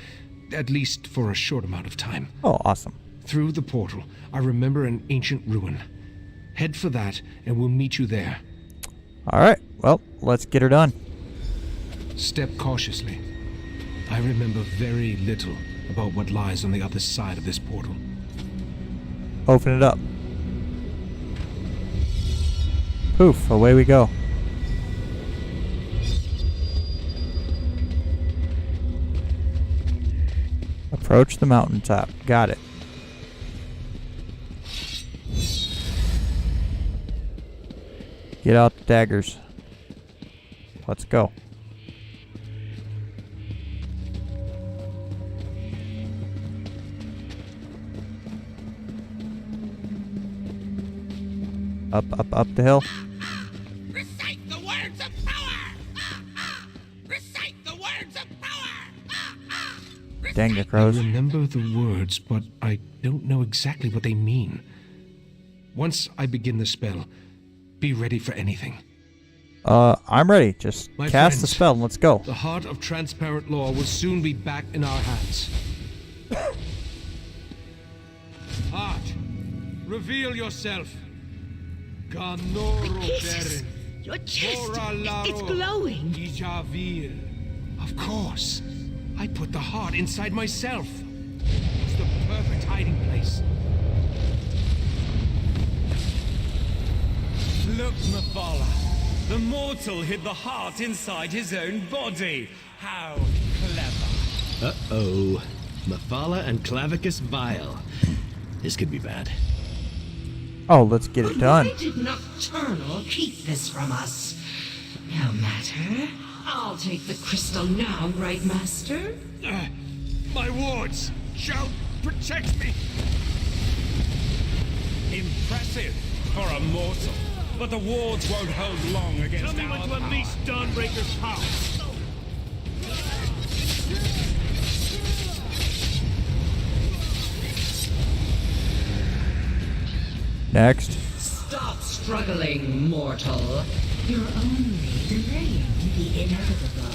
at least for a short amount of time. Oh, awesome. Through the portal, I remember an ancient ruin. Head for that, and we'll meet you there. Alright, well, let's get her done. Step cautiously. I remember very little about what lies on the other side of this portal. Open it up. Poof, away we go. Approach the mountaintop. Got it. Get out the daggers. Let's go. Up, up, up the hill. Recite the words of power! Recite the words of power! Dang the crows. I remember the words, but I don't know exactly what they mean. Once I begin the spell, be ready for anything. I'm ready. Just My cast the friends, spell and let's go. The heart of transparent law will soon be back in our hands. Heart, reveal yourself. Your chest, it's glowing. Of course. I put the heart inside myself. It's the perfect hiding place. Look, Mephala. The mortal hid the heart inside his own body. How clever. Uh-oh. Mephala and Clavicus Vile. This could be bad. Oh, let's get it done. Why did Nocturnal keep this from us? No matter. I'll take the crystal now, right, Master? My wards shall protect me. Impressive for a mortal. But the wards won't hold long against Tell me when to unleash Dawnbreaker's power. Next. Stop struggling, mortal. You're only delaying the inevitable.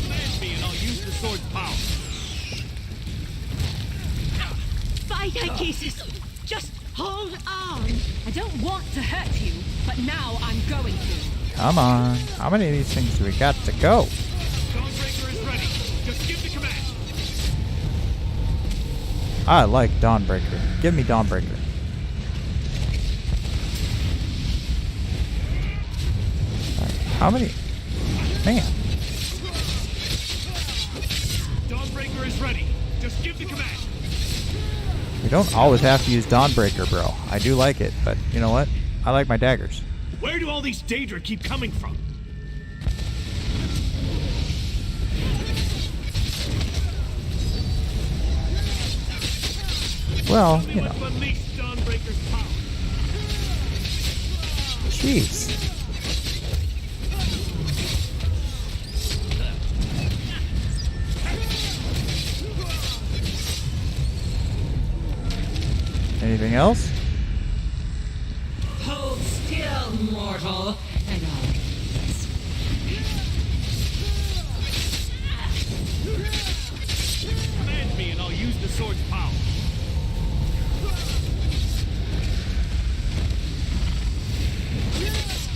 Command me and I'll use the sword's power. Fight, Anchises! Just hold on! I don't want to hurt you, but now I'm going to. Come on. How many of these things do we got to go? Dawnbreaker is ready. Just give the command. I like Dawnbreaker. Give me Dawnbreaker. Right, how many? Man. is ready. Just give the command. You don't always have to use Dawnbreaker, bro. I do like it, but you know what? I like my daggers. Where do all these Daedra keep coming from? Well, you know. Unleash Dawnbreaker's power. Jeez. Anything else? Hold still, mortal, and I'll Command me and I'll use the sword's power.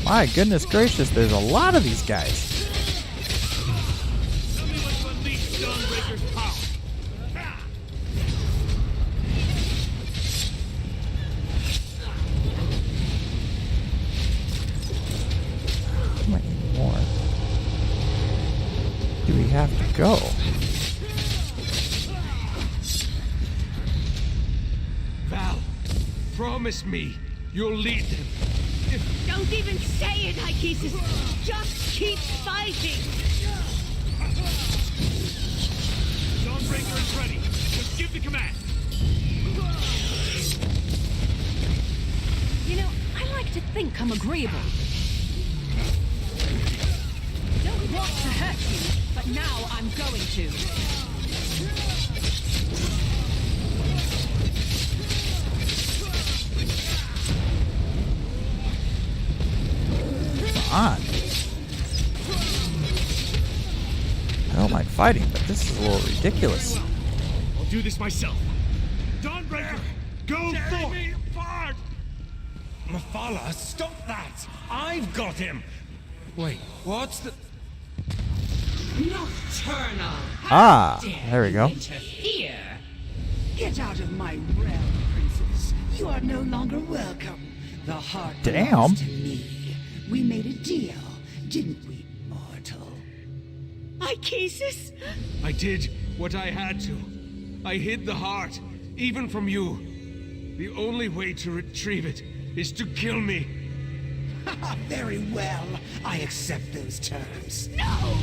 My goodness gracious, there's a lot of these guys. Tell me when to unleash Dawnbreaker's power. How many more do we have to go? Val, promise me you'll lead them. Don't even say it, Hykesis. Just keep fighting. Dawnbreaker is ready. Just give the command. You know, I like to think I'm agreeable. Don't want to hurt you, but now I'm going to. On. I don't mind fighting, but this is a little ridiculous. I'll do this myself. Dawnbreaker, go forth. Mephala, stop that! I've got him! Wait, what's the... Nocturnal! Ah, there we go. Interfere! Get out of my realm, princess. You are no longer welcome. The heart Damn. belongs to me. We made a deal, didn't we, mortal? Hykesis? I did what I had to. I hid the heart, even from you. The only way to retrieve it is to kill me. Very well. I accept those terms. No!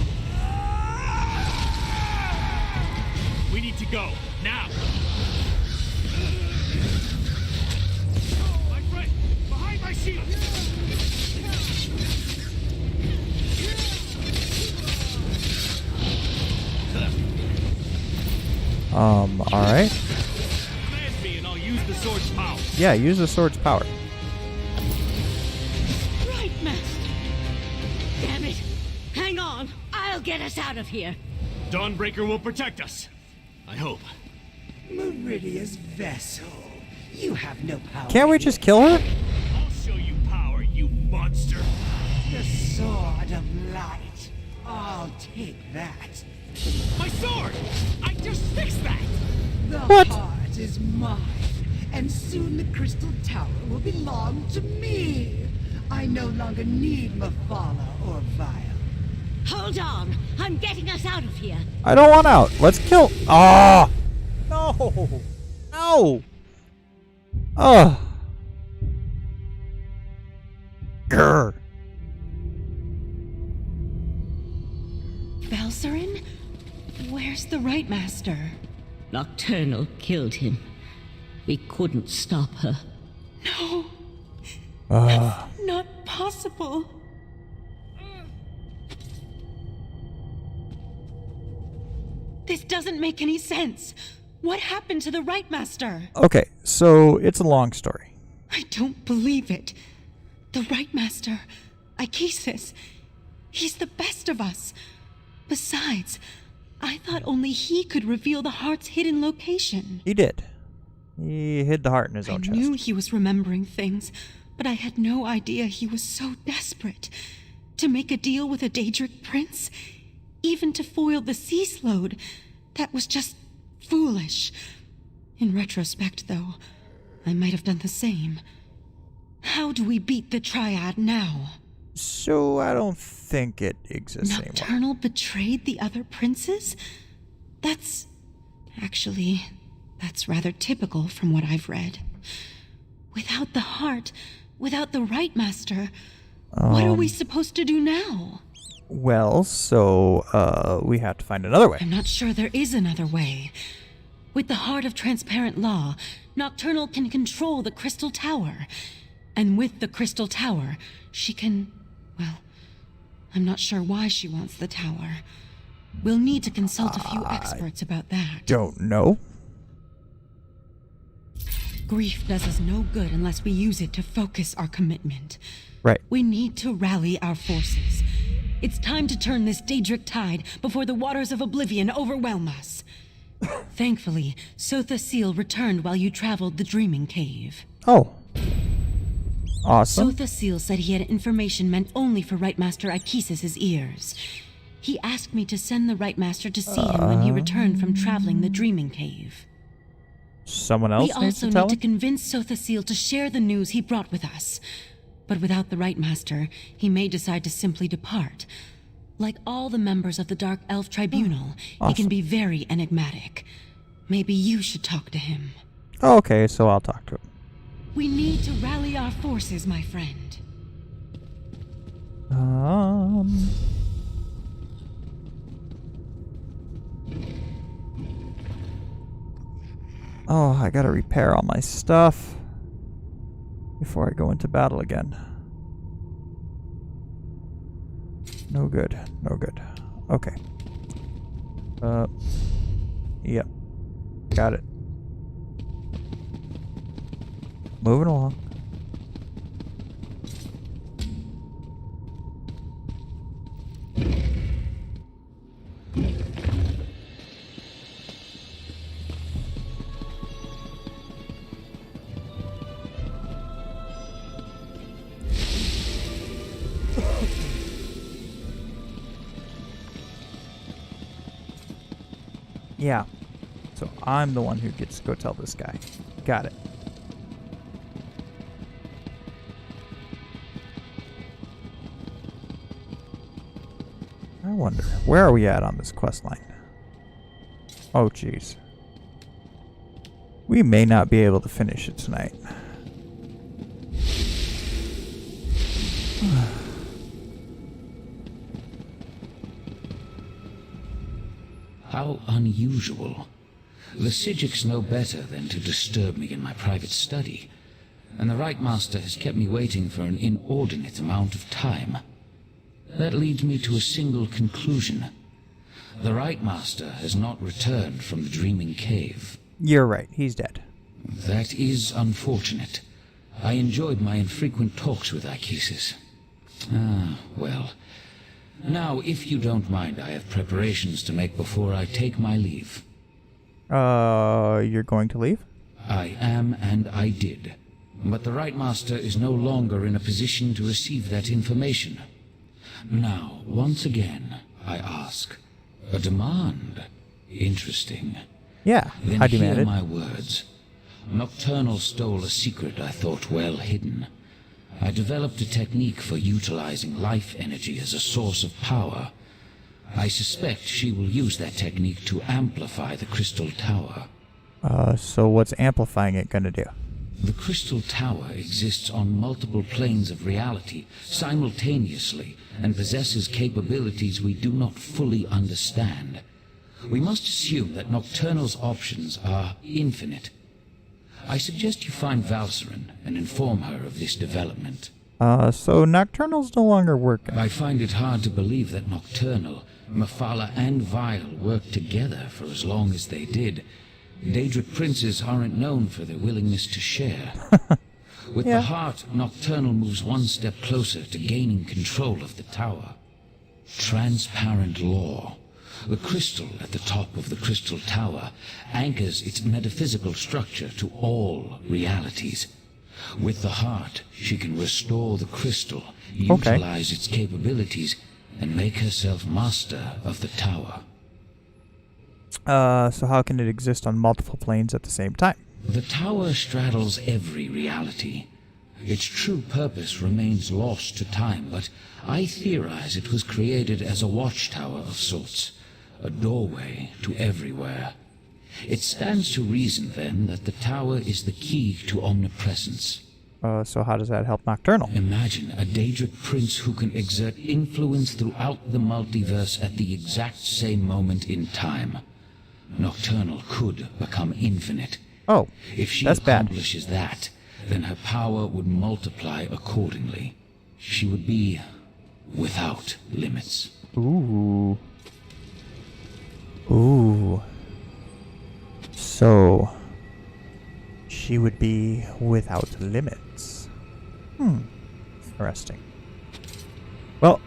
We need to go, now! My friend, behind my shield! Alright. Command me and I'll use the sword's power. Yeah, use the sword's power. Right, Master. Damn it. Hang on. I'll get us out of here. Dawnbreaker will protect us. I hope. Meridia's vessel. You have no power. Can't we just kill her? I'll show you power, you monster. The sword of light. I'll take that. My sword! I just fixed that! The What? heart is mine, and soon the crystal tower will belong to me. I no longer need Mephala or Vile. Hold on. I'm getting us out of here. I don't want out. Let's kill. Ah! No! No! Ugh. Grr. Valsarin? Where's the Right Master? Nocturnal killed him. We couldn't stop her. No. That's not possible. This doesn't make any sense. What happened to the Right Master? Okay, so it's a long story. I don't believe it. The Right Master, Hykesis, he's the best of us. Besides, I thought only he could reveal the heart's hidden location. He did. He hid the heart in his own chest. I knew he was remembering things, but I had no idea he was so desperate. To make a deal with a Daedric prince, even to foil the sea slode, that was just foolish. In retrospect, though, I might have done the same. How do we beat the Triad now? So I don't think it exists anymore. Nocturnal betrayed the other princes? That's Actually, that's rather typical from what I've read. Without the heart, without the right master, what are we supposed to do now? Well, so, we have to find another way. I'm not sure there is another way. With the heart of transparent law, Nocturnal can control the Crystal Tower. And with the Crystal Tower, she can... well, I'm not sure why she wants the tower. We'll need to consult a few experts about that. Don't know. Grief does us no good unless we use it to focus our commitment. Right. We need to rally our forces. It's time to turn this Daedric tide before the waters of oblivion overwhelm us. Thankfully, Sotha Seal returned while you traveled the Dreaming Cave. Oh. Awesome. Sotha Seal said he had information meant only for Right Master Akesis' ears. He asked me to send the Right Master to see him when he returned from traveling the Dreaming Cave. Someone else We needs also to tell need to him? convince Sotha Seal to share the news he brought with us. But without the Right Master, he may decide to simply depart. Like all the members of the Dark Elf Tribunal, he can be very enigmatic. Maybe you should talk to him. Okay, so I'll talk to him. We need to rally our forces, my friend. Oh, I gotta repair all my stuff before I go into battle again. No good. No good. Okay. Yep. Got it. Moving along. Yeah. So I'm the one who gets to go tell this guy. Got it. I wonder, where are we at on this quest line? Oh, jeez. We may not be able to finish it tonight. How unusual. The Sijiks know better than to disturb me in my private study, and the Right Master has kept me waiting for an inordinate amount of time. That leads me to a single conclusion. The Right Master has not returned from the Dreaming Cave. You're right, he's dead. That is unfortunate. I enjoyed my infrequent talks with Akesis. Ah, well. Now, if you don't mind, I have preparations to make before I take my leave. You're going to leave? I am, and I did. But the Right Master is no longer in a position to receive that information. Now, once again, I ask, a demand? Interesting. Yeah, Then I demand hear it. my words. Nocturnal stole a secret I thought well hidden. I developed a technique for utilizing life energy as a source of power. I suspect she will use that technique to amplify the Crystal Tower. So what's amplifying it gonna do? The Crystal Tower exists on multiple planes of reality simultaneously and possesses capabilities we do not fully understand. We must assume that Nocturnal's options are infinite. I suggest you find Valcerin and inform her of this development. So Nocturnal's no longer working. I find it hard to believe that Nocturnal, Mephala, and Vile worked together for as long as they did. Daedric princes aren't known for their willingness to share. With the heart, Nocturnal moves one step closer to gaining control of the tower. Transparent law. The crystal at the top of the Crystal Tower anchors its metaphysical structure to all realities. With the heart, she can restore the crystal, utilize its capabilities, and make herself master of the tower. So how can it exist on multiple planes at the same time? The tower straddles every reality. Its true purpose remains lost to time, but I theorize it was created as a watchtower of sorts, a doorway to everywhere. It stands to reason, then, that the tower is the key to omnipresence. So how does that help Nocturnal? Imagine a Daedric prince who can exert influence throughout the multiverse at the exact same moment in time. Nocturnal could become infinite. Oh, if she that's bad. accomplishes that, then her power would multiply accordingly. She would be without limits. Ooh. Ooh. So, she would be without limits. Interesting. Well,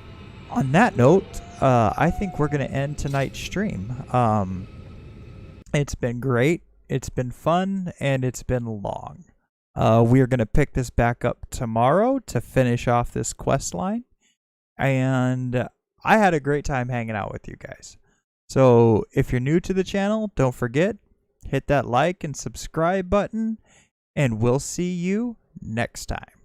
on that note, I think we're going to end tonight's stream. It's been great, it's been fun, and it's been long. We are going to pick this back up tomorrow to finish off this quest line. And I had a great time hanging out with you guys. So if you're new to the channel, don't forget, hit that like and subscribe button, and we'll see you next time.